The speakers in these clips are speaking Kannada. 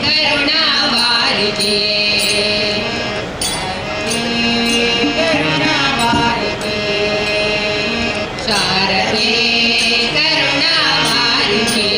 करुणावारिके शारदे करुणावारिके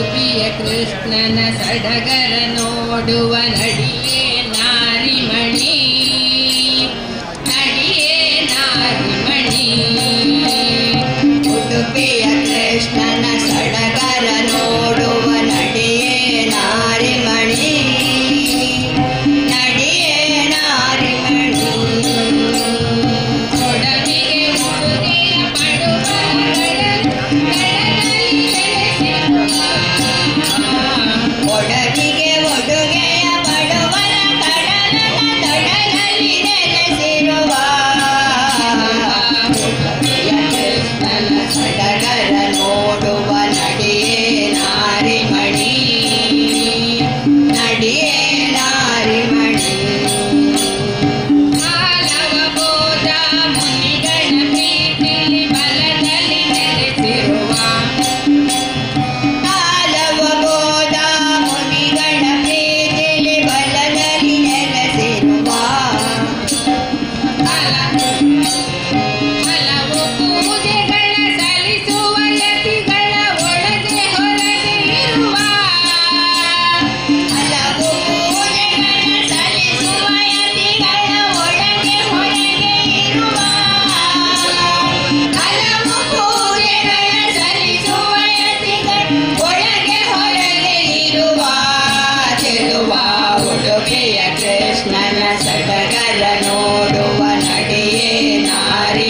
ಉಡುಪಿಯ ಕೃಷ್ಣನ ಸಡಗರ ನೋಡುವ ನಡಿಯೇ ನಾರಿಮಣಿ ನಡಿಯೇ ನಾರಿಮಣಿ ಉಡುಪಿಯ ಕೃಷ್ಣನ ಸಡಗರ ನೋಡುವ ನಡಿಯೇ ನಾರಿಮಣಿ ನಡಿಯೇ ನಾರಿಮಣಿ ಕೊಡವಿಗೆ ಉಡುಗೆಯ ಕೊಡಗಿಗೆ ಉಡುಗೆಯ ಪಡುವರ ಕಡಲನ ದಡದಲ್ಲಿ ನೆಲೆಸಿರುವ ಉಡುಪಿಯ ಕೃಷ್ಣನ ಸಡಗರ ನೋಡುವ ನಡಿಯೇ ನಾರಿಮಣಿ ನಡಿಯೇ ನಾರಿಮಣಿ ಮಾನವ ಬೋಧ ಮುನಿಗಳ ಪ್ರೀತಿಲಿ ಬಲದಲ್ಲಿ ನೆಲೆಸಿರುವ ಕಾಲವ ಬೋಧ ಮುನಿಗಳ ಪ್ರೀತಿಲಿ ಬಲದಲ್ಲಿ ನೆಲೆಸಿರುವ ಹಲವು ಪೂಜೆಗಳ ಸಲ್ಲಿಸುವ ಯತಿಗಳ ಒಳಗೆ ಹೊರಗೆ ಇರುವ ಹಲವು ಪೂಜೆಗಳ ಸಲ್ಲಿಸುವ ಯತಿಗಳ ಒಳಗೆ ಹೊರಗೆ ಇರುವ ಹಲವು ಪೂಜೆಗಳ ಸಲ್ಲಿಸುವ ಯತಿಗಳ ಒಳಗೆ ಹೊರಗೆ ಇರುವ ಚೆಲುವ ಉಡುಗೆಯ ಕೃಷ್ಣನ ಸಡಗರ ನೋಡುವ ನಡಿಯೇ ನಾರಿ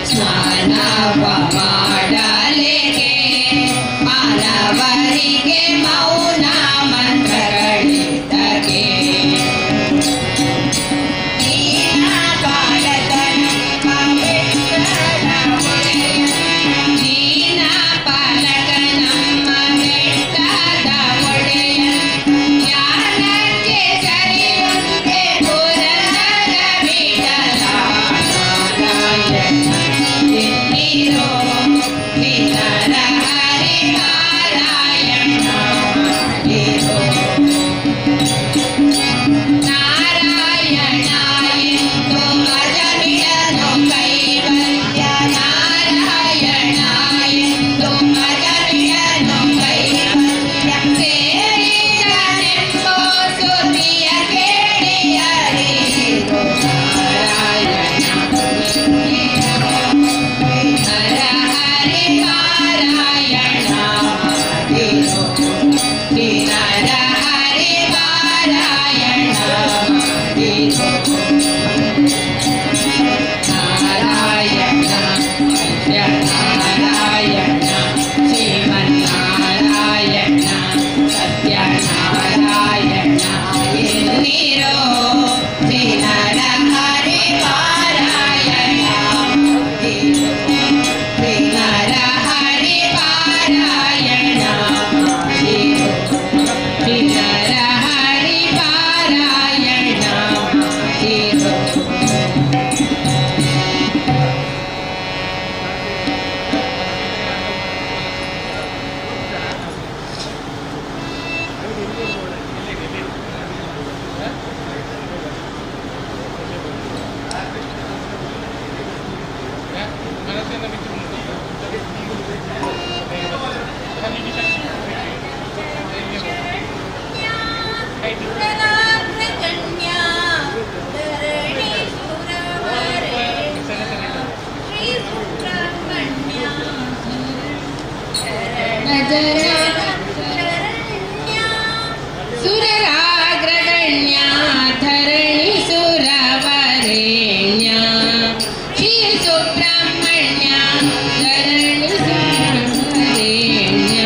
ಸ್ನಾನವ ಮಾಡಲಿಗೆ ಮಾನವರಿಗೆ ಮೌನ ಮಂತ್ರಗಳಿದ್ದಗೆ ದೀನ ಬಾಲಕನ ಬೆಟ್ಟದ ಒಡೆಯ ದೀನ ಪಾಲಕನಮ್ಮ ಬೆಟ್ಟದ ಒಡೆಯ ಜ್ಞಾನಕ್ಕೆ ಸರಿಯೊಂದೇ ಪುರಂದರ ವಿಠಲ ನಾರಾಯಣ ಎನ್ನಿರೋ ವಿನರ ಹರಿ ನಾರಾಯಣ ಮಾಡಿರೋ ನಾರಾಯಣ ಎಂದು ಮಜಮಿಡನು ಕೈವಲ್ಯ ನಾರಾಯಣ ಎಂದು ಮಜಮಿಡನು ಕೈವಲ್ಯ ಸೇರಿದನೆಂಬೋ ಸುದ್ದಿಯ ಕೇಳಿ ಅರಿಯಿರೋ ನಾರಾಯಣ ಹರ ಹರಿ ನಾರಾಯಣ ಮಾಡಿರೋ ದಿನರ ಹರಿ ನಾರಾಯಣ ಮಾಡಿರೋ ನಾರಾಯಣ ಸತ್ಯನಾರಾಯಣ ಶ್ರೀಮನ್ನಾರಾಯಣ ಸತ್ಯನಾರಾಯಣ ಎನ್ನಿರೋ ದಿನರ ಹರಿ ನಾರಾಯಣ ಮಾಡಿರೋ ದಿನರ ಹರಿ ನಾರಾಯಣ ಮಾಡಿರೋ ದಿನರ ಹರಿ ನಾರಾಯಣ ಮಾಡಿರೋ ಸುರರಾಗ್ರಗಣ್ಯ ಧರಣಿ ಸುರವರೆಣ್ಯ ಶ್ರೀ ಸುಬ್ರಹ್ಮಣ್ಯ ಧರಣಿ ಸುರವರೆಣ್ಯ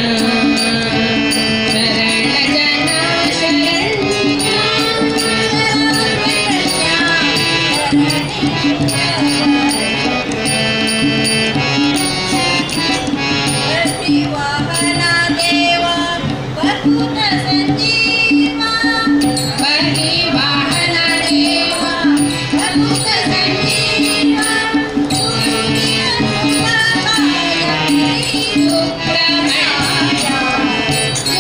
ಶರಣ ಜನ ಶರಣ್ಯ ವಾಹನ ದೇವ ಬಕುತ ಸಂಜೀವ ಬಲಿ ವಾಹನ ದೇವ ಬಕುತ ಸಂಜೀವ ಸೂರ್ಯ ಸುಬ್ರಹ್ಮಣ್ಯ ಶರಣ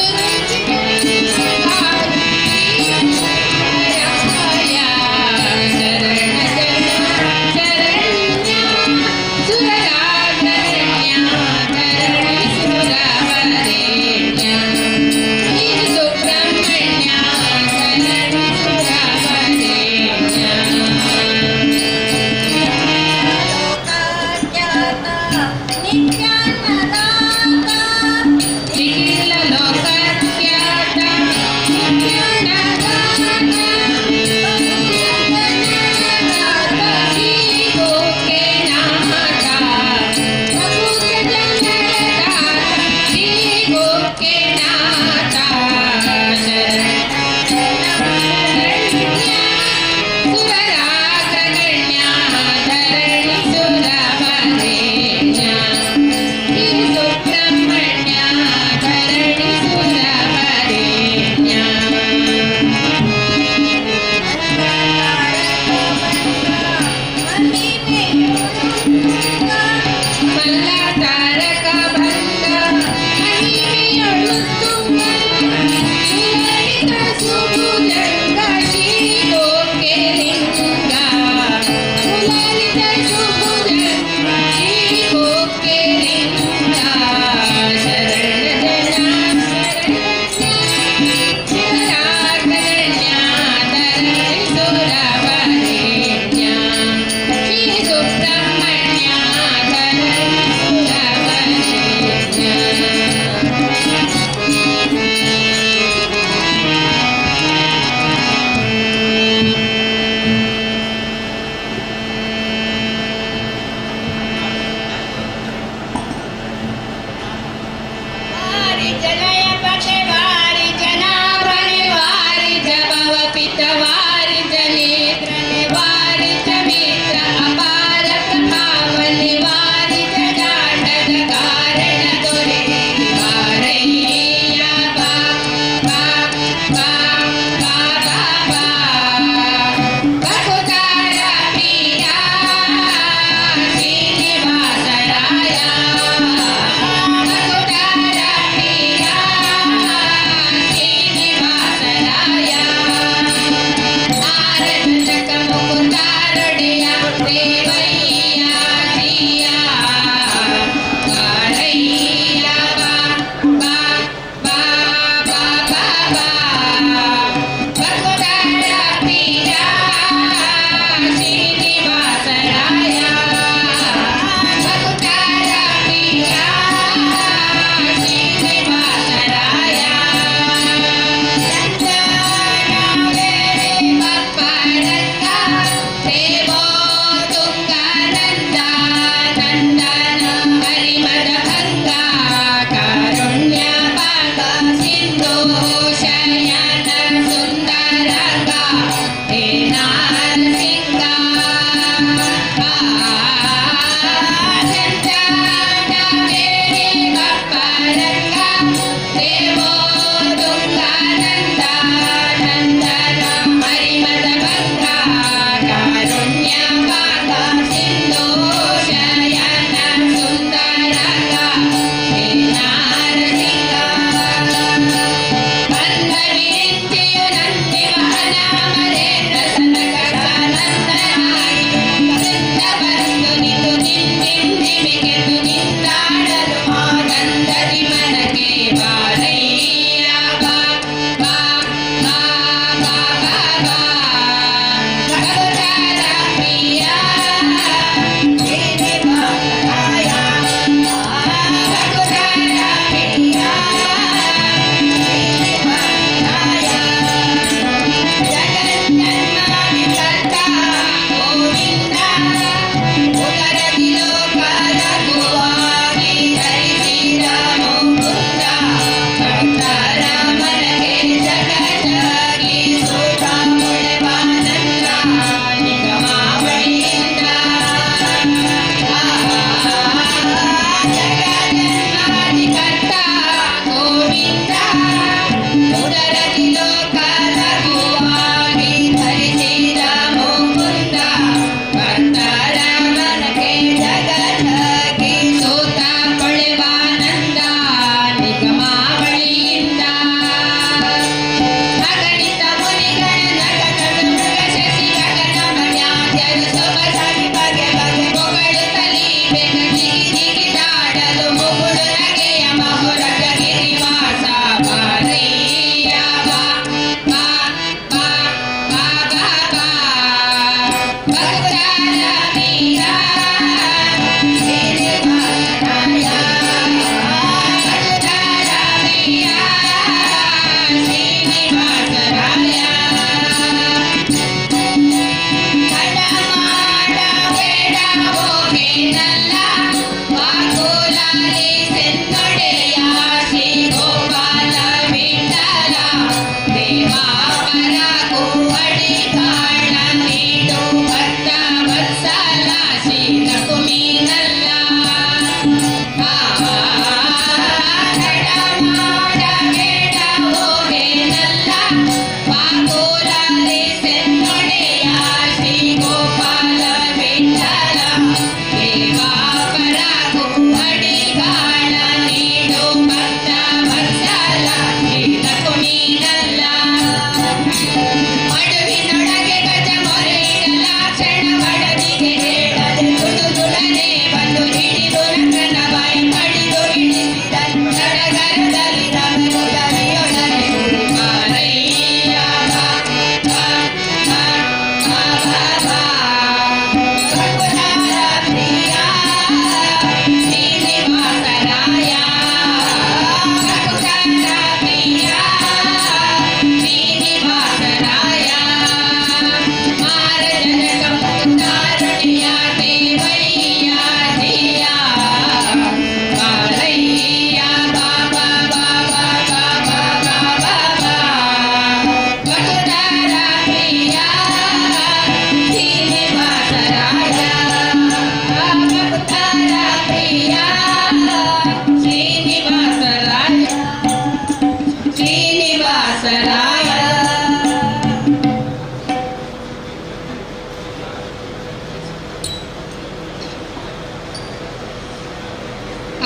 ವ್ಯಾಸರಾಯ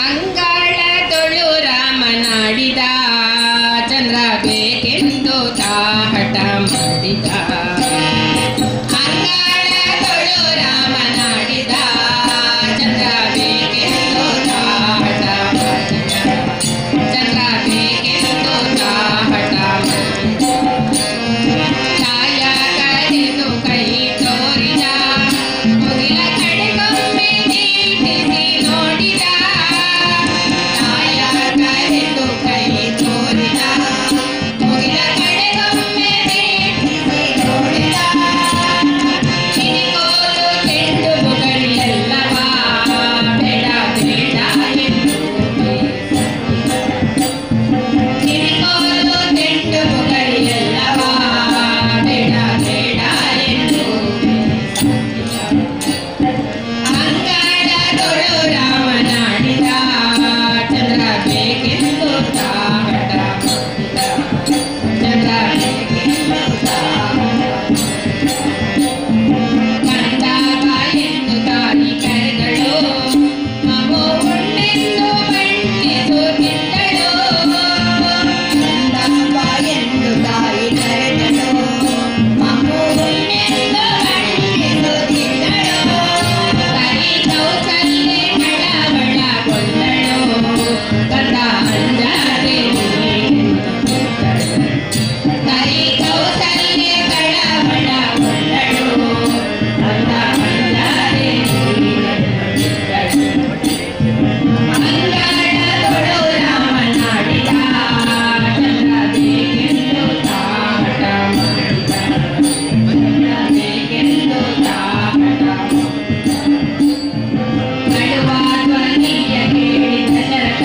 ಅಂಗಾಳ ತೊಳು ರಾಮನಾಡಿದ ಚಂದ್ರ ಬೇಕೆಂದು ತಾಹಟ ಮಾಡಿದ ಅಂಗಾಳ ತೊಳು ರಾಮನಾಡಿದ ಚಂದ್ರ ಬೇಕೆಂದು ತಾಹಟ ಮಾಡಿದ ಚಂದ್ರ ಬೇಕೆಂದು ತಾಹಟ ಮಾಡಿದ ಛಾಯ ಕರೆದು ಕೈ ತೋರಿದ ಮುಗಿಲ ಕಡೆಗೊಮ್ಮೆ ನೀಟಿಸಿ ನೋಡಿದ ಛಾಯ ಕರೆದು ಕೈ ತೋರಿದ ಮುಗಿಲ ಕಡೆಗೊಮ್ಮೆ ನೀಟಿಸಿ ನೋಡಿದ ಹಿಡಿಕೋಲು ಚೆಂಡು ಬುಗಳಿಯಲ್ಲವ ಬೇಡ ಬೇಡ ಎಂದು ಹಿಡಿಕೋಲು ಚೆಂಡು ಬುಗಳಿಯಲ್ಲವ ಬೇಡ ಬೇಡ ಎಂದು ಅಂಗಾಳ ತೊಳು ರಾಮನಾಡಿದ ಚಂದ್ರ ಬೇಕೆಂದು ತಾಹಟ ಮಾಡಿದ ಚಂದ್ರ ಬೇಕೆಂದು ಕಂಡಾಗ ಎಂದು ತಾಯಿ ಕರೆದಳು ಮಗು ಉಣ್ಣೆಂದು ಬಣ್ಣಿಸುತ್ತಿದ್ದಳು ಕಂಡಾಗ ಎಂದು ತಾಯಿ ಕರೆದಳು ಮಗು ಉಣ್ಣೆಂದು ಬಣ್ಣಿಸುತ್ತಿದ್ದಳು ಕೈ ಕೌಸಲ್ಯೆ ಕಳವಳಗೊಂಡಳು ಕಂದ ಅಂಜದೆ ಕೈ ಕೌಸಲ್ಯೆ ಕಳವಳಗೊಂಡಳು ಕಂದ ಅಂಜದೆ ಅಂಗಾಳ ತೊಳು ರಾಮನಾಡಿದ ಚಂದ್ರ ಬೇಕೆಂದು ತಾಹಟ ಮಾಡಿದ ಚಂದ್ರ ಬೇಕೆಂದು ತಾಹಟ ನಡುವ ಧ್ವನಿಯ ಕೇಳಿದ ಶರತ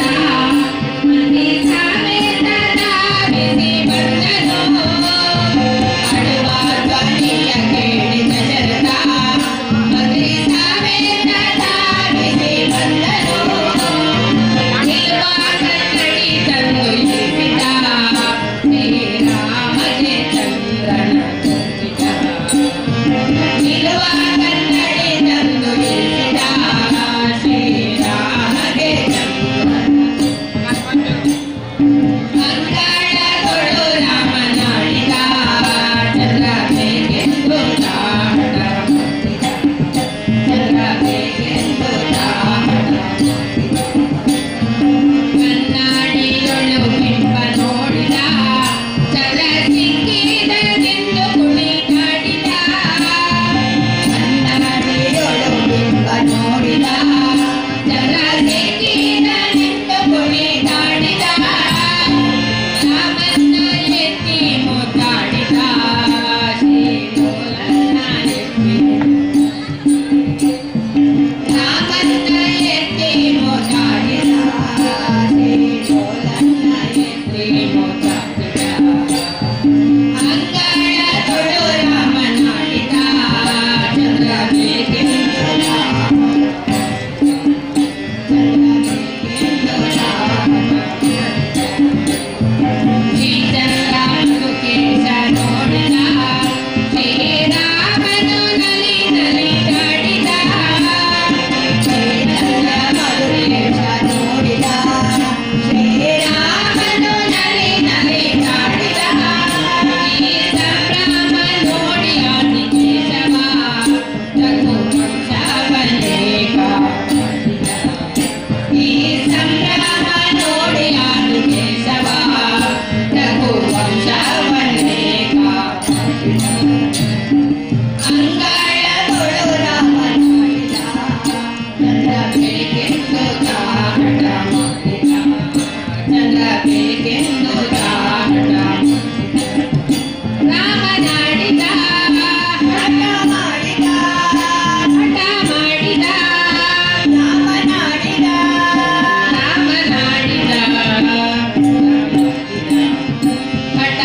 ಮಂದಿ ಸಮೇತ ಧಾವಿಸಿ ಬಂದನು ಅಳುವ ಧ್ವನಿಯ ಕೇಳಿದ ಶರತ ಮಂದಿ ಸಮೇತ ಧಾವಿಸಿ ಬಂದನು ನಿಲ್ಲುವ ಕನ್ನಡಿ ತಂದು ಇರಿಸಿದ ಶ್ರೀರಾಮಗೆ ಚಂದ್ರನ ತುಂಬಿದ ನಿಲ್ಲುವ ಕನ್ನಡಿ ತಂದು ಇರಿಸಿದ ಶ್ರೀರಾಮಗೆ ಅಂಗಾಳ ತೊಳು ರಾಮನಾಡಿದ ಚಂದ್ರ ಬೇಕೆಂದು ತಾಹಟ ಮಾಡಿದ ಚಂದ್ರ ಬೇಕೆಂದು ತಾಹಟ ಮಾಡಿದ ಕನ್ನಡಿಯೊಳು ಬಿಂಬ ನೋಡಿದ ಚಂದ್ರ ಸಿಕ್ಕಿದನೆಂದು ಕುಣಿದಾಡಿದ ಕನ್ನಡಿಯೊಳು ಬಿಂಬ ನೋಡಿದ ಚಂದ್ರ ಸಿಕ್ಕಿದನೆಂದು ಕುಣಿದಾಡಿದ ರಾಮನ್ನ ಎತ್ತಿ ಮುದ್ದಾಡಿದ ಶ್ರೀಲೋಲನ ಎತ್ತಿ ರಾಮನ್ನ ಎತ್ತಿ ಮುದ್ದಾಡಿದ ಶ್ರೀಲೋಲನ ಎತ್ತಿ ಮುದ್ದಾಡಿದ ಅಂಗಾಳ ತೊಳು ರಾಮನಾಡಿದ ಚಂದ್ರ ಬೇಕೆಂದು ಶ್ರೀಚಂದ್ರ ಮಧುಕೇಶ ನೋಡಿದ ಶ್ರೀರಾಮನು ನಲಿ ನಲಿದಾಡಿದ ಶ್ರೀಚಂದ್ರ ಮಧುಕೇಶ ನೋಡಿದ ಶ್ರೀರಾಮನು ನಲಿ ನಲಿದಾಡಿದ ಈ ಸಂಭ್ರಮ ನೋಡಿ ಆದಿಕೇಶವ ರಘುವಂಶವನ್ನೇ ಕಾಪಾಡಿದ ಈ ಸಂಭ್ರಮ ನೋಡಿ ಆದಿಕೇಶವ ರಘುವಂಶವನ್ನೇ ಕಾಪಾಡಿದ ಅಂಗಾಳ ತೊಳು ರಾಮನಾಡಿದ ಚಂದ್ರ ಬೇಕೆಂದು ತಾಹಟ ಮಾಡಿದ ಚಂದ್ರ ಬೇಕೆಂದು ತಾಹಟ ಮಾಡಿದ ರಾಮನಾಡಿದ ಹಠ ಮಾಡಿದ ಹಠ ಮಾಡಿದ ರಾಮನಾಡಿದ ರಾಮನಾಡಿದ ಹಠ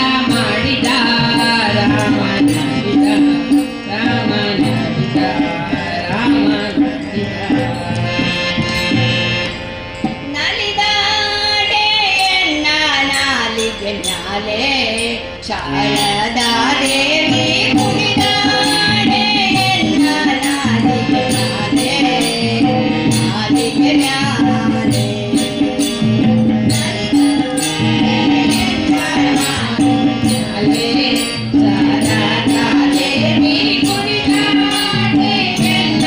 ಮ್ಯಾಲೆ ಶಾರದಾ ದೇವಿ ಕುಣಿದಾಡೆ ಎನ್ನ ನಾಲಿಗೆ ಮ್ಯಾಲೆ ಶಾರದಾ ದೇವಿ ಕುಣಿದಾಡೆ ಎನ್ನ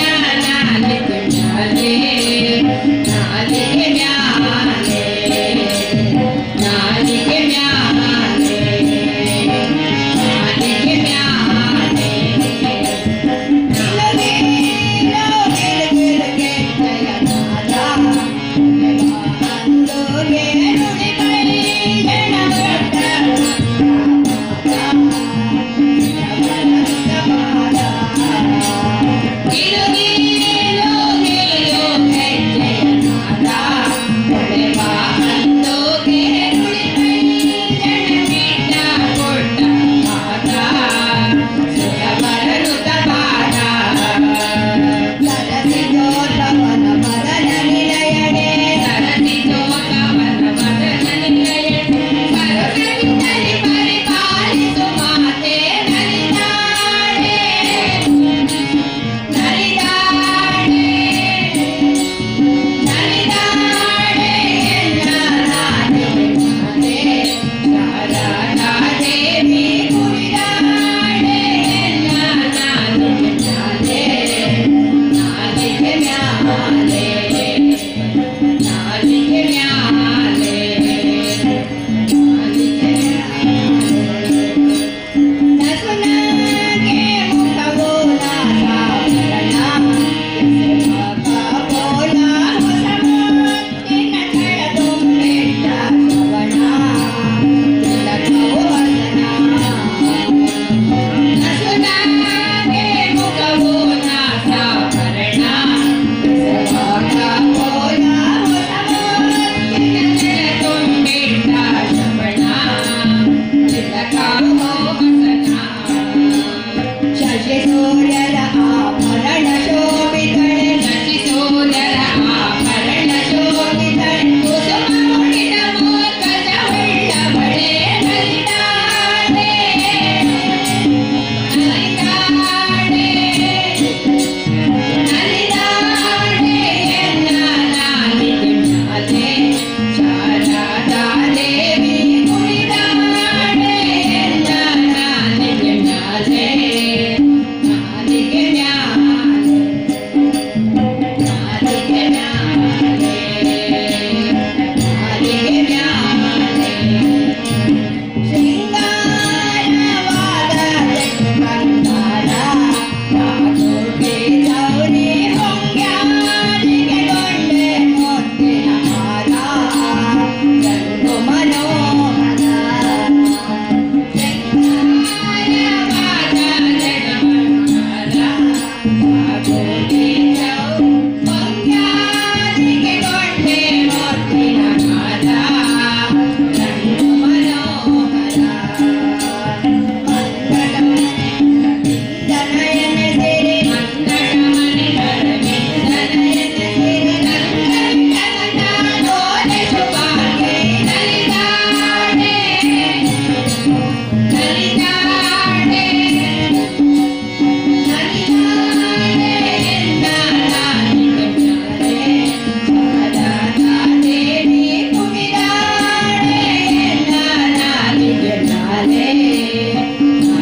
ನಾಲಿಗೆ ಮ್ಯಾಲೆ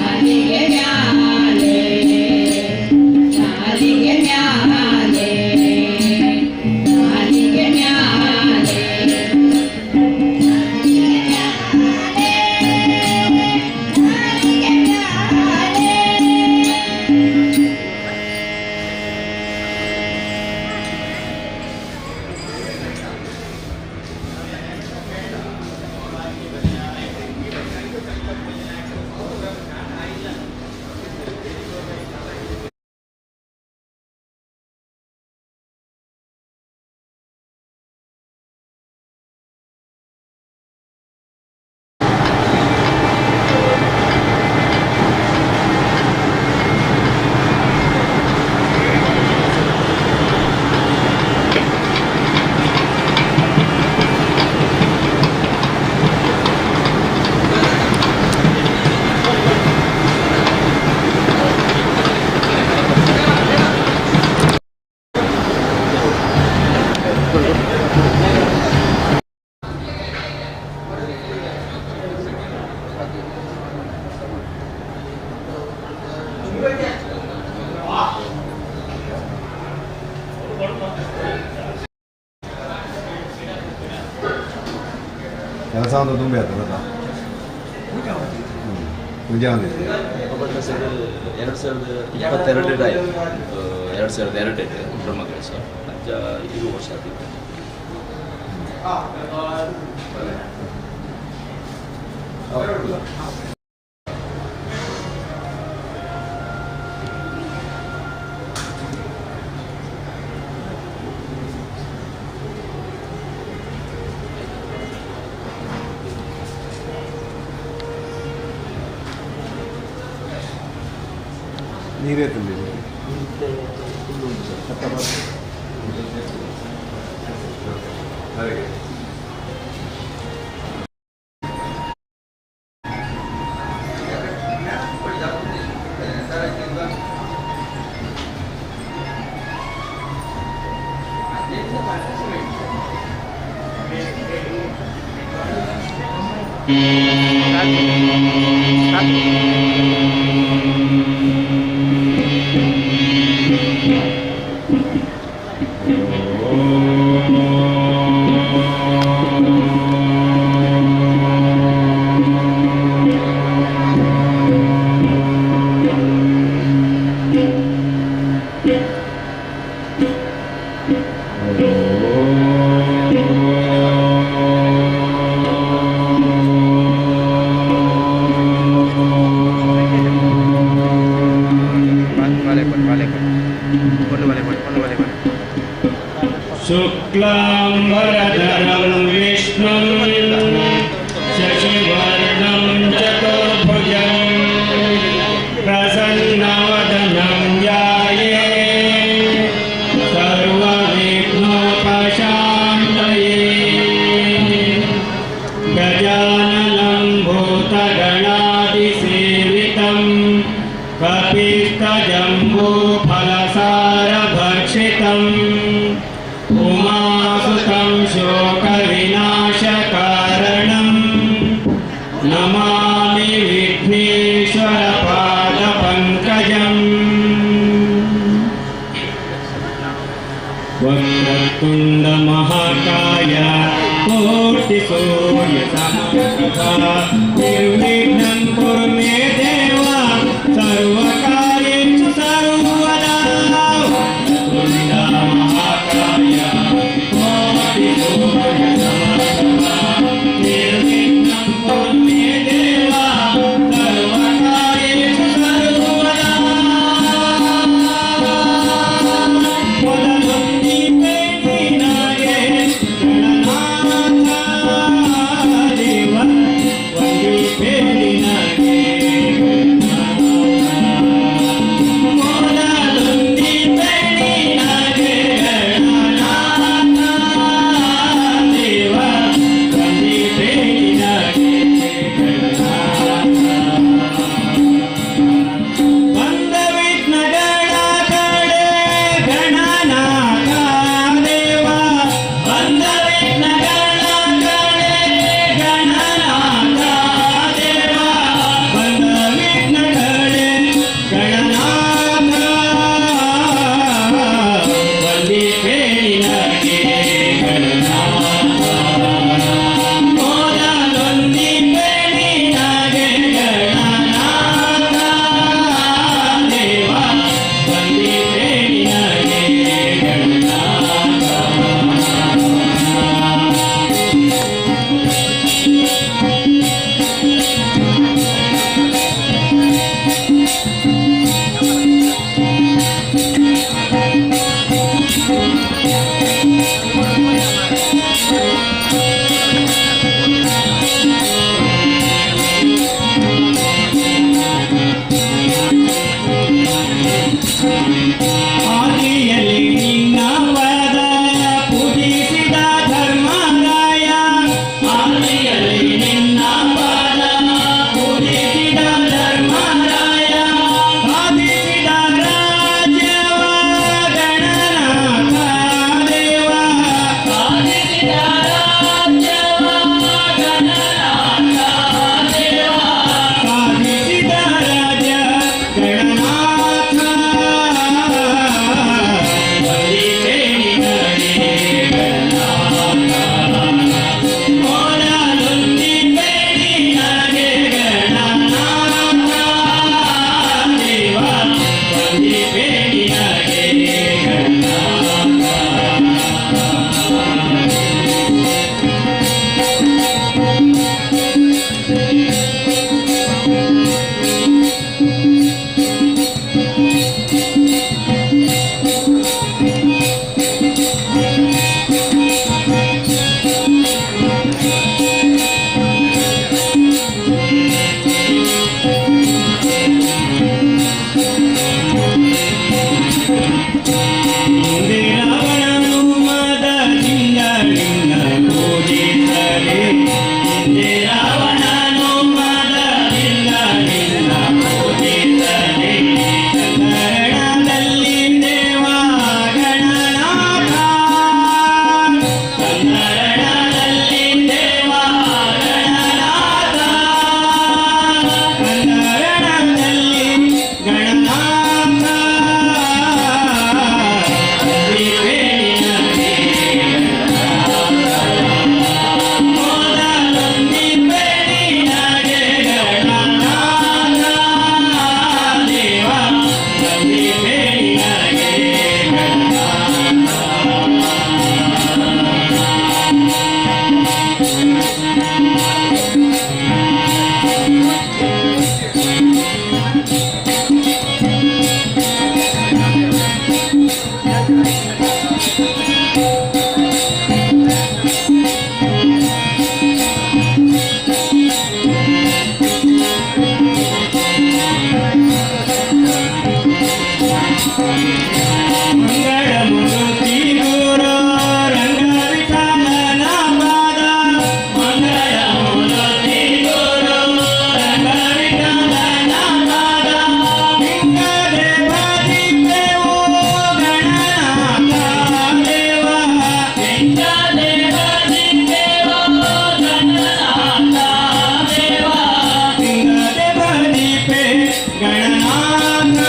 ನಾಲಿಗೆ ಮ್ಯಾಲೆ ನಾಲಿಗೆ ಮ್ಯಾಲೆ ನಾಲಿಗೆ ಮ್ಯಾಲೆ ಒಂದು ತುಂಬಿ ಆಗ್ತದಲ್ಲ ಪೂಜೆ ಒಂದಿದೆ 2022 ಆಯಿತು 2022 ಬ್ರಹ್ಮಕಲಶ ಅಜ್ಜ 2 ವರ್ಷ ಆಗಿತ್ತು. ನೀರೇ ತುಂಬಿದೆ ಹಾಗೆ शुक्लाम्बरधरं विष्णुं शशिवर्णं चतुर्भुजं प्रसन्नवदनं ध्यायेत् सर्वविघ्नोपशान्तये गजाननं भूतगणादिसेवितं कपित्थजम्बूफलसारभक्षितम् उमासुतं शोकविनाशकारणं नमामि विघ्नेश्वरपादपङ्कजम् वक्रतुण्डमहाकाय कोटिसूर्यसमप्रभा निर्विघ्नं कुरु मे देव सर्वकार्येषु सर्वदा वक्रतुण्डमहाकाय कोटिसूर्यसमप्रभा निर्विघ्नं कुरु मे देव सर्वकार्येषु सर्वदा Baby ಮಂಗಳಮೂರ್ತಿ ಗುರು ರಂಗ ವಿಠಲನ ಪಾದ ಮಂಗಳಮೂರ್ತಿ ಗುರು ರಂಗ ವಿಠಲನ ಪಾದ ಲಿಂಗದೇವ ದಿವ್ಯವು ಗಣನಾಥ ದೇವ ಲಿಂಗದೇವ ದಿವ್ಯವು ಗಣನಾಥ ದೇವ ಲಿಂಗದೇವ ದಿವ್ಯ ಗಣನಾಥ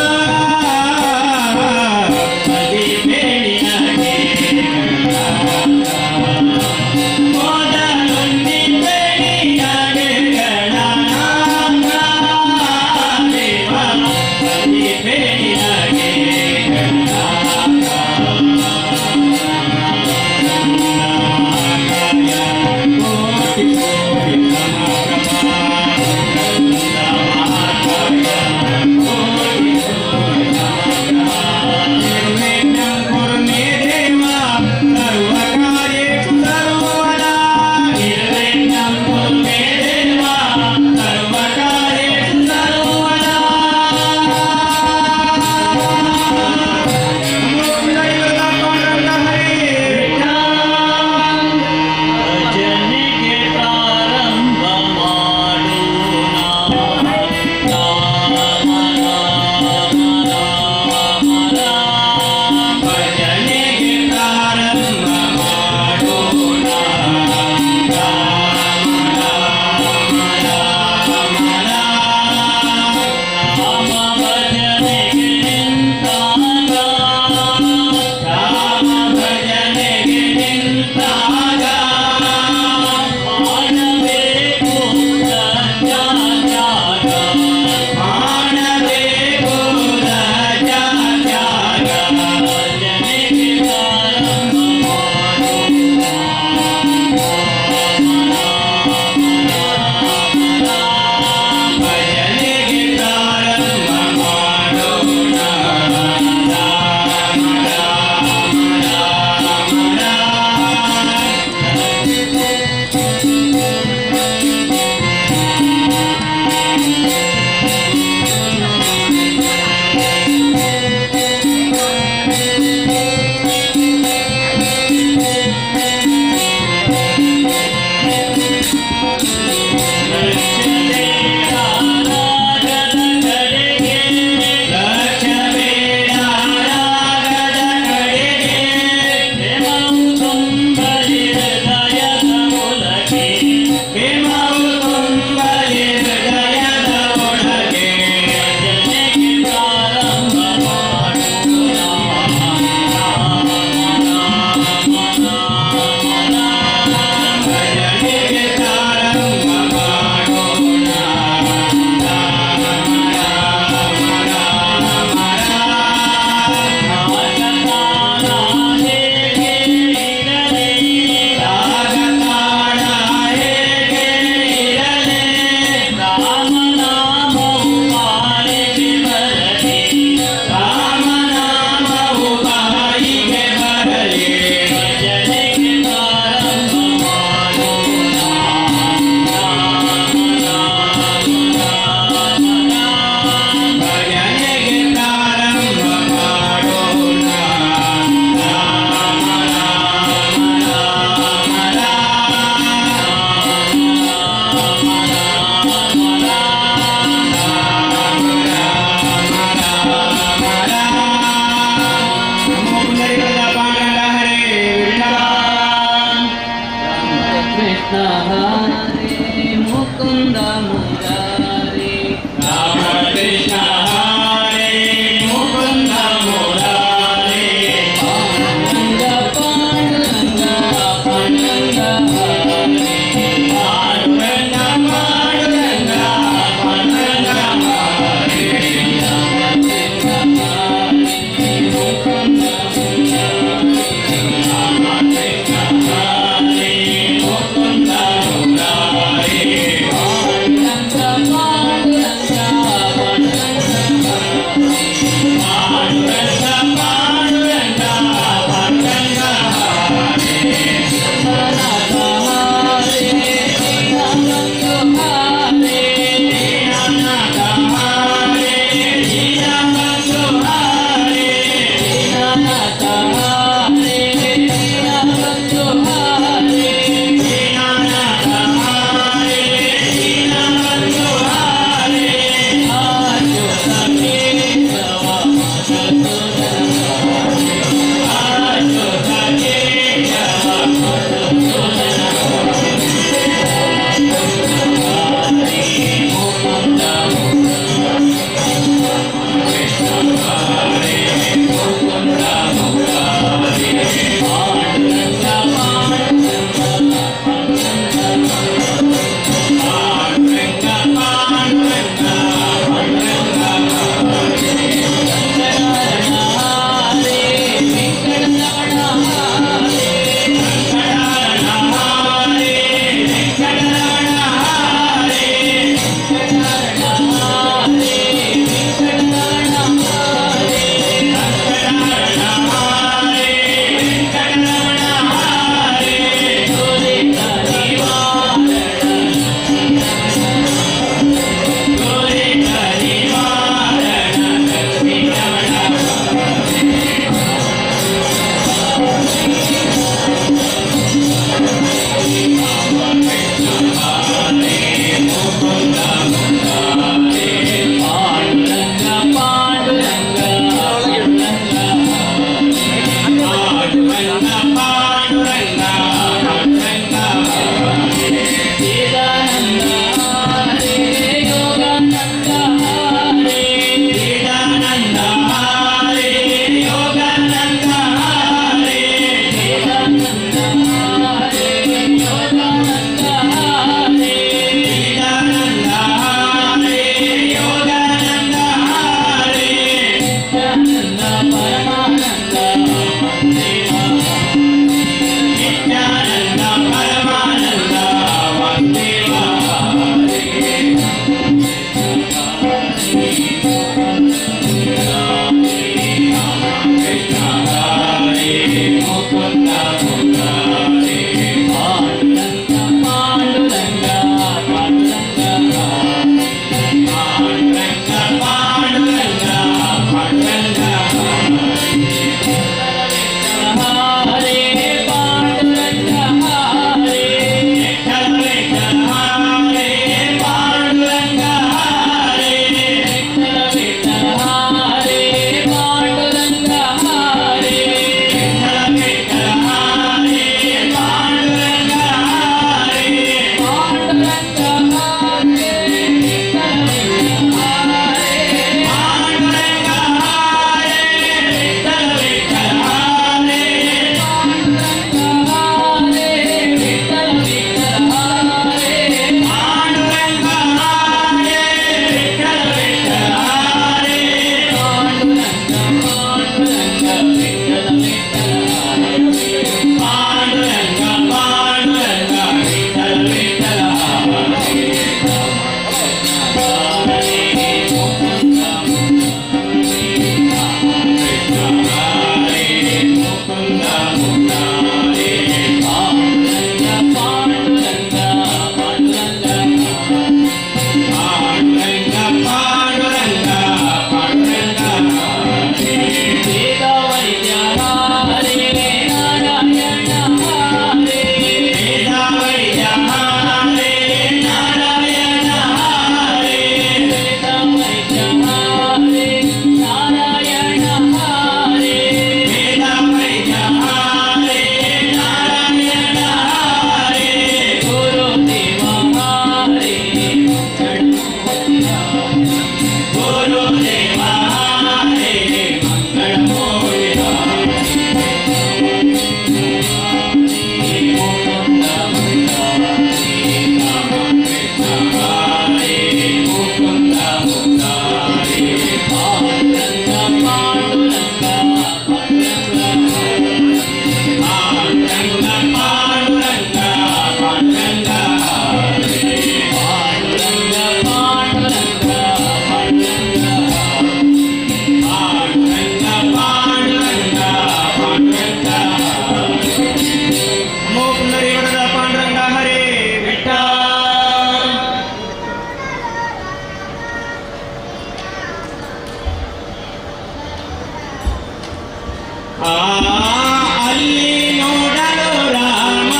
ಅಲ್ಲಿ ನೋಡಲು ರಾಮ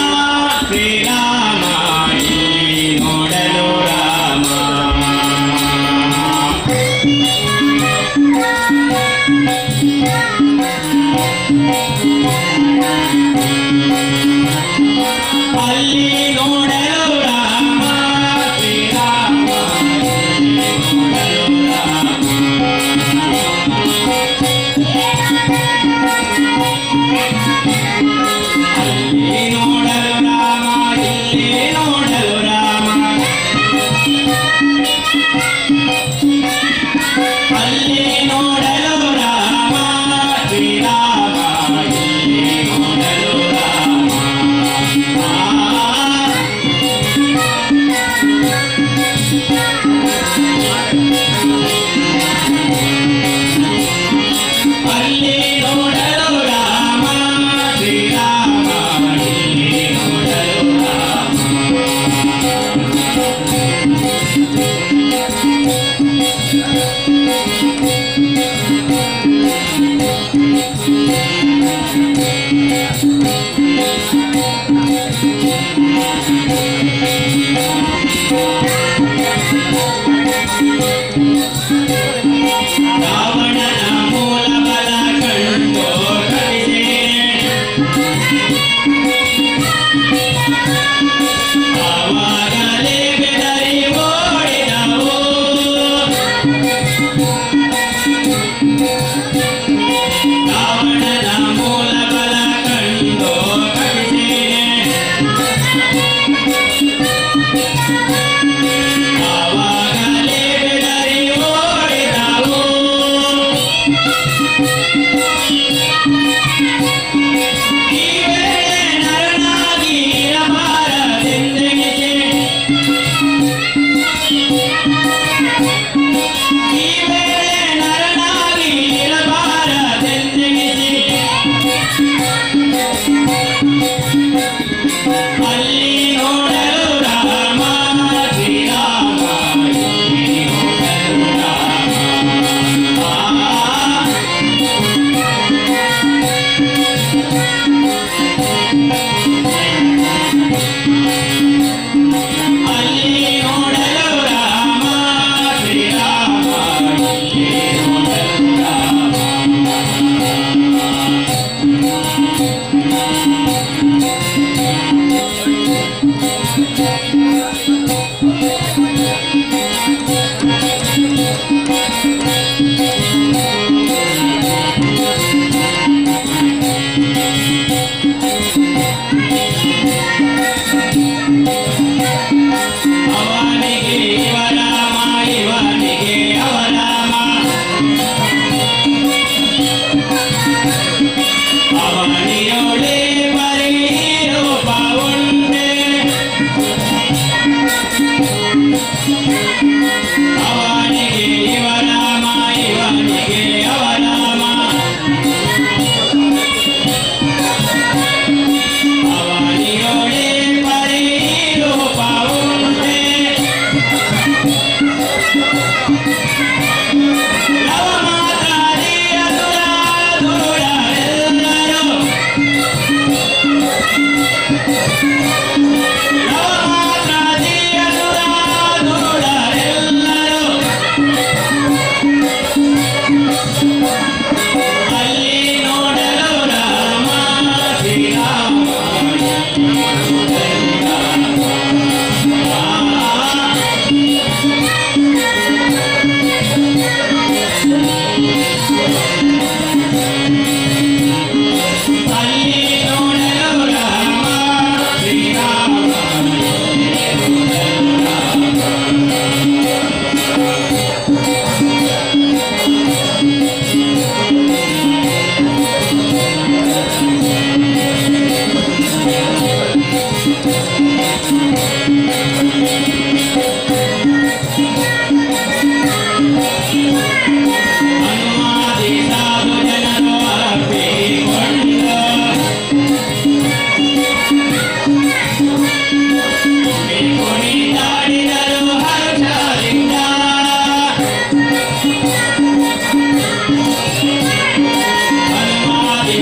ಶ್ರೀರಾಮ ಇಲ್ಲಿ ನೋಡಲು ರಾಮ ಅಲ್ಲಿ ನೋಡಲು ರಾಮ ಶ್ರೀರಾಮ ಇಲ್ಲಿ ನೋಡಲು ರಾಮ ಅಲ್ಲಿ ನೋಡಲು ರಾಮ ಇಲ್ಲಿ ನೋಡಲು ರಾಮ ಅಲ್ಲಿ ನೋಡಲು ರಾಮ ಶ್ರೀರಾಮ ಇಲ್ಲಿ ನೋಡಲು ರಾಮ ಅಲ್ಲಿ ನೋಡಲು ರಾಮ ಶ್ರೀರಾಮ ಇಲ್ಲಿ ನೋಡಲು ರಾಮ ರಾವಣನ ಮೂಲ ಬಲ ಕಂಡು ಕಲಿಸೆ ಆವಾಗಲೇ ಬೆದರಿ ಓಡಿದವು ರಾವಣನ ಮೂಲ ಬಲ ಕಂಡು ಕಲಿಸೆ ಆವಾಗಲೇ ಬೆದರಿ ಓಡಿದವು ಈ ವೇಳೆ ನರನಾಗಿ ಇರಬಾರದೆಂದೆನಿಸಿ ಈ ವೇಳೆ ನರನಾಗಿ ಇರಬಾರದೆಂದೆನಿಸಿ ಅಲ್ಲಿ ನೋಡಲು ರಾಮ ಶ್ರೀರಾಮ ಇಲ್ಲಿ ನೋಡಲು ರಾಮ ಅಲ್ಲಿ ನೋಡಲು ರಾಮ ಶ್ರೀರಾಮ ಇಲ್ಲಿ ನೋಡಲು ರಾಮ ಅವನಿಗೆ ಇವರಾಮ ಇವನಿಗೆ ಅವರಾಮ ಅವನಿಯೊಳೆ ಬರೀ ರೂಪ ಉಂಟೆ ಅವನಿಗೆ ಇವರಾಮ ಇವನಿಗೆ ಅವರಾಮ ಅವನಿಯೊಳೆ ಬರೀ ರೂಪ ಉಂಟೆ ಲವ ಮಾತಾಡಿಯ ದುರಾದುರರೆಲ್ಲರೂ ಲವ ಮಾತಾಡಿಯ ದುರಾದುರರೆಲ್ಲರೂ ಅಲ್ಲಿ ನೋಡಲು ರಾಮ ಶ್ರೀರಾಮ ಇಲ್ಲಿ ನೋಡಲು ರಾಮ ಅಲ್ಲಿ ನೋಡಲು ರಾಮ ಶ್ರೀರಾಮ ಇಲ್ಲಿ ನೋಡಲು ರಾಮ ಹನುಮಾದಿ ಸಾಧು ಜನರು ಅಪ್ಪಿಕೊಂಡು ಕುಣಿದಾಡಿದರು ಹರ್ಷದಿಂದ ಹನುಮಾದಿ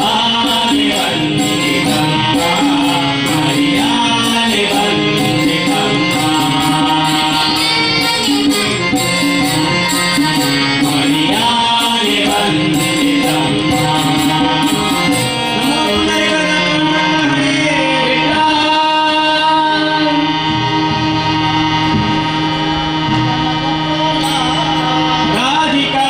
ಆನೆ ವಂದಿತಮ್ಮ ಹರಿಯಾನೆ ವಂದಿತಮ್ಮ ಹರಿಯಾನೆ ವಂದಿತಮ್ಮ ನಮೋ ನೈವೇದ್ಯ ಹರೇ ರಾಧಿಕಾ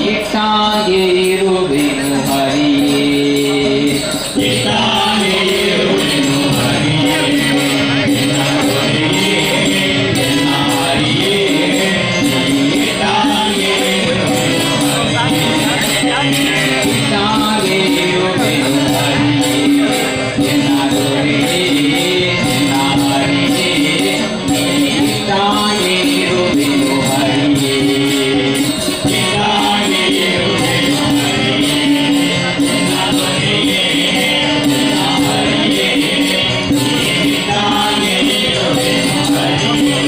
ಇಟ್ಟಾಗೆ ಇರುವೆನು ಹರಿಯೇ ಇಟ್ಟಾಗೆ ಇರುವೆನು ಹರಿಯೇ ನಿನ್ನ ದೊರೆಯೇ ನಿನ್ನ ಹರಿಯೇ ಇಟ್ಟಾಗೆ ಇರುವೆನು ಇಟ್ಟಾಗೆ ಇರುವೆನು ಹರಿಯೇ ನಿನ್ನ ದೊರೆಯೇ ನಿನ್ನ ಹರಿಯೇ ಇಟ್ಟಾಗೆ ಇರುವೆನು ಹರಿಯೇ ಇಟ್ಟಾಗೆ ಇರುವೆನು ಹರಿಯೇ ನಿನ್ನ ದೊರೆಯೇ ನಿನ್ನ ಹರಿಯೇ ಇಟ್ಟಾಗೆ ಇರುವೆನು ಹರಿಯೇ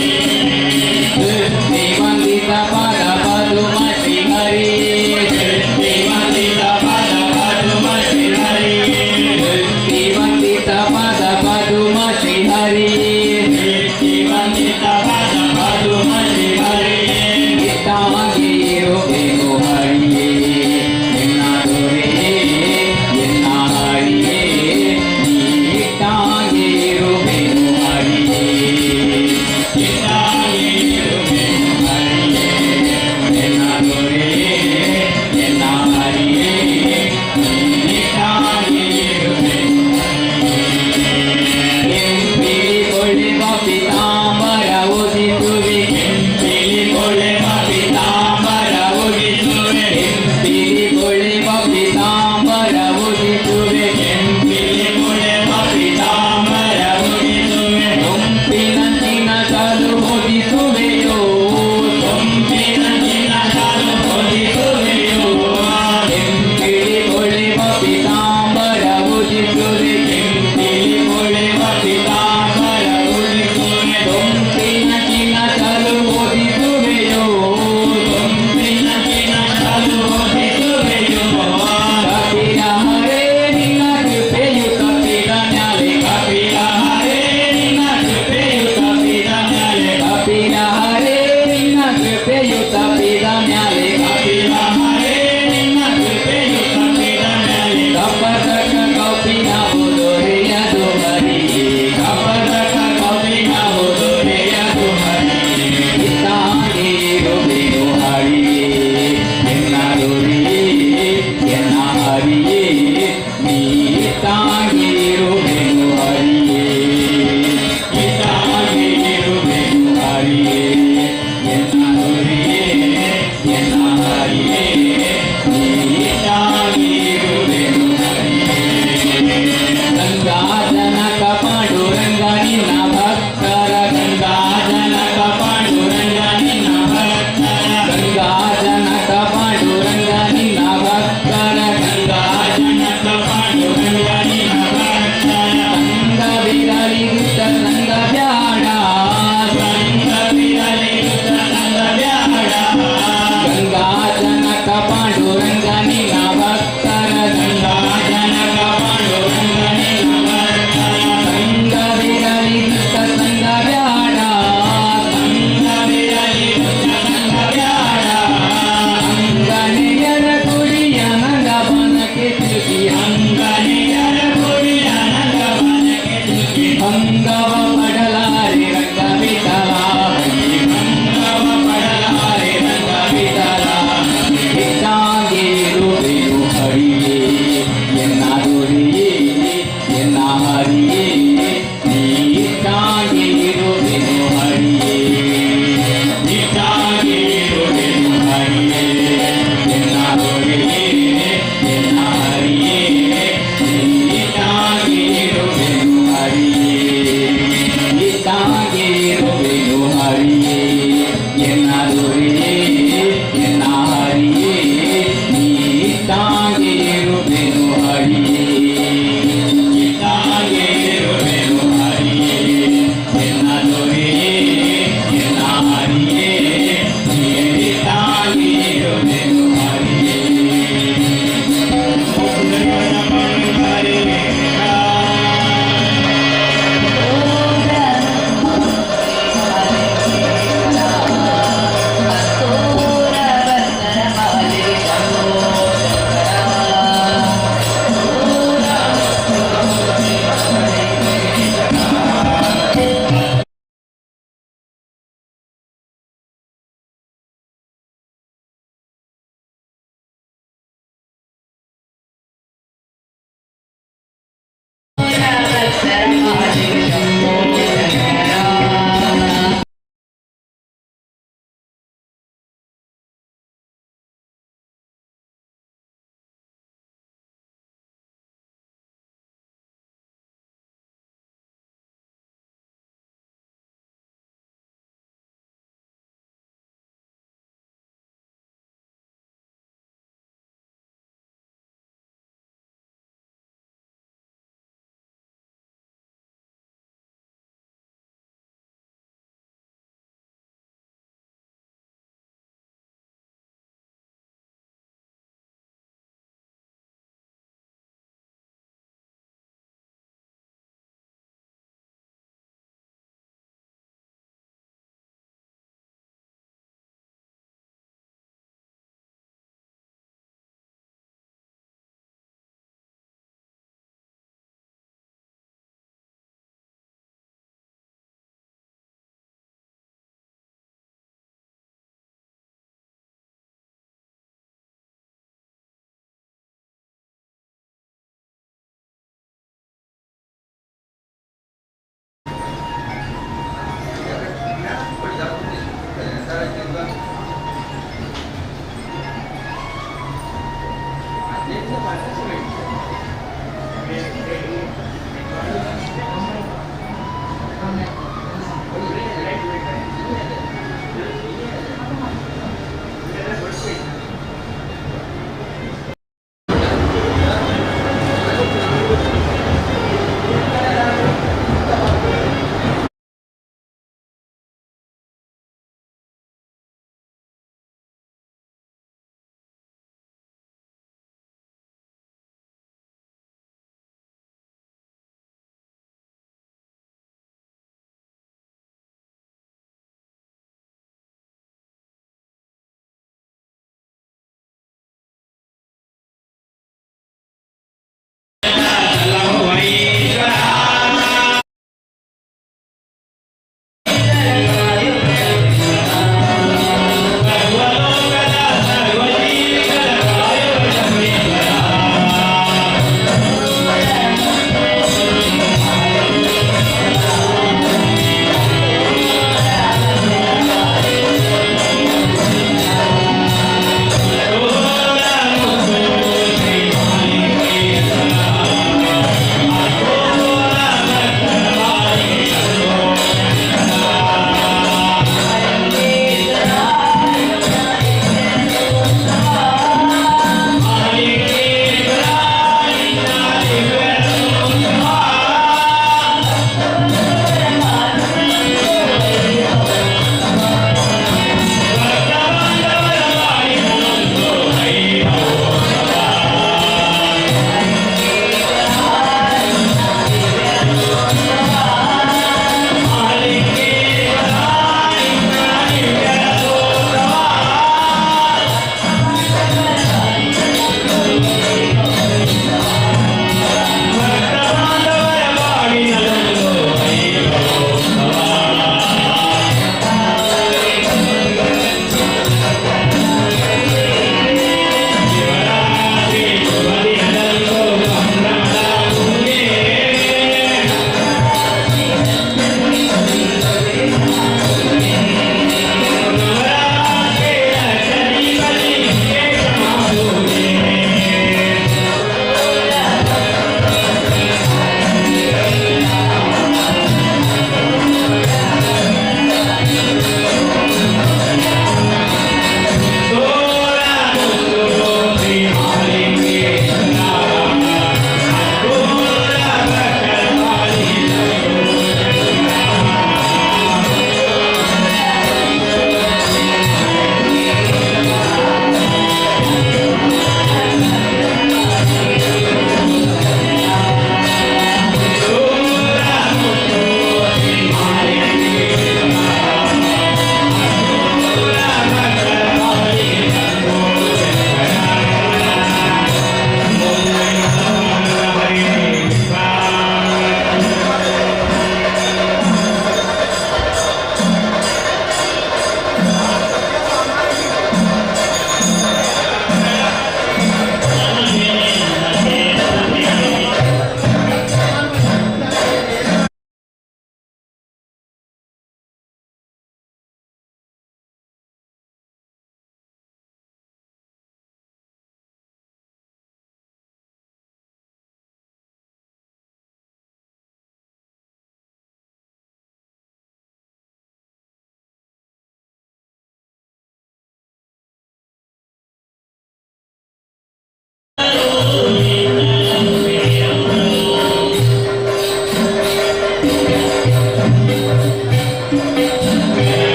ಸೃಷ್ಟಿ ವಂದಿತ ಪದ ಪದುಮ ಶ್ರೀ ಹರಿಯೇ ಸೃಷ್ಟಿ ವಂದಿತ ಪದ ಪದುಮ ಶ್ರೀ ಹರಿಯೇ ಸೃಷ್ಟಿ ವಂದಿತ ಪದ ಪದುಮ ಶ್ರೀ ಹರಿಯೇ ಸೃಷ್ಟಿ ವಂದಿತ ಪದ ಪದುಮ ಶ್ರೀ ಹರಿಯೇ ಇಟ್ಟಾಗೆ ಇರುವೆನು ಹರಿಯೇ ನಿನ್ನ ದೊರೆಯೇ ನಿನ್ನ ಹರಿಯೇ ನೀ ಇಟ್ಟಾಗೆ ಇರುವೆನು ಹರಿಯೇ ಇಟ್ಟಾಗೆ ಇರುವೆನು ಹರಿಯೇ ನಿನ್ನ ದೊರೆಯೇ ನಿನ್ನ ಹರಿಯೇ ಇಟ್ಟಾಗೆ ಇರುವೆನು ಕೆಂಪಿಳಿಗೊಳ್ಳುವ ಪೀತಾಂಬರ ಉದಿಸುವೆ ಕೆಂಪಿಳಿಗೊಳ್ಳುವ ಪೀತಾಂಬರ ಉದಿಸುವೆ ಕೆಂಪಿಳಿಗೊಳ್ಳುವ ಪೀತಾಂಬರ ಉದಿಸುವೆ ಕೆಂಪಿಳಿಗೊಳ್ಳುವ ಪೀತಾಂಬರ ಉದಿಸುವೆ ಸೊಂಪಿನಂಚಿನ ಕಲು ಉದಿಸುವೆಯೋ ಸೊಂಪಿನಂಚಿನ ಸಾಲು ಉದಿಸುವೆಯೋ ಕೆಂಪಿಳಿಗೊಳ್ಳುವ ಪೀತಾಂಬರ ಉದಿಸುವೆ ಕೆಂಪಿಳಿಗೊಳ್ಳುವ ಪೀತಾಂಬರ ಉದಿಸುವೆ ಸೊಂಪಿನಂಚಿನ ಕಲು ಉದಿಸುವೆಯೋ ಸೊಂಪಿನಂಚಿನ ಸಾಲು ಉದಿಸುವೆಯೋ ಕಪಿಲ ಹರೇ ನಿನ್ನ ಕೃಪೆಯು ತಪ್ಪಿದ ನ್ಯಾಲೆ ಕಪಿಲ ಹರೇ ನಿನ್ನ ಕೃಪೆಯು ತಪ್ಪಿದ ಮ್ಯಾಲೆ ಕಪಿಲ ಹರೇ ನಿನ್ನ ಕೃಪೆಯು ತಪ್ಪಿದ ನ್ಯಾಲೆ ಕಪಿಲ ಹರೇ ನಿನ್ನ ಕೃಪೆಯು ತಪ್ಪಿದ ಮ್ಯಾಲೆ ಕಪಟಕ ಕೌಪಿನವು ದೊರೆಯದು ಹರಿಯೇ ಕಪಟಕ ಕವಿನವು ದೊರೆಯದು ಹರಿಯೇ ಇಟ್ಟಾಗೆ ಇರುವೆನು ಹರಿಯೇ ನಿನ್ನ ದೊರೆಯೇ ಎನ್ನ ಹರಿಯೇ ನೀ ಇಟ್ಟಾಗೆ ಇರುವೆನು ಹರಿಯೇ ಇಟ್ಟಾಗೆ ಇರುವೆನು ಹರಿಯೇ ಎನ್ನ ದೊರೆಯೇ ಎನ್ನ ಹರಿಯೇ ನೀ ಇಟ್ಟಾಗೆ ಇರುವೆನು ಗಂಗಾಜನಕ ಪಾಂಡುರಂಗ ನಿನ್ನ ಭಕ್ತರ ಗಂಗಾಜನಕ ಪಾಂಡುರಂಗ ನಿನ್ನ ಭಕ್ತರ ಗಂಗಾಜನಕ ಪಾಂಡುರಂಗ ನಿನ್ನ ಭಕ್ತರ ಗಂಗಾಜನಕ ಪಾಂಡುರಂಗ ನಿನ್ನ ಭಕ್ತರ ಸಂಗ ಬಿರಲಿ ದುಷ್ಟ ಸಂಗ ಬ್ಯಾಡ ಸಂಗವಿರಲಿ ದುಷ್ಟನಂದ ಬ್ಯಾಡ ಗಂಗಾಜನಕ ಪಾಂಡುರಂಗ ನಿನ್ನ ಭಕ್ತರ ಗಂಗಾಜನಕ ಪಾಂಡುರಂಗ ನಿನ್ನ ಭಕ್ತರ ಸಂಗ ಬಿರಲಿ ದುಷ್ಟ ಸಂಗ ಬ್ಯಾಡ ಸಂಗವಿರಲಿ ದುಷ್ಟನಂದ ಬ್ಯಾಡ ಅಂಗನೆಯರ ಕುಡಿಯ ನಂಗ ಬನಕ್ಕೆ ತಿರುಗಿ ಅಂಗನೆಯರ ಕುಡಿಯ ನಂಗವನಕ್ಕೆ ತುಗಿ ಅಂಗವ ಪಡಲಾರಿ ರಂಗ ವಿಠಲ ಅಂಗವ ಪಡಲಾರೆ ರಂಗ ವಿಠಲ ಇಟ್ಟಾಗೆ ಇರುವೆನು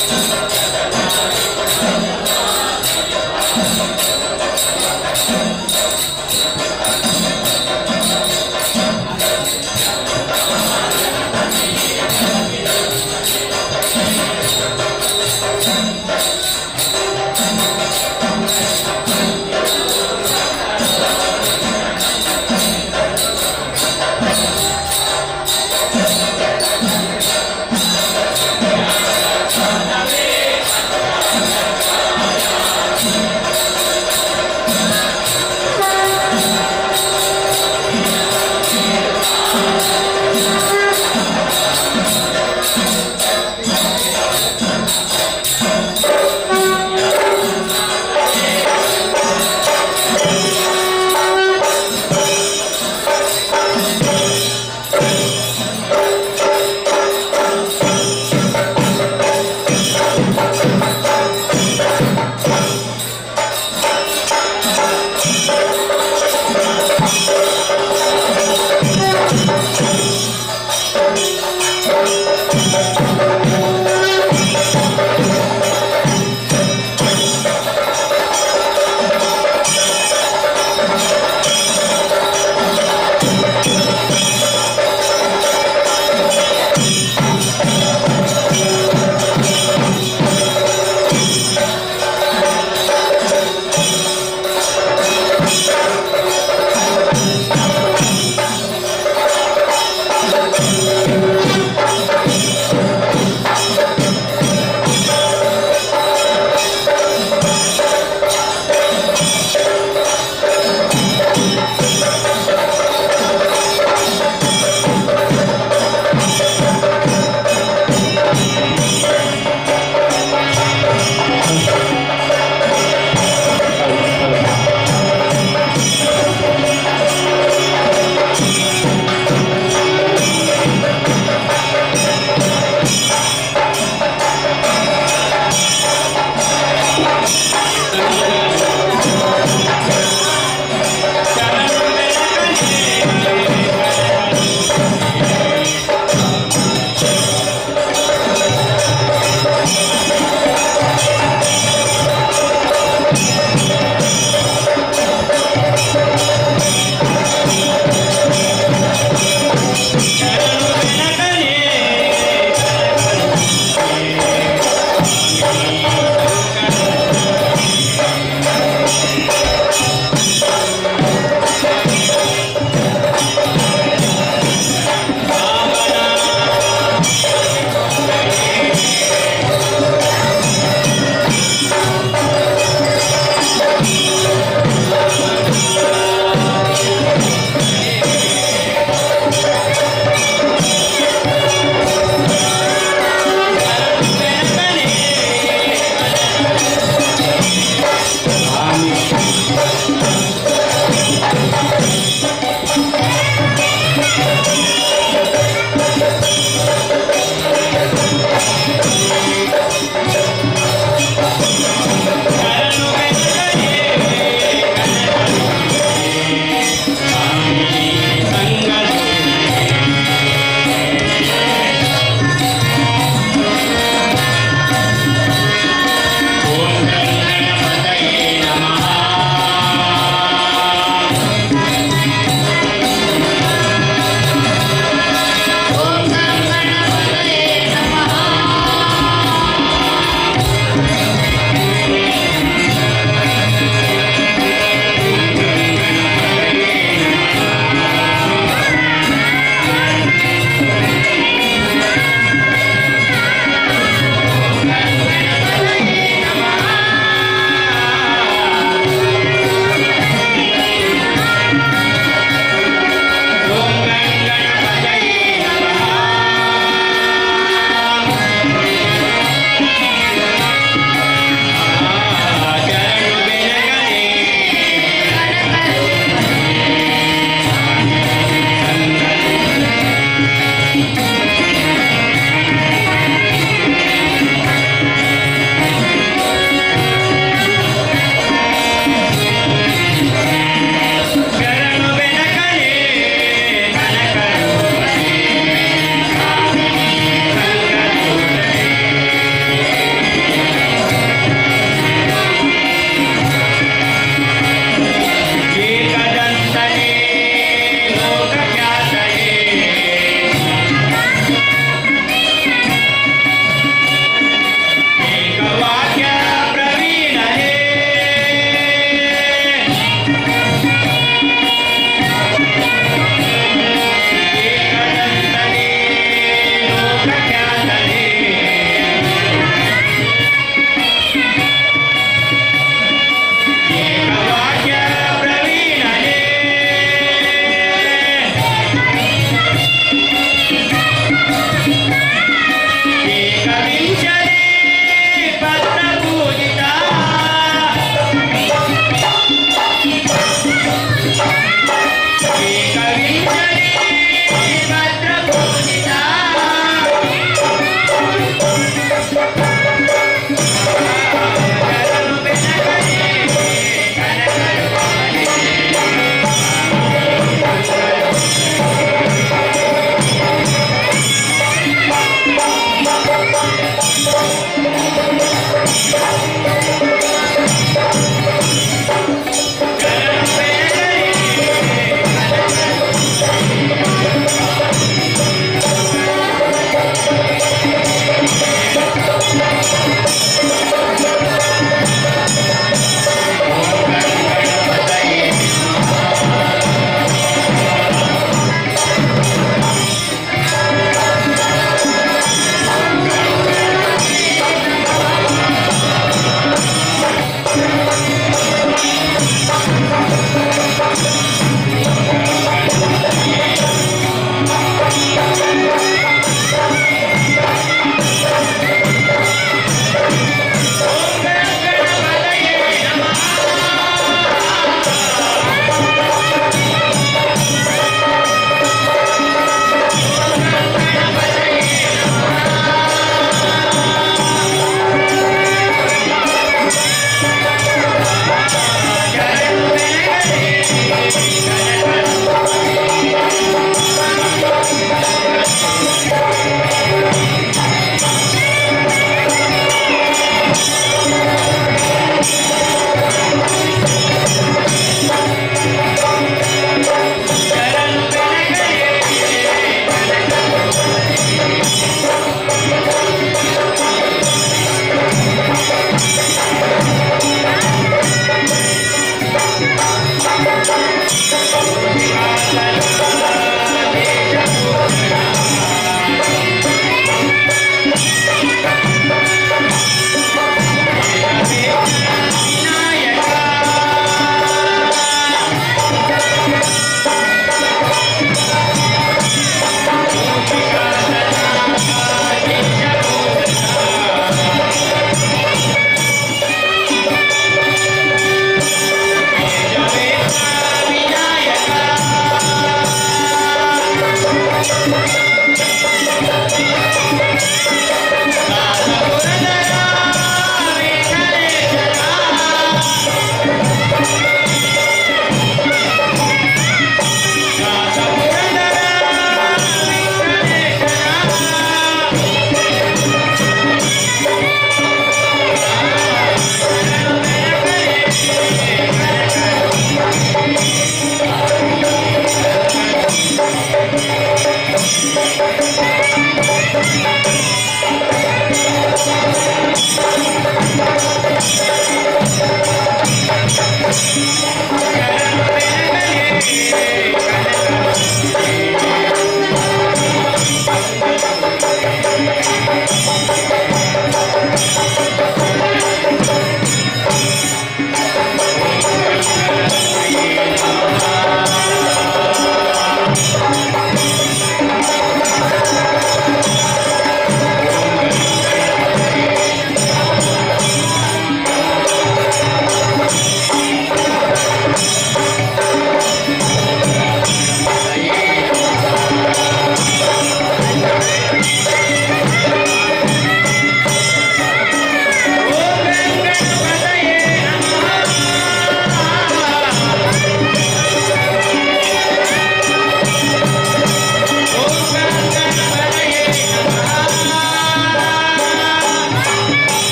ಿ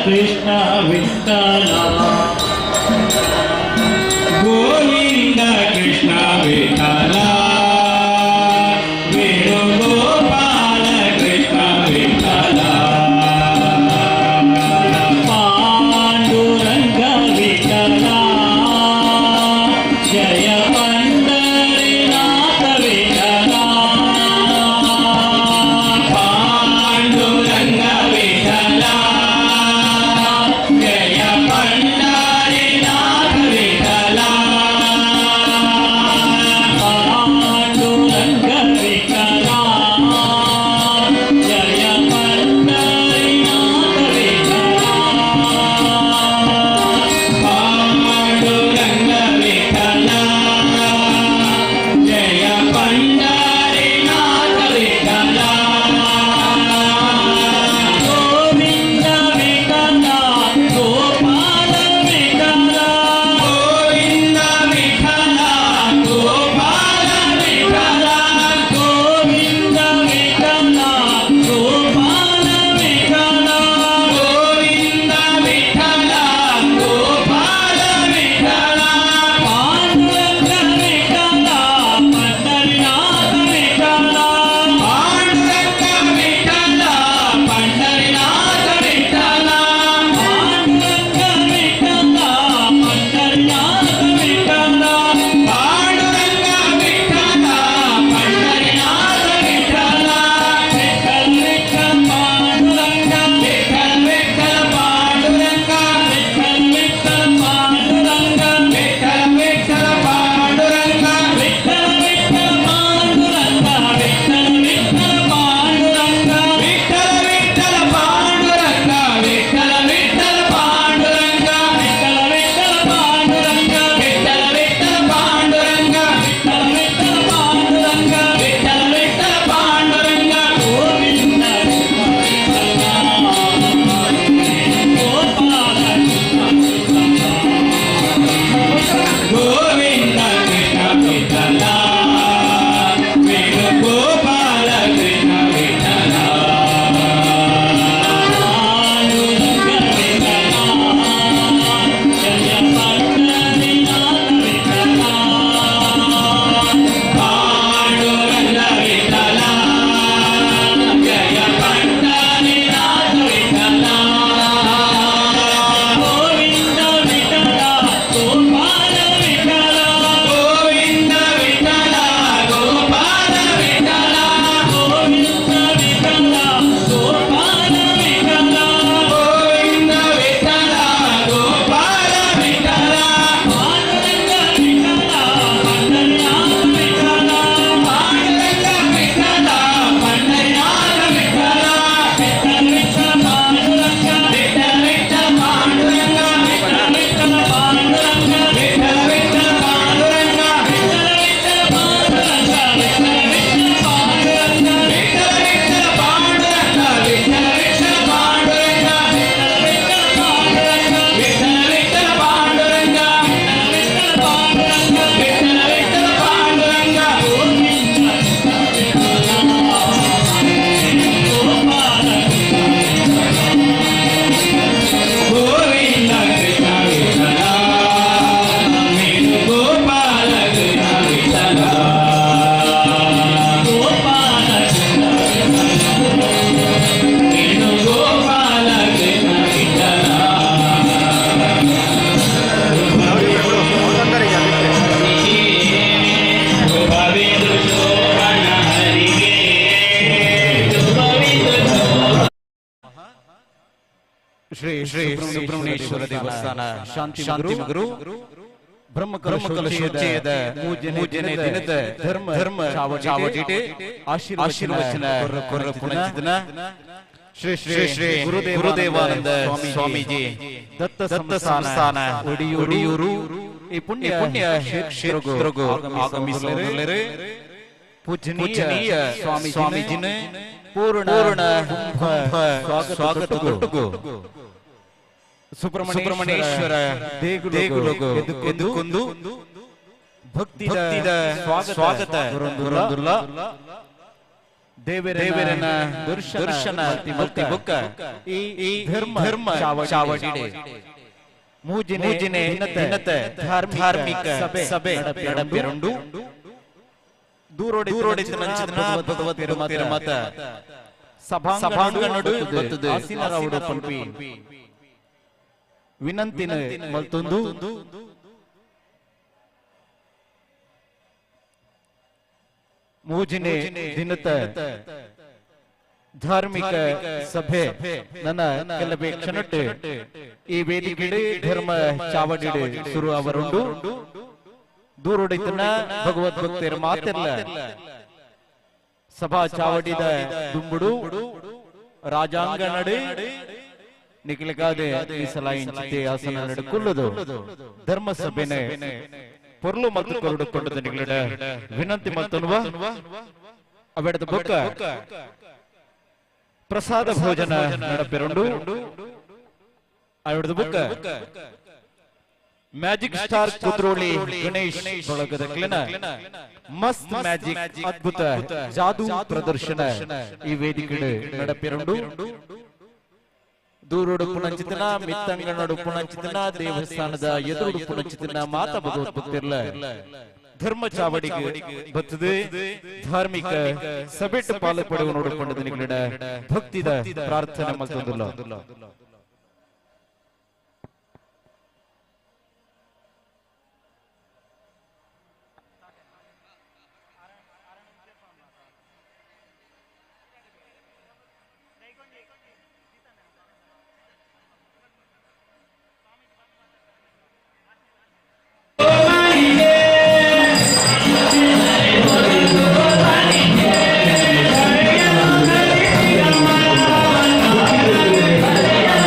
ಕೃಷ್ಣ ವಿಠಲ ಗೋವಿಂದ ಕೃಷ್ಣ ವಿಠಲ ವೇಣುಗೋಪಾಲ ಕೃಷ್ಣ ವಿಠಲ ಪಾಂಡುರಂಗ ವಿಠಲ ಜಯ ಪಂಡರಿನಾಥ ವಿಠಲ ಪಾಂಡುರಂಗ ವಿಠಲ ಜಯ ಪಂಡರಿನಾಥ ವಿಠಲ ಪಾಂಡುರಂಗ ವಿಠಲ ಜಯ ಪಂಡರಿನಾಥ ವಿಠಲ ಪಾಂಡುರಂಗ ವಿಠಲ ಜಯ ಪಂಡರಿನಾಥ ವಿಠಲ ಗೋವಿಂದ ವಿಠಲ ಗೋಪಾಲ ವಿಠಲ ಗೋವಿಂದ ವಿಠಲ ಗೋಪಾಲ ವಿಠಲ ಗೋವಿಂದ ವಿಠಲ ಗೋಪಾಲ ವಿಠಲ ಗೋವಿಂದ ವಿಠಲ ಗೋಪಾಲ ವಿಠಲ ಪಾಂಡುರಂಗ ವಿಠಲ ಪಂಡರಿನಾಥ ವಿಠಲ ಪಾಂಡುರಂಗ ವಿಠಲ ಪಂಡರಿನಾಥ ವಿಠಲ ಪಾಂಡುರಂಗ ವಿಠಲ ಪಂಡರಿನಾಥ ವಿಠಲ ಪಾಂಡುರಂಗ ವಿಠಲ ಪಂಡರಿನಾಥ ವಿಠಲ ವಿಠಲ ವಿಠಲ ಪಾಂಡುರಂಗ ವಿಠಲ ವಿಠಲ ಪಾಂಡುರಂಗ ವಿಠಲ ವಿಠಲ ಪಾಂಡುರಂಗ ವಿಠಲ ವಿಠಲ ಪಾಂಡುರಂಗ ವಿಠಲ ವಿಠಲ ಪಾಂಡುರಂಗ ವಿಠಲ ವಿಠಲ ಪಾಂಡುರಂಗ ವಿಠಲ ವಿಠಲ ಪಾಂಡುರಂಗ ವಿಠಲ ವಿಠಲ ಪಾಂಡುರಂಗ ವಿಠಲ ವಿಠಲ ಪಾಂಡುರಂಗ ವಿಠಲ ವಿಠಲ ಪಾಂಡುರಂಗ ವಿಠಲ ವಿಠಲ ಪಾಂಡುರಂಗ ವಿಠಲ ವಿಠಲ ಪಾಂಡುರಂಗ ಗೋವಿಂದ ಗೋಪಾಲ ಗೋವಿಂದ ಕೃಷ್ಣ ವಿಠಲ ವೇಣುಗೋಪಾಲ ಕೃಷ್ಣ ವಿಠಲ ಪಾಂಡುರಂಗ ವಿಠಲ ಜಯ ಪಂಡರಿನಾಥ ವಿಠಲ ಪಾಂಡುರಂಗ ವಿಠಲ ಜಯ ಪಂಡರಿನಾಥ ವಿಠಲ ಗೋವಿಂದ ವಿಠಲ ಗೋಪಾಲ ವಿಠಲ ಗೋವಿಂದ ವಿಠಲ ಗೋಪಾಲ ವಿಠಲ ಗೋವಿಂದ ವಿಠಲ ಗೋಪಾಲ ವಿಠಲ ಗೋವಿಂದ ವಿಠಲ ಗೋಪಾಲ ವಿಠಲ ಪಾಂಡುರಂಗ ವಿಠಲ ಪಂಡರಿನಾಥ ವಿಠಲ ಪಾಂಡುರಂಗ ವಿಠಲ ಪಂಡರಿನಾಥ ವಿಠಲ ವಿಠಲ ವಿಠಲ ಪಾಂಡುರಂಗ ವಿಠಲ ವಿಠಲ ಪಾಂಡುರಂಗ ವಿಠಲ ವಿಠಲ ಪಾಂಡುರಂಗ ವಿಠಲ ವಿಠಲ ಪಾಂಡುರಂಗ ವಿಠಲ ವಿಠಲ ಪಾಂಡುರಂಗ ವಿಠಲ ವಿಠಲ ಪಾಂಡುರಂಗ ವಿಠಲ ವಿಠಲ ಪಾಂಡುರಂಗ ವಿಠಲ ವಿಠಲ ಪಾಂಡುರಂಗ ವಿಠಲ ವಿಠಲ ಪಾಂಡುರಂಗ ವಿಠಲ ವಿಠಲ ಪಾಂಡುರಂಗ ವಿಠಲ ವಿಠಲ ಪಾಂಡುರಂಗ ವಿಠಲ ವಿಠಲ ಪಾಂಡುರಂಗ ಗೋವಿಂದ ಗೋಪಾಲ ಗೋವಿಂದ ಕೃಷ್ಣ ವಿಠಲ ವೇಣುಗೋಪಾಲ ಕೃಷ್ಣ ವಿಠಲ ಗೋಪಾಲ ಕೃಷ್ಣ ವೇಣುಗೋಪಾಲ ಕೃಷ್ಣ ವಿಠಲ ಶುಭವಿದು ಶೋಭನ ಹರಿಗೆ ಶುಭವಿದು ಶೋಭನ ಶ್ರೀ ಶ್ರೀ ಸುಬ್ರಹ್ಮಣ್ಯೇಶ್ವರ ದೇವಸ್ಥಾನ ಶಾಂತಿ ಗುರು ಬ್ರಹ್ಮಕಲಶೋಚ್ಚಯದ ಮೂಜನೆ ದಿನದ ಧರ್ಮ ಚಾವಡಿಟೆ ಆಶೀರ್ವಚನ ಕೊರ್ರ ಪುಣಚಿದನ ಶ್ರೀ ಶ್ರೀ ಶ್ರೀ ಗುರುದೇವಾನಂದ ಸ್ವಾಮೀಜಿ ದತ್ತ ಸಂಸ್ಥಾನ ಒಡಿಯೂರು ಈ ಪುಣ್ಯ ಕ್ಷೇತ್ರಗೂ ಆಗಮಿಸಿದರೆ ಪೂಜನೀಯ ಸ್ವಾಮೀಜಿನ ಪೂರ್ಣ ಸ್ವಾಗತ ಕೊಟ್ಟು ಸುಬ್ರಹ್ಮಣ್ಯೇಶ್ವರ ದೇಗುಲಗು ಎದ್ದುಕೊಂಡು ಭಕ್ತಿದ ಸ್ವಾಗತ ದೇವರನ ದರ್ಶನ ತಿಮತಿ ಬುಕ್ಕ ಈ ಧರ್ಮ ಚಾವಡಿಡೆ ಮೂಜಿನೆ ದಿನತ ಧಾರ್ಮಿಕ ಸಭೆ ನಡಪೆರಂಡು ದೂರೋಡಿತ ನಂಚಿನ ಭಗವತಿರ ಮತ ಸಭಾಂಗಣಡು ಬತ್ತದು ಆಸೀನರವಡು ಪಂಪಿ ವಿನಂತಿನ ಮಲ್ತೊಂದು ಮೂಜಿನೆ ದಿನತ ಧಾರ್ಮಿಕ ಸಭೆ ನನ್ನ ಕೆಲವೇ ಕ್ಷಣಟ್ಟು ಈ ವೇದಿಕೆಡೆ ಧರ್ಮ ಚಾವಡಿಡೆ ಶುರು ಅವರುಂಡು ದೂರೊಡಿತನ ಭಗವದ್ಭಕ್ತರ ಮಾತಿರ್ಲ ಸಭಾ ಚಾವಡಿದ ದುಂಬುಡು ರಾಜಾಂಗಣಡೆ ನಿಖಿಲಗಾದೆ ಮೀಸಲಾಯಿಂಚಿತೆ ಆಸನ ನಡುಕುಲ್ಲದು ಧರ್ಮ ಸಭೆನೆ ಪೊರ್ಲು ಮತ್ತು ಕೊರಡುಕೊಂಡದ ನಿಗಲಿಡ ವಿನಂತಿ ಮತ್ತನ್ವ ಅವೆಡದ ಬುಕ್ಕ ಪ್ರಸಾದ ಭೋಜನ ನಡಪೆರಂಡು ಅವೆಡದ ಬುಕ್ಕ ಮ್ಯಾಜಿಕ್ ಸ್ಟಾರ್ ಕುದ್ರೋಳಿ ಗಣೇಶ್ ಒಳಗದ ಕ್ಲಿನ ಮಸ್ತ್ ಮ್ಯಾಜಿಕ್ ಅದ್ಭುತ ಜಾದೂ ಪ್ರದರ್ಶನ ಈ ವೇದಿಕೆ ನಡಪೆರಂಡು ದೂರೋಡು ಪುಣಂಚಿತನ ಮಿತ್ತಂಗನಡು ಪುಣಂಚಿತನ ದೇವಸ್ಥಾನದ ಎದುರುಡು ಪುಣಂಚಿತನ ಮಾತ ಭಗವದ್ಭಕ್ತಿರ್ಲ ಧರ್ಮ ಚಾವಡಿಗೆ ಬತ್ತದೆ ಧಾರ್ಮಿಕ ಸಭೆಟ್ಟು ಪಾಲ್ಪಡುವ ನೋಡಿಕೊಂಡ ನಿಗಲಿಡ ಭಕ್ತಿದ ಪ್ರಾರ್ಥನೆ ಮತ್ತೊಂದುಲ್ಲ Hare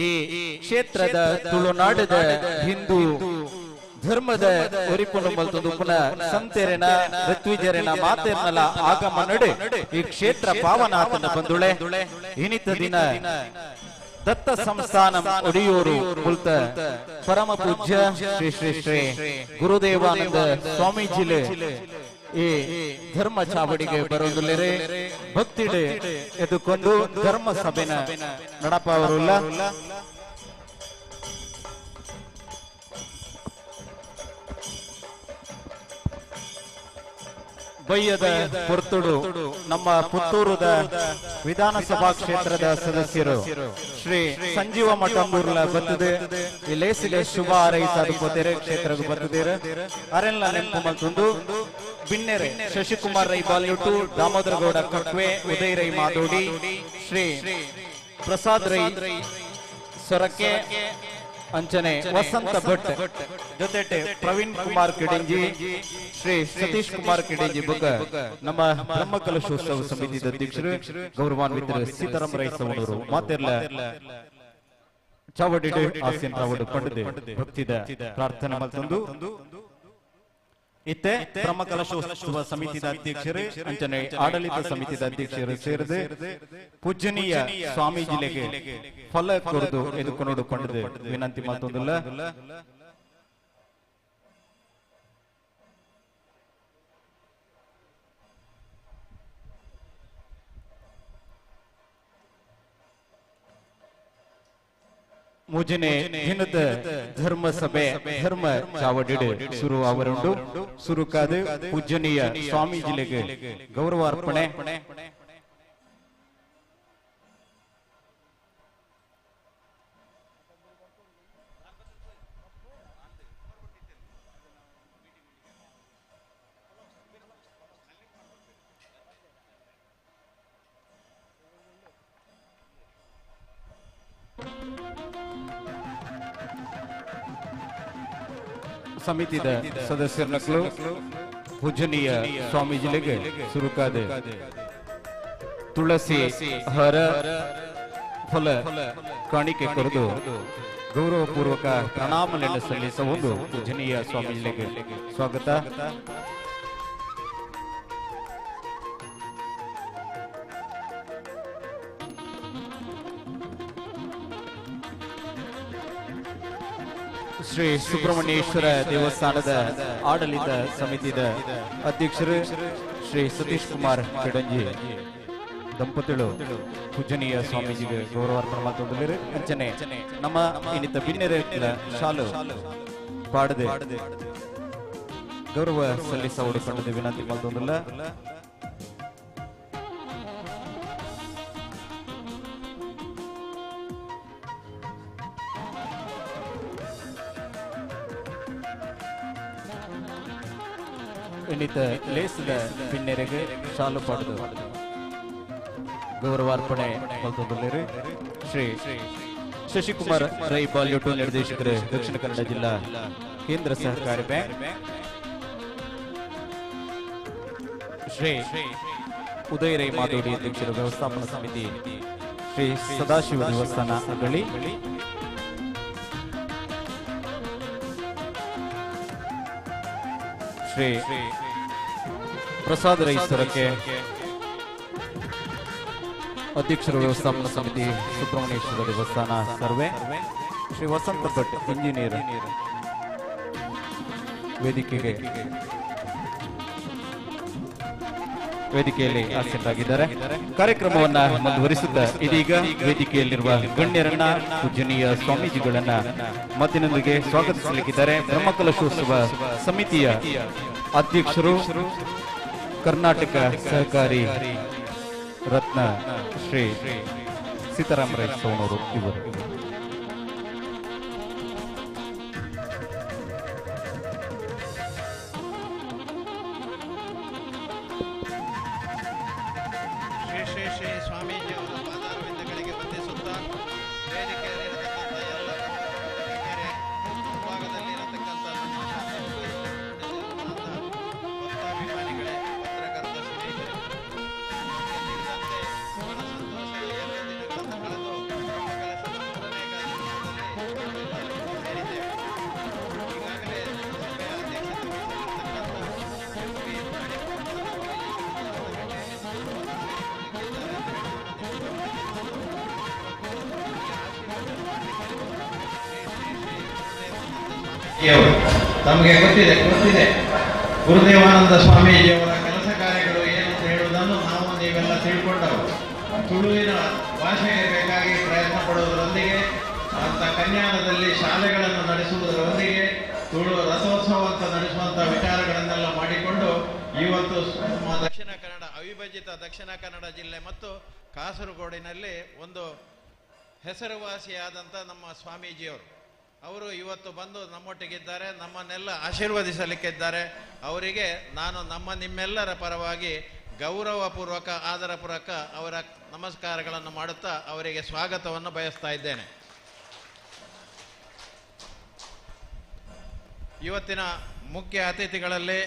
ಈ ಕ್ಷೇತ್ರದ ತುಳುನಾಡದ ಹಿಂದೂ ಧರ್ಮದ ಒರಿಪುಣ ಮಲ್ತೊಂದು ಪುನಃ ಸಂತೆರೆನ ಋತ್ವಿಜರೆನ ಮಾತೆರ್ನಲ ಆಗಮ ನಡೆ ಈ ಕ್ಷೇತ್ರ ಪಾವನಾತನ ಬಂದುಳೆ ಇನಿತ ದಿನ ದತ್ತ ಸಂಸ್ಥಾನಂ ಒಡಿಯೂರು ಮುಲ್ತ ಪರಮ ಪೂಜ್ಯ ಶ್ರೀ ಶ್ರೀ ಶ್ರೀ ಗುರುದೇವಾನಂದ ಸ್ವಾಮೀಜಿಲೆ ಈ ಧರ್ಮ ಚಾವಡಿಗೆ ಬರೋದಿಲ್ಲರೆ ಭಕ್ತಿಡೆ ಎದುಕೊಂಡು ಧರ್ಮ ಸಭೆನ ನಡಪಾವರುಲ್ಲ ಬಯ್ಯದ ಪುರ್ತುಡು ನಮ್ಮ ಪುತ್ತೂರದ ವಿಧಾನಸಭಾ ಕ್ಷೇತ್ರದ ಸದಸ್ಯರು ಶ್ರೀ ಸಂಜೀವ ಮಠಂಬೂರ್ಲ ಬರ್ತದೆ ಇಲ್ಲೇಸಿಲೆ ಶುಭ ಹಾರೈಸಲು ಪೋತೆರೆ ಕ್ಷೇತ್ರಕ್ಕೆ ಬರ್ತದೇರೆ ಅರೆಲ್ಲ ನೆನಪು ಮತ್ತೊಂದು ಬಿನ್ನೆರೆ ಶಶಿಕುಮಾರ್ ರೈ ಬಾಲ್ಯುಟು ದಾಮೋದರ ಗೌಡ ಕಕ್ವೆ ಉದಯ್ ರೈ ಮಾದೋಡಿ ಶ್ರೀ ಪ್ರಸಾದ್ ರೈ ಸೊರಕೆ ಅಂಚನೆ ವಸಂತ ಭಟ್ ಜೊತೆಟೆ ಪ್ರವೀಣ್ ಕುಮಾರ್ ಕಿಡಿಂಜಿ ಶ್ರೀ ಸತೀಶ್ ಕುಮಾರ್ ಕಿಡಿಂಜಿ ಬುಗ ನಮ್ಮ ಬ್ರಹ್ಮ ಕಲಶೋತ್ಸವ ಸಮಿತಿಯ ಅಧ್ಯಕ್ಷರು ಗೌರವಾನ್ವಿತ ಸೀತಾರಾಮ ರೈ ಸವಣೂರು ಮಾತೆರ್ಲ ಚಾವಡಿಡೆ ಆಸೀನ್ ರಾವಡು ಪಂಡದೆ ಭಕ್ತಿದ ಪ್ರಾರ್ಥನೆ ಮಲ್ತಂದು ಇತ್ತೆ ಬ್ರಹ್ಮ ಕಲಶೋತ್ಸವ ಸಮಿತಿಯ ಅಧ್ಯಕ್ಷರು ಅಂಚನೆ ಆಡಳಿತ ಸಮಿತಿಯ ಅಧ್ಯಕ್ಷರು ಸೇರಿದೆ ಪೂಜನೀಯ ಸ್ವಾಮೀಜಿಲೆಗೆ ಫಲ ಕೊರದು ಎದುಕೊಂಡು ಪಂಡದೆ ವಿನಂತಿ ಮತ್ತೊಂದಿಲ್ಲ ಮುಜನೆ ದಿನದ ಧರ್ಮ ಸಭೆ ಧರ್ಮ ಚಾವಡಿಡೆ ಶುರು ಅವರುಂಡು ಸುರುಕಾದ ಪೂಜನೀಯ ಸ್ವಾಮೀಜಿಲೆಗೆ ಗೌರವಾರ್ಪಣೆ ಸಮಿತಿದ ಸದಸ್ಯರನ್ನು ಪೂಜನೀಯ ಸ್ವಾಮೀಜಿಲೆಗೆ ಸುರುಕಾದ ತುಳಸಿ ಹರ ಫಲ ಕಾಣಿಕೆ ಕೊರೆದು ಗೌರವಪೂರ್ವಕ ಪ್ರಣಾಮಗಳನ್ನು ಸಲ್ಲಿಸುವುದು ಪೂಜನೀಯ ಸ್ವಾಮೀಜಿಲೆಗೆ ಸ್ವಾಗತ. ಶ್ರೀ ಸುಬ್ರಹ್ಮಣ್ಯೇಶ್ವರ ದೇವಸ್ಥಾನದ ಆಡಳಿತ ಸಮಿತಿಯ ಅಧ್ಯಕ್ಷರು ಶ್ರೀ ಸತೀಶ್ ಕುಮಾರ್ ಕಿಡಂಜಿ ದಂಪತಿಗಳು ಪೂಜನೀಯ ಸ್ವಾಮೀಜಿಗೆ ಗೌರವಾರ್ಪಣೆ ಮಾಡುತ್ತಿದ್ದಾರೆ. ಅಂಚನೆ ನಮ್ಮ ಇನ್ನಿತ ಬಿನ್ನೆರೆ ಶಾಲು ಪಾಡದೆ ಗೌರವ ಸಲ್ಲಿಸುವ ಪಂಡದ ವಿನಂತಿ ಮಾಡುತ್ತಿಲ್ಲ. ಇನ್ನಿತ ಲೇಸದ ಪಿನ್ನೆರೆಗೆ ಶಾಲು ಪಡೆದು ಗೌರವಾರ್ಪಣೆ ಮಾಡುತ್ತಿದ್ದಾರೆ. ಶ್ರೀ ಶಶಿಕುಮಾರ್ ರೈ ಬಾಲ್ಯುಟು ನಿರ್ದೇಶಕರು, ದಕ್ಷಿಣ ಕನ್ನಡ ಜಿಲ್ಲಾ ಕೇಂದ್ರ ಸಹಕಾರಿ ಬ್ಯಾಂಕ್. ಶ್ರೀ ಉದಯರೈ ಮಾದೋಡಿ ಅಧ್ಯಕ್ಷರು, ವ್ಯವಸ್ಥಾಪನಾ ಸಮಿತಿ ಶ್ರೀ ಸದಾಶಿವ ದೇವಸ್ಥಾನ ಅಗಳಿ, ಶ್ರೀ ಪ್ರಸಾದ್ ರೈ ಸೊರಕೆ ಅಧ್ಯಕ್ಷರು, ವ್ಯವಸ್ಥಾಪನಾ ಸಮಿತಿ ಸುಬ್ರಹ್ಮಣ್ಯೇಶ್ವರ ದೇವಸ್ಥಾನ ಸರ್ವೆ, ಶ್ರೀ ವಸಂತ ಭಟ್ ಇಂಜಿನಿಯರ್ ವೇದಿಕೆಯಲ್ಲಿ ಆಸೀನರಾಗಿದ್ದಾರೆ. ಕಾರ್ಯಕ್ರಮವನ್ನ ಮುಂದುವರಿಸುತ್ತ ಇದೀಗ ವೇದಿಕೆಯಲ್ಲಿರುವ ಗಣ್ಯರನ್ನ, ಪೂಜನೀಯ ಸ್ವಾಮೀಜಿಗಳನ್ನ ಮತ್ತಿನೊಂದಿಗೆ ಸ್ವಾಗತಿಸಲಿಕ್ಕಿದ್ದಾರೆ. ಬ್ರಹ್ಮಕಲಶೋತ್ಸವ ಸಮಿತಿಯ ಅಧ್ಯಕ್ಷರು, ಕರ್ನಾಟಕ ಸಹಕಾರಿ ರತ್ನ ಶ್ರೀ ಸೀತಾರಾಮರಾಯ ಸೋಣೂರು ಇವರು. ಶ್ರೀ ಸ್ವಾಮೀಜಿಯವರ ಪಾದಾರವಿಂದಗಳಿಗೆ ವಂದಿಸುತ್ತಾ ವೇದಿಕೆಯಲ್ಲಿರತಕ್ಕಂಥ ಎಲ್ಲ ಗಣ್ಯರೇ, ಮುಂಭಾಗದಲ್ಲಿರತಕ್ಕಂಥ ನಮ್ಮ ಭಕ್ತಾಭಿಮಾನಿಗಳೇ, ಪತ್ರಕರ್ತ ಸ್ನೇಹಿತರೆ, ಎಂದಿನಂತೆ ಬಹಳ ಸಂತೋಷದ 2 ದಿನಗಳನ್ನು ಕಳೆದು ಬ್ರಹ್ಮಕಲಶದ 3ನೇ ಕಾರ್ಯಕ್ರಮದಲ್ಲಿ ಸೇರಿದ್ದೇವೆ. ಈಗಾಗಲೇ ಸಭೆಯ ಅಧ್ಯಕ್ಷತೆ ತಮಗೆ ಗೊತ್ತಿದೆ ಗುರುದೇವಾನಂದ ಸ್ವಾಮೀಜಿಯವರ ಕೆಲಸ ಕಾರ್ಯಗಳು ಏನಂತ ಹೇಳುವುದನ್ನು ನಾವು ನೀವೆಲ್ಲ ತಿಳ್ಕೊಂಡವರು. ತುಳುವಿನ ಭಾಷೆಗೆ ಬೇಕಾಗಿ ಪ್ರಯತ್ನ ಪಡುವುದರೊಂದಿಗೆ, ಅಂತ ಕನ್ಯಾನದಲ್ಲಿ ಶಾಲೆಗಳನ್ನು ನಡೆಸುವುದರೊಂದಿಗೆ, ತುಳು ರಥೋತ್ಸವ ಅಂತ ನಡೆಸುವಂಥ ವಿಚಾರಗಳನ್ನೆಲ್ಲ ಮಾಡಿಕೊಂಡು ಇವತ್ತು ದಕ್ಷಿಣ ಕನ್ನಡ, ಅವಿಭಜಿತ ದಕ್ಷಿಣ ಕನ್ನಡ ಜಿಲ್ಲೆ ಮತ್ತು ಕಾಸರಗೋಡಿನಲ್ಲಿ ಒಂದು ಹೆಸರುವಾಸಿಯಾದಂಥ ನಮ್ಮ ಸ್ವಾಮೀಜಿಯವರು ಅವರು ಇವತ್ತು ಬಂದು ನಮ್ಮೊಟ್ಟಿಗಿದ್ದಾರೆ, ನಮ್ಮನ್ನೆಲ್ಲ ಆಶೀರ್ವದಿಸಲಿಕ್ಕಿದ್ದಾರೆ. ಅವರಿಗೆ ನಾನು ನಿಮ್ಮೆಲ್ಲರ ಪರವಾಗಿ ಗೌರವಪೂರ್ವಕ, ಆದರಪೂರ್ವಕ ಅವರ ನಮಸ್ಕಾರಗಳನ್ನು ಮಾಡುತ್ತಾ ಅವರಿಗೆ ಸ್ವಾಗತವನ್ನು ಬಯಸ್ತಾ ಇದ್ದೇನೆ. ಇವತ್ತಿನ ಮುಖ್ಯ ಅತಿಥಿಗಳಲ್ಲಿ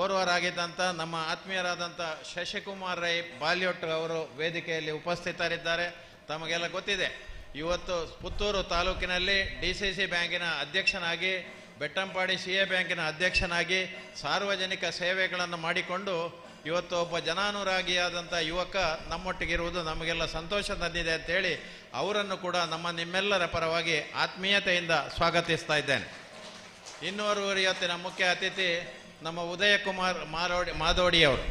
ಓರ್ವರಾಗಿದ್ದಂಥ ನಮ್ಮ ಆತ್ಮೀಯರಾದಂಥ ಶಶಿಕುಮಾರ್ ರೈ ಬಾಲ್ಯೋಟ್ ಅವರು ವೇದಿಕೆಯಲ್ಲಿ ಉಪಸ್ಥಿತರಿದ್ದಾರೆ. ತಮಗೆಲ್ಲ ಗೊತ್ತಿದೆ, ಇವತ್ತು ಪುತ್ತೂರು ತಾಲೂಕಿನಲ್ಲಿ DCC ಬ್ಯಾಂಕಿನ ಅಧ್ಯಕ್ಷನಾಗಿ, ಬೆಟ್ಟಂಪಾಡಿ CA ಬ್ಯಾಂಕಿನ ಅಧ್ಯಕ್ಷನಾಗಿ ಸಾರ್ವಜನಿಕ ಸೇವೆಗಳನ್ನು ಮಾಡಿಕೊಂಡು ಇವತ್ತು ಒಬ್ಬ ಜನಾನುರಾಗಿಯಾದಂಥ ಯುವಕ ನಮ್ಮೊಟ್ಟಿಗಿರುವುದು ನಮಗೆಲ್ಲ ಸಂತೋಷ ತಂದಿದೆ ಅಂತೇಳಿ ಅವರನ್ನು ಕೂಡ ನಿಮ್ಮೆಲ್ಲರ ಪರವಾಗಿ ಆತ್ಮೀಯತೆಯಿಂದ ಸ್ವಾಗತಿಸ್ತಾ ಇದ್ದೇನೆ. ಇನ್ನೋರ್ವರು ಇವತ್ತಿನ ಮುಖ್ಯ ಅತಿಥಿ ನಮ್ಮ ಉದಯ ಕುಮಾರ್ ಮಾದೋಡಿಯವರು.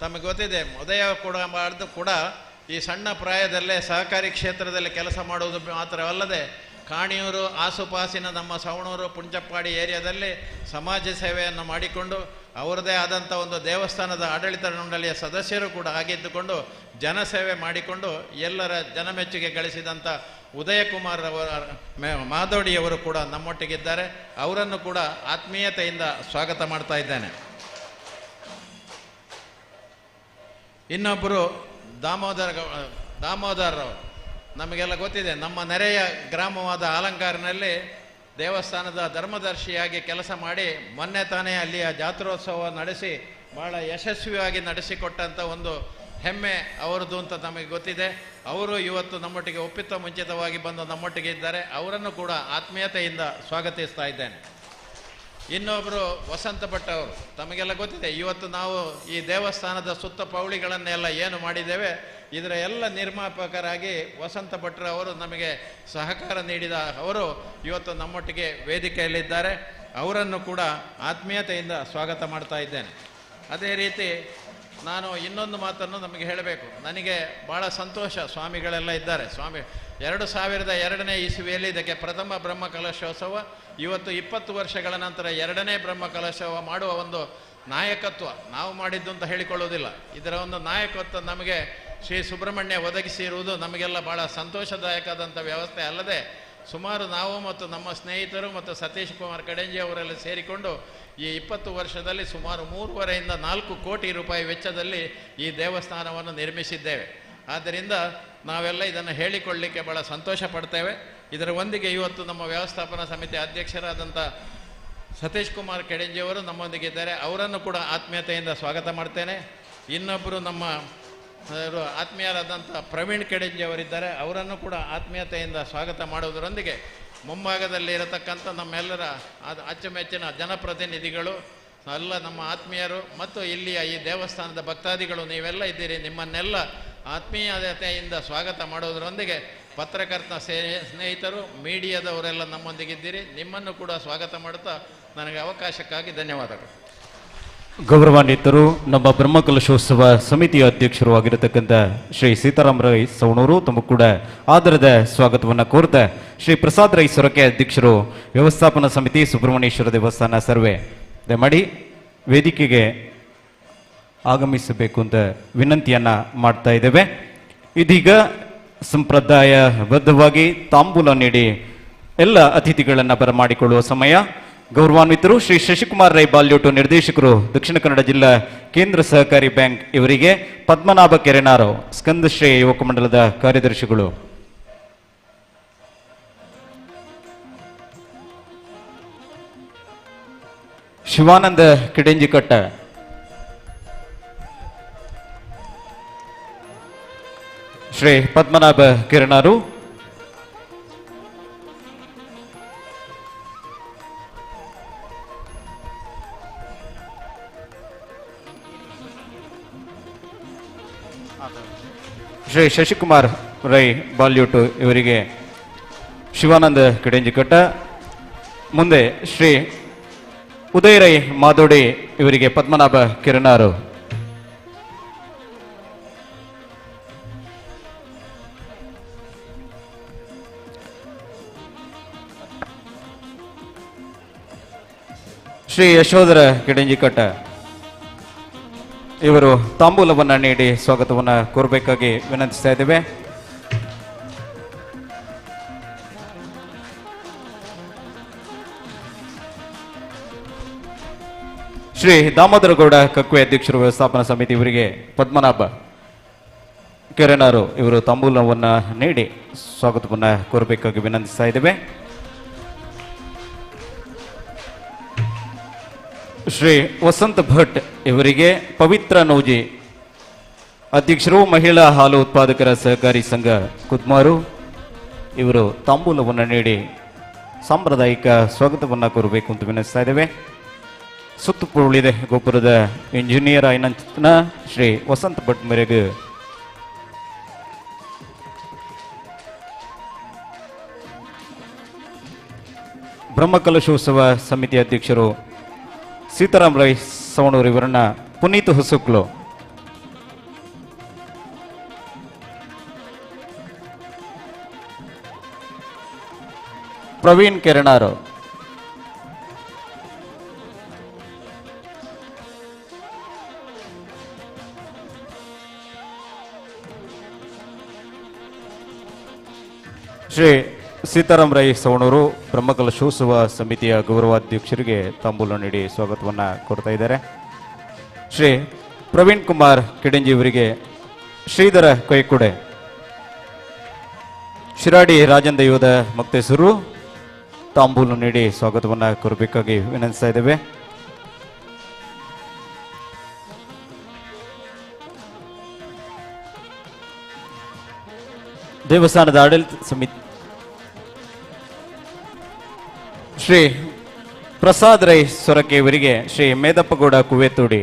ತಮಗೆ ಗೊತ್ತಿದೆ, ಉದಯ ಕೂಡ ಈ ಸಣ್ಣ ಪ್ರಾಯದಲ್ಲೇ ಸಹಕಾರಿ ಕ್ಷೇತ್ರದಲ್ಲಿ ಕೆಲಸ ಮಾಡುವುದು ಮಾತ್ರವಲ್ಲದೆ ಕಾಣಿಯೂರು ಆಸುಪಾಸಿನ ನಮ್ಮ ಸವಣೂರು ಪುಂಚಪ್ಪಾಡಿ ಏರಿಯಾದಲ್ಲಿ ಸಮಾಜ ಸೇವೆಯನ್ನು ಮಾಡಿಕೊಂಡು ಅವರದೇ ಆದಂಥ ಒಂದು ದೇವಸ್ಥಾನದ ಆಡಳಿತ ಮಂಡಳಿಯ ಸದಸ್ಯರು ಕೂಡ ಆಗಿದ್ದುಕೊಂಡು ಜನಸೇವೆ ಮಾಡಿಕೊಂಡು ಎಲ್ಲರ ಜನಮೆಚ್ಚುಗೆ ಗಳಿಸಿದಂಥ ಉದಯ ಕುಮಾರ್ ಮಾದೋಡಿಯವರು ಕೂಡ ನಮ್ಮೊಟ್ಟಿಗಿದ್ದಾರೆ. ಅವರನ್ನು ಕೂಡ ಆತ್ಮೀಯತೆಯಿಂದ ಸ್ವಾಗತ ಮಾಡ್ತಾ ಇದ್ದೇನೆ. ಇನ್ನೊಬ್ಬರು ದಾಮೋದರ್ ನಮಗೆಲ್ಲ ಗೊತ್ತಿದೆ, ನಮ್ಮ ನೆರೆಯ ಗ್ರಾಮವಾದ ಆಲಂಕಾರಿನಲ್ಲಿ ದೇವಸ್ಥಾನದ ಧರ್ಮದರ್ಶಿಯಾಗಿ ಕೆಲಸ ಮಾಡಿ ಮೊನ್ನೆ ತಾನೇ ಅಲ್ಲಿಯ ಜಾತ್ರೋತ್ಸವ ನಡೆಸಿ ಬಹಳ ಯಶಸ್ವಿಯಾಗಿ ನಡೆಸಿಕೊಟ್ಟಂಥ ಒಂದು ಹೆಮ್ಮೆ ಅವರದ್ದು ಅಂತ ನಮಗೆ ಗೊತ್ತಿದೆ. ಅವರು ಇವತ್ತು ನಮ್ಮೊಟ್ಟಿಗೆ ಒಪ್ಪಿತ ಮುಂಚಿತವಾಗಿ ಬಂದು ನಮ್ಮೊಟ್ಟಿಗೆ ಇದ್ದಾರೆ. ಅವರನ್ನು ಕೂಡ ಆತ್ಮೀಯತೆಯಿಂದ ಸ್ವಾಗತಿಸ್ತಾ ಇದ್ದೇನೆ. ಇನ್ನೊಬ್ಬರು ವಸಂತ ಭಟ್ ಅವರು. ತಮಗೆಲ್ಲ ಗೊತ್ತಿದೆ, ಇವತ್ತು ನಾವು ಈ ದೇವಸ್ಥಾನದ ಸುತ್ತ ಪೌಳಿಗಳನ್ನೆಲ್ಲ ಏನು ಮಾಡಿದ್ದೇವೆ, ಇದರ ಎಲ್ಲ ನಿರ್ಮಾಪಕರಾಗಿ ವಸಂತ ಭಟ್ರು ಅವರು ನಮಗೆ ಸಹಕಾರ ನೀಡಿದ ಅವರು ಇವತ್ತು ನಮ್ಮೊಟ್ಟಿಗೆ ವೇದಿಕೆಯಲ್ಲಿದ್ದಾರೆ. ಅವರನ್ನು ಕೂಡ ಆತ್ಮೀಯತೆಯಿಂದ ಸ್ವಾಗತ ಮಾಡ್ತಾ ಇದ್ದೇನೆ. ಅದೇ ರೀತಿ ನಾನು ಇನ್ನೊಂದು ಮಾತನ್ನು ನಮಗೆ ಹೇಳಬೇಕು. ನನಗೆ ಭಾಳ ಸಂತೋಷ, ಸ್ವಾಮಿಗಳೆಲ್ಲ ಇದ್ದಾರೆ. ಸ್ವಾಮಿ 2002ನೇ ಇಸವಿಯಲ್ಲಿ ಇದಕ್ಕೆ ಪ್ರಥಮ ಬ್ರಹ್ಮಕಲಶೋತ್ಸವ, ಇವತ್ತು 20 ವರ್ಷಗಳ ನಂತರ 2ನೇ ಬ್ರಹ್ಮಕಲಶೋತ್ಸವ ಮಾಡುವ ಒಂದು ನಾಯಕತ್ವ ನಾವು ಮಾಡಿದ್ದು ಅಂತ ಹೇಳಿಕೊಳ್ಳುವುದಿಲ್ಲ. ಇದರ ಒಂದು ನಾಯಕತ್ವ ನಮಗೆ ಶ್ರೀ ಸುಬ್ರಹ್ಮಣ್ಯ ಒದಗಿಸಿರುವುದು ನಮಗೆಲ್ಲ ಭಾಳ ಸಂತೋಷದಾಯಕವಾದಂಥ ವ್ಯವಸ್ಥೆ. ಅಲ್ಲದೆ ಸುಮಾರು ನಾವು ಮತ್ತು ನಮ್ಮ ಸ್ನೇಹಿತರು ಮತ್ತು ಸತೀಶ್ ಕುಮಾರ್ ಕಡೆಂಜಿ ಅವರೆಲ್ಲ ಸೇರಿಕೊಂಡು ಈ 20 ವರ್ಷದಲ್ಲಿ ಸುಮಾರು 3.5 ರಿಂದ 4 ಕೋಟಿ ರೂಪಾಯಿ ವೆಚ್ಚದಲ್ಲಿ ಈ ದೇವಸ್ಥಾನವನ್ನು ನಿರ್ಮಿಸಿದ್ದೇವೆ. ಆದ್ದರಿಂದ ನಾವೆಲ್ಲ ಇದನ್ನು ಹೇಳಿಕೊಳ್ಳಲಿಕ್ಕೆ ಭಾಳ ಸಂತೋಷ ಪಡ್ತೇವೆ. ಇದರ ಒಂದಿಗೆ ಇವತ್ತು ನಮ್ಮ ವ್ಯವಸ್ಥಾಪನಾ ಸಮಿತಿ ಅಧ್ಯಕ್ಷರಾದಂಥ ಸತೀಶ್ ಕುಮಾರ್ ಕೆಡೆಂಜಿಯವರು ನಮ್ಮೊಂದಿಗಿದ್ದಾರೆ. ಅವರನ್ನು ಕೂಡ ಆತ್ಮೀಯತೆಯಿಂದ ಸ್ವಾಗತ ಮಾಡ್ತೇನೆ. ಇನ್ನೊಬ್ಬರು ನಮ್ಮ ಅವರು ಆತ್ಮೀಯರಾದಂಥ ಪ್ರವೀಣ್ ಕೆಡೆಂಜಿ ಅವರಿದ್ದಾರೆ. ಅವರನ್ನು ಕೂಡ ಆತ್ಮೀಯತೆಯಿಂದ ಸ್ವಾಗತ ಮಾಡುವುದರೊಂದಿಗೆ ಮುಂಭಾಗದಲ್ಲಿ ಇರತಕ್ಕಂಥ ನಮ್ಮೆಲ್ಲರ ಅಚ್ಚುಮೆಚ್ಚಿನ ಜನಪ್ರತಿನಿಧಿಗಳು, ಎಲ್ಲ ನಮ್ಮ ಆತ್ಮೀಯರು ಮತ್ತು ಇಲ್ಲಿಯ ಈ ದೇವಸ್ಥಾನದ ಭಕ್ತಾದಿಗಳು ನೀವೆಲ್ಲ ಇದ್ದೀರಿ. ನಿಮ್ಮನ್ನೆಲ್ಲ ಆತ್ಮೀಯತೆಯಿಂದ ಸ್ವಾಗತ ಮಾಡುವುದರೊಂದಿಗೆ ಪತ್ರಕರ್ತ ಸ್ನೇಹಿತರು, ಮೀಡಿಯಾದವರೆಲ್ಲ ನಮ್ಮೊಂದಿಗಿದ್ದೀರಿ. ನಿಮ್ಮನ್ನು ಕೂಡ ಸ್ವಾಗತ ಮಾಡುತ್ತಾ ನನಗೆ ಅವಕಾಶಕ್ಕಾಗಿ ಧನ್ಯವಾದಗಳು. ಗೌರವಾನ್ವಿತರು, ನಮ್ಮ ಬ್ರಹ್ಮಕಲಶೋತ್ಸವ ಸಮಿತಿಯ ಅಧ್ಯಕ್ಷರು ಆಗಿರತಕ್ಕಂಥ ಶ್ರೀ ಸೀತಾರಾಮ್ ರೈ ಸವಣೂರು ತಮ್ಮ ಕೂಡ ಆದರದ ಸ್ವಾಗತವನ್ನು ಕೋರ್ತಾ, ಶ್ರೀ ಪ್ರಸಾದ್ ರೈ ಸೊರಕೆ ಅಧ್ಯಕ್ಷರು, ವ್ಯವಸ್ಥಾಪನಾ ಸಮಿತಿ, ಸುಬ್ರಹ್ಮಣ್ಯೇಶ್ವರ ದೇವಸ್ಥಾನ ಸರ್ವೆ ದಯಮಾಡಿ ವೇದಿಕೆಗೆ ಆಗಮಿಸಬೇಕು ಅಂತ ವಿನಂತಿಯನ್ನ ಮಾಡ್ತಾ ಇದ್ದೇವೆ. ಇದೀಗ ಸಂಪ್ರದಾಯಬದ್ಧವಾಗಿ ತಾಂಬೂಲ ನೀಡಿ ಎಲ್ಲ ಅತಿಥಿಗಳನ್ನು ಬರಮಾಡಿಕೊಳ್ಳುವ ಸಮಯ. ಗೌರವಾನ್ವಿತರು ಶ್ರೀ ಶಶಿಕುಮಾರ್ ರೈ ಬಾಲ್ಯೋಟು, ನಿರ್ದೇಶಕರು, ದಕ್ಷಿಣ ಕನ್ನಡ ಜಿಲ್ಲಾ ಕೇಂದ್ರ ಸಹಕಾರಿ ಬ್ಯಾಂಕ್ ಇವರಿಗೆ ಪದ್ಮನಾಭ ಕೆರೆನಾರು, ಸ್ಕಂದಶ್ರೀ ಯುವಕ ಮಂಡಲದ ಕಾರ್ಯದರ್ಶಿಗಳು. ಶಿವಾನಂದ ಕಿಡೆಂಜಿಕಟ್ಟ, ಶ್ರೀ ಪದ್ಮನಾಭ ಕಿರಣಾರು, ಶ್ರೀ ಶಶಿಕುಮಾರ್ ರೈ ಬಾಲ್ಯೂಟು ಇವರಿಗೆ ಶಿವಾನಂದ ಕಿಡೆಂಜಿಕಟ್ಟ. ಮುಂದೆ ಶ್ರೀ ಉದಯ್ ರೈ ಮಾದೋಡಿ ಇವರಿಗೆ ಪದ್ಮನಾಭ ಕಿರಣಾರು. ಶ್ರೀ ಯಶೋಧರ ಕಿಡೆಂಜಿಕಟ್ಟ ಇವರು ತಾಂಬೂಲವನ್ನು ನೀಡಿ ಸ್ವಾಗತವನ್ನು ಕೋರಬೇಕಾಗಿ ವಿನಂತಿಸ್ತಾ ಇದ್ದೇವೆ. ಶ್ರೀ ದಾಮೋದರಗೌಡ ಕಕ್ವೆ ಅಧ್ಯಕ್ಷರು, ವ್ಯವಸ್ಥಾಪನಾ ಸಮಿತಿ ಇವರಿಗೆ ಪದ್ಮನಾಭ ಕೆರೆನಾರು ಇವರು ತಾಂಬೂಲವನ್ನು ನೀಡಿ ಸ್ವಾಗತವನ್ನು ಕೋರಬೇಕಾಗಿ ವಿನಂತಿಸ್ತಾ ಇದ್ದೇವೆ. ಶ್ರೀ ವಸಂತ ಭಟ್ ಇವರಿಗೆ ಪವಿತ್ರ ನೌಜಿ ಅಧ್ಯಕ್ಷರು, ಮಹಿಳಾ ಹಾಲು ಉತ್ಪಾದಕರ ಸಹಕಾರಿ ಸಂಘ ಕುದ್ಮಾರು ಇವರು ತಾಂಬೂಲವನ್ನು ನೀಡಿ ಸಾಂಪ್ರದಾಯಿಕ ಸ್ವಾಗತವನ್ನು ಕೋರಬೇಕು ಅಂತ ವಿನಂತಿಸ್ತಾ ಇದ್ದೇವೆ. ಸುತ್ತುಪುರುಳಿದೆ ಗೋಪುರದ ಇಂಜಿನಿಯರ್ ಆಯ್ನ ಶ್ರೀ ವಸಂತ ಭಟ್ ಮೇರೆಗೆ ಬ್ರಹ್ಮಕಲಶೋತ್ಸವ ಸಮಿತಿ ಅಧ್ಯಕ್ಷರು ಸೀತಾರಾಮ್ ರೈ ಸವಣೂರು ಇವರನ್ನ ಪುನೀತ್ ಹುಸುಕ್ಲು, ಪ್ರವೀಣ್ ಕೆರಣಾರು, ಶ್ರೀ ಸೀತಾರಾಮ್ ರೈ ಸವಣೂರು ಬ್ರಹ್ಮಕಲಶೋತ್ಸವ ಸಮಿತಿಯ ಗೌರವಾಧ್ಯಕ್ಷರಿಗೆ ತಾಂಬೂಲ ನೀಡಿ ಸ್ವಾಗತವನ್ನು ಕೋರ್ತಾ ಇದ್ದಾರೆ. ಶ್ರೀ ಪ್ರವೀಣ್ ಕುಮಾರ್ ಕಿಡೆಂಜಿ ಇವರಿಗೆ ಶ್ರೀಧರ ಕೊಯ್ಕುಡೆ, ಶಿರಾಡಿ ರಾಜನ್ ದೈವದ ಮಕ್ತೇಸರು ತಾಂಬೂಲ ನೀಡಿ ಸ್ವಾಗತವನ್ನು ಕೋರಬೇಕಾಗಿ ವಿನಂತಿಸ್ತಾ ಇದ್ದೇವೆ. ದೇವಸ್ಥಾನದ ಆಡಳಿತ ಸಮಿತಿ ಶ್ರೀ ಪ್ರಸಾದ್ ರೈ ಸೊರಕೆ ಇವರಿಗೆ ಶ್ರೀ ಮೇದಪ್ಪಗೌಡ ಕುವೇತೋಡಿ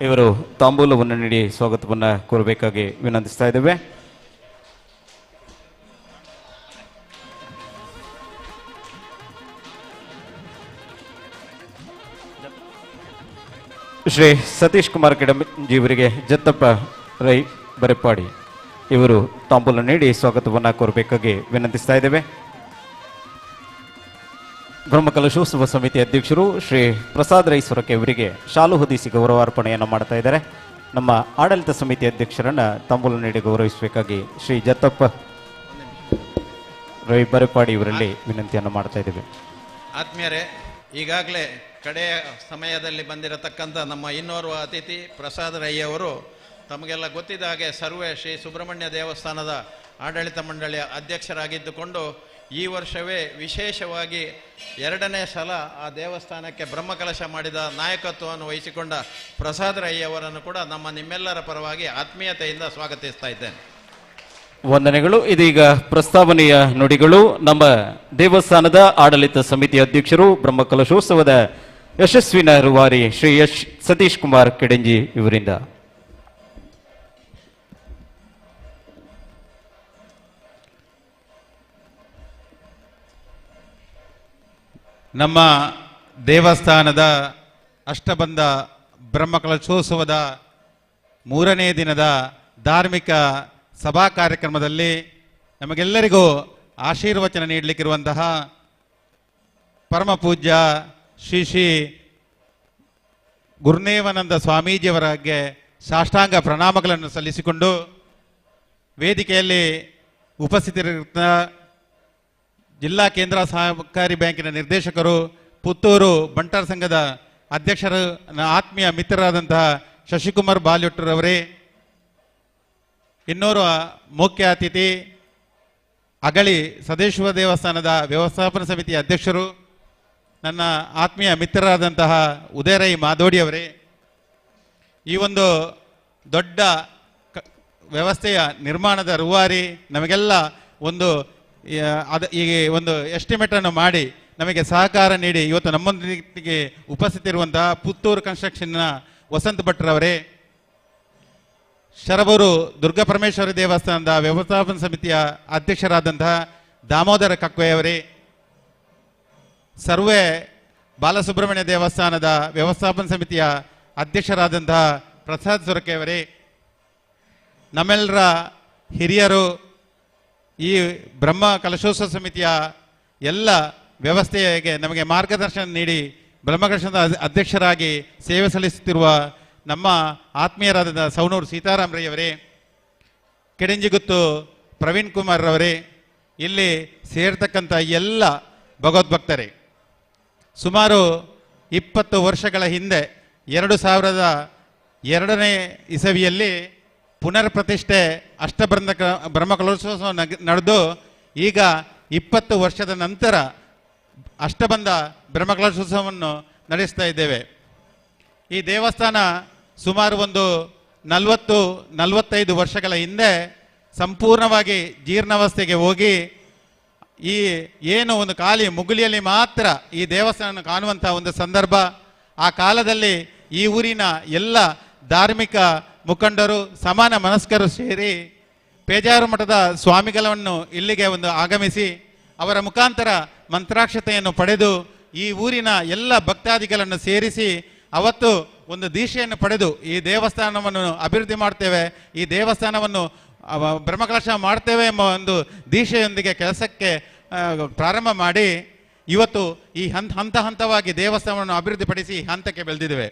ಇವರು ತಾಂಬೂಲವನ್ನು ನೀಡಿ ಸ್ವಾಗತವನ್ನು ಕೋರಬೇಕಾಗಿ ವಿನಂತಿಸ್ತಾ ಇದ್ದೇವೆ. ಶ್ರೀ ಸತೀಶ್ ಕುಮಾರ್ ಕಿಡಂಜಿ ಇವರಿಗೆ ಜತ್ತಪ್ಪ ರೈ ಬರೆಪಾಡಿ ಇವರು ತಾಂಬೂಲ ನೀಡಿ ಸ್ವಾಗತವನ್ನು ಕೋರಬೇಕಾಗಿ ವಿನಂತಿಸ್ತಾ ಇದ್ದೇವೆ. ಬ್ರಹ್ಮಕಲಶೋತ್ಸವ ಸಮಿತಿ ಅಧ್ಯಕ್ಷರು ಶ್ರೀ ಪ್ರಸಾದ್ ರೈ ಸೊರಕೆ ಇವರಿಗೆ ಶಾಲು ಹೊದಿಸಿ ಗೌರವಾರ್ಪಣೆಯನ್ನು ಮಾಡ್ತಾ ಇದ್ದಾರೆ. ನಮ್ಮ ಆಡಳಿತ ಸಮಿತಿ ಅಧ್ಯಕ್ಷರನ್ನ ತಾಂಬೂಲ ನೀಡಿ ಗೌರವಿಸಬೇಕಾಗಿ ಶ್ರೀ ಜತ್ತಪ್ಪ ರೈ ಬರೆಪಾಡಿ ಇವರಲ್ಲಿ ವಿನಂತಿಯನ್ನು ಮಾಡ್ತಾ ಇದ್ದೇವೆ. ಆತ್ಮೀಯರೇ, ಈಗಾಗಲೇ ಕಡೆಯ ಸಮಯದಲ್ಲಿ ಬಂದಿರತಕ್ಕಂಥ ನಮ್ಮ ಇನ್ನೋರ್ವ ಅತಿಥಿ ಪ್ರಸಾದ್ ರೈ ಅವರು ತಮಗೆಲ್ಲ ಗೊತ್ತಿದ್ದ ಹಾಗೆ ಸರ್ವೆ ಶ್ರೀ ಸುಬ್ರಹ್ಮಣ್ಯ ದೇವಸ್ಥಾನದ ಆಡಳಿತ ಮಂಡಳಿಯ ಅಧ್ಯಕ್ಷರಾಗಿದ್ದುಕೊಂಡು ಈ ವರ್ಷವೇ ವಿಶೇಷವಾಗಿ 2ನೇ ಸಲ ಆ ದೇವಸ್ಥಾನಕ್ಕೆ ಬ್ರಹ್ಮಕಲಶ ಮಾಡಿದ ನಾಯಕತ್ವವನ್ನು ವಹಿಸಿಕೊಂಡ ಪ್ರಸಾದ್ ರೈ ಅವರನ್ನು ಕೂಡ ನಿಮ್ಮೆಲ್ಲರ ಪರವಾಗಿ ಆತ್ಮೀಯತೆಯಿಂದ ಸ್ವಾಗತಿಸ್ತಾ ಇದ್ದೇನೆ. ವಂದನೆಗಳು. ಇದೀಗ ಪ್ರಸ್ತಾವನೆಯ ನುಡಿಗಳು ನಮ್ಮ ದೇವಸ್ಥಾನದ ಆಡಳಿತ ಸಮಿತಿ ಅಧ್ಯಕ್ಷರು ಬ್ರಹ್ಮಕಲಶೋತ್ಸವದ ಯಶಸ್ವಿನ ರೂವಾರಿ ಶ್ರೀ ಸತೀಶ್ ಕುಮಾರ್ ಕೆಡೆಂಜಿ ಇವರಿಂದ. ನಮ್ಮ ದೇವಸ್ಥಾನದ ಅಷ್ಟಬಂಧ ಬ್ರಹ್ಮಕಲಶೋತ್ಸವದ 3ನೇ ದಿನದ ಧಾರ್ಮಿಕ ಸಭಾ ಕಾರ್ಯಕ್ರಮದಲ್ಲಿ ನಮಗೆಲ್ಲರಿಗೂ ಆಶೀರ್ವಚನ ನೀಡಲಿಕ್ಕಿರುವಂತಹ ಪರಮ ಪೂಜ್ಯ ಶ್ರೀ ಶ್ರೀ ಗುರುನೇವಾನಂದ ಸ್ವಾಮೀಜಿಯವರಿಗೆ ಸಾಷ್ಟಾಂಗ ಪ್ರಣಾಮಗಳನ್ನು ಸಲ್ಲಿಸಿಕೊಂಡು ವೇದಿಕೆಯಲ್ಲಿ ಉಪಸ್ಥಿತರಿರುವ ಜಿಲ್ಲಾ ಕೇಂದ್ರ ಸಹಕಾರಿ ಬ್ಯಾಂಕಿನ ನಿರ್ದೇಶಕರು, ಪುತ್ತೂರು ಬಂಟರ ಸಂಘದ ಅಧ್ಯಕ್ಷರ ಆತ್ಮೀಯ ಮಿತ್ರರಾದಂತಹ ಶಶಿಕುಮಾರ್ ಬಾಲ್ಯೊಟ್ಟರವರೇ, ಇನ್ನೋರ್ವ ಮುಖ್ಯ ಅತಿಥಿ ಅಗಳಿ ಸದೇಶ್ವರ ದೇವಸ್ಥಾನದ ವ್ಯವಸ್ಥಾಪನಾ ಸಮಿತಿಯ ಅಧ್ಯಕ್ಷರು, ನನ್ನ ಆತ್ಮೀಯ ಮಿತ್ರರಾದಂತಹ ಉದಯರೈ ಮಾದೋಡಿಯವರೇ, ಈ ಒಂದು ದೊಡ್ಡ ವ್ಯವಸ್ಥೆಯ ನಿರ್ಮಾಣದ ರೂವಾರಿ, ನಮಗೆಲ್ಲ ಈ ಒಂದು ಎಸ್ಟಿಮೇಟನ್ನು ಮಾಡಿ ನಮಗೆ ಸಹಕಾರ ನೀಡಿ ಇವತ್ತು ನಮ್ಮೊಂದಿಗೆ ಉಪಸ್ಥಿತಿರುವಂತಹ ಪುತ್ತೂರು ಕನ್ಸ್ಟ್ರಕ್ಷನ್ನ ವಸಂತ ಭಟ್ರವರೇ, ಶರಬೂರು ದುರ್ಗಾಪರಮೇಶ್ವರಿ ದೇವಸ್ಥಾನದ ವ್ಯವಸ್ಥಾಪನಾ ಸಮಿತಿಯ ಅಧ್ಯಕ್ಷರಾದಂತಹ ದಾಮೋದರ ಕಕ್ವೆಯವರೇ, ಸರ್ವೆ ಬಾಲಸುಬ್ರಹ್ಮಣ್ಯ ದೇವಸ್ಥಾನದ ವ್ಯವಸ್ಥಾಪನಾ ಸಮಿತಿಯ ಅಧ್ಯಕ್ಷರಾದಂತಹ ಪ್ರಸಾದ್ ಸೊರಕೆಯವರೇ, ನಮ್ಮೆಲ್ಲರ ಹಿರಿಯರು, ಈ ಬ್ರಹ್ಮ ಕಲಶೋತ್ಸವ ಸಮಿತಿಯ ಎಲ್ಲ ವ್ಯವಸ್ಥೆಗೆ ನಮಗೆ ಮಾರ್ಗದರ್ಶನ ನೀಡಿ ಬ್ರಹ್ಮಕಲಶದ ಅಧ್ಯಕ್ಷರಾಗಿ ಸೇವೆ ಸಲ್ಲಿಸುತ್ತಿರುವ ನಮ್ಮ ಆತ್ಮೀಯರಾದ ಸವಣೂರು ಸೀತಾರಾಮ್ ರೈ ಅವರೇ, ಕೆಡೆಂಜಿಗುತ್ತು ಪ್ರವೀಣ್ ಕುಮಾರ್ ಅವರೇ, ಇಲ್ಲಿ ಸೇರ್ತಕ್ಕಂಥ ಎಲ್ಲ ಭಗವದ್ಭಕ್ತರೇ, ಸುಮಾರು 20 ವರ್ಷಗಳ ಹಿಂದೆ 2002ನೇ ಇಸವಿಯಲ್ಲಿ ಪುನರ್ ಪ್ರತಿಷ್ಠೆ ಬ್ರಹ್ಮಕಲಶೋತ್ಸವ ನಡೆದು ಈಗ 20 ವರ್ಷದ ನಂತರ ಅಷ್ಟಬಂಧ ಬ್ರಹ್ಮಕಲಶೋತ್ಸವವನ್ನು ನಡೆಸ್ತಾ ಇದ್ದೇವೆ. ಈ ದೇವಸ್ಥಾನ ಸುಮಾರು ಒಂದು 40-45 ವರ್ಷಗಳ ಹಿಂದೆ ಸಂಪೂರ್ಣವಾಗಿ ಜೀರ್ಣಾವಸ್ಥೆಗೆ ಹೋಗಿ ಈ ಏನು ಒಂದು ಖಾಲಿ ಮುಗುಲಿಯಲ್ಲಿ ಮಾತ್ರ ಈ ದೇವಸ್ಥಾನ ಕಾಣುವಂಥ ಒಂದು ಸಂದರ್ಭ. ಆ ಕಾಲದಲ್ಲಿ ಈ ಊರಿನ ಎಲ್ಲ ಧಾರ್ಮಿಕ ಮುಖಂಡರು, ಸಮಾನ ಮನಸ್ಕರು ಸೇರಿ ಪೇಜಾರು ಮಠದ ಸ್ವಾಮಿಗಳನ್ನು ಇಲ್ಲಿಗೆ ಆಗಮಿಸಿ ಅವರ ಮುಖಾಂತರ ಮಂತ್ರಾಕ್ಷತೆಯನ್ನು ಪಡೆದು ಈ ಊರಿನ ಎಲ್ಲ ಭಕ್ತಾದಿಗಳನ್ನು ಸೇರಿಸಿ ಅವತ್ತು ಒಂದು ದೀಕ್ಷೆಯನ್ನು ಪಡೆದು ಈ ದೇವಸ್ಥಾನವನ್ನು ಅಭಿವೃದ್ಧಿ ಮಾಡ್ತೇವೆ, ಈ ದೇವಸ್ಥಾನವನ್ನು ಬ್ರಹ್ಮಕಲಶ ಮಾಡ್ತೇವೆ ಎಂಬ ಒಂದು ದೀಕ್ಷೆಯೊಂದಿಗೆ ಕೆಲಸಕ್ಕೆ ಪ್ರಾರಂಭ ಮಾಡಿ ಇವತ್ತು ಈ ಹಂತವಾಗಿ ದೇವಸ್ಥಾನವನ್ನು ಅಭಿವೃದ್ಧಿಪಡಿಸಿ ಹಂತಕ್ಕೆ ಬೆಳೆದಿದ್ದೇವೆ.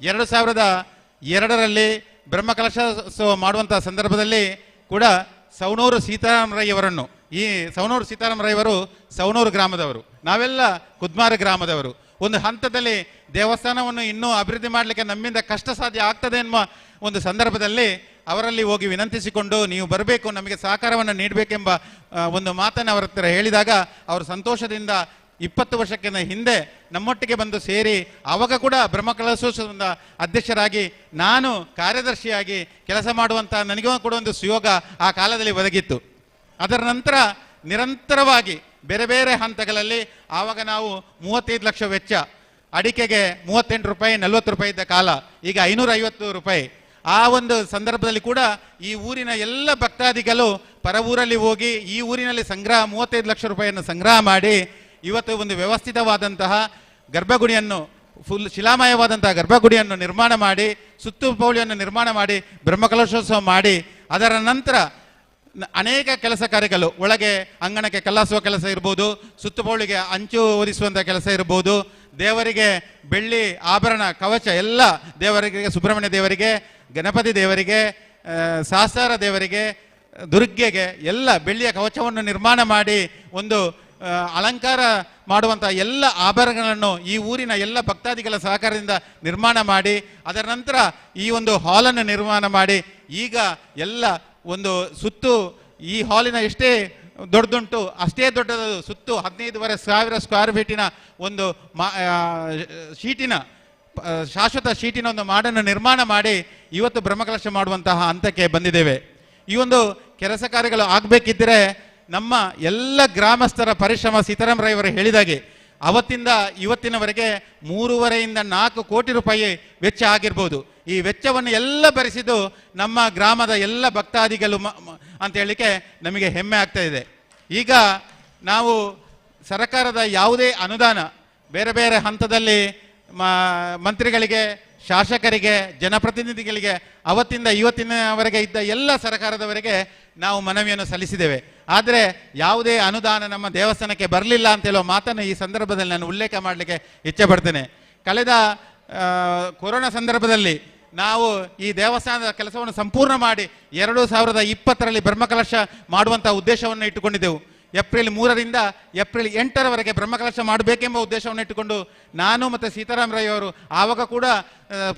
2002ರಲ್ಲಿ ಬ್ರಹ್ಮಕಲಶೋತ್ಸವ ಮಾಡುವಂಥ ಸಂದರ್ಭದಲ್ಲಿ ಕೂಡ ಸವಣೂರು ಸೀತಾರಾಮ್ ರೈ ಅವರನ್ನು, ಈ ಸವಣೂರು ಸೀತಾರಾಮ್ ರೈ ಅವರು ಸವಣೂರು ಗ್ರಾಮದವರು, ನಾವೆಲ್ಲ ಕುದ್ಮಾರ ಗ್ರಾಮದವರು. ಒಂದು ಹಂತದಲ್ಲಿ ದೇವಸ್ಥಾನವನ್ನು ಇನ್ನೂ ಅಭಿವೃದ್ಧಿ ಮಾಡಲಿಕ್ಕೆ ನಮ್ಮಿಂದ ಕಷ್ಟ ಸಾಧ್ಯ ಆಗ್ತದೆ ಎನ್ನುವ ಒಂದು ಸಂದರ್ಭದಲ್ಲಿ ಅವರಲ್ಲಿ ಹೋಗಿ ವಿನಂತಿಸಿಕೊಂಡು ನೀವು ಬರಬೇಕು, ನಮಗೆ ಸಹಕಾರವನ್ನು ನೀಡಬೇಕೆಂಬ ಒಂದು ಮಾತನ್ನು ಅವರ ಹತ್ರ ಹೇಳಿದಾಗ ಅವರು ಸಂತೋಷದಿಂದ 20 ವರ್ಷಕ್ಕಿಂತ ಹಿಂದೆ ನಮ್ಮೊಟ್ಟಿಗೆ ಬಂದು ಸೇರಿ ಆವಾಗ ಕೂಡ ಬ್ರಹ್ಮಕಲಶೋತ್ಸವದ ಅಧ್ಯಕ್ಷರಾಗಿ ನಾನು ಕಾರ್ಯದರ್ಶಿಯಾಗಿ ಕೆಲಸ ಮಾಡುವಂಥ ನನಗೂ ಕೂಡ ಒಂದು ಸುಯೋಗ ಆ ಕಾಲದಲ್ಲಿ ಒದಗಿತ್ತು. ಅದರ ನಂತರ ನಿರಂತರವಾಗಿ ಬೇರೆ ಬೇರೆ ಹಂತಗಳಲ್ಲಿ ಆವಾಗ ನಾವು 35 ಲಕ್ಷ ವೆಚ್ಚ, ಅಡಿಕೆಗೆ 38 ರೂಪಾಯಿ 40 ರೂಪಾಯಿ ಇದ್ದ ಕಾಲ, ಈಗ 550 ರೂಪಾಯಿ. ಆ ಒಂದು ಸಂದರ್ಭದಲ್ಲಿ ಕೂಡ ಈ ಊರಿನ ಎಲ್ಲ ಭಕ್ತಾದಿಗಳು ಪರ ಊರಲ್ಲಿ ಹೋಗಿ ಈ ಊರಿನಲ್ಲಿ 35 ಲಕ್ಷ ರೂಪಾಯಿಯನ್ನು ಸಂಗ್ರಹ ಮಾಡಿ ಇವತ್ತು ಒಂದು ವ್ಯವಸ್ಥಿತವಾದಂತಹ ಗರ್ಭಗುಡಿಯನ್ನು, ಫುಲ್ ಶಿಲಾಮಯವಾದಂತಹ ಗರ್ಭಗುಡಿಯನ್ನು ನಿರ್ಮಾಣ ಮಾಡಿ, ಸುತ್ತುಪೌಳಿಯನ್ನು ನಿರ್ಮಾಣ ಮಾಡಿ ಬ್ರಹ್ಮಕಲಶೋತ್ಸವ ಮಾಡಿ, ಅದರ ನಂತರ ಅನೇಕ ಕೆಲಸ ಕಾರ್ಯಗಳು, ಒಳಗೆ ಅಂಗಣಕ್ಕೆ ಕಲ್ಲಾಸುವ ಕೆಲಸ ಇರ್ಬೋದು, ಸುತ್ತುಪೌಳಿಗೆ ಅಂಚು ಓದಿಸುವಂಥ ಕೆಲಸ ಇರ್ಬೋದು, ದೇವರಿಗೆ ಬೆಳ್ಳಿ ಆಭರಣ ಕವಚ ಎಲ್ಲ ದೇವರಿಗೆ, ಸುಬ್ರಹ್ಮಣ್ಯ ದೇವರಿಗೆ, ಗಣಪತಿ ದೇವರಿಗೆ, ಸಹಸ್ರ ದೇವರಿಗೆ, ದುರ್ಗೆಗೆ ಎಲ್ಲ ಬೆಳ್ಳಿಯ ಕವಚವನ್ನು ನಿರ್ಮಾಣ ಮಾಡಿ ಒಂದು ಅಲಂಕಾರ ಮಾಡುವಂಥ ಎಲ್ಲ ಆಭರಣಗಳನ್ನು ಈ ಊರಿನ ಎಲ್ಲ ಭಕ್ತಾದಿಗಳ ಸಹಕಾರದಿಂದ ನಿರ್ಮಾಣ ಮಾಡಿ, ಅದರ ನಂತರ ಈ ಒಂದು ಹಾಲನ್ನು ನಿರ್ಮಾಣ ಮಾಡಿ, ಈಗ ಎಲ್ಲ ಒಂದು ಸುತ್ತು ಈ ಹಾಲಿನ ಎಷ್ಟೇ ದೊಡ್ಡದುಂಟು, ಅಷ್ಟೇ ದೊಡ್ಡದು, ಸುತ್ತು 15,500 ಸ್ಕ್ವೇರ್ ಫೀಟಿನ ಒಂದು ಶೀಟಿನ ಶಾಶ್ವತ ಶೀಟಿನ ಒಂದು ಮಾಡನ್ನು ನಿರ್ಮಾಣ ಮಾಡಿ ಇವತ್ತು ಬ್ರಹ್ಮಕಲಶ ಮಾಡುವಂತಹ ಹಂತಕ್ಕೆ ಬಂದಿದ್ದೇವೆ. ಈ ಒಂದು ಕೆಲಸ ಕಾರ್ಯಗಳು ಆಗಬೇಕಿದ್ದರೆ ನಮ್ಮ ಎಲ್ಲ ಗ್ರಾಮಸ್ಥರ ಪರಿಶ್ರಮ, ಸೀತಾರಾಮ್ ರೈ ಅವರು ಹೇಳಿದಾಗೆ ಅವತ್ತಿಂದ ಇವತ್ತಿನವರೆಗೆ 3.5 ರಿಂದ 4 ಕೋಟಿ ರೂಪಾಯಿ ವೆಚ್ಚ ಆಗಿರ್ಬೋದು. ಈ ವೆಚ್ಚವನ್ನು ಎಲ್ಲ ಭರಿಸಿದ್ದು ನಮ್ಮ ಗ್ರಾಮದ ಎಲ್ಲ ಭಕ್ತಾದಿಗಳು ಅಂತ ಹೇಳಲಿಕ್ಕೆ ನಮಗೆ ಹೆಮ್ಮೆ ಆಗ್ತಾ ಇದೆ. ಈಗ ನಾವು ಸರ್ಕಾರದ ಯಾವುದೇ ಅನುದಾನ ಬೇರೆ ಬೇರೆ ಹಂತದಲ್ಲಿ ಮಂತ್ರಿಗಳಿಗೆ, ಶಾಸಕರಿಗೆ, ಜನಪ್ರತಿನಿಧಿಗಳಿಗೆ ಅವತ್ತಿಂದ ಇವತ್ತಿನವರೆಗೆ ಇದ್ದ ಎಲ್ಲ ಸರ್ಕಾರದವರೆಗೆ ನಾವು ಮನವಿಯನ್ನು ಸಲ್ಲಿಸಿದ್ದೇವೆ. ಆದರೆ ಯಾವುದೇ ಅನುದಾನ ನಮ್ಮ ದೇವಸ್ಥಾನಕ್ಕೆ ಬರಲಿಲ್ಲ ಅಂತ ಹೇಳುವ ಮಾತನ್ನು ಈ ಸಂದರ್ಭದಲ್ಲಿ ನಾನು ಉಲ್ಲೇಖ ಮಾಡಲಿಕ್ಕೆ ಇಚ್ಛೆ ಪಡ್ತೇನೆ. ಕಳೆದ ಕೊರೋನಾ ಸಂದರ್ಭದಲ್ಲಿ ನಾವು ಈ ದೇವಸ್ಥಾನದ ಕೆಲಸವನ್ನು ಸಂಪೂರ್ಣ ಮಾಡಿ 2020ರಲ್ಲಿ ಬ್ರಹ್ಮಕಲಶ ಮಾಡುವಂಥ ಉದ್ದೇಶವನ್ನು ಇಟ್ಟುಕೊಂಡಿದ್ದೆವು. ಏಪ್ರಿಲ್ 3ರಿಂದ ಏಪ್ರಿಲ್ 8ರವರೆಗೆ ಬ್ರಹ್ಮಕಲಶ ಮಾಡಬೇಕೆಂಬ ಉದ್ದೇಶವನ್ನು ಇಟ್ಟುಕೊಂಡು ನಾನು ಮತ್ತು ಸೀತಾರಾಮ್ ರೈ ಅವರು ಆವಾಗ ಕೂಡ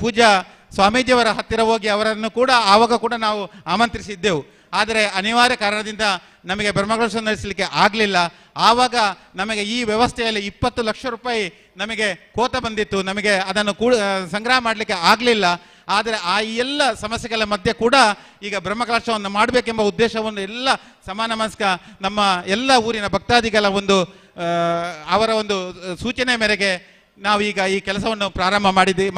ಪೂಜ್ಯ ಸ್ವಾಮೀಜಿಯವರ ಹತ್ತಿರ ಹೋಗಿ ಅವರನ್ನು ಕೂಡ ಆವಾಗ ಕೂಡ ನಾವು ಆಮಂತ್ರಿಸಿದ್ದೆವು. ಆದರೆ ಅನಿವಾರ್ಯ ಕಾರಣದಿಂದ ನಮಗೆ ಬ್ರಹ್ಮಕಲಶ ನಡೆಸಲಿಕ್ಕೆ ಆಗಲಿಲ್ಲ. ಆವಾಗ ನಮಗೆ ಈ ವ್ಯವಸ್ಥೆಯಲ್ಲಿ 20 ಲಕ್ಷ ರೂಪಾಯಿ ನಮಗೆ ಕೋತ ಬಂದಿತ್ತು. ನಮಗೆ ಅದನ್ನು ಸಂಗ್ರಹ ಮಾಡಲಿಕ್ಕೆ ಆಗಲಿಲ್ಲ. ಆದರೆ ಆ ಎಲ್ಲ ಸಮಸ್ಯೆಗಳ ಮಧ್ಯೆ ಕೂಡ ಈಗ ಬ್ರಹ್ಮಕಲಶವನ್ನು ಮಾಡಬೇಕೆಂಬ ಉದ್ದೇಶವನ್ನು ಎಲ್ಲ ಸಮಾನ ಮನಸ್ಕ ನಮ್ಮ ಎಲ್ಲ ಊರಿನ ಭಕ್ತಾದಿಗಳ ಒಂದು ಅವರ ಒಂದು ಸೂಚನೆ ಮೇರೆಗೆ ನಾವೀಗ ಈ ಕೆಲಸವನ್ನು ಪ್ರಾರಂಭ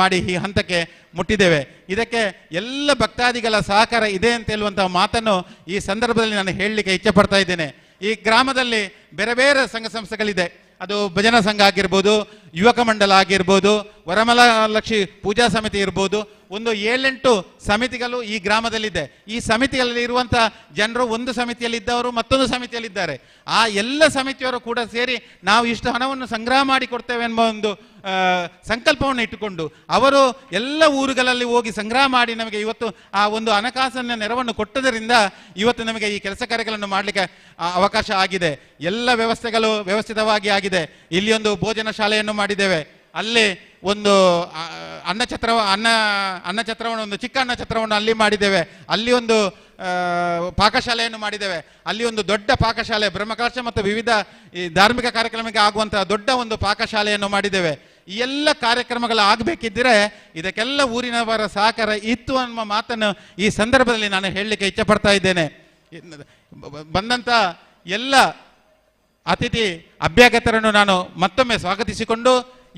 ಮಾಡಿ ಈ ಹಂತಕ್ಕೆ ಮುಟ್ಟಿದ್ದೇವೆ. ಇದಕ್ಕೆ ಎಲ್ಲ ಭಕ್ತಾದಿಗಳ ಸಹಕಾರ ಇದೆ ಅಂತ ಹೇಳುವಂತಹ ಮಾತನ್ನು ಈ ಸಂದರ್ಭದಲ್ಲಿ ನಾನು ಹೇಳಲಿಕ್ಕೆ ಇಚ್ಛೆ ಪಡ್ತಾ ಇದ್ದೇನೆ. ಈ ಗ್ರಾಮದಲ್ಲಿ ಬೇರೆ ಬೇರೆ ಸಂಘ ಸಂಸ್ಥೆಗಳಿದೆ. ಅದು ಭಜನಾ ಸಂಘ ಆಗಿರ್ಬೋದು, ಯುವಕ ಮಂಡಲ ಆಗಿರ್ಬೋದು, ವರಮಹಾಲಕ್ಷ್ಮಿ ಪೂಜಾ ಸಮಿತಿ ಇರ್ಬೋದು. ಒಂದು 7-8 ಸಮಿತಿಗಳು ಈ ಗ್ರಾಮದಲ್ಲಿದೆ. ಈ ಸಮಿತಿಯಲ್ಲಿ ಇರುವಂಥ ಜನರು ಒಂದು ಸಮಿತಿಯಲ್ಲಿದ್ದವರು ಮತ್ತೊಂದು ಸಮಿತಿಯಲ್ಲಿದ್ದಾರೆ. ಆ ಎಲ್ಲ ಸಮಿತಿಯವರು ಕೂಡ ಸೇರಿ ನಾವು ಇಷ್ಟು ಹಣವನ್ನು ಸಂಗ್ರಹ ಮಾಡಿ ಕೊಡ್ತೇವೆ ಎಂಬ ಒಂದು ಸಂಕಲ್ಪವನ್ನು ಇಟ್ಟುಕೊಂಡು ಅವರು ಎಲ್ಲ ಊರುಗಳಲ್ಲಿ ಹೋಗಿ ಸಂಗ್ರಹ ಮಾಡಿ ನಮಗೆ ಇವತ್ತು ಆ ಒಂದು ಹಣಕಾಸಿನ ನೆರವನ್ನು ಕೊಟ್ಟದರಿಂದ ಇವತ್ತು ನಮಗೆ ಈ ಕೆಲಸ ಕಾರ್ಯಗಳನ್ನು ಮಾಡಲಿಕ್ಕೆ ಅವಕಾಶ ಆಗಿದೆ. ಎಲ್ಲ ವ್ಯವಸ್ಥೆಗಳು ವ್ಯವಸ್ಥಿತವಾಗಿ ಆಗಿದೆ. ಇಲ್ಲಿ ಒಂದು ಭೋಜನ ಶಾಲೆಯನ್ನು ಮಾಡಿದ್ದೇವೆ. ಅಲ್ಲಿ ಒಂದು ಅನ್ನಛತ್ರವನ್ನು ಒಂದು ಚಿಕ್ಕ ಅನ್ನಛತ್ರವನ್ನು ಅಲ್ಲಿ ಮಾಡಿದ್ದೇವೆ. ಅಲ್ಲಿ ಒಂದು ಪಾಕಶಾಲೆಯನ್ನು ಮಾಡಿದ್ದೇವೆ. ಅಲ್ಲಿ ಒಂದು ದೊಡ್ಡ ಪಾಕಶಾಲೆ, ಬ್ರಹ್ಮಕಲಶ ಮತ್ತು ವಿವಿಧ ಈ ಧಾರ್ಮಿಕ ಕಾರ್ಯಕ್ರಮಕ್ಕೆ ಆಗುವಂತಹ ದೊಡ್ಡ ಒಂದು ಪಾಕಶಾಲೆಯನ್ನು ಮಾಡಿದ್ದೇವೆ. ಈ ಎಲ್ಲ ಕಾರ್ಯಕ್ರಮಗಳು ಆಗಬೇಕಿದ್ದರೆ ಇದಕ್ಕೆಲ್ಲ ಊರಿನವರ ಸಹಕಾರ ಇತ್ತು ಅನ್ನುವ ಮಾತನ್ನು ಈ ಸಂದರ್ಭದಲ್ಲಿ ನಾನು ಹೇಳಲಿಕ್ಕೆ ಇಚ್ಛೆ ಪಡ್ತಾ ಇದ್ದೇನೆ. ಬಂದಂಥ ಎಲ್ಲ ಅತಿಥಿ ಅಭ್ಯಾಗತರನ್ನು ನಾನು ಮತ್ತೊಮ್ಮೆ ಸ್ವಾಗತಿಸಿಕೊಂಡು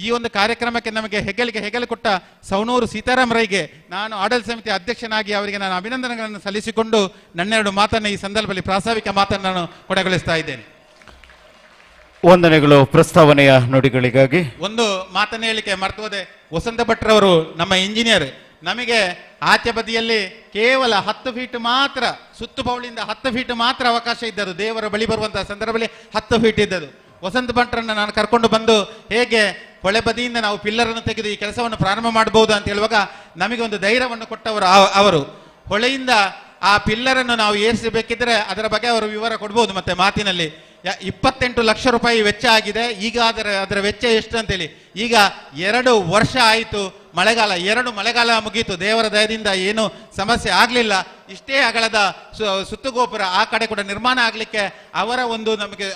ಈ ಒಂದು ಕಾರ್ಯಕ್ರಮಕ್ಕೆ ನಮಗೆ ಹೆಗಲು ಕೊಟ್ಟ ಸವಣೂರು ಸೀತಾರಾಮ್ ರೈಗೆ ನಾನು ಆಡಳಿತ ಸಮಿತಿ ಅಧ್ಯಕ್ಷನಾಗಿ ಅವರಿಗೆ ನಾನು ಅಭಿನಂದನೆಗಳನ್ನು ಸಲ್ಲಿಸಿಕೊಂಡು ನನ್ನೆರಡು ಮಾತನ್ನು ಈ ಸಂದರ್ಭದಲ್ಲಿ ಪ್ರಾಸ್ತಾವಿಕ ಮಾತನ್ನು ನಾನು ಕೊನೆಗೊಳಿಸ್ತಾ ಇದ್ದೇನೆ. ವಂದನೆಗಳು. ಪ್ರಸ್ತಾವನೆಯ ನುಡಿಗಳಿಗಾಗಿ ಒಂದು ಮಾತನ್ನು ಹೇಳಿಕೆ ಮರ್ತು ಹೋದೆ. ವಸಂತ ಭಟ್ರವರು ನಮ್ಮ ಇಂಜಿನಿಯರ್. ನಮಗೆ ಆಚೆ ಬದಿಯಲ್ಲಿ ಕೇವಲ 10 ಫೀಟ್ ಮಾತ್ರ, ಸುತ್ತು ಬೌಳಿಂದ 10 ಫೀಟ್ ಮಾತ್ರ ಅವಕಾಶ ಇದ್ದದ್ದು. ದೇವರ ಬಳಿ ಬರುವಂತಹ ಸಂದರ್ಭದಲ್ಲಿ 10 ಫೀಟ್ ಇದ್ದದ್ದು. ವಸಂತ ಭಟ್ರನ್ನು ನಾನು ಕರ್ಕೊಂಡು ಬಂದು ಹೇಗೆ ಹೊಳೆ ಬದಿಯಿಂದ ನಾವು ಪಿಲ್ಲರನ್ನು ತೆಗೆದು ಈ ಕೆಲಸವನ್ನು ಪ್ರಾರಂಭ ಮಾಡಬಹುದು ಅಂತ ಹೇಳುವಾಗ ನಮಗೆ ಒಂದು ಧೈರ್ಯವನ್ನು ಕೊಟ್ಟವರು ಅವರು. ಹೊಳೆಯಿಂದ ಆ ಪಿಲ್ಲರನ್ನು ನಾವು ಏರಿಸಬೇಕಿದ್ರೆ ಅದರ ಬಗ್ಗೆ ಅವರು ವಿವರ ಕೊಡ್ಬೋದು ಮತ್ತೆ ಮಾತಿನಲ್ಲಿ. 28 ಲಕ್ಷ ರೂಪಾಯಿ ವೆಚ್ಚ ಆಗಿದೆ. ಈಗ ಅದರ ವೆಚ್ಚ ಎಷ್ಟು ಅಂತೇಳಿ ಈಗ 2 ವರ್ಷ ಆಯಿತು. ಮಳೆಗಾಲ 2 ಮಳೆಗಾಲ ಮುಗೀತು. ದೇವರ ದಯದಿಂದ ಏನು ಸಮಸ್ಯೆ ಆಗಲಿಲ್ಲ. ಇಷ್ಟೇ ಅಗಲದ ಸುತ್ತುಗೋಪುರ ಆ ಕಡೆ ಕೂಡ ನಿರ್ಮಾಣ ಆಗಲಿಕ್ಕೆ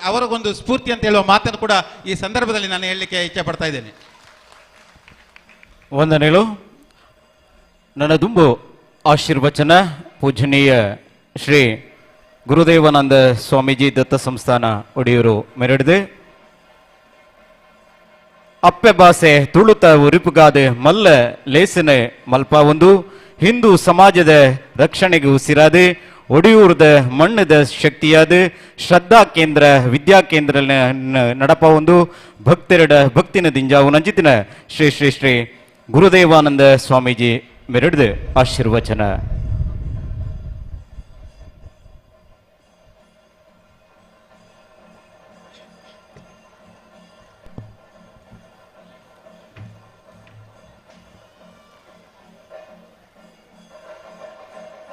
ಅವರಿಗೊಂದು ಸ್ಫೂರ್ತಿ ಅಂತ ಹೇಳುವ ಮಾತನ್ನು ಕೂಡ ಈ ಸಂದರ್ಭದಲ್ಲಿ ನಾನು ಹೇಳಲಿಕ್ಕೆ ಇಚ್ಛೆ ಪಡ್ತಾ ಇದ್ದೇನೆ. ವಂದನೆಗಳು. ನನ್ನ ದುಂಬು ಆಶೀರ್ವಚನ ಪೂಜನೀಯ ಶ್ರೀ ಗುರುದೇವಾನಂದ ಸ್ವಾಮೀಜಿ ದತ್ತ ಸಂಸ್ಥಾನ ಒಡೆಯೂರು ಮೆರೆಡಿದೆ. ಅಪ್ಪೆ ಭಾಷೆ ತುಳುತ ಉರಿಪುಗಾದೆ ಮಲ್ಲ ಲೇಸನೆ ಮಲ್ಪ ಒಂದು ಹಿಂದೂ ಸಮಾಜದ ರಕ್ಷಣೆಗೆ ಉಸಿರಾದೆ ಒಡೆಯೂರದ ಮಣ್ಣದ ಶಕ್ತಿಯಾದ ಶ್ರದ್ಧಾ ಕೇಂದ್ರ ವಿದ್ಯಾ ಕೇಂದ್ರ ನಡಪ ಒಂದು ಭಕ್ತರಡ ಭಕ್ತಿನ ದಿಂಜಾವು ನಂಜಿತಿನ ಶ್ರೀ ಶ್ರೀ ಶ್ರೀ ಗುರುದೇವಾನಂದ ಸ್ವಾಮೀಜಿ ಮೆರೆಡಿದೆ ಆಶೀರ್ವಚನ.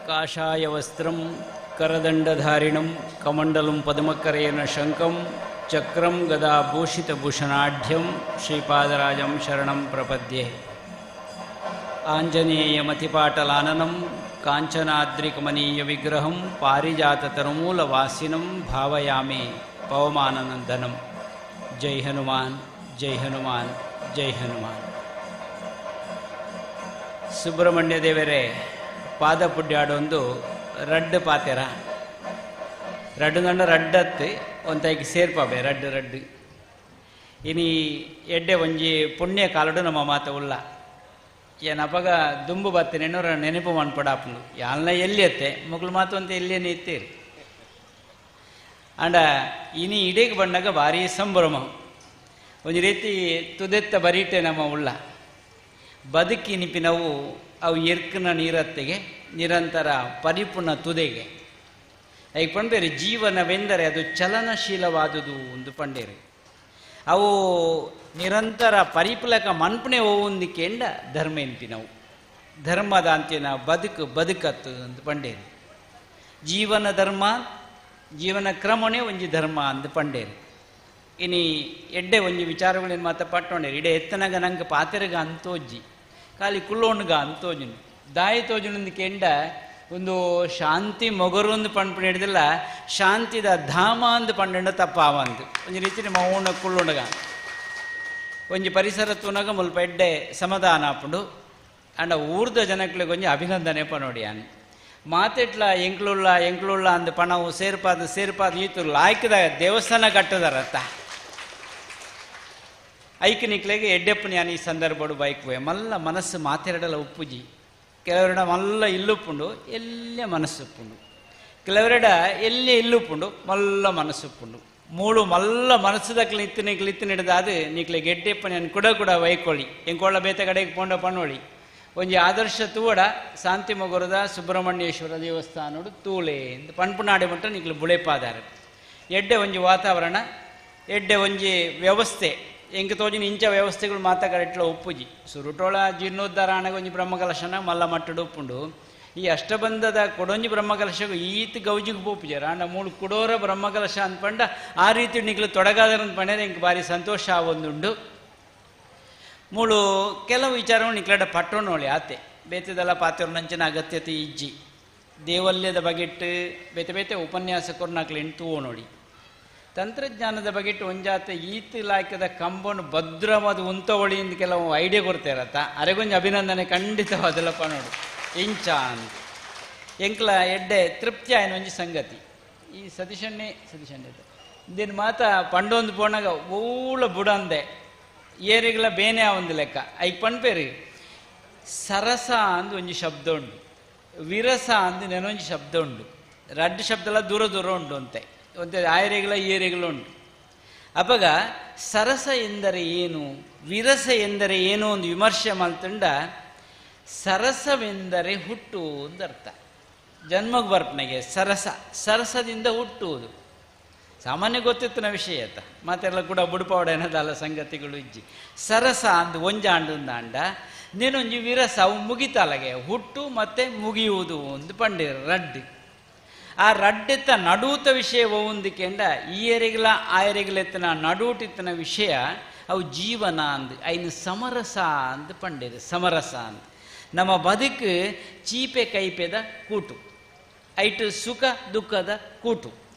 ಕಾಷಾಯ ವಸ್ತ್ರಂ ಕರದಂಡಧಾರಿಣಂ ಕಮಂಡಲಂ ಪದ್ಮಕರೇನ ಶಂಕಂ ಚಕ್ರಂ ಗದಾ ಭೂಷಿತಭೂಷಣಾಢ್ಯಂ ಶ್ರೀಪಾದರಾಜಂ ಶರಣಂ ಪ್ರಪದ್ಯೆ. ಆಂಜನೇಯಮತಿಪಾಟಲಾನನಂ ಕಾಂಚನಾದ್ರಿಕಮನೀಯ ವಿಗ್ರಹಂ ಪಾರಿಜಾತತರುಮೂಲವಾಸಿನಂ ಭಾವಯಾಮಿ ಪವಮಾನನಂದನಂ. ಜೈ ಹನುಮಾನ್, ಜೈ ಹನುಮಾನ್, ಜೈ ಹನುಮಾನ್. ಸುಬ್ರಹ್ಮಣ್ಯ ದೇವರೇ ಪಾದ ಪುಡ್ಯಾಡೊಂದು ರಡ್ಡು ಪಾತೆರ ರಡ್ಡು ನಂಡ ರಡ್ಡತ್ತು ಒಂತಾಯ್ಕೆ ಸೇರ್ಪಾಬೆ ರಡ್ಡು ರಡ್ಡು ಇನಿ ಎಡ್ಡೆ ಒಂಜಿ ಪುಣ್ಯ ಕಾಲಡು ನಮ್ಮ ಮಾತ ಉಲ್ಲ ಏನಪ್ಪಗ ದುಂಬು ಬತ್ತೇನೆನ್ನೋರ ನೆನಪು ಮನ್ಪಡಾಪನು ಯಾಲ್ನ ಎಲ್ಲಿ ಅತ್ತೆ ಮಗಳು ಮಾತು ಅಂತ ಎಲ್ಲಿಯೇ ಇತ್ತೀರಿ ಅಂಡ ಇನಿ ಇಡೀಗೆ ಬಂದಾಗ ಭಾರಿ ಸಂಭ್ರಮ ಒಂದು ರೀತಿ ತುದೆತ್ತ ಬರೀಟೆ ನಮ್ಮ ಉಳ್ಳ ಬದುಕಿನಿಪಿನವು ಅವು ಎರ್ಕನ ನೀರತ್ತೆಗೆ ನಿರಂತರ ಪರಿಪೂರ್ಣ ತುದೆಗೆ ಈಗ ಪಂಡೇರಿ ಜೀವನವೆಂದರೆ ಅದು ಚಲನಶೀಲವಾದುದು ಒಂದು ಪಂಡೇರಿ ಅವು ನಿರಂತರ ಪರಿಪೂಲಕ ಮನ್ಪನೆ ಹೋಗುಂದಿಕೆಂಡ ಧರ್ಮ ಎನ್ಪಿನವು ಧರ್ಮದ ಅಂತಿನ ಬದುಕತ್ತು ಅಂತ ಪಂಡೇರಿ ಜೀವನ ಧರ್ಮ ಜೀವನ ಕ್ರಮನೇ ಒಂಜಿ ಧರ್ಮ ಅಂದು ಪಂಡೇರಿ ಇನಿ ಎಡ್ಡೆ ಒಂಜಿ ವಿಚಾರಗಳೇನು ಮಾತ ಪಟ್ಟೊಂಡೇರಿ ಇಡೆ ಎತ್ತನಗ ನಂಗೆ ಪಾತೆರಗ ಅಂತೋಜ್ಜಿ ಖಾಲಿ ಕುಳ್ಳೋಣ್ಗ ಅಂತೋಜುನು ದಾಯಿ ತೋಜುನಿಂದ ಒಂದು ಶಾಂತಿ ಮೊಗರೊಂದು ಪಂಡ್ಪಣಿ ಹಿಡಿದಿಲ್ಲ ಶಾಂತಿದ ಧಾಮ ಅಂದು ಪಂಡ ತಪ್ಪಾವಂದು ಒಂದು ರೀತಿ ಮೌನ ಕುಳ್ಳುಂಡಗ ಒಂಜಿ ಪರಿಸರ ತುನಗ ಮುಲ್ಪ ಎಡ್ಡೆ ಸಮಾಧಾನ ಹಾಪುಂಡು ಅಂಡ ಊರ್ದ ಜನಕ್ಳಿಗೆ ಒಂಜಿ ಅಭಿನಂದನೆ ಪನೋಡಿ ಅನ್ ಮಾತೆಟ್ಲ ಎಂಕ್ಳುಳ್ಳ ಅಂದು ಪಣವು ಸೇರ್ಪಾದ ಈತು ಲಾಯ್ಕದ ದೇವಸ್ಥಾನ ಕಟ್ಟದಾರತ್ತ ಐಕ್ ನಿಕ್ಲೆಗೆ ಎಡ್ಡೆಪ್ಪನಿ ಅನ್ ಈ ಸಂದರ್ಭಡು ಬೈಕ್ವೆ ಮಲ್ಲ ಮನಸ್ಸು ಮಾತೆರಡಲ ಉಪ್ಪುಜಿ ಕೆಲವರಿಡ ಮಲ್ಲ ಇಲ್ಲುಪ್ಪುಂಡು ಎಲ್ಲೇ ಮನಸ್ಸುಪ್ಪುಂಡು ಕೆಲವರಿಡ ಎಲ್ಲೇ ಇಲ್ಲುಪ್ಪುಂಡು ಮಲ್ಲ ಮನಸ್ಸುಪ್ಪುಂಡು ಮೂಳು ಮಲ್ಲ ಮನಸ್ಸುದಕ್ಲೆ ಇತ್ತಿನಿಡ್ದಾದು ನಿಕ್ಲೆ ಗೆಡ್ಡೆಪ್ಪನಿ ಅನ್ ಕೂಡ ವೈಕೊಳ್ಳಿ ಎಂಕೊಳ್ಳ ಬೇತ ಕಡೆಗೆ ಪೋಂಡ ಪಣ್ಣೋಳಿ ಒಂಜಿ ಆದರ್ಶ ತೂವಡ ಶಾಂತಿ ಮೊಗರದ ಸುಬ್ರಹ್ಮಣ್ಯೇಶ್ವರ ದೇವಸ್ಥಾನೋಡು ತೂಳೆ ಅಂತ ಪಣ್ಪುನಾಡಿ ಮಟ್ಟ ನಿಕ್ಲು ಬುಳೆಪಾದಾರ ಎಡ್ಡೆ ಒಂಜಿ ವಾತಾವರಣ ಎಡ್ಡೆ ಒಂಜಿ ವ್ಯವಸ್ಥೆ ಎಂಗೆ ತೋಜಿನ ಇಂಚ ವ್ಯವಸ್ಥೆಗಳು ಮಾತಾಕರೆಟ್ಲ ಉಪ್ಪುಜಿ ಸುರುಟೋಳ ಜೀರ್ಣೋದ್ಧಾರ ಆಣಗ ಒಂಜಿ ಬ್ರಹ್ಮಕಲಶನ ಮಲ್ಲ ಮಟ್ಟಡು ಉಪ್ಪುಂಡು ಈ ಅಷ್ಟಬಂಧದ ಕೊಡೊಂಜಿ ಬ್ರಹ್ಮಕಲಶಗೂ ಈತ್ ಗೌಜಿಗೆ ಪೋಪುಜಾರ ಅಂಡ ಮೂಳು ಕುಡೋರ ಬ್ರಹ್ಮಕಲಶ ಅಂದ್ಪಂಡ ಆ ರೀತಿ ನಿಕ್ಲು ತೊಡಗಾದರ ಪಂಡರೆ ಎಂಗೆ ಭಾರಿ ಸಂತೋಷ ಆವೊಂದುಂಡು ಮೂಳು ಕೆಲವು ವಿಚಾರಗಳು ನಿಕ್ಲಡ ಪಟ್ಟೋಣೋಳಿ ಆತೆ ಬೇತೆದೆಲ್ಲ ಪಾತೆರು ನಂಚಿನ ಅಗತ್ಯತೆ ಇಜ್ಜಿ ದೇವಲ್ಯದ ಬಗೆಟ್ಟು ಬೇತೆ ಉಪನ್ಯಾಸಕರು ನಾಕ್ಲು ಎಂಟು ನೋಡಿ ತಂತ್ರಜ್ಞಾನದ ಬಗೆಟ್ಟು ಒಂಜಾತೆ ಈತ್ ಇಲಾಖೆದ ಕಂಬನು ಭದ್ರವಾದ ಉಂತವಳಿ ಇಂದ ಕೆಲವು ಐಡಿಯಾ ಕೊಡ್ತಾರತ್ತ ಅರೆಗೊಂಜು ಅಭಿನಂದನೆ ಖಂಡಿತವಾದಲ್ಲಪ್ಪ ನೋಡು ಇಂಚ ಅಂತ ಎಂಕ್ಲ ಎಡ್ಡೆ ತೃಪ್ತಿ ಆಯ್ನ ಒಂಜಿ ಸಂಗತಿ ಈ ಸತೀಶಣ್ಣೆ ಇಂದಿನ ಮಾತ ಪಂಡೊಂದು ಪೋಣಾಗ ಊಳ ಬುಡಂದೆ ಏರಿಗಳ ಬೇನೆ ಒಂದು ಲೆಕ್ಕ ಐಕ್ ಪಣ್ಪೇರಿ ಸರಸ ಅಂದು ಒಂಜಿ ಶಬ್ದ ಉಂಡು ವಿರಸ ಅಂದು ನೆನೊಂಜಿ ಶಬ್ದ ಉಂಡು ರಡ್ಡು ಶಬ್ದ ದೂರ ಉಂಡು ಅಂತೆ ಒಂದು ಆಯರೆಗಳ ಏರೆಗಳು ಉಂಟು ಅಪಗ ಸರಸ ಎಂದರೆ ಏನು ವಿರಸ ಎಂದರೆ ಏನು ಒಂದು ವಿಮರ್ಶೆ ಮಾಡ್ತಂಡ ಸರಸವೆಂದರೆ ಹುಟ್ಟು ಅಂದರ್ಥ ಜನ್ಮಕ್ಕೆ ಬರ್ಪನೆಗೆ ಸರಸದಿಂದ ಹುಟ್ಟುವುದು ಸಾಮಾನ್ಯ ಗೊತ್ತಿತ್ತಿನ ವಿಷಯ ಆತ ಮಾತೆಲ್ಲ ಕೂಡ ಬುಡುಪಾವಡ ಏನದಲ್ಲ ಸಂಗತಿಗಳು ಇಜ್ಜಿ ಸರಸ ಅಂದು ಒಂಜಾಂಡು ಅಂಡ ನೀನೊಂಜಿ ವಿರಸ ಅವು ಮುಗಿತಾಲಗೆ ಹುಟ್ಟು ಮತ್ತೆ ಮುಗಿಯುವುದು ಒಂದು ಪಂಡಿರ ರಡ್ಡು ಆ ರಡ್ಡೆತ್ತ ನಡೂತ ವಿಷಯ ಒಂದಿಕೆಂಡ ಈ ಎರೆಗಳ ಆ ಎರೆಗಳೆತ್ತನ ನಡೂಟಿತ್ತನ ವಿಷಯ ಅವು ಜೀವನ ಅಂದು ಐನು ಸಮರಸ ಅಂದು ಪಂಡಿರು ಸಮರಸ ಅಂದು ನಮ್ಮ ಬದುಕು ಚೀಪೆ ಕೈಪೆದ ಕೂಟು ಐಟು ಸುಖ ದುಃಖದ ಕೂಟು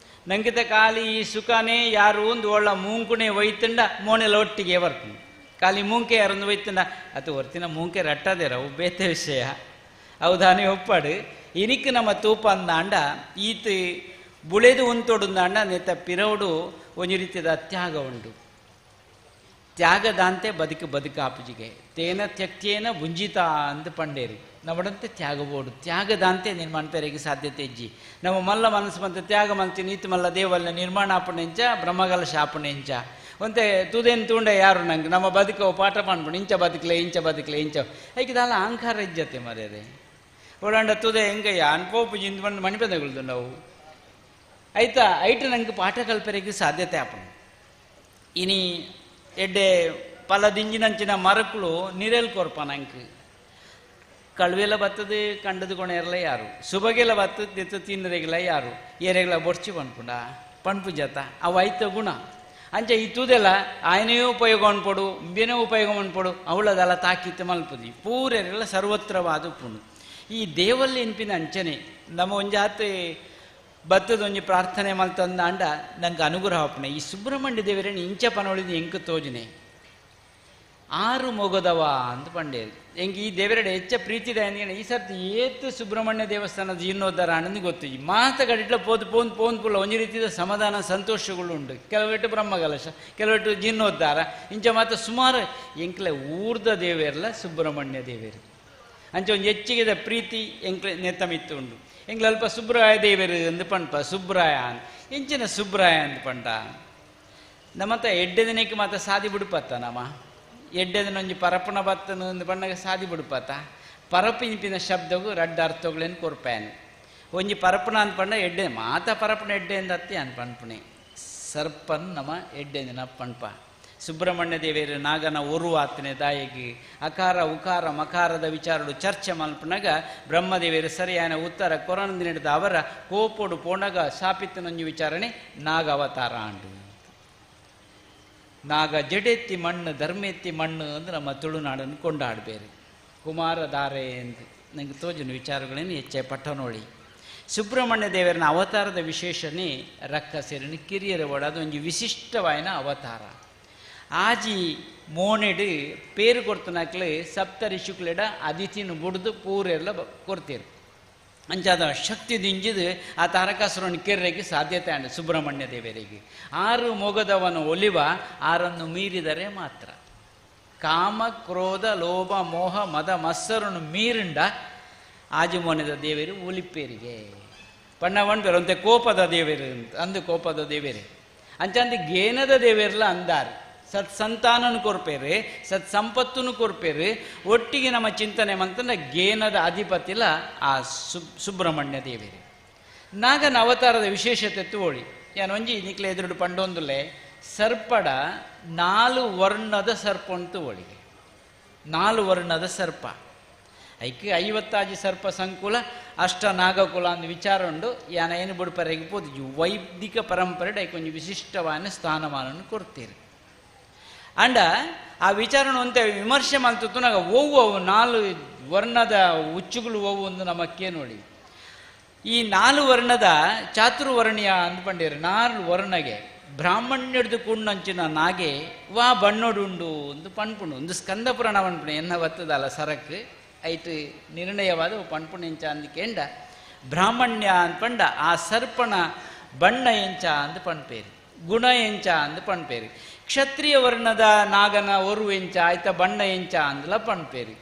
ನಂಗಿತ ಖಾಲಿ ಈ ಸುಖನೇ ಯಾರು ಒಂದು ಒಳ್ಳ ಮೂಂಕುಣೆ ಒಯ್ತಂಡ ಮೋನೆಲ್ಲ ಒಟ್ಟಿಗೆ ಬರ್ತೀನಿ ಖಾಲಿ ಮೂಂಕೆ ಯಾರೊಂದು ಒಯ್ತಂಡ ಅದು ಹೊರ್ತಿನ ಮೂಂಕೆ ರಟ್ಟದೇರ ಅವು ಬೇತೆ ವಿಷಯ ಹೌದಾನೆ ಒಪ್ಪಾಡು ಇನಿಕ್ ನಮ್ಮ ತೂಪ ಅಂದಾಂಡ ಈತ್ ಬುಳೆದು ಉಂತೊಡುಂದಾಂಡ ನೆತ್ತ ಪಿರವುಡು ಒಂದು ರೀತಿಯ ತ್ಯಾಗ ಉಂಡು ತ್ಯಾಗದಾಂತೆ ಬದುಕಾಪುಜಿಗೆ ತೇನ ತ್ಯಕ್ತೇನ ಬುಂಜಿತ ಅಂದು ಪಂಡೇರಿ ನವಡಂತೆ ತ್ಯಾಗಬೋಡು ತ್ಯಾಗದಾಂತೆ ನಿರ್ಮಾಣ ಪೇರೆಗೆ ಸಾಧ್ಯತೆ ಇಜ್ಜಿ ನಮ್ಮ ಮಲ್ಲ ಮನಸ್ಸು ಬಂತ ತ್ಯಾಗ ಮನಸ್ಸು ನೀತಿ ಮಲ್ಲ ದೇವಲ್ಲ ನಿರ್ಮಾಣ ಆಪಣೆಂಚ ಬ್ರಹ್ಮಗಲ ಶಾಪಣೆಂಚ ಒಂತೆ ತುದೇನು ತೂಂಡ ಯಾರು ನಂಗೆ ನಮ್ಮ ಬದುಕವು ಪಾಠ ಮಾಡ್ಬಿಡು ಇಂಚ ಬದುಕಲೆ ಇಂಚ ಐಕಿದಲ್ಲ ಅಹಂಕಾರ ಇಜ್ಜತೆ ಮರ್ಯಾದೆ ಓಡಾಂಡ ತುದೆ ಹೆಂಗಯ್ಯ ಅನ್ಪೋಪು ಜಿಂದು ಬಂದು ಮಣಿಪದಗಳ್ದು ನಾವು ಆಯ್ತಾ ಐಟು ನಂಗೆ ಪಾಠ ಕಲ್ಪರೆಗೆ ಸಾಧ್ಯತೆ ಆಪಣ ಇನಿ ಎಡ್ಡೆ ಪಲದಿಂಜಿನಂಚಿನ ಮರಕ್ಕಳು ನೀರೆಲ್ ಕೊರ್ಪ ನಂಗೆ ಕಳುವೆಲ್ಲ ಬತ್ತದು ಕಂಡದು ಕೊಣೆರಲ್ಲ ಯಾರು ಸುಬಗೆಲ್ಲ ಬತ್ತದ ತಿನ್ನರೆಗಿಲ್ಲ ಯಾರು ಏರೆಗಳ ಬೊಡ್ಚಿ ಪಣ್ಪು ಜತ ಅವು ಐತ ಗುಣ ಅಂಚ ಇತ್ತುದೆಲ್ಲ ಆಯನೇ ಉಪಯೋಗ ಅನ್ಪಡು ಬೇನೆ ಉಪಯೋಗ ಅನ್ಪಡು ಅವಳದೆಲ್ಲ ತಾಕಿತ್ತು ಮಲ್ಪದಿ ಪೂರೆಲ್ಲ ಸರ್ವತ್ರವಾದ ಪುಣು ಈ ದೇವಲ್ಲಿ ಎನ್ಪಿನ ಅಂಚನೆ ನಮ್ಮ ಒಂಜಾತ್ ಬತ್ತದ ಒಂಜಿ ಪ್ರಾರ್ಥನೆ ಮಲ್ತಂದ ಅಂಡ ನಂಗೆ ಅನುಗ್ರಹ ಅಪ್ಪನೆ ಈ ಸುಬ್ರಹ್ಮಣ್ಯ ದೇವರೇನು ಇಂಚ ಪನೊಳಿದ ಎಂಕ ತೋಜನೆ 6 ಮೊಗದವ ಅಂತ ಪಂಡೇರು ಎಂಗೆ ಈ ದೇವರೆಡೆ ಹೆಚ್ಚ ಪ್ರೀತಿದ ಈ ಸರ್ತಿ ಏತು ಸುಬ್ರಹ್ಮಣ್ಯ ದೇವಸ್ಥಾನದ ಜೀರ್ಣೋದ್ಧಾರ ಅನ್ನೋದು ಗೊತ್ತು ಈ ಮಾತುಗಳಿಟ್ಲ ಪೋನ್ ಪುಲ್ಲ ಒಂಜಿ ರೀತಿಯ ಸಮಾಧಾನ ಸಂತೋಷಗಳು ಉಂಟು ಕೆಲವೆಟ್ಟು ಬ್ರಹ್ಮಕಲಶ ಕೆಲವೆಟ್ಟು ಜೀರ್ಣೋದ್ಧಾರ ಇಂಚ ಮಾತ್ರ ಸುಮಾರು ಎಂಕ್ಲೆ ಊರ್ದ ದೇವೇರಲ್ಲ ಸುಬ್ರಹ್ಮಣ್ಯ ದೇವೇರು ಅಂಚ ಒಂದು ಹೆಚ್ಚಿಗೆದ ಪ್ರೀತಿ ಎಂಕ್ಲೆ ನೆತ್ತಮಿತ್ತು ಉಂಡು ಎಂಗ್ಲ ಅಲ್ಪ ಸುಬ್ರಾಯ ದೇವೇರು ಅಂದು ಪಂಪ ಸುಬ್ರಾಯ ಅಂತ ಎಂಚಿನ ಸುಬ್ರಾಯ ಅಂತ ಪಂಟ ನಮ್ಮತ್ತ ಎಡ್ಡೆ ದಿನಕ್ಕೆ ಮಾತ್ರ ಸಾದಿ ಬಿಡುಪತ್ತ ನಮ್ಮ ಎಡ್ಡೆ ದಿನ ಒಂಜಿ ಪರಪನ ಬತ್ತನು ಅಂದು ಪಂಡಾಗ ಸಾದಿ ಬಿಡುಪತ್ತ ಪರಪಿನಿಪಿನ ಶಬ್ದಗೂ ರಡ್ಡ ಅರ್ಥಗಳೇನು ಕೊರ್ಪಾಯನು ಒಂಜಿ ಪರಪನ ಅಂತ ಪಂಡ ಎಡ್ಡೆ ಮಾತ ಪರಪನ ಎಡ್ಡೆ ಅಂದ ಅತ್ತಿ ಅನ್ ಪಂಪಣೆ ಸರ್ಪನ್ ನಮ್ಮ ಎಡ್ಡೆ ದಿನ ಪಂಪ ಸುಬ್ರಹ್ಮಣ್ಯ ದೇವೇರು ನಾಗನ ಒರುವಾತನೆ ದಾಯಿಗೆ ಅಕಾರ ಉಕಾರ ಮಕಾರದ ವಿಚಾರಗಳು ಚರ್ಚೆ ಮಲ್ಪನಾಗ ಬ್ರಹ್ಮದೇವೇರು ಸರಿಯಾನ ಉತ್ತರ ಕೊರನದಿನಿಡಿದ ಅವರ ಕೋಪೋಡು ಪೋಣಗ ಶಾಪಿತ್ತನೊಂಜು ವಿಚಾರಣೆ ನಾಗ ಅವತಾರ ಅಂಡು ನಾಗ ಜಡೆತ್ತಿ ಮಣ್ಣು ಧರ್ಮೆತ್ತಿ ಮಣ್ಣು ಅಂದ್ರೆ ನಮ್ಮ ತುಳುನಾಡನ್ನು ಕೊಂಡಾಡಬೇರೆ ಕುಮಾರಧಾರೆ ಅಂತ ನಂಗೆ ತೋಜನ ವಿಚಾರಗಳೇನು ಹೆಚ್ಚೆ ಪಟ್ಟ ನೋಡಿ ಸುಬ್ರಹ್ಮಣ್ಯ ದೇವರನ ಅವತಾರದ ವಿಶೇಷನೇ ರಕ್ಕ ಸೇರಿನ ಕಿರಿಯರ ಒಡ ಅದೊಂದು ವಿಶಿಷ್ಟವಾಯಿನ ಅವತಾರ ಆಜಿ ಮೋನೆಡು ಪೇರು ಕೊಡ್ತನಾಕ್ಲೆ ಸಪ್ತ ಋಷಿಕ್ಲೆಡ ಅದಿತಿನ ಬುಡ್ದು ಪೂರೆಲ್ಲ ಕೊಡ್ತೀರು ಅಂಚಾದ ಶಕ್ತಿ ದಿಂಜಿದು ಆ ತಾರಕಾಸುರನ ಕೆರ್ರೆಗೆ ಸಾಧ್ಯತೆ ಅಂಡ ಸುಬ್ರಹ್ಮಣ್ಯ ದೇವರಿಗೆ 6 ಮೊಗದವನ ಒಲಿವ 6 ಮೀರಿದರೆ ಮಾತ್ರ ಕಾಮ ಕ್ರೋಧ ಲೋಭ ಮೋಹ ಮದ ಮತ್ಸರನು ಮೀರಿಂಡ ಆಜಿಮೋನದ ದೇವರು ಒಲಿಪೇರಿಗೆ ಪಣ್ಣವಣ್ಪೇರು ಅಂತೆ ಕೋಪದ ದೇವರು ಅಂದು ಕೋಪದ ದೇವರೇ ಅಂಚಂದು ಗೇನದ ದೇವರೆಲ್ಲ ಅಂದಾರು ಸತ್ಸಂತಾನನು ಕೊರ್ಪೇರು ಸತ್ ಸಂಪತ್ತನ್ನು ಕೊರ್ಪೇರು ಒಟ್ಟಿಗೆ ನಮ್ಮ ಚಿಂತನೆ ಮಂತಂದ್ರೆ ಗೇನದ ಅಧಿಪತಿಲ ಆ ಸುಬ್ರಹ್ಮಣ್ಯ ದೇವರೇ ನಾಗನ ಅವತಾರದ ವಿಶೇಷತೆ ತೋಳಿ ಯಾನೊಂಜಿ ನಿಕ್ಲೆ ಎದುರು ಪಂಡೊಂದುಲೆ ಸರ್ಪಡ 4 ವರ್ಣದ ಸರ್ಪ ಉಂಟು ಒಳಿಗೆ 4 ವರ್ಣದ ಸರ್ಪ ಐಕೆ 50 ಸರ್ಪ ಸಂಕುಲ ಅಷ್ಟ ನಾಗಕುಲ ಅಂದ ವಿಚಾರ ಉಂಡು ಯಾನ ಏನು ಬಿಡ್ಪರೆಗೆ ಪೋದು ವೈದಿಕ ಪರಂಪರೆ ಐಕೊಂಜಿ ವಿಶಿಷ್ಟವಾದ ಸ್ಥಾನಮಾನವನ್ನು ಕೊಡ್ತೀರಿ ಅಂಡ ಆ ವಿಚಾರನ ಅಂತ ವಿಮರ್ಶೆ ಮಾಡ್ತಿತ್ತು ನಾಗ ಅವು 4 ವರ್ಣದ ಉಚ್ಚುಗಳು ಅವು ಒಂದು ನಮ್ಮಕ್ಕೆ ನೋಡಿ ಈ 4 ವರ್ಣದ ಚಾತುರ್ವರ್ಣೀಯ ಅಂದ್ಕೊಂಡಿರು 4 ವರ್ಣಗೆ ಬ್ರಾಹ್ಮಣ್ಯಡ್ದು ಕುಣ್ಣಂಚಿನ ನಾಗೆ ವಾ ಬಣ್ಣೊಡುಂಡು ಒಂದು ಪಣ್ಪುಂಡು ಒಂದು ಸ್ಕಂದ ಪುರಾಣ ಪಣ್ಪುಣ ಎನ್ನ ಬತ್ತದಲ್ಲ ಸರಕು ಐಟು ನಿರ್ಣಯವಾದ ಪಣ್ಪುಣ ಎಂಚ ಅಂದಕೇಂಡ ಬ್ರಾಹ್ಮಣ್ಯ ಅಂದ್ಪಂಡ ಆ ಸರ್ಪಣ ಬಣ್ಣ ಎಂಚ ಅಂದು ಪಣ್ಪೇರಿ ಗುಣ ಎಂಚ ಅಂದು ಪಣ್ಪೇರಿ ಕ್ಷತ್ರಿಯ ವರ್ಣದ ನಾಗನ ಒರು ಎಂಚ ಆಯ್ತ ಬಣ್ಣ ಎಂಚ ಅಂದಲ ಪಣ್ಪೇರಿ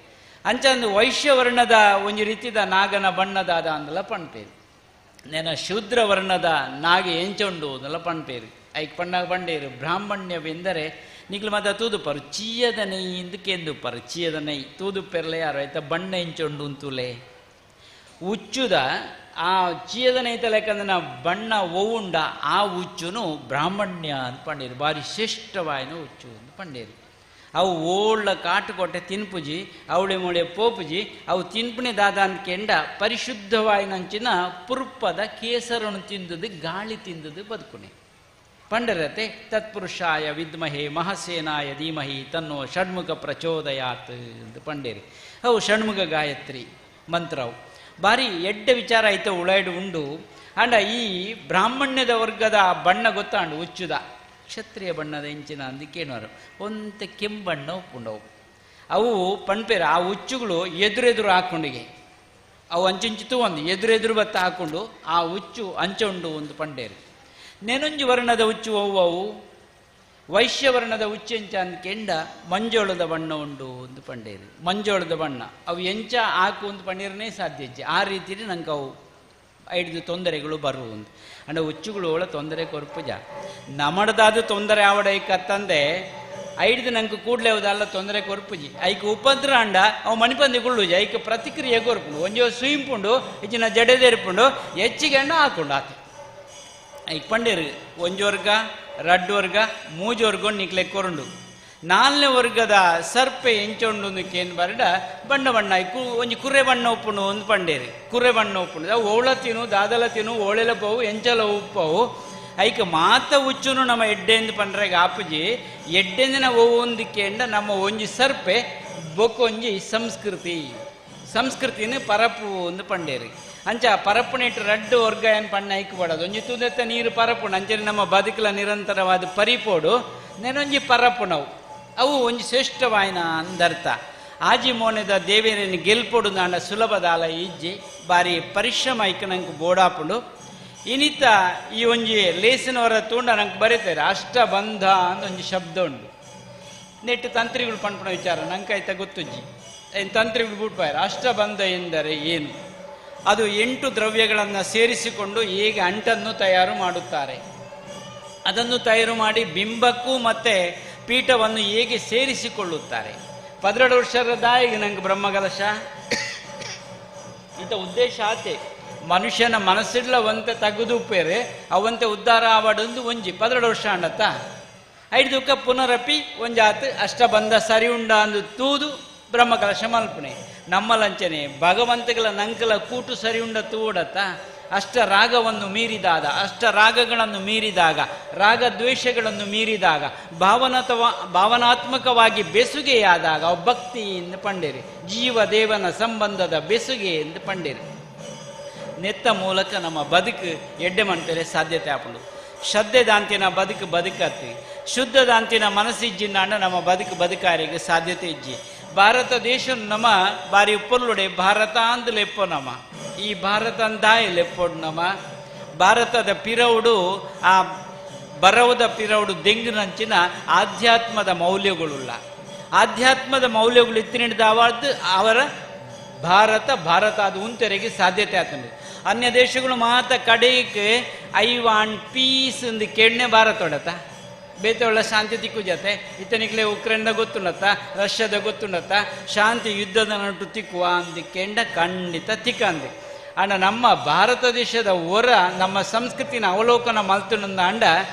ಅಂಚಂದು ವೈಶ್ಯ ವರ್ಣದ ಒಂದು ರೀತಿದ ನಾಗನ ಬಣ್ಣದಾದ ಅಂದಲ ಪಣ್ಪೇರಿ ನೆನ ಶೂದ್ರ ವರ್ಣದ ನಾಗೆ ಎಂಚುಂಡು ಅಂದಲ ಪಣ್ಪೇರಿ ಐಕ್ ಪಣ್ಣಾಗ ಪಂಡೇರು ಬ್ರಾಹ್ಮಣ್ಯವೆಂದರೆ ನಿಗ್ಲು ಮತ ತೂದು ಪರಿಚಯದ ನೈ ಇಂದಕ್ಕೆಂದು ಪರಿಚಯದ ನೈ ತೂದು ಪೆರ್ಲೆ ಯಾರು ಆಯ್ತ ಬಣ್ಣ ಎಂಚುಂಡು ಅಂತೂಲೆ ಉಚ್ಚುದ ಆ ಚೀಯದ ನೈತ ಲೆಕ್ಕಂದ್ರೆ ಬಣ್ಣ ಓವುಂಡ ಆ ಉಚ್ಚುನು ಬ್ರಾಹ್ಮಣ್ಯ ಅಂತ ಪಂಡೇರು ಭಾರಿ ಶ್ರೇಷ್ಠವಾಯಿನ ಉಚ್ಚು ಅಂತ ಪಂಡೇರು ಅವು ಓಳ್ಳ ಕಾಟು ಕೊಟ್ಟೆ ತಿನ್ಪುಜಿ ಅವಳೆ ಮೊಳೆ ಪೋಪುಜಿ ಅವು ತಿನ್ಪುಣೆ ದಾದ ಅಂದ್ಕೆಂಡ ಪರಿಶುದ್ಧವಾಯಿನಂಚಿನ ಪುರ್ಪದ ಕೇಸರನು ತಿಂದದು ಗಾಳಿ ತಿಂದದು ಬದುಕುನೆ ಪಂಡರತೆ ತತ್ಪುರುಷಾಯ ವಿದ್ಮಹೇ ಮಹಾಸೇನಾಯ ಧೀಮಹಿ ತನ್ನೋ ಷಣ್ಮುಖ ಪ್ರಚೋದಯಾತ್ ಅಂತ ಪಂಡೇರಿ ಅವು ಷಣ್ಮುಖ ಗಾಯತ್ರಿ ಮಂತ್ರವು ಭಾರಿ ಎಡ್ಡ ವಿಚಾರ ಐತೆ ಉಳಾಯ್ಡು ಉಂಡು ಅಂಡ ಈ ಬ್ರಾಹ್ಮಣ್ಯದ ವರ್ಗದ ಬಣ್ಣ ಗೊತ್ತಾಂಡು ಉಚ್ಚುದ ಕ್ಷತ್ರಿಯ ಬಣ್ಣದ ಇಂಚಿನ ಅಂದಕ್ಕೇನವರು ಒಂತ ಕೆಂಬಣ್ಣ ಉಪ್ಪುಂಡವು ಅವು ಪಣ್ಪೇರು ಆ ಉಚ್ಚುಗಳು ಎದುರೆದುರು ಹಾಕೊಂಡಿಗೆ ಅವು ಅಂಚುಂಚಿತು ಒಂದು ಎದುರೆದುರು ಬತ್ತ ಹಾಕೊಂಡು ಆ ಉಚ್ಚು ಅಂಚುಂಡು ಒಂದು ಪಂಡೇರು ನೆನೊಂಜು ವರ್ಣದ ಉಚ್ಚು ಅವು ವೈಶ್ಯವರ್ಣದ ಉಚ್ಚೆಂಚ ಅಂದ್ಕೆಂಡ ಮಂಜೋಳದ ಬಣ್ಣ ಉಂಡು ಒಂದು ಪಂಡೇರು ಮಂಜೋಳದ ಬಣ್ಣ ಅವು ಎಂಚ ಹಾಕು ಒಂದು ಪಂಡೀರನೇ ಸಾಧ್ಯ ಆ ರೀತಿಯಲ್ಲಿ ನಂಗೆ ಅವು 5 ತೊಂದರೆಗಳು ಬರುವುದು ಅಂಡ ಉಚ್ಚುಗಳು ಒಳ ತೊಂದರೆ ಕೊರ್ಪುಜ ನಮಡದಾದ ತೊಂದರೆ ಆವಡ ಕತ್ತಂದೆ 5 ನಂಗೆ ಕೂಡಲೇ ಅವದಲ್ಲ ತೊಂದರೆ ಕೊರ್ಪುಜಿ ಐಕ್ ಉಪದ್ರ ಅಂಡ ಅವು ಮಣಿಪಂದಿಗುಳ್ಳುಜ ಐಕ್ ಪ್ರತಿಕ್ರಿಯೆ ಕೊರ್ಪುಂಡು ಒಂಜೋ ಸುಯಿಂಪುಂಡು ಹೆಚ್ಚಿನ ಜಡೆದೇರ್ಪುಂಡು ಹೆಚ್ಚಿಗೆ ಅಣ್ಣ ಹಾಕೊಂಡು ಆತ ಐಕ್ ಪಂಡೇರು ಒಂಜೋರ್ಗ 2 ವರ್ಗ 3 ವರ್ಗ ನಿಕ್ಲೆ ಕೊರಂಡು 4ನೇ ವರ್ಗದ ಸರ್ಪೆ ಎಂಚೊಂಡು ಬರಡ ಬಣ್ಣ ಬಣ್ಣ ಒಂಜಿ ಕುರೆ ಬಣ್ಣ ಉಪ್ಪುಂಡು ಒಂದು ಪಂಡೇರಿ ಕುರೆ ಬಣ್ಣ ಉಪ್ಪುಂಡು ಅವು ಓಳ ತಿನ್ನು ದಾದಲ ತಿನ್ನು ಓಳೆಲ ಪೋವು ಎಂಚಲ ಉಪ್ಪವು ಐಕ ಮಾತ ಉಚ್ಚುನು ನಮ್ಮ ಎಡ್ಡೆಂದು ಪಂಡ್ರೆಗೆ ಆಪುಜಿ ಎಡ್ಡೆಂದಿನ ಓವು ಒಂದಿಕೆಂಡ ನಮ್ಮ ಒಂಜಿ ಸರ್ಪೆ ಬೊಕ್ಕೊಂಜಿ ಸಂಸ್ಕೃತಿ ಸಂಸ್ಕೃತಿನ ಪರಪು ಒಂದು ಪಂಡೇರಿ ಅಂಚ ಪರಪ್ಪುನಿಟ್ಟು ರಡ್ಡು ವರ್ಗ ಏನು ಪಣ್ಣ ಐಕ್ಪಡೋದು ಒಂಜಿ ತುದೆತ್ತ ನೀರು ಪರಪುಣ ಅಂಚನೆ ನಮ್ಮ ಬದುಕಲ ನಿರಂತರವಾದ ಪರಿಪೋಡು ನೆನೊಂಜಿ ಪರಪ್ಪು ಅವು ಒಂಜಿ ಶ್ರೇಷ್ಠವಾಯಿನ ಅಂದರ್ಥ ಆಜಿ ಮೋನೆದ ದೇವೇರನ್ನು ಗೆಲ್ಪೊಡು ನಾಂಡ ಸುಲಭದಾಲ ಇಜ್ಜಿ ಬಾರಿ ಪರಿಶ್ರಮ ಐಕ ನಂಗೆ ಬೋಡಾಪುಂಡು ಇನಿತ ಈ ಒಂಜಿ ಲೇಸಿನವರ ತೂಂಡ ನಂಗೆ ಬರೀತಾರೆ ಅಷ್ಟಬಂಧ ಅಂತ ಒಂಜಿ ಶಬ್ದ ಉಂಟು ನೆಟ್ಟು ತಂತ್ರಿಗಳು ಪಂಪಣ ವಿಚಾರ ನಂಗೆ ಆಯ್ತಾ ಗೊತ್ತುಜ್ಜಿ ತಂತ್ರಿಗಳು ಬಿಟ್ಪಾರ ಅಷ್ಟಬಂಧ ಎಂದರೆ ಏನು ಅದು 8 ದ್ರವ್ಯಗಳನ್ನು ಸೇರಿಸಿಕೊಂಡು ಹೇಗೆ ಅಂಟನ್ನು ತಯಾರು ಮಾಡುತ್ತಾರೆ ಅದನ್ನು ತಯಾರು ಮಾಡಿ ಬಿಂಬಕ್ಕೂ ಮತ್ತೆ ಪೀಠವನ್ನು ಹೇಗೆ ಸೇರಿಸಿಕೊಳ್ಳುತ್ತಾರೆ 12 ವರ್ಷದ ಈಗ ನಂಗೆ ಬ್ರಹ್ಮಕಲಶ ಇಂಥ ಉದ್ದೇಶ ಆತೆ ಮನುಷ್ಯನ ಮನಸ್ಸಿಡ್ಲವಂತೆ ತೆಗೆದು ಉಪ್ಪೇರೆ ಅವಂತೆ ಉದ್ಧಾರ ಆವಡೊಂದು ಒಂಜಿ 12 ವರ್ಷ ಅಂಡತ್ತ 5 ದುಃಖ ಪುನರಪಿ ಒಂಜಾತ್ ಅಷ್ಟಬಂಧ ಸರಿ ಉಂಡ ಅಂದು ತೂದು ಬ್ರಹ್ಮಕಲಶ ಮಲ್ಪನೆ ನಮ್ಮಲಂಚನೆ ಭಗವಂತಗಳ ನಂಕಲ ಕೂಟು ಸರಿ ಉಂಡ ತೂಡತ್ತ ಅಷ್ಟ ರಾಗವನ್ನು ಮೀರಿದಾಗ ಅಷ್ಟ ರಾಗಗಳನ್ನು ಮೀರಿದಾಗ ರಾಗ ದ್ವೇಷಗಳನ್ನು ಮೀರಿದಾಗ ಭಾವನಾತ್ಮಕವಾಗಿ ಬೆಸುಗೆಯಾದಾಗ ಭಕ್ತಿಯಿಂದ ಪಂಡೇರಿ ಜೀವ ದೇವನ ಸಂಬಂಧದ ಬೆಸುಗೆ ಎಂದು ಪಂಡೇರಿ ನೆತ್ತ ಮೂಲಕ ನಮ್ಮ ಬದುಕು ಎಡ್ಡೆ ಮಂಟಲೆ ಸಾಧ್ಯತೆ ಆಪುಂಡು ಶ್ರದ್ಧೆ ದಾಂತಿನ ಬದುಕು ಬದುಕತ್ತಿ ಶುದ್ಧ ದಾಂತಿನ ಮನಸ್ಸಿಜ್ಜಿಂದಾಂಡ ನಮ್ಮ ಬದುಕು ಬದುಕಾರಿಗೆ ಸಾಧ್ಯತೆ ಇಜ್ಜಿ ಭಾರತ ದೇಶ ನಮ್ಮ ಬಾರಿ ಉಪ್ಪೊಲ್ಲುಡೆ ಭಾರತ ಅಂದ್ ಲೆಪ್ಪೋ ನಮ್ಮ ಈ ಭಾರತ ಅಂದಾಯ ಲೆಪ್ಪೋಡು ನಮ್ಮ ಭಾರತದ ಪಿರವುಡು ಆ ಬರವದ ಪಿರವುಡು ದೆಂಗಿನಂಚಿನ ಆಧ್ಯಾತ್ಮದ ಮೌಲ್ಯಗಳುಳ್ಳ ಆಧ್ಯಾತ್ಮದ ಮೌಲ್ಯಗಳು ಇತ್ತಿನಿಡ್ದಾವಾದ್ದು ಅವರ ಭಾರತ ಅದು ಉಂತೆರೆಗೆ ಸಾಧ್ಯತೆ ಆಗ್ತದೆ ಅನ್ಯ ದೇಶಗಳು ಮಾತ ಕಡೆಗೆ ಐ ವಾಂಟ್ ಪೀಸ್ ಎಂದು ಕೇಳನೆ ಭಾರತ ಹೊಡತ ಬೇತೊಳ್ಳ ಶಾಂತಿ ತಿಕ್ಕು ಜತೆ ಇತನಿಕ್ಲೆ ಉಕ್ರೇನ್ದ ಗೊತ್ತುಂಡತ್ತ ರಷ್ಯಾದ ಗೊತ್ತುಂಡತ್ತ ಶಾಂತಿ ಯುದ್ಧದ ನಟು ತಿಕ್ಕುವ ಅಂದು ಕೆಂಡ ಖಂಡಿತ ತಿಕ್ಕಂದು ಅಂಡ ನಮ್ಮ ಭಾರತ ದೇಶದ ಹೊರ ನಮ್ಮ ಸಂಸ್ಕೃತಿನ ಅವಲೋಕನ ಮಲ್ತುನಂದ ಅಂಡ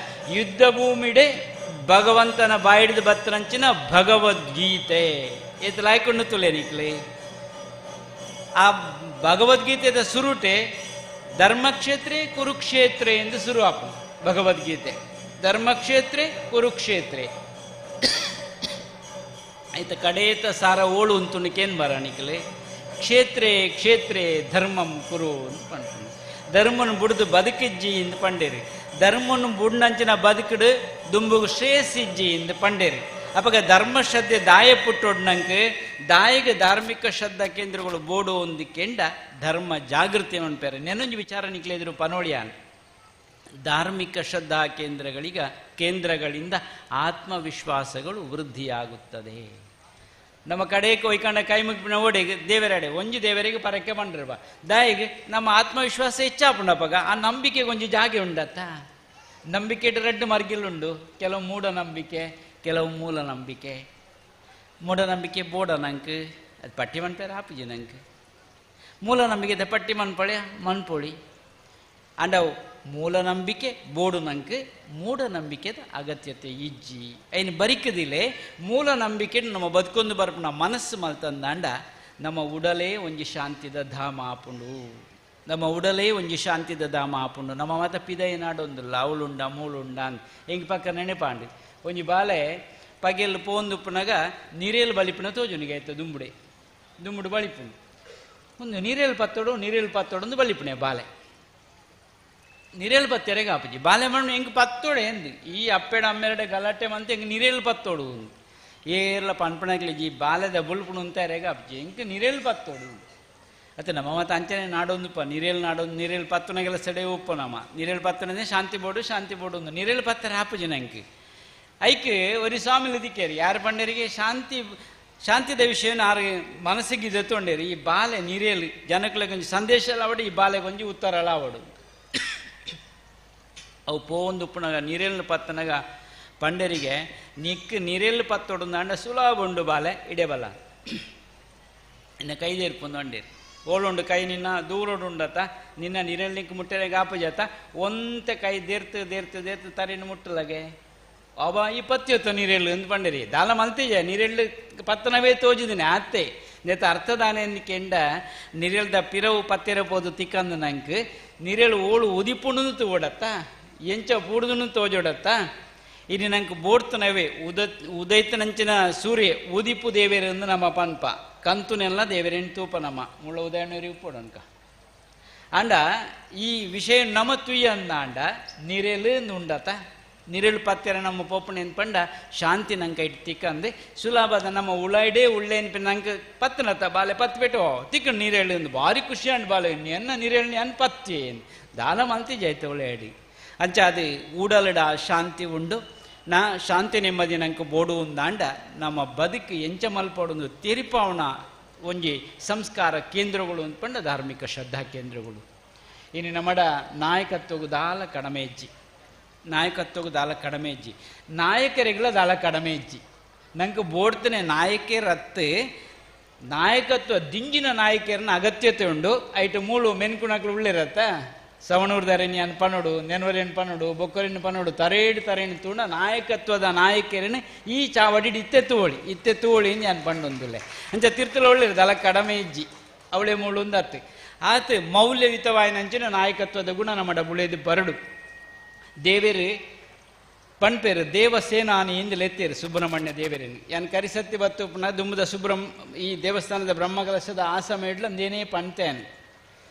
ಯುದ್ಧ ಭೂಮಿಡೆ ಭಗವಂತನ ಬಾಯಿಡಿದ ಬತ್ತರಂಚಿನ ಭಗವದ್ಗೀತೆ ಇದು ಲಾಯ್ಕೊಂಡು ತುಲೇನಿಕ್ಲೆ ಆ ಭಗವದ್ಗೀತೆದ ಸುರುಟೆ ಧರ್ಮಕ್ಷೇತ್ರೆ ಕುರುಕ್ಷೇತ್ರೆ ಎಂದು ಶುರು ಆಪು ಭಗವದ್ಗೀತೆ ಧರ್ಮಕ್ಷೇತ್ರೆ ಕುರುಕ್ಷೇತ್ರೆ ಆಯ್ತ ಕಡೇತ ಸಾರ ಓಳು ಅಂತುಣಿಕೇನು ಬರಣಿಕಲೆ ಕ್ಷೇತ್ರೆ ಧರ್ಮಂ ಕುರು ಅಂತ ಪಂಡ ಧರ್ಮನ ಬುಡ್ದು ಬದುಕಿಜ್ಜಿ ಎಂದು ಪಂಡೇರಿ ಧರ್ಮನ ಬುಡ್ನಂಚಿನ ಬದುಕುಡು ದುಂಬುಗು ಶ್ರೇಯಸ್ಸಿಜ್ಜಿ ಎಂದು ಪಂಡೇರಿ ಅಪಗ ಧರ್ಮ ಶ್ರದ್ಧೆ ದಾಯ ಪುಟ್ಟೊಡ್ನಂಗೆ ದಾಯಿಗೆ ಧಾರ್ಮಿಕ ಶ್ರದ್ಧಾ ಕೇಂದ್ರಗಳು ಬೋಡು ಒಂದು ಕೆಂಡ ಧರ್ಮ ಜಾಗೃತಿ ಅನ್ಪೇರೆ ನೆನೊಂದು ವಿಚಾರ ನಿಕ್ಲಿದ್ರು ಪನೋಳಿಯಾನ್ ಧಾರ್ಮಿಕ ಶ್ರದ್ಧಾ ಕೇಂದ್ರಗಳಿಂದ ಆತ್ಮವಿಶ್ವಾಸಗಳು ವೃದ್ಧಿಯಾಗುತ್ತದೆ ನಮ್ಮ ಕಡೆಗೆ ಒಯ್ಕೊಂಡ ಕೈ ಮುಗಿನ ಓಡಿಗೆ ದೇವರಡೆ ಒಂಜು ದೇವರಿಗೆ ಪರಕ್ಕೆ ಬಂದಿರುವ ದಾಯಿಗೆ ನಮ್ಮ ಆತ್ಮವಿಶ್ವಾಸ ಹೆಚ್ಚಾಪುಂಡಪ್ಪಗ ಆ ನಂಬಿಕೆಗೆ ಒಂಜಿ ಜಾಗೆ ಉಂಡತ್ತ ನಂಬಿಕೆ ರಡ್ಡು ಮರ್ಗಿಲ್ಲುಂಡು ಕೆಲವು ಮೂಢನಂಬಿಕೆ ಕೆಲವು ಮೂಢನಂಬಿಕೆ ಬೋಡನಂಕ್ ಅದು ಪಟ್ಟಿ ಮನ್ಪೇರ ಹಾಪಿಜಿ ನಂಗೆ ಮೂಲನಂಬಿಕೆ ಪಟ್ಟಿ ಮನ್ಪೊಳಿ ಅಂಡವು ಮೂಲನಂಬಿಕೆ ಬೋಡು ನಂಗೆ ಮೂಢನಂಬಿಕೆದ ಅಗತ್ಯತೆ ಇಜ್ಜಿ ಐನು ಬರಿಕದಿಲೆ ಮೂಲನಂಬಿಕೆ ನಮ್ಮ ಬದುಕೊಂದು ಬರ್ಪು ನಮ್ಮ ಮನಸ್ಸು ಮಲ್ತಂದಾಂಡ ನಮ್ಮ ಉಡಲೇ ಒಂಜಿ ಶಾಂತಿದ ಧಾಮ ಆಪುಂಡು ನಮ್ಮ ಮತ ಪಿದೈ ನಾಡೊಂದಿಲ್ಲ ಅವಳುಂಡ ಮೂಳುಂಡ ಅಂತ ಹೆಂಗೆ ಪಕ್ಕ ನೆನೆಪಾಂಡಿ ಒಂಜಿ ಬಾಲೆ ಪಗೆಲ್ ಪೋಂದುಪ್ಪನಾಗ ನೀರೇಲು ಬಲಿಪಿನ ತೋಜುನಿಗೆ ಆಯ್ತು ದುಂಬುಡು ಬಳಿಪುಂಡು ಒಂದು ನೀರೇಲು ಪತ್ತೋಡು ಒಂದು ಬಲಿಪುಣೆ ಬಾಲೆ ನೀರೇಲು ಪತ್ತೆರೆಗೆ ಆಪಜಿ ಬಾಲೆ ಮಣ್ಣು ಹೆಂಗೆ ಪತ್ತೋಡೆ ಎಂದು ಈ ಅಪ್ಪೆಡ ಅಮ್ಮೆರಡೆ ಗಲಾಟೆ ಮಂತ ಹೆಂಗೆ ನೀರೇಲು ಪತ್ತೋಡು ಏರ್ಲ ಪನ್ಪಣಗ್ಲಿ ಈ ಬಾಲೆದ ಬುಲ್ಪುಣು ಅಂತಾರೆಗೆ ಆಪಜಿ ಹೆಂಗೆ ನೀರೇಲು ಪತ್ತೋಡು ಅತ್ತೆ ನಮ್ಮ ಮತ ಅಂಚನೆ ನಾಡೊಂದುಪ್ಪ ನೀರೇಲು ಪತ್ತುನಾಗೆಲ್ಲ ಸೆಡೆ ಉಪ್ಪು ನಮ್ಮ ನೀರೇಲು ಪತ್ತನೇ ಶಾಂತಿ ಬೋರ್ಡು ಒಂದು ನೀರೇಲು ಪತ್ತರ ಹಾಪುಜಿ ನಂಗೆ ಐಕೆ ಒಂದು ಸ್ವಾಮಿಲಿ ದಿಕ್ಕೇರಿ ಯಾರು ಪಂಡರಿಗೆ ಶಾಂತಿದ ವಿಷಯನ ಆರು ಮನಸ್ಸಿಗೆ ದೆತ್ತೊಂಡೇರಿ ಈ ಬಾಲೆ ನೀರೇಲು ಜನಕ್ಕೆ ಒಂಜಿ ಸಂದೇಶ ಎಲ್ಲ ಅವಡು ಈ ಬಾಲೆಗೆ ಒಂಜಿ ಉತ್ತರ ಎಲ್ಲ ಅವಡು ಅವು ಪೋಂದು ಉಪ್ಪುನಾಗ ನೀರೇಲು ಪತ್ತನಾಗ ಪಂಡರಿಗೆ ನೀರೇಲು ಪತ್ತೊಡು ಅಂಡ ಸುಲಭ ಉಂಡು ಬಾಲೆ ಇಡೇಬಲ್ಲ ಇನ್ನು ಕೈದೇರ್ಪುಂದು ಅಂಡೇರಿ ಓಳುಂಡು ಕೈ ನಿನ್ನ ದೂರೋಡು ಉಂಡತ್ತ ನಿನ್ನ ನೀರೇಲಿಕ್ಕೆ ಮುಟ್ಟೆರೆಗೆ ಆಪಜಾತ ಒಂತೆ ಕೈ ದೇರ್ತು ತರಿನ ಮುಟ್ಟಲಗೆ ಅವ ಈ ಪತ್ತಿಯೊತ್ತು ನೀರೇಳು ಎಂದು ಪಂಡೇರಿ ದಾಲ ಮಲ್ತಿಜ ನೀರೇಳು ಪತ್ತನವೇ ತೋಜಿದಿನಿ ಅತ್ತೆ ನೆತ್ತ ಅರ್ಥದಾನೆ ಎಂದ ನೀರೇಳ್ದ ಪಿರವು ಪತ್ತೆರಪೋದು ತಿಕ್ಕಂದು ನಂಗೆ ನೀರೇಳು ಓಳು ಉದಿಪುಂಡು ಓಡತ್ತ ಎಂಚ ಪೂಡುದು ತೋಜೋಡತ್ತ ಇನ್ನು ನಂಗೆ ಬೋಡ್ತನವೇ ಉದೈತನಂಚಿನ ಸೂರ್ಯ ಉದಿಪು ದೇವೇರೆಂದು ನಮ್ಮ ಪನ್ಪ ಕಂತುನೆಲ್ಲ ದೇವರೇನು ತೂಪ ನಮ್ಮ ಮುಳ್ಳ ಉದಾಹರಣೆ ಉಪ್ಪೋಡನ್ಕ ಅಂಡ ಈ ವಿಷಯ ನಮ್ಮ ತುಯ್ಯ ಅಂದ ನಿರೆಲು ಉಂಡತ ನಿರೆಲು ಪತ್ತೆರ ನಮ್ಮ ಪೋಪಣೆನ್ ಪಂಡ ಶಾಂತಿ ನಂಗೆ ಇಟ್ಟು ತಿಕ್ಕಂದು ಸುಲಭದ ನಮ್ಮ ಉಳ್ಳಾಯ್ಡೇ ಉಳ್ಳೇನ್ ನಂಗೆ ಪತ್ತನತ್ತ ಬಾಲೆ ಪತ್ತು ಬಿಟ್ಟು ತಿಕ್ಕ ನೀರೆಳು ಭಾರಿ ಖುಷಿ ಅಂಡ್ ಬಾಲೆ ಎನ್ನ ನೀರೆಳ್ನಿ ಅನ್ ಪತ್ತೇನು ದಾಲ ಮಲ್ತಿ ಜೈತೆ ಉಳ್ಳಾಡಿ ಅಂಚ ಅದು ಊಡಲಡ ಶಾಂತಿ ಉಂಡು ನಾ ಶಾಂತಿ ನೆಮ್ಮದಿ ನಂಗೆ ಬೋಡು ಅಂದಾಂಡ ನಮ್ಮ ಬದುಕು ಎಂಚ ಮಲ್ಪಡೊಂದು ತೆರಿಪಾವಣ ಒಂಜಿ ಸಂಸ್ಕಾರ ಕೇಂದ್ರಗಳು ಅಂದ್ಪಂಡ ಧಾರ್ಮಿಕ ಶ್ರದ್ಧಾ ಕೇಂದ್ರಗಳು ಇನ್ನು ನಮ್ಮಡ ನಾಯಕತ್ವಗೂ ದಾಲ ಕಡಿಮೆ ಇಜ್ಜಿ ನಾಯಕತ್ವಗೂ ದಾಲ ಕಡಿಮೆ ಇಜ್ಜಿ ನಾಯಕರಿಗಳ ದಾಲ ಕಡಿಮೆ ಇಜ್ಜಿ ನಂಗೆ ಬೋಡ್ತಾನೆ ನಾಯಕರತ್ತು ನಾಯಕತ್ವ ದಿಂಜಿನ ನಾಯಕರನ್ನ ಅಗತ್ಯತೆ ಉಂಡು ಐಟು ಮೂಳು ಮೆನ್ಕುಣಕ್ಳು ಉಳ್ಳಿರತ್ತ ಸವಣೂರ್ದಾರೇನಿ ಅನ್ ಪನೋಡು ನೆನವರೇನು ಪನೋಡು ಬೊಕ್ಕರಿನ ಪನೋಡು ತರೇಡು ತೂಂಡ ನಾಯಕತ್ವದ ನಾಯಕರನ್ನ ಈ ಚಾವಡಿ ಇತ್ತೆ ತೋಳಿ ಅನ್ ಪಂಡೊಂದುಲ್ಲೆ ಅಂಚ ತಿರ್ತಲು ಒಳ್ಳಿರೋದು ಅಲ್ಲ ಕಡಿಮೆ ಇಜ್ಜಿ ಅವಳೆ ಮೂಳು ಒಂದತ್ತು ಆತ ಮೌಲ್ಯಯುತವಾಯಿನಂಚಿನ ನಾಯಕತ್ವದ ಗುಣ ನಮ್ಮ ಬುಳೆದು ಬರಡು ದೇವೇರು ಪಣ್ಪೇರು ದೇವಸೇನಾನಿ ಇಂದಲೇ ಎತ್ತೇರು ಸುಬ್ರಹ್ಮಣ್ಯ ದೇವರೇನು ಯಾನ್ ಕರಿಸತ್ತಿ ಬತ್ತು ಪುನಃ ದುಮ್ಮದ ಈ ದೇವಸ್ಥಾನದ ಬ್ರಹ್ಮಕಲಶದ ಆಸಮ ಇಡ್ಲು ಅಂದೇನೇ ಪಣ್ತೇನೆ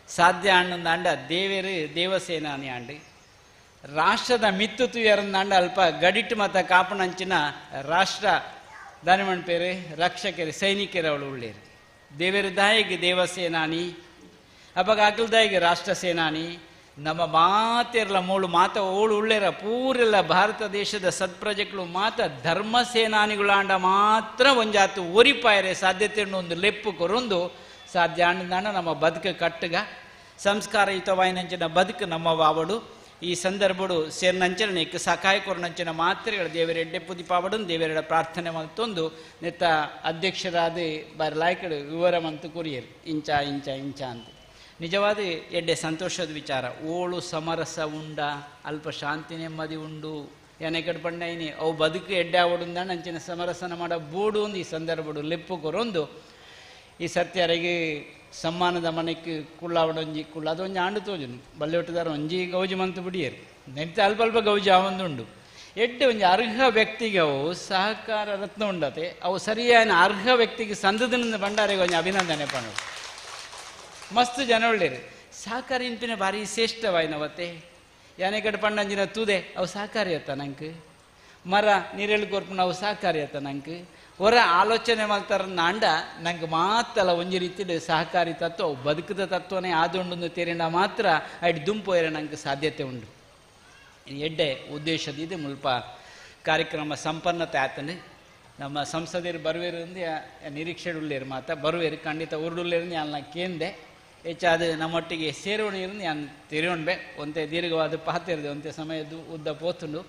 ಸಾಧ್ಯ ಅಣ್ಣಂದಾಂಡ ದೇವೇರು ದೇವಸೇನಾನಿ ಆಂಡು ರಾಷ್ಟ್ರದ ಮಿತ್ತು ತುಯರಂದಾಂಡ ಅಲ್ಪ ಗಡಿಟ್ಟು ಮತ್ತು ಕಾಪಣಂಚಿನ ರಾಷ್ಟ್ರ ದಾನಿಮಣ್ ಪೇರು ರಕ್ಷಕರು ಸೈನಿಕರು ಅವಳು ಉಳ್ಳೇರು ದೇವೇರು ದಾಯಿಗೆ ದೇವಸೇನಾನಿ ಅಪ್ಪಾಗ ಅಕಲ್ದಾಯಿಗೆ ರಾಷ್ಟ್ರ ಸೇನಾನಿ ನಮ್ಮ ಮಾತೆರ್ಲ ಮೂಳು ಮಾತ ಓಳು ಉಳ್ಳೇರ ಪೂರೆಲ್ಲ ಭಾರತ ದೇಶದ ಸತ್ಪ್ರಜೆಗಳು ಮಾತ ಧರ್ಮ ಸೇನಾನಿಗಳಾಂಡ ಮಾತ್ರ ಒಂಜಾತು ಒರಿಪಾಯರೆ ಸಾಧ್ಯತೆ ಒಂದು ಲೆಪ್ಪು ಕೊರೊಂದು ಸಾಧ್ಯ ಅಂಡ ನಮ್ಮ ಬದುಕು ಕಟ್ಟಗ ಸಂಸ್ಕಾರಯುತವಾಯಿನಂಚಿನ ಬದುಕು ನಮ್ಮ ವಾವಡು ಈ ಸಂದರ್ಭಡು ಸೇರ್ನಂಚನ ನೆಕ್ ಸಕಾಯ ಕೊರನಂಚಿನ ಮಾತ್ರೆಗಳು ದೇವರ ಎಡ್ಡೆ ಪುದಿ ಪಾವಡು ದೇವರ ಪ್ರಾರ್ಥನೆ ಮತ್ತೊಂದು ನೆತ್ತ ಅಧ್ಯಕ್ಷರಾದ ಬರ್ಲಾಯ್ಕಡು ವಿವರ ಮಂತು ಕುರಿಯರು ಇಂಚ ಅಂತ ನಿಜವಾದ ಎಡ್ಡೆ ಸಂತೋಷದ ವಿಚಾರ ಓಳು ಸಮರಸ ಉಂಡ ಅಲ್ಪ ಶಾಂತಿ ನೆಮ್ಮದಿ ಉಂಡು ಯಾನೆಕಡೆ ಪಂಡೈನಿ ಅವು ಬದುಕು ಎಡ್ಡೆ ಆವಡುಂದ ಅಂಚಿನ ಸಮರಸನ ಮಾಡ ಬೋಡು ಒಂದು ಈ ಸಂದರ್ಭಡು ಲೆಪ್ಪು ಕೊರೊಂದು ಈ ಸತ್ಯರಿಗೆ ಸಮ್ಮಾನದ ಮನೆಗೆ ಕುಳ್ಳಾವಡೊಂಜಿ ಕುಳ್ಳ ಅದೊಂಜಿ ಆಂಡು ತೋಜನು ಬಲ್ಲೆ ಒಟ್ಟದಾರ ಒಂಜಿ ಗೌಜಿ ಮಂತು ಬಿಡಿಯರು ನೆನತೆ ಅಲ್ಪ ಗೌಜಿ ಆವೊಂದುಂಡು ಎಡ್ಡೆ ಒಂಜಿ ಅರ್ಹ ವ್ಯಕ್ತಿಗೆ ಅವು ಸಹಕಾರ ರತ್ನ ಉಂಡತೆ ಅವು ಸರಿಯಾದ ಅರ್ಹ ವ್ಯಕ್ತಿಗೆ ಸಂದದಿಂದ ಬಂಡಾರಿಗೆ ಒಂಜಿ ಅಭಿನಂದನೆ ಪಣು ಮಸ್ತ್ ಜನ ಒಳ್ಳೇರು ಸಹಕಾರಿ ಇಂಪಿನ ಭಾರಿ ಶ್ರೇಷ್ಠವಾಯಿನವತ್ತೆ ಯಾನೆಕಡೆ ಪಂಡಂಜಿನ ತೂದೆ ಅವು ಸಹಕಾರಿ ಅತ್ತ ನಂಗೆ ಮರ ನೀರೆಳು ಕೊರ್ಪುನ ಅವು ಸಹಕಾರಿ ಅತ್ತ ನಂಗೆ ಹೊರ ಆಲೋಚನೆ ಮಾಡ್ತಾರ ನಾಂಡ ನಂಗೆ ಮಾತಲ್ಲ ಒಂಜಿ ರೀತಿಯಲ್ಲಿ ಸಹಕಾರಿ ತತ್ವ ಬದುಕದ ತತ್ವನೇ ಆದುಂಡು ತೇರಿಂಡ ಮಾತ್ರ ಐಟ್ ದುಂಪೋಯರ ನಂಗೆ ಸಾಧ್ಯತೆ ಉಂಡು ಎಡ್ಡೆ ಉದ್ದೇಶದಿದೆ ಮುಲ್ಪ ಕಾರ್ಯಕ್ರಮ ಸಂಪನ್ನತೆ ಆತಂಡು ನಮ್ಮ ಸಂಸದರು ಬರುವೇರಿಂದ ನಿರೀಕ್ಷೆ ಉಳ್ಳೇರು ಮಾತ ಬರುವೇರು ಖಂಡಿತ ಉರುಡುಳ್ಳೇರು ನಾನು ಕೇಂದೆ ಹೆಚ್ಚಾದ ನಮ್ಮೊಟ್ಟಿಗೆ ಸೇರೋಣ ಇருந்து ನಾನು ತೆರೆಯೋಣ್ಬೆ ಒಂತೆ ದೀರ್ಘವಾದ ಪಾತಿರದೆ ಒಂತೆ ಸಮಯದ್ದು ಉದ್ದ ಪೋತುಂಡು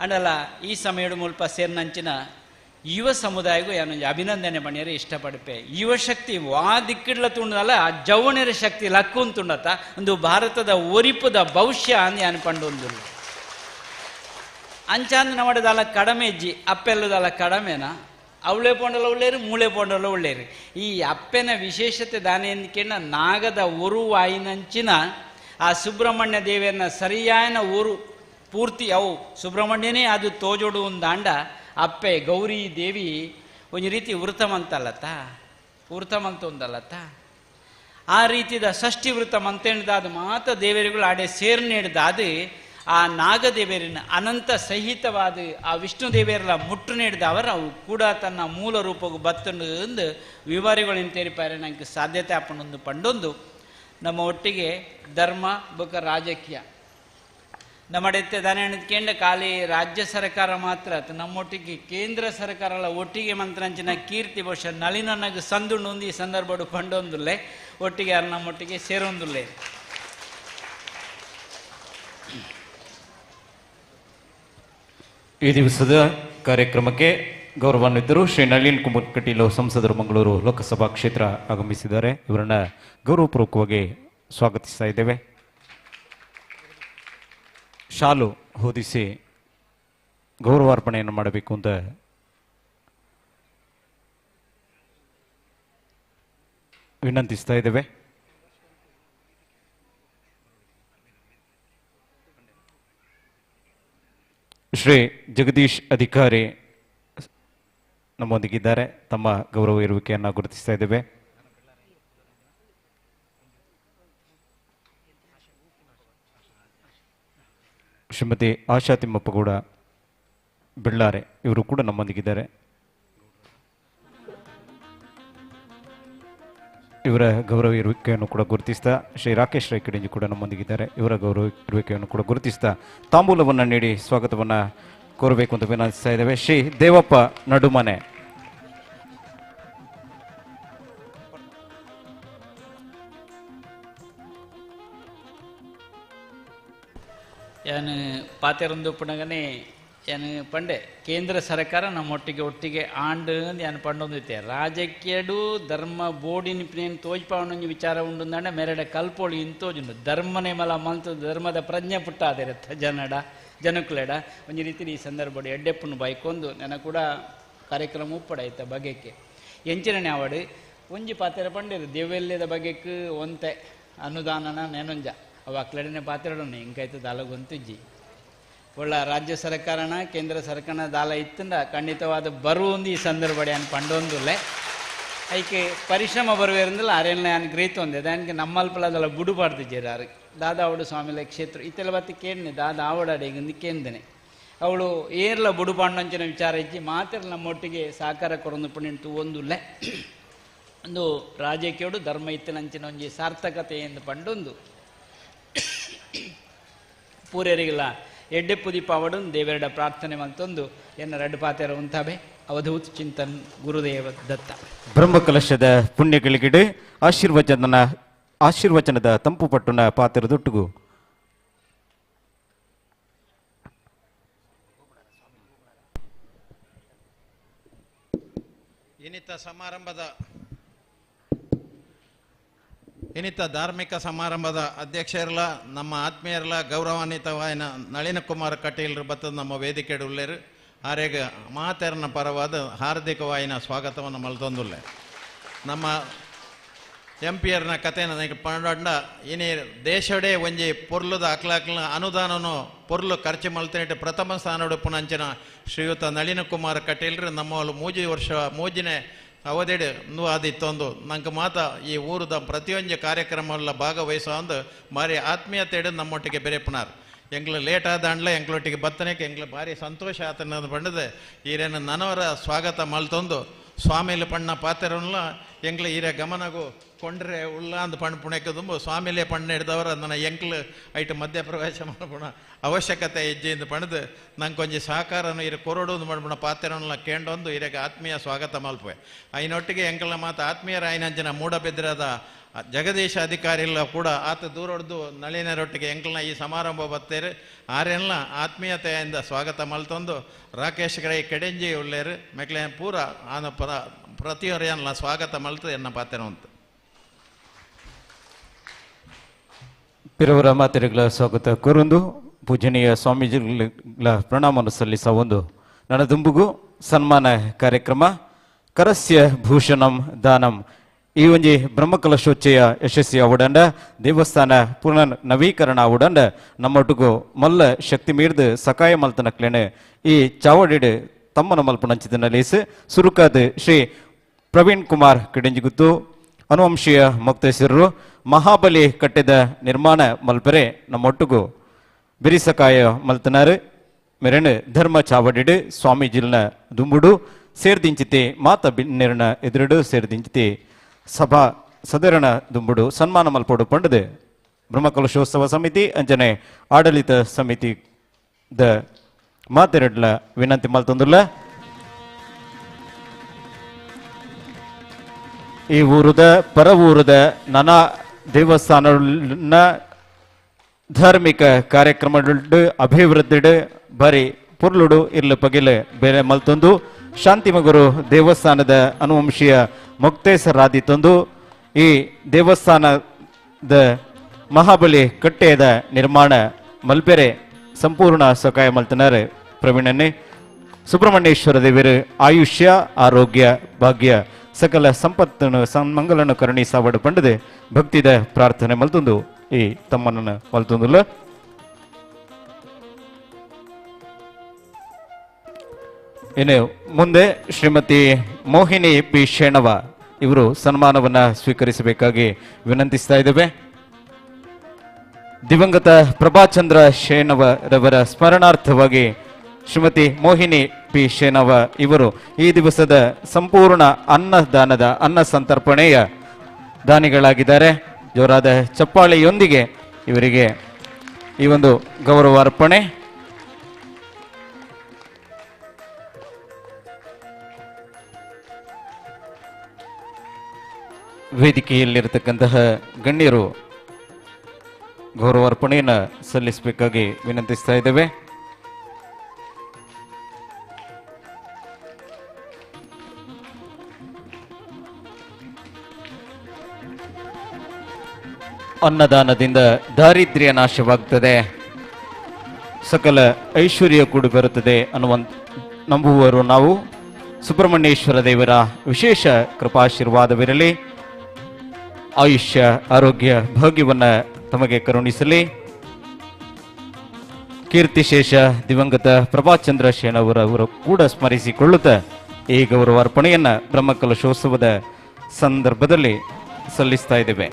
ಅಂಡಲ್ಲ ಈ ಸಮಯಡು ಮುಲ್ಪ ಸೇರ್ನಂಚಿನ ಯುವ ಸಮುದಾಯಗೂ ಯಾನೊಂದು ಅಭಿನಂದನೆ ಪಣಿಯರು ಇಷ್ಟಪಡ್ಪೆ ಯುವ ಶಕ್ತಿ ವಾ ದಿಕ್ಕಿಡ್ಲ ತುಂಡಲ್ಲ ಆ ಜವಣರ ಶಕ್ತಿ ಲಕ್ಕು ತುಂಡತ್ತ ಒಂದು ಭಾರತದ ಒರಿಪದ ಭವಿಷ್ಯ ಅಂದು ಅನ್ಪಂಡು ಒಂದು ಅಂಚಾಂದು ನಮ್ಮದಲ್ಲ ಕಡಿಮೆ ಇಜ್ಜಿ ಅಪ್ಪೆಲ್ಲದಲ್ಲ ಕಡಿಮೆನ ಅವಳೆ ಪೊಂಡಲ ಒಳ್ಳೇರು ಮೂಳೆ ಪೊಂಡಲ ಒಳ್ಳೇರು ಈ ಅಪ್ಪೆನ ವಿಶೇಷತೆ ದಾನಿ ಎಂದ್ಕೆಂಡ ನಾಗದ ಒರುವಾಯಿನಂಚಿನ ಆ ಸುಬ್ರಹ್ಮಣ್ಯ ದೇವಿಯನ್ನ ಸರಿಯಾನ ಊರು ಪೂರ್ತಿ ಅವು ಸುಬ್ರಹ್ಮಣ್ಯನೇ ಅದು ತೋಜೋಡು ಒಂದಾಂಡ ಅಪ್ಪೆ ಗೌರಿ ದೇವಿ ಒಂದು ರೀತಿ ವೃತಮಂತಲ್ಲತ್ತ ವೃತಮಂತ ಒಂದಲ್ಲತ್ತ ಆ ರೀತಿದ ಷಷ್ಠಿ ವೃತ ಮಂತೇಳ್ದಾದ ಮಾತ ದೇವರುಗಳು ಆಡೆ ಸೇರ್ನೇಡ್ದಾದು ಆ ನಾಗದೇವರಿನ ಅನಂತ ಸಹಿತವಾದ ಆ ವಿಷ್ಣು ದೇವಿಯರೆಲ್ಲ ಮುಟ್ಟು ನೀಡಿದ ಅವರ ಅವು ಕೂಡ ತನ್ನ ಮೂಲ ರೂಪಗೂ ಬತ್ತಂಡು ಎಂದು ವಿವರಿಗಳಿಂದ ತೇರಿಪಾರೆ ನನಗೆ ಸಾಧ್ಯತೆ ಹಾಪಣೊಂದು ಪಂಡೊಂದು ನಮ್ಮ ಒಟ್ಟಿಗೆ ಧರ್ಮ ಬೊಕ ರಾಜಕೀಯ ನಮ್ಮಡೆತ್ತೆ ದಾನೆ ಕೇಂದ್ರ ಖಾಲಿ ರಾಜ್ಯ ಸರ್ಕಾರ ಮಾತ್ರ ನಮ್ಮೊಟ್ಟಿಗೆ ಕೇಂದ್ರ ಸರ್ಕಾರಗಳ ಒಟ್ಟಿಗೆ ಮಂತ್ರಂಚಿನ ಕೀರ್ತಿ ಬಹುಶಃ ನಳಿನನ್ನಾಗ ಸಂದುಂಡು ಈ ಸಂದರ್ಭಡು ಪಂಡೊಂದುಲ್ಲೆ ಒಟ್ಟಿಗೆ ಯಾರು ನಮ್ಮೊಟ್ಟಿಗೆ ಸೇರೊಂದುಲ್ಲೆ ಈ ದಿವಸದ ಕಾರ್ಯಕ್ರಮಕ್ಕೆ ಗೌರವಾನ್ವಿತರು ಶ್ರೀ ನಳಿನ್ ಕುಮಾರ್ ಕಟೀಲು ಸಂಸದರು ಮಂಗಳೂರು ಲೋಕಸಭಾ ಕ್ಷೇತ್ರ ಆಗಮಿಸಿದ್ದಾರೆ. ಇವರನ್ನ ಗೌರವಪೂರ್ವಕವಾಗಿ ಸ್ವಾಗತಿಸ್ತಾ ಇದ್ದೇವೆ. ಶಾಲು ಹೊದಿಸಿ ಗೌರವಾರ್ಪಣೆಯನ್ನು ಮಾಡಬೇಕು ಅಂತ ವಿನಂತಿಸ್ತಾ ಇದ್ದೇವೆ. ಶ್ರೀ ಜಗದೀಶ್ ಅಧಿಕಾರಿ ನಮ್ಮೊಂದಿಗಿದ್ದಾರೆ. ತಮ್ಮ ಗೌರವ ಇರುವಿಕೆಯನ್ನು ಗುರುತಿಸ್ತಾ ಇದ್ದೇವೆ. ಶ್ರೀಮತಿ ಆಶಾ ತಿಮ್ಮಪ್ಪ ಕೂಡ ಬೆಳ್ಳಾರೆ ಇವರು ಕೂಡ ನಮ್ಮೊಂದಿಗಿದ್ದಾರೆ. ಇವರ ಗೌರವ ಇರುವಿಕೆಯನ್ನು ಕೂಡ ಗುರುತಿಸ್ತಾ ಶ್ರೀ ರಾಕೇಶ್ ರೈ ಕಡೆಂಜಿ ಕೂಡ ನಮ್ಮೊಂದಿಗಿದ್ದಾರೆ. ಇವರ ಗೌರವ ಇರುವಿಕೆಯನ್ನು ಕೂಡ ಗುರುತಿಸ್ತಾ ತಾಂಬೂಲವನ್ನು ನೀಡಿ ಸ್ವಾಗತವನ್ನು ಕೋರಬೇಕು ಅಂತ ವಿನಂತಿಸ್ತಾ ಇದ್ದೇವೆ. ಶ್ರೀ ದೇವಪ್ಪ ನಡುಮನೆ ಏನು ಪಾತೆರೊಂದು ಪುಣಗನೆ ಏನು ಪಂಡೆ ಕೇಂದ್ರ ಸರ್ಕಾರ ನಮ್ಮೊಟ್ಟಿಗೆ ಒಟ್ಟಿಗೆ ಆಂಡು ಏನು ಪಂಡೊಂದಿತ್ತೆ ರಾಜಕೀಯಡು ಧರ್ಮ ಬೋರ್ಡಿನ ಪ್ಲೇನ್ ತೋಜ್ಪಾವಣಿ ವಿಚಾರ ಉಂಡು ಮೆರಡೆ ಕಲ್ಪೋಳಿ ಇಂತೋಜುಂಡು ಧರ್ಮನೆ ಮಲ ಮಲ್ತು ಧರ್ಮದ ಪ್ರಜ್ಞೆ ಪುಟ್ಟಾದಿರತ್ತ ಜನಕುಲೆಡ ಒಂದು ರೀತಿ ಈ ಸಂದರ್ಭ ಎಡ್ಡೆಪ್ಪನ್ನು ಬೈಕೊಂದು ನೆನ ಕೂಡ ಕಾರ್ಯಕ್ರಮ ಉಪ್ಪಡಾಯ್ತ ಬಗೆಕ್ಕೆ ಎಂಚಿನ ಅವಡು ಒಂಜಿ ಪಾತೆರ ಪಂಡಿರು ದೆವ್ವೆಲ್ಲದ ಬಗೆಕ್ಕೆ ಒಂತೆ ಅನುದಾನನ ನೆನೊಂಜ ಅವು ಅಕ್ಲಡನೆ ಪಾತ್ರೆಡೋಣ ಇಂಕಾಯ್ತು ದಾಲ ಗೊಂತಿಜ್ಜಿ ಒಳ್ಳ ರಾಜ್ಯ ಸರ್ಕಾರನ ಕೇಂದ್ರ ಸರ್ಕಾರನ ದಾಲ ಇತ್ತಂದ ಖಂಡಿತವಾದ ಬರುವೊಂದು ಈ ಸಂದರ್ಭ ಅನ್ ಪಂಡೊಂದುಲ್ಲೆ ಐಕೆ ಪರಿಶ್ರಮ ಬರುವೇರಿಂದಲ್ಲ ಅರೆಲ್ಲ ನಾನು ಗ್ರಹಿತೊಂದೆ దానికి నమ్మల్పలదల బుడు పడుతుజేరారు దాదావుడు స్వామిల క్షేత్ర ఇతల బతి కేంద్ని దాదా ఆవడాడేగింది ಕೇಂದನೆ ಅವಳು ಏರ್ಲ ಬುಡು ಪಾಂಡಂಚಿನ ವಿಚಾರ ಇಜ್ಜಿ ಮಾತ್ರ ನಮ್ಮೊಟ್ಟಿಗೆ ಸಾಕಾರ ಕೊರೊಂದು ನಿಂತು ಒಂದುಲ್ಲೆ ಒಂದು ರಾಜಕೀಯಡು ಧರ್ಮ ಇತ್ತಿನಂಚಿನ ಒಂಜಿ ಸಾರ್ಥಕತೆ ಎಂದು ಪಂಡೊಂದು ಪೂರ್ಯರಿಗೆಲ್ಲ ಎಡ್ಡೆ ಪುದಿಪಾವಡು ದೇವರಡ ಪ್ರಾರ್ಥನೆ ಮತ್ತೊಂದು ಎನ್ನ ರಡ್ಡು ಪಾತೆರ ಉಂತಾಬೆ ಅವಧೂತ್ ಚಿಂತನ್ ಗುರುದೇವ ದತ್ತ. ಬ್ರಹ್ಮಕಲಶದ ಪುಣ್ಯಗಳಿಗಿಡೆ ಆಶೀರ್ವಚನದ ತಂಪು ಪಟ್ಟುನ ಪಾತೆರದೊಟ್ಟಿಗೂ ಇನ್ನಿತ ಧಾರ್ಮಿಕ ಸಮಾರಂಭದ ಅಧ್ಯಕ್ಷರಲ್ಲ ನಮ್ಮ ಆತ್ಮೀಯರಲ್ಲ ಗೌರವಾನ್ವಿತವಾಯಿನ ನಳಿನ ಕುಮಾರ್ ಕಟೀಲ್ರು ಬತ್ತದ ನಮ್ಮ ವೇದಿಕೆಡು ಉಳ್ಳೇರು ಆರೇಗ ಮಾತೆರನ ಪರವಾದ ಹಾರ್ದಿಕವಾಯಿನ ಸ್ವಾಗತವನ್ನು ಮಲ್ತೊಂದುಲ್ಲೆ ನಮ್ಮ ಎಂಪಿಯರ್ನ ಕಥೆನ ಪಂಡ ಇನಿ ದೇಶಡೆ ಒಂಜಿ ಪೊರ್ಲುದ ಅಕ್ಲಾಕ್ಲ ಅನುದಾನನು ಪೊರ್ಲು ಖರ್ಚು ಮಲ್ತಿನಿಟ್ಟು ಪ್ರಥಮ ಸ್ಥಾನಡು ಪುನಂಚಿನ ಶ್ರೀಯುತ ನಳಿನ ಕುಮಾರ್ ಕಟೀಲ್ರು ನಮ್ಮ ಮೂಜಿನೇ ಅವಧಿಡು ನೂ ಆದಿತ್ತೊಂದು ನಂಗೆ ಮಾತ ಈ ಊರದ ಪ್ರತಿಯೊಂದು ಕಾರ್ಯಕ್ರಮಲ್ಲ ಭಾಗವಹಿಸೋ ಒಂದು ಭಾರಿ ಆತ್ಮೀಯತೆ ನಮ್ಮೊಟ್ಟಿಗೆ ಬೆರೆಪುನಾರ್ ಎಂಗ್ಲು ಲೇಟ್ ಆದ ಅಂಡ್ಲೆ ಎಂಗ್ಳೊಟ್ಟಿಗೆ ಬತ್ತನಕ್ಕೆ ಎಂಗ್ಲು ಭಾರಿ ಸಂತೋಷ ಆತನ ಪಂಡದೆ ಈರೇನು ನನವರ ಸ್ವಾಗತ ಮಲ್ತೊಂದು ಸ್ವಾಮಿಲಿ ಪಣ್ಣ ಪಾತೆರಲ್ಲ ಎಂಗ್ಲು ಈರೆ ಗಮನಗೂ ಕೊಂಡ್ರೆ ಉಳ್ಳ ಅಂದು ಪಣ್ ಪುಣಕ್ಕೆ ತುಂಬ ಸ್ವಾಮಿಲೇ ಪಣ್ಣ ಹಿಡ್ದವ್ರ ನನ್ನ ಎಂಕ್ಲು ಐಟು ಮಧ್ಯಪ್ರವೇಶ ಮಾಡ್ಬಿಣ ಅವಶ್ಯಕತೆ ಹೆಜ್ಜೆಯಿಂದ ಪಣದು ನಂಗೆ ಕೊಂಚ ಸಹಕಾರನು ಇರ ಕೊರಡೋದು ಮಾಡ್ಬಿಣ ಪಾತೆರನ್ನ ಕೇಂಡೊಂದು ಇರೆಗೆ ಆತ್ಮೀಯ ಸ್ವಾಗತ ಮಲ್ಪೆ ಐನೊಟ್ಟಿಗೆ ಎಂಕಲ್ನ ಮಾತು ಆತ್ಮೀಯರ ಐನಂಚಿನ ಮೂಡಬಿದ್ರದ ಜಗದೀಶ ಅಧಿಕಾರಿ ಎಲ್ಲ ಕೂಡ ಆತ ದೂರೊಡ್ದು ನಳಿನರೊಟ್ಟಿಗೆ ಎಂಕಲ್ನ ಈ ಸಮಾರಂಭ ಬತ್ತೇರು ಆರೆಲ್ಲ ಆತ್ಮೀಯತೆಯಿಂದ ಸ್ವಾಗತ ಮಲ್ತೊಂದು ರಾಕೇಶ್ ರೈ ಕೆಡೆಂಜಿ ಉಳ್ಳೇರು ಮೆಕ್ಲೆ ಪೂರ ಆನ ಪ್ರತಿಯೊರೆಯನ್ನ ಸ್ವಾಗತ ಮಲ್ತು ಎನ್ನ ಪಾತೆರ ಅಂತ ಪಿರವರ ಮಾತೆರೆಗಳ ಸ್ವಾಗತ ಕೋರೊಂದು ಪೂಜನೀಯ ಸ್ವಾಮೀಜಿಗಳ ಪ್ರಣಾಮವನ್ನು ಸಲ್ಲಿಸ ಒಂದು ನನ್ನ ದುಂಬುಗು ಸನ್ಮಾನ ಕಾರ್ಯಕ್ರಮ ಕರಸ್ಯ ಭೂಷಣಂ ದಾನಂ ಈ ಒಂಜಿ ಬ್ರಹ್ಮಕಲಶೋಚ್ಚಯ ಯಶಸ್ವಿ ಅವಡಂಡ ದೇವಸ್ಥಾನ ಪುನರ್ ನವೀಕರಣ ಅವಡಂಡ ನಮ್ಮೊಟ್ಟಿಗೂ ಮಲ್ಲ ಶಕ್ತಿ ಮೀರ್ದು ಸಕಾಯ ಮಲ್ತನಕ್ಲೇನೆ ಈ ಚಾವಡಿಡು ತಮ್ಮನ ಮಲ್ಪನಂಚಿದ ಲೇಸು ಸುರುಕಾದ ಶ್ರೀ ಪ್ರವೀಣ್ ಕುಮಾರ್ ಕಡೆಂಜಿಗುತ್ತು ಅನುವಂಶೀಯ ಮೊಕ್ತೇಸರರು ಮಹಾಬಲಿ ಕಟ್ಟಿದ ನಿರ್ಮಾಣ ಮಲ್ಪರೆ ನಮ್ಮೊಟ್ಟಿಗೂ ಬಿರಿಸಕಾಯ ಮಲ್ತನಾರು ಮೆರೆನು ಧರ್ಮ ಚಾವಡಿಡು ಸ್ವಾಮೀಜಿಲ್ನ ದುಂಬುಡು ಸೇರ್ದಿಂಚಿತೆ ಮಾತ ಬಿನ್ನೆರನ ಎದುರುಡು ಸೇರ್ದಿಂಚಿತೆ ಸಭಾ ಸದರಣ ದುಂಬುಡು ಸನ್ಮಾನ ಮಲ್ಪಡು ಪಂಡದೆ ಬ್ರಹ್ಮಕಲಶೋತ್ಸವ ಸಮಿತಿ ಅಂಜನೆ ಆಡಳಿತ ಸಮಿತಿ ದ ಮಾತೆರಡ್ಲ ವಿನಂತಿ ಮಲ್ತೊಂದುಲ್ಲ ಈ ಊರದ ಪರ ಊರದ ನಾನಾ ದೇವಸ್ಥಾನ ಧಾರ್ಮಿಕ ಕಾರ್ಯಕ್ರಮಗಳು ಅಭಿವೃದ್ಧಿ ಬಾರಿ ಪುರ್ಲುಡು ಇರ್ಲು ಪಗಿಲೆ ಬೇರೆ ಮಲ್ತೊಂದು ಶಾಂತಿಮಗುರು ದೇವಸ್ಥಾನದ ಅನುವಂಶೀಯ ಮೊಕ್ತೇಸರಾದಿತ್ತೊಂದು ಈ ದೇವಸ್ಥಾನದ ಮಹಾಬಲಿ ಕಟ್ಟೆಯದ ನಿರ್ಮಾಣ ಮಲ್ಪೆರೆ ಸಂಪೂರ್ಣ ಸಕಾಯ ಮಲ್ತನಾರೆ ಪ್ರವೀಣನ್ನೇ ಸುಬ್ರಹ್ಮಣ್ಯೇಶ್ವರ ದೇವರು ಆಯುಷ್ಯ ಆರೋಗ್ಯ ಭಾಗ್ಯ ಸಕಲ ಸಂಪತ್ತನ್ನು ಸನ್ಮಂಗಲನ್ನು ಕರುಣಿ ಸಾವಡು ಪಂಡದೆ ಭಕ್ತಿದ ಪ್ರಾರ್ಥನೆ ಮಲ್ತೊಂದು ಈ ತಮ್ಮನನ್ನು ಇನ್ನು ಮುಂದೆ ಶ್ರೀಮತಿ ಮೋಹಿನಿ ಪಿ ಶೇಣವ ಇವರು ಸನ್ಮಾನವನ್ನ ಸ್ವೀಕರಿಸಬೇಕಾಗಿ ವಿನಂತಿಸ್ತಾ ಇದ್ದೇವೆ. ದಿವಂಗತ ಪ್ರಭಾಚಂದ್ರ ಶೇಣವರವರ ಸ್ಮರಣಾರ್ಥವಾಗಿ ಶ್ರೀಮತಿ ಮೋಹಿನಿ ಪಿ ಶೇಣವ ಇವರು ಈ ದಿವಸದ ಸಂಪೂರ್ಣ ಅನ್ನದಾನದ ಅನ್ನ ಸಂತರ್ಪಣೆಯ ದಾನಿಗಳಾಗಿದ್ದಾರೆ. ಜೋರಾದ ಚಪ್ಪಾಳೆಯೊಂದಿಗೆ ಇವರಿಗೆ ಈ ಒಂದು ಗೌರವಾರ್ಪಣೆ. ವೇದಿಕೆಯಲ್ಲಿರತಕ್ಕಂತಹ ಗಣ್ಯರು ಗೌರವಾರ್ಪಣೆಯನ್ನು ಸಲ್ಲಿಸಬೇಕಾಗಿ ವಿನಂತಿಸ್ತಾ ಇದ್ದೇವೆ. ಅನ್ನದಾನದಿಂದ ದಾರಿದ್ರ್ಯ ನಾಶವಾಗ್ತದೆ, ಸಕಲ ಐಶ್ವರ್ಯ ಕೂಡಿ ಬರುತ್ತದೆ ನಂಬುವವರು ನಾವು. ಸುಬ್ರಹ್ಮಣ್ಯೇಶ್ವರ ದೇವರ ವಿಶೇಷ ಕೃಪಾಶೀರ್ವಾದವಿರಲಿ. ಆಯುಷ್ಯ ಆರೋಗ್ಯ ಭಾಗ್ಯವನ್ನ ತಮಗೆ ಕರುಣಿಸಲಿ. ಕೀರ್ತಿಶೇಷ ದಿವಂಗತ ಪ್ರಭಾಚಂದ್ರ ಶೇಣವರವರು ಕೂಡ ಸ್ಮರಿಸಿಕೊಳ್ಳುತ್ತಾ ಈ ಗೌರವಾರ್ಪಣೆಯನ್ನ ಬ್ರಹ್ಮಕಲಶೋತ್ಸವದ ಸಂದರ್ಭದಲ್ಲಿ ಸಲ್ಲಿಸ್ತಾ ಇದ್ದೇವೆ.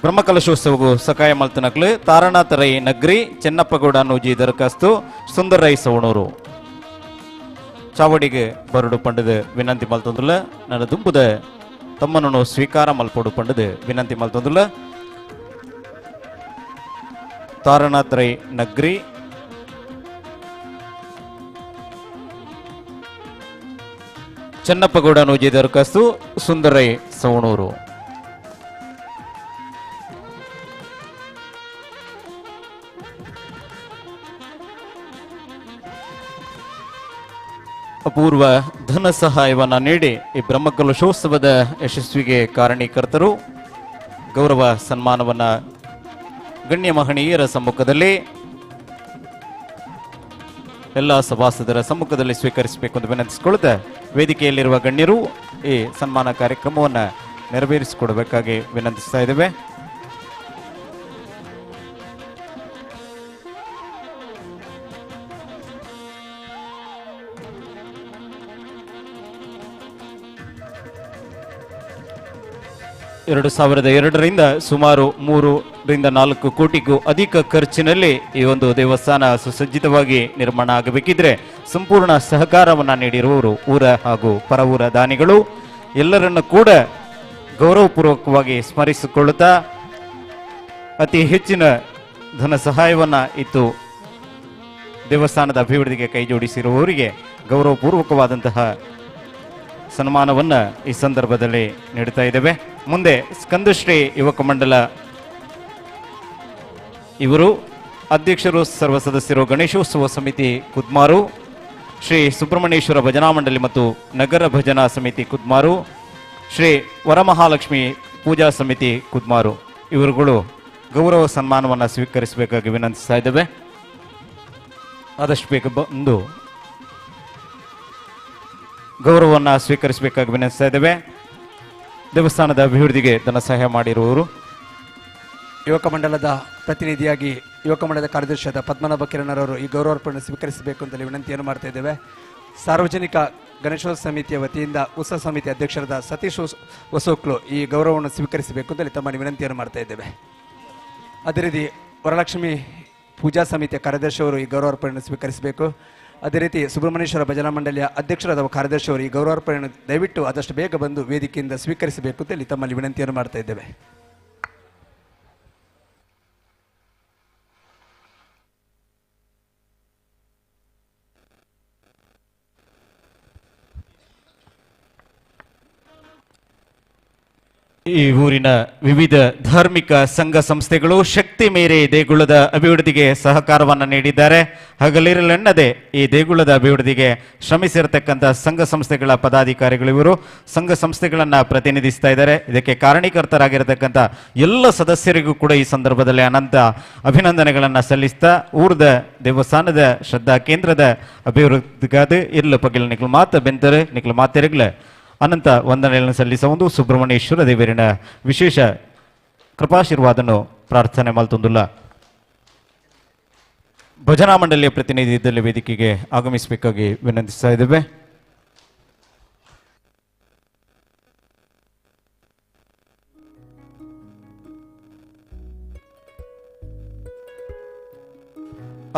ಬ್ರಹ್ಮಕಲಶೋತ್ಸವಗೂ ಸಕಾಯ ಮಲ್ತನಕ್ಲು ತಾರಣಾತರೈ ನಗ್ರಿ ಚೆನ್ನಪ್ಪಗೌಡ ನೂಜಿ ದರಖಾಸ್ತು ಸುಂದರೈ ಸವಣೂರು ಚಾವಡಿಗೆ ಬರಡು ಪಂಡದ ವಿನಂತಿ ಮಲ್ತೊಂದುಲ್ಲ ನನ್ನ ದುಂಬುದ ತಮ್ಮನನ್ನು ಸ್ವೀಕಾರ ಮಲ್ಪಡು ಪಂಡದ ವಿನಂತಿ ಮಲ್ತೊಂದುಲ್ಲ ತಾರಣಾತರೈ ನಗ್ರಿ ಚೆನ್ನಪ್ಪಗೌಡ ನೂಜಿ ದರಖಾಸ್ತು ಸುಂದರೈ ಸವಣೂರು. ಅಪೂರ್ವ ಧನ ಸಹಾಯವನ್ನು ನೀಡಿ ಈ ಬ್ರಹ್ಮಕಲಶೋತ್ಸವದ ಯಶಸ್ವಿಗೆ ಕಾರಣೀಕರ್ತರು. ಗೌರವ ಸನ್ಮಾನವನ್ನ ಗಣ್ಯ ಮಹನೀಯರ ಸಮ್ಮುಖದಲ್ಲಿ ಎಲ್ಲ ಸಭಾಸದರ ಸಮ್ಮುಖದಲ್ಲಿ ಸ್ವೀಕರಿಸಬೇಕು ಎಂದು ವಿನಂತಿಸಿಕೊಳ್ಳುತ್ತಾ ವೇದಿಕೆಯಲ್ಲಿರುವ ಗಣ್ಯರು ಈ ಸನ್ಮಾನ ಕಾರ್ಯಕ್ರಮವನ್ನು ನೆರವೇರಿಸಿಕೊಡಬೇಕಾಗಿ ವಿನಂತಿಸ್ತಾ ಇದ್ದೇವೆ. ಎರಡು 2002ರಿಂದ ಸುಮಾರು 3-4 ಕೋಟಿಗೂ ಅಧಿಕ ಖರ್ಚಿನಲ್ಲಿ ಈ ಒಂದು ದೇವಸ್ಥಾನ ಸುಸಜ್ಜಿತವಾಗಿ ನಿರ್ಮಾಣ ಆಗಬೇಕಿದ್ರೆ ಸಂಪೂರ್ಣ ಸಹಕಾರವನ್ನ ನೀಡಿರುವವರು ಊರ ಹಾಗೂ ಪರವೂರ ದಾನಿಗಳು ಎಲ್ಲರನ್ನು ಕೂಡ ಗೌರವಪೂರ್ವಕವಾಗಿ ಸ್ಮರಿಸಿಕೊಳ್ಳುತ್ತಾ ಅತಿ ಹೆಚ್ಚಿನ ಧನ ಸಹಾಯವನ್ನ ಇತ್ತು ದೇವಸ್ಥಾನದ ಅಭಿವೃದ್ಧಿಗೆ ಕೈ ಜೋಡಿಸಿರುವವರಿಗೆ ಗೌರವಪೂರ್ವಕವಾದಂತಹ ಸನ್ಮಾನವನ್ನ ಈ ಸಂದರ್ಭದಲ್ಲಿ ನೀಡುತ್ತಾ ಇದ್ದೇವೆ. ಮುಂದೆ ಸ್ಕಂದಶ್ರೀ ಯುವಕ ಮಂಡಲ ಇವರು ಅಧ್ಯಕ್ಷರು ಸರ್ವ ಸದಸ್ಯರು ಗಣೇಶೋತ್ಸವ ಸಮಿತಿ ಕುದ್ಮಾರು, ಶ್ರೀ ಸುಬ್ರಹ್ಮಣ್ಯೇಶ್ವರ ಭಜನಾ ಮಂಡಳಿ ಮತ್ತು ನಗರ ಭಜನಾ ಸಮಿತಿ ಕುದ್ಮಾರು, ಶ್ರೀ ವರಮಹಾಲಕ್ಷ್ಮಿ ಪೂಜಾ ಸಮಿತಿ ಕುದ್ಮಾರು ಇವರುಗಳು ಗೌರವ ಸನ್ಮಾನವನ್ನು ಸ್ವೀಕರಿಸಬೇಕಾಗಿ ವಿನಂತಿಸ್ತಾ ಇದ್ದೇವೆ. ಆದಷ್ಟು ಬೇಗ ಬಂದು ಗೌರವವನ್ನು ಸ್ವೀಕರಿಸಬೇಕಾಗಿ ವಿನಂತಿಸ್ತಾ ಇದ್ದೇವೆ. ದೇವಸ್ಥಾನದ ಅಭಿವೃದ್ಧಿಗೆ ಧನ ಸಹಾಯ ಮಾಡಿರುವವರು ಯುವಕ ಮಂಡಲದ ಪ್ರತಿನಿಧಿಯಾಗಿ ಯುವಕ ಮಂಡಲದ ಕಾರ್ಯದರ್ಶಿಯಾದ ಪದ್ಮನಾಭ ಕಿರಣರವರು ಈ ಗೌರವಾರ್ಪಣೆ ಸ್ವೀಕರಿಸಬೇಕು ಅಂತಲೇ ವಿನಂತಿಯನ್ನು ಮಾಡ್ತಾ ಇದ್ದೇವೆ. ಸಾರ್ವಜನಿಕ ಗಣೇಶೋತ್ಸವ ಸಮಿತಿಯ ವತಿಯಿಂದ ಉತ್ಸವ ಸಮಿತಿ ಅಧ್ಯಕ್ಷರಾದ ಸತೀಶ್ ಹೊಸೋಕ್ಲು ಈ ಗೌರವವನ್ನು ಸ್ವೀಕರಿಸಬೇಕು ಅಂತಲೇ ತಮ್ಮ ವಿನಂತಿಯನ್ನು ಮಾಡ್ತಾ ಇದ್ದೇವೆ. ಅದೇ ರೀತಿ ವರಲಕ್ಷ್ಮಿ ಪೂಜಾ ಸಮಿತಿಯ ಕಾರ್ಯದರ್ಶಿಯವರು ಈ ಗೌರವಾರ್ಪಣೆಯನ್ನು ಸ್ವೀಕರಿಸಬೇಕು. ಅದೇ ರೀತಿ ಸುಬ್ರಹ್ಮಣ್ಯೇಶ್ವರ ಭಜನಾ ಮಂಡಳಿಯ ಅಧ್ಯಕ್ಷರಾದ ಕಾರ್ಯದರ್ಶಿಯವರು ಈ ಗೌರವಾರ್ಪಣೆಯನ್ನು ದಯವಿಟ್ಟು ಆದಷ್ಟು ಬೇಗ ಬಂದು ವೇದಿಕೆಯಿಂದ ಸ್ವೀಕರಿಸಬೇಕು ಅಂತೇಳಿ ತಮ್ಮಲ್ಲಿ ವಿನಂತಿಯನ್ನು ಮಾಡ್ತಾ ಇದ್ದೇವೆ. ಈ ಊರಿನ ವಿವಿಧ ಧಾರ್ಮಿಕ ಸಂಘ ಸಂಸ್ಥೆಗಳು ಶಕ್ತಿ ಮೀರಿ ದೇಗುಲದ ಅಭಿವೃದ್ಧಿಗೆ ಸಹಕಾರವನ್ನು ನೀಡಿದ್ದಾರೆ. ಹಗಲಿರಲೆನ್ನದೆ ಈ ದೇಗುಲದ ಅಭಿವೃದ್ಧಿಗೆ ಶ್ರಮಿಸಿರತಕ್ಕಂಥ ಸಂಘ ಸಂಸ್ಥೆಗಳ ಪದಾಧಿಕಾರಿಗಳು ಇವರು ಸಂಘ ಸಂಸ್ಥೆಗಳನ್ನು ಪ್ರತಿನಿಧಿಸ್ತಾ ಇದ್ದಾರೆ. ಇದಕ್ಕೆ ಕಾರಣೀಕರ್ತರಾಗಿರತಕ್ಕಂಥ ಎಲ್ಲ ಸದಸ್ಯರಿಗೂ ಕೂಡ ಈ ಸಂದರ್ಭದಲ್ಲಿ ಅನಂತ ಅಭಿನಂದನೆಗಳನ್ನು ಸಲ್ಲಿಸ್ತಾ ಊರದ ದೇವಸ್ಥಾನದ ಶ್ರದ್ಧಾ ಕೇಂದ್ರದ ಅಭಿವೃದ್ಧಿಗಾದ ಇರ್ಲ ಪಗಿಲ್ ನಿಕ್ಲು ಮಾತ ಬೆಂತರೆ ನಿಕ್ಲು ಮಾತೆರೆಗ್ಲ ಅನಂತ ವಂದನೆಗಳನ್ನು ಸಲ್ಲಿಸ ಒಂದು ಸುಬ್ರಹ್ಮಣ್ಯೇಶ್ವರ ದೇವರಿನ ವಿಶೇಷ ಕೃಪಾಶೀರ್ವಾದನು ಪ್ರಾರ್ಥನೆ ಮಲ್ತೊಂದುಲ್ಲ. ಭಜನಾ ಮಂಡಳಿಯ ಪ್ರತಿನಿಧಿ ಇದ್ದಲ್ಲಿ ವೇದಿಕೆಗೆ ಆಗಮಿಸಬೇಕಾಗಿ ವಿನಂತಿಸ್ತಾ ಇದ್ದೇವೆ.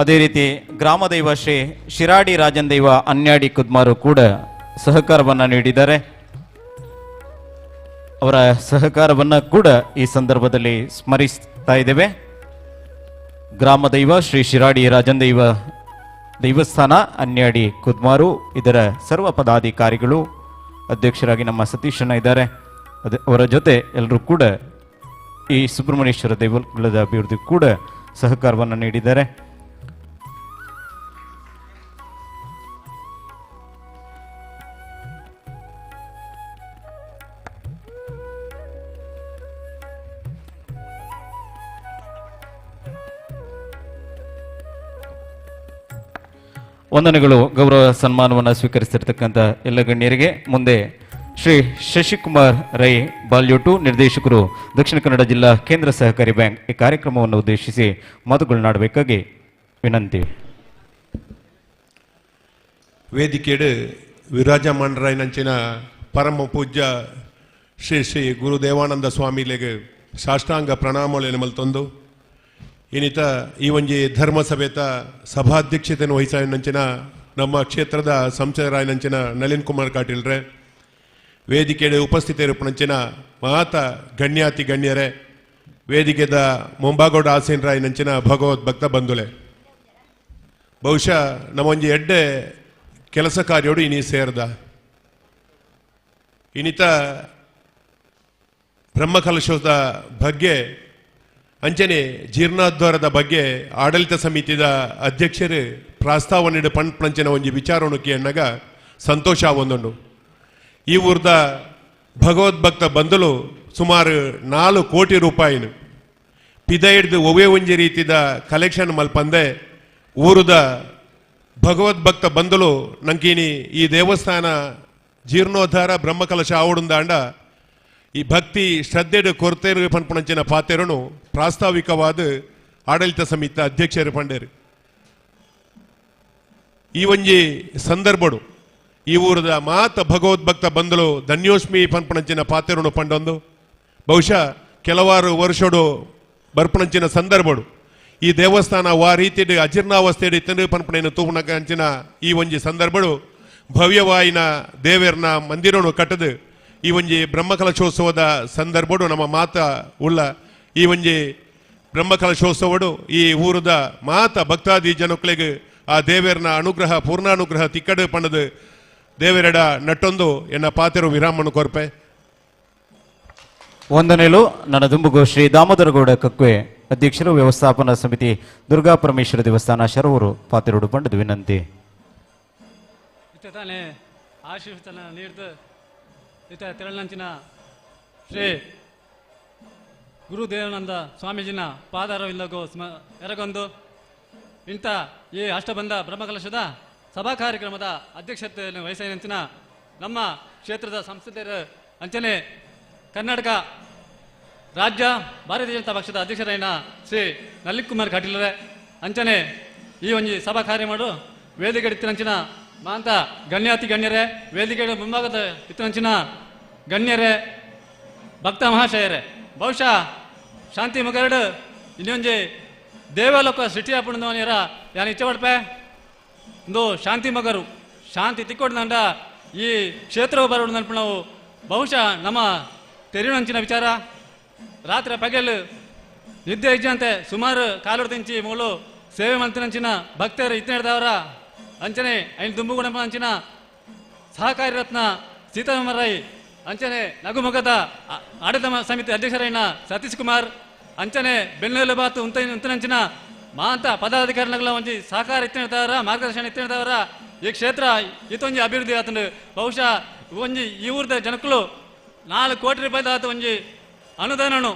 ಅದೇ ರೀತಿ ಗ್ರಾಮ ದೈವ ಶ್ರೀ ಶಿರಾಡಿ ರಾಜನ್ ದೈವ ಅನ್ಯಾಡಿ ಕುದ್ಮಾರು ಕೂಡ ಸಹಕಾರವನ್ನು ನೀಡಿದ್ದಾರೆ. ಅವರ ಸಹಕಾರವನ್ನು ಕೂಡ ಈ ಸಂದರ್ಭದಲ್ಲಿ ಸ್ಮರಿಸ್ತಾ ಇದ್ದೇವೆ. ಗ್ರಾಮ ದೈವ ಶ್ರೀ ಶಿರಾಡಿ ರಾಜನ್ ದೈವ ದೈವಸ್ಥಾನ ಅನ್ಯಾಡಿ ಕುದ್ಮಾರು, ಇದರ ಸರ್ವ ಪದಾಧಿಕಾರಿಗಳು, ಅಧ್ಯಕ್ಷರಾಗಿ ನಮ್ಮ ಸತೀಶಣ್ಣ ಇದ್ದಾರೆ. ಅವರ ಜೊತೆ ಎಲ್ಲರೂ ಕೂಡ ಈ ಸುಬ್ರಹ್ಮಣ್ಯೇಶ್ವರ ದೇಗುಲದ ಅಭಿವೃದ್ಧಿ ಕೂಡ ಸಹಕಾರವನ್ನು ನೀಡಿದ್ದಾರೆ. ವಂದನೆಗಳು. ಗೌರವ ಸನ್ಮಾನವನ್ನು ಸ್ವೀಕರಿಸಿರ್ತಕ್ಕಂಥ ಎಲ್ಲ ಗಣ್ಯರಿಗೆ ಮುಂದೆ ಶ್ರೀ ಶಶಿಕುಮಾರ್ ರೈ ಬಾಲ್ಯೋಟು, ನಿರ್ದೇಶಕರು, ದಕ್ಷಿಣ ಕನ್ನಡ ಜಿಲ್ಲಾ ಕೇಂದ್ರ ಸಹಕಾರಿ ಬ್ಯಾಂಕ್, ಈ ಕಾರ್ಯಕ್ರಮವನ್ನು ಉದ್ದೇಶಿಸಿ ಮಾತುಗಳನ್ನಾಡಬೇಕಾಗಿ ವಿನಂತಿ. ವೇದಿಕೆಡು ವಿರಾಜಮಾನರಾಯನಂಚಿನ ಪರಮ ಪೂಜ್ಯ ಶ್ರೀ ಶ್ರೀ ಗುರು ದೇವಾನಂದ ಸ್ವಾಮಿಗಳಿಗೆ ಸಾಷ್ಟಾಂಗ ಪ್ರಣಾಮಗಳನ್ನು ಮಲ್ತೊಂದು ಇನ್ನಿತ ಈ ಒಂಜಿ ಧರ್ಮಸಭೆತ ಸಭಾಧ್ಯಕ್ಷತೆಯನ್ನು ವಹಿಸಿನಂಚಿನ ನಮ್ಮ ಕ್ಷೇತ್ರದ ಸಂಸದರಾಯನಂಚಿನ ನಳಿನ್ ಕುಮಾರ್ ಕಾಟೀಲ್ರೆ, ವೇದಿಕೆಯ ಉಪಸ್ಥಿತರಿಪ್ಪನಂಚಿನ ಮಾತ ಗಣ್ಯಾತಿ ಗಣ್ಯರೇ, ವೇದಿಕೆದ ಮುಂಬಾಗೋಡ ಆಸೀನರಾಯನಂಚಿನ ಭಗವದ್ ಭಕ್ತ ಬಂಧುಲೆ, ಬಹುಶಃ ನಮ್ಮೊಂಜಿ ಎಡ್ಡೆ ಕೆಲಸ ಕಾರ್ಯೋಡು ಇನಿ ಸೇರ್ದ ಇನ್ನಿತ ಬ್ರಹ್ಮಕಲಶದ ಬಗ್ಗೆ ಅಂಚನೆ ಜೀರ್ಣೋದ್ಧಾರದ ಬಗ್ಗೆ ಆಡಳಿತ ಸಮಿತಿದ ಅಧ್ಯಕ್ಷರು ಪ್ರಸ್ತಾವನೆ ಪಂಚನ ಒಂಜಿ ವಿಚಾರಣೆ ಅನ್ನಗ ಸಂತೋಷ ಒಂದುಂಡು. ಈ ಊರ್ದ ಭಗವದ್ಭಕ್ತ ಬಂಧುಲು ಸುಮಾರು 4 ಕೋಟಿ ರೂಪಾಯಿನು ಪಿದ ಹಿಡ್ದು ಒವೇ ಒಂಜಿ ರೀತಿದ ಕಲೆಕ್ಷನ್ ಮಲ್ಪಂದೆ ಊರದ ಭಗವದ್ಭಕ್ತ ಬಂಧುಲು ನಂಕೀನಿ ಈ ದೇವಸ್ಥಾನ ಜೀರ್ಣೋದ್ಧಾರ ಬ್ರಹ್ಮಕಲಶ ಆವಡುಂದಾಂಡ ಈ ಭಕ್ತಿ ಶ್ರದ್ಧೆಡು ಕೊರತೆರು ಪಂಪಣಂಚಿನ ಪಾತೆರನು ಪ್ರಾಸ್ತಾವಿಕವಾದ ಆಡಳಿತ ಸಮಿತಿ ಅಧ್ಯಕ್ಷರು ಪಂಡೇರು. ಈ ಒಂಜಿ ಸಂದರ್ಭಡು ಈ ಊರದ ಮಾತ ಭಗವದ್ಭಕ್ತ ಬಂಧುಲು ಧನ್ಯೋಸ್ಮಿ ಪಂಪಣಂಚಿನ ಪಾತೆರನು ಪಂಡೊಂದು ಬಹುಶಃ ಕೆಲವಾರು ವರ್ಷಡು ಬರ್ಪಣಂಚಿನ ಸಂದರ್ಭಡು ಈ ದೇವಸ್ಥಾನ ವಾ ರೀತಿ ಅಜೀರ್ಣಾವಸ್ಥೆಡು ಇತ್ತಂದು ಪಂಪಣೆಯನ್ನು ತೂಪಣಂಚಿನ ಈ ಒಂಜಿ ಸಂದರ್ಭಡು ಭವ್ಯವಾಯಿನ ದೇವೇರ್ನ ಮಂದಿರನು ಕಟ್ಟದು ಈ ಒಂಜಿ ಬ್ರಹ್ಮಕಲಶೋತ್ಸವದ ಸಂದರ್ಭಡು ನಮ್ಮ ಮಾತ ಉಳ್ಳ ಈ ಒಂಜಿ ಬ್ರಹ್ಮಕಲಶೋತ್ಸವಡು ಈ ಊರದ ಮಾತ ಭಕ್ತಾದಿ ಜನಕ್ಕಳಿಗೆ ಆ ದೇವೇರ್ನ ಅನುಗ್ರಹ ಪೂರ್ಣಾನುಗ್ರಹ ತಿಕ್ಕಡು ಪಣದು ದೇವೇರಡ ನಟ್ಟೊಂದು ಎನ್ನ ಪಾತೆರು ವಿರಾಮನು ಕೊರ್ಪೆ. ವಂದನೆಲು. ನನ್ನ ದುಂಬುಗು ಶ್ರೀ ದಾಮೋದರಗೌಡ ಕಕ್ವೆ, ಅಧ್ಯಕ್ಷರು, ವ್ಯವಸ್ಥಾಪನಾ ಸಮಿತಿ, ದುರ್ಗಾ ಪರಮೇಶ್ವರ ದೇವಸ್ಥಾನ ಶರವರು, ಪಾತೆರೋಡು ಪಂಡದು ವಿನಂತಿ. ತಾನೇ ಆಶೀರ್ವಚನ ನೀಡಿದ ತಿರುಳಂಚಿನ ಶ್ರೀ ಗುರು ದೇವಾನಂದ ಸ್ವಾಮೀಜಿನ ಪಾದಾರವಿಲ್ಲಗೋ ಎರಗೊಂದು ಇಂಥ ಈ ಅಷ್ಟಬಂಧ ಬ್ರಹ್ಮಕಲಶದ ಸಭಾ ಕಾರ್ಯಕ್ರಮದ ಅಧ್ಯಕ್ಷತೆಯನ್ನು ವಹಿಸಿನ ನಮ್ಮ ಕ್ಷೇತ್ರದ ಸಂಸದರ ಅಂಚನೆ ಕರ್ನಾಟಕ ರಾಜ್ಯ ಭಾರತೀಯ ಜನತಾ ಪಕ್ಷದ ಅಧ್ಯಕ್ಷರಾಯಿನ ಶ್ರೀ ನಳಿನ್ ಕುಮಾರ್ ಕಾಟೀಲ್ರೆ ಅಂಚನೆ ಈ ಒಂಜಿ ಸಭಾ ಕಾರ್ಯ ಮಾಡು ವೇದಿಕೆ ಇತ್ತಿನಂಚಿನ ಮಾಂತ ಗಣ್ಯಾತಿ ಗಣ್ಯರೇ, ವೇದಿಕೆ ಮುಂಭಾಗದ ಇತ್ತಿನಂಚಿನ ಗಣ್ಯರೇ, ಭಕ್ತ ಮಹಾಶಯರೇ, ಬಹುಶಃ ಶಾಂತಿ ಮುಗರಡು ಇನ್ನೊಂಜಿ ದೇವಲೋಕ ಸೃಷ್ಟಿ ಹಾಪುಂದವನಿರ ಯಾನು ಇಚ್ಛೆ ಪಡ್ಪೆ ಒಂದು ಶಾಂತಿ ಮಗರು ಶಾಂತಿ ತಿಕ್ಕೊಡ್ದಂಡ ಈ ಕ್ಷೇತ್ರವು ಬರೋಡು ನಲ್ಪ ನಾವು ಬಹುಶಃ ನಮ್ಮ ತೆರಿನಂಚಿನ ವಿಚಾರ ರಾತ್ರಿ ಪಗಲು ನಿದ್ದೆ ಇಜ್ಜಂತೆ ಸುಮಾರು ಕಾಲುಡ್ದಿಂಚಿ ಮೂಲು ಸೇವೆ ಮಂತಿನಂಚಿನ ಭಕ್ತರು ಇತ್ತಿನದವರ ಅಂಚನೆ ಐನ್ ದುಂಬುಗುಣ ಅಂಚಿನ ಸಹಕಾರಿ ರತ್ನ ಸೀತಾರಾಮರೈ ಅಂಚನೆ ನಗುಮೊಗದ ಆಡಳಿತ ಸಮಿತಿ ಅಧ್ಯಕ್ಷರೈನ ಸತೀಶ್ ಕುಮಾರ್ ಅಂಚನೆ ಬೆನ್ನೆಲು ಬಾತು ಉಂತನಂಚಿನ ಮಾಂತ ಪದಾಧಿಕಾರಿಗಳ ಒಂಜಿ ಸಹಕಾರ ಇತ್ತಿನದವರ ಮಾರ್ಗದರ್ಶನ ಇತ್ತಿನದವರ ಈ ಕ್ಷೇತ್ರ ಇತ್ತೊಂಜಿ ಅಭಿವೃದ್ಧಿ ಆತಂದು ಬಹುಶಃ ಒಂಜಿ ಈ ಊರದ ಜನಕ್ಕಳು 4 ಕೋಟಿ ರೂಪಾಯಿದ ಆತ ಒಂಜಿ ಅನುದಾನನು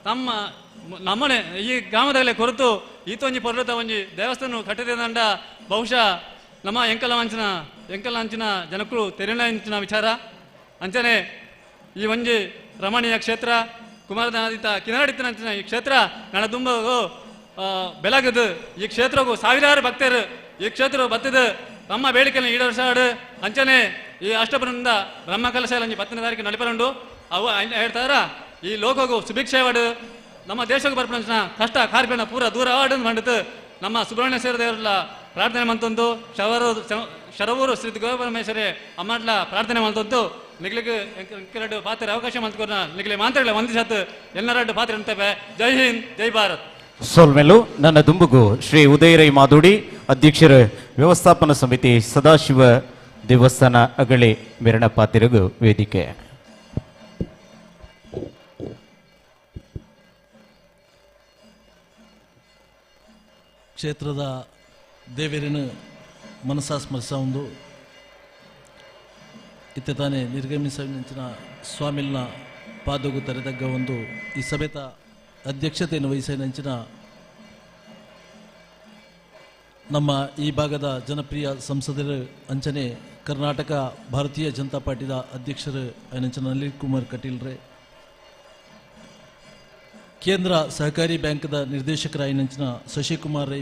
ತಮ್ಮ ನಮ್ಮನೆ ಈ ಗ್ರಾಮದಲ್ಲಿ ಕೊರತು ಈತೊಂಜಿ ಪರ್ವತ ಒಂಜಿ ದೇವಸ್ಥಾನ ಕಟ್ಟಿದಂಡ ಬಹುಶಃ ನಮ್ಮ ಎಂಕಲಾಂಚಿನ ಜನಕ್ಕಳು ತೆರಿನಂಚಿನ ವಿಚಾರ ಅಂಚನೆ ಈ ಒಂಜಿ ರಮಣೀಯ ಕ್ಷೇತ್ರ ಕುಮಾರಧಾನಾದಿತ ಕಿನಾಡಿತನಂಚಿನ ಈ ಕ್ಷೇತ್ರ ನನ್ನ ತುಂಬ ಬೆಳಗದು ಈ ಕ್ಷೇತ್ರಕ್ಕೂ ಸಾವಿರಾರು ಭಕ್ತರು ಈ ಕ್ಷೇತ್ರ ಬತ್ತದು ತಮ್ಮ ಬೇಡಿಕೆಯನ್ನು ಈಡೇರಿಸಾಡು ಅಂಚನೆ ಈ ಅಷ್ಟಪುರದಿಂದ ಬ್ರಹ್ಮಕಲಶ ಅಂಚಿ 10ನೇ ತಾರೀಕು ನಡಿಪರಂಡು ಅವು ಹೇಳ್ತಾರ ಈ ಲೋಕಗೂ ಸುಭಿಕ್ಷೆವಾಡು ನಮ್ಮ ದೇಶಕ್ಕೆ ಬರ್ಪಂಚಿನ ಕಷ್ಟ ಕಾರ್ಪಣ್ಯ ಪೂರ ದೂರ ಆಡು ಮಾಡಿತು ನಮ್ಮ ಸುಬ್ರಹ್ಮಣ್ಯ ಸೇರ ದೇವರ ಪ್ರಾರ್ಥನೆ ಮಂತೊಂದು ಶರವೂರು ಶ್ರೀ ಗೋಪರಮೇಶ್ವರಿ ಅಮ್ಮಟ್ಲ ಪ್ರಾರ್ಥನೆ ಮಂತೊಂದು ನಿಗ್ಲಿಕ್ಕೆ ಎರಡು ಪಾತ್ರ ಅವಕಾಶ ಮಂತ್ಕೊರ ನಿಗ್ಲಿ ಮಾತಾಡಲಿ ವಂದಿಸತ್ತು ಎಲ್ಲರಡ್ಡು ಪಾತ್ರ ಅಂತವೆ. ಜೈ ಹಿಂದ್, ಜೈ ಭಾರತ್. ಸೋಲ್ಮೆಲು ನನ್ನ ದುಂಬುಗು ಶ್ರೀ ಉದಯರೈ ಮಾದೋಡಿ ಅಧ್ಯಕ್ಷರ ವ್ಯವಸ್ಥಾಪನಾ ಸಮಿತಿ ಸದಾಶಿವ ದೇವಸ್ಥಾನ ಅಗಳಿ ಮೆರಣ ಪಾತಿರಗು ವೇದಿಕೆ. ಕ್ಷೇತ್ರದ ದೇವೇರಿನ ಮನಸ್ಸಾ ಸ್ಮರಿಸ ಒಂದು ಇತ್ತೆ ತಾನೇ ನಿರ್ಗಮಿಸಿನ ಸ್ವಾಮಿಲ್ನ ಪಾದೋಗು ತೆರೆದಗ್ಗ ಒಂದು ಈ ಸಭೆತ ಅಧ್ಯಕ್ಷತೆಯನ್ನು ವಹಿಸಿನಂಚಿನ ನಮ್ಮ ಈ ಭಾಗದ ಜನಪ್ರಿಯ ಸಂಸದರು ಅಂಚನೆ ಕರ್ನಾಟಕ ಭಾರತೀಯ ಜನತಾ ಪಾರ್ಟಿದ ಅಧ್ಯಕ್ಷರು ಅನಂಚನ ಅನಿಲ್ ಕುಮಾರ್ ಕಟೀಲ್ರೆ, ಕೇಂದ್ರ ಸಹಕಾರಿ ಬ್ಯಾಂಕ್ದ ನಿರ್ದೇಶಕರಾಯಿನಂಚಿನ ಶಶಿಕುಮಾರ್ ರೈ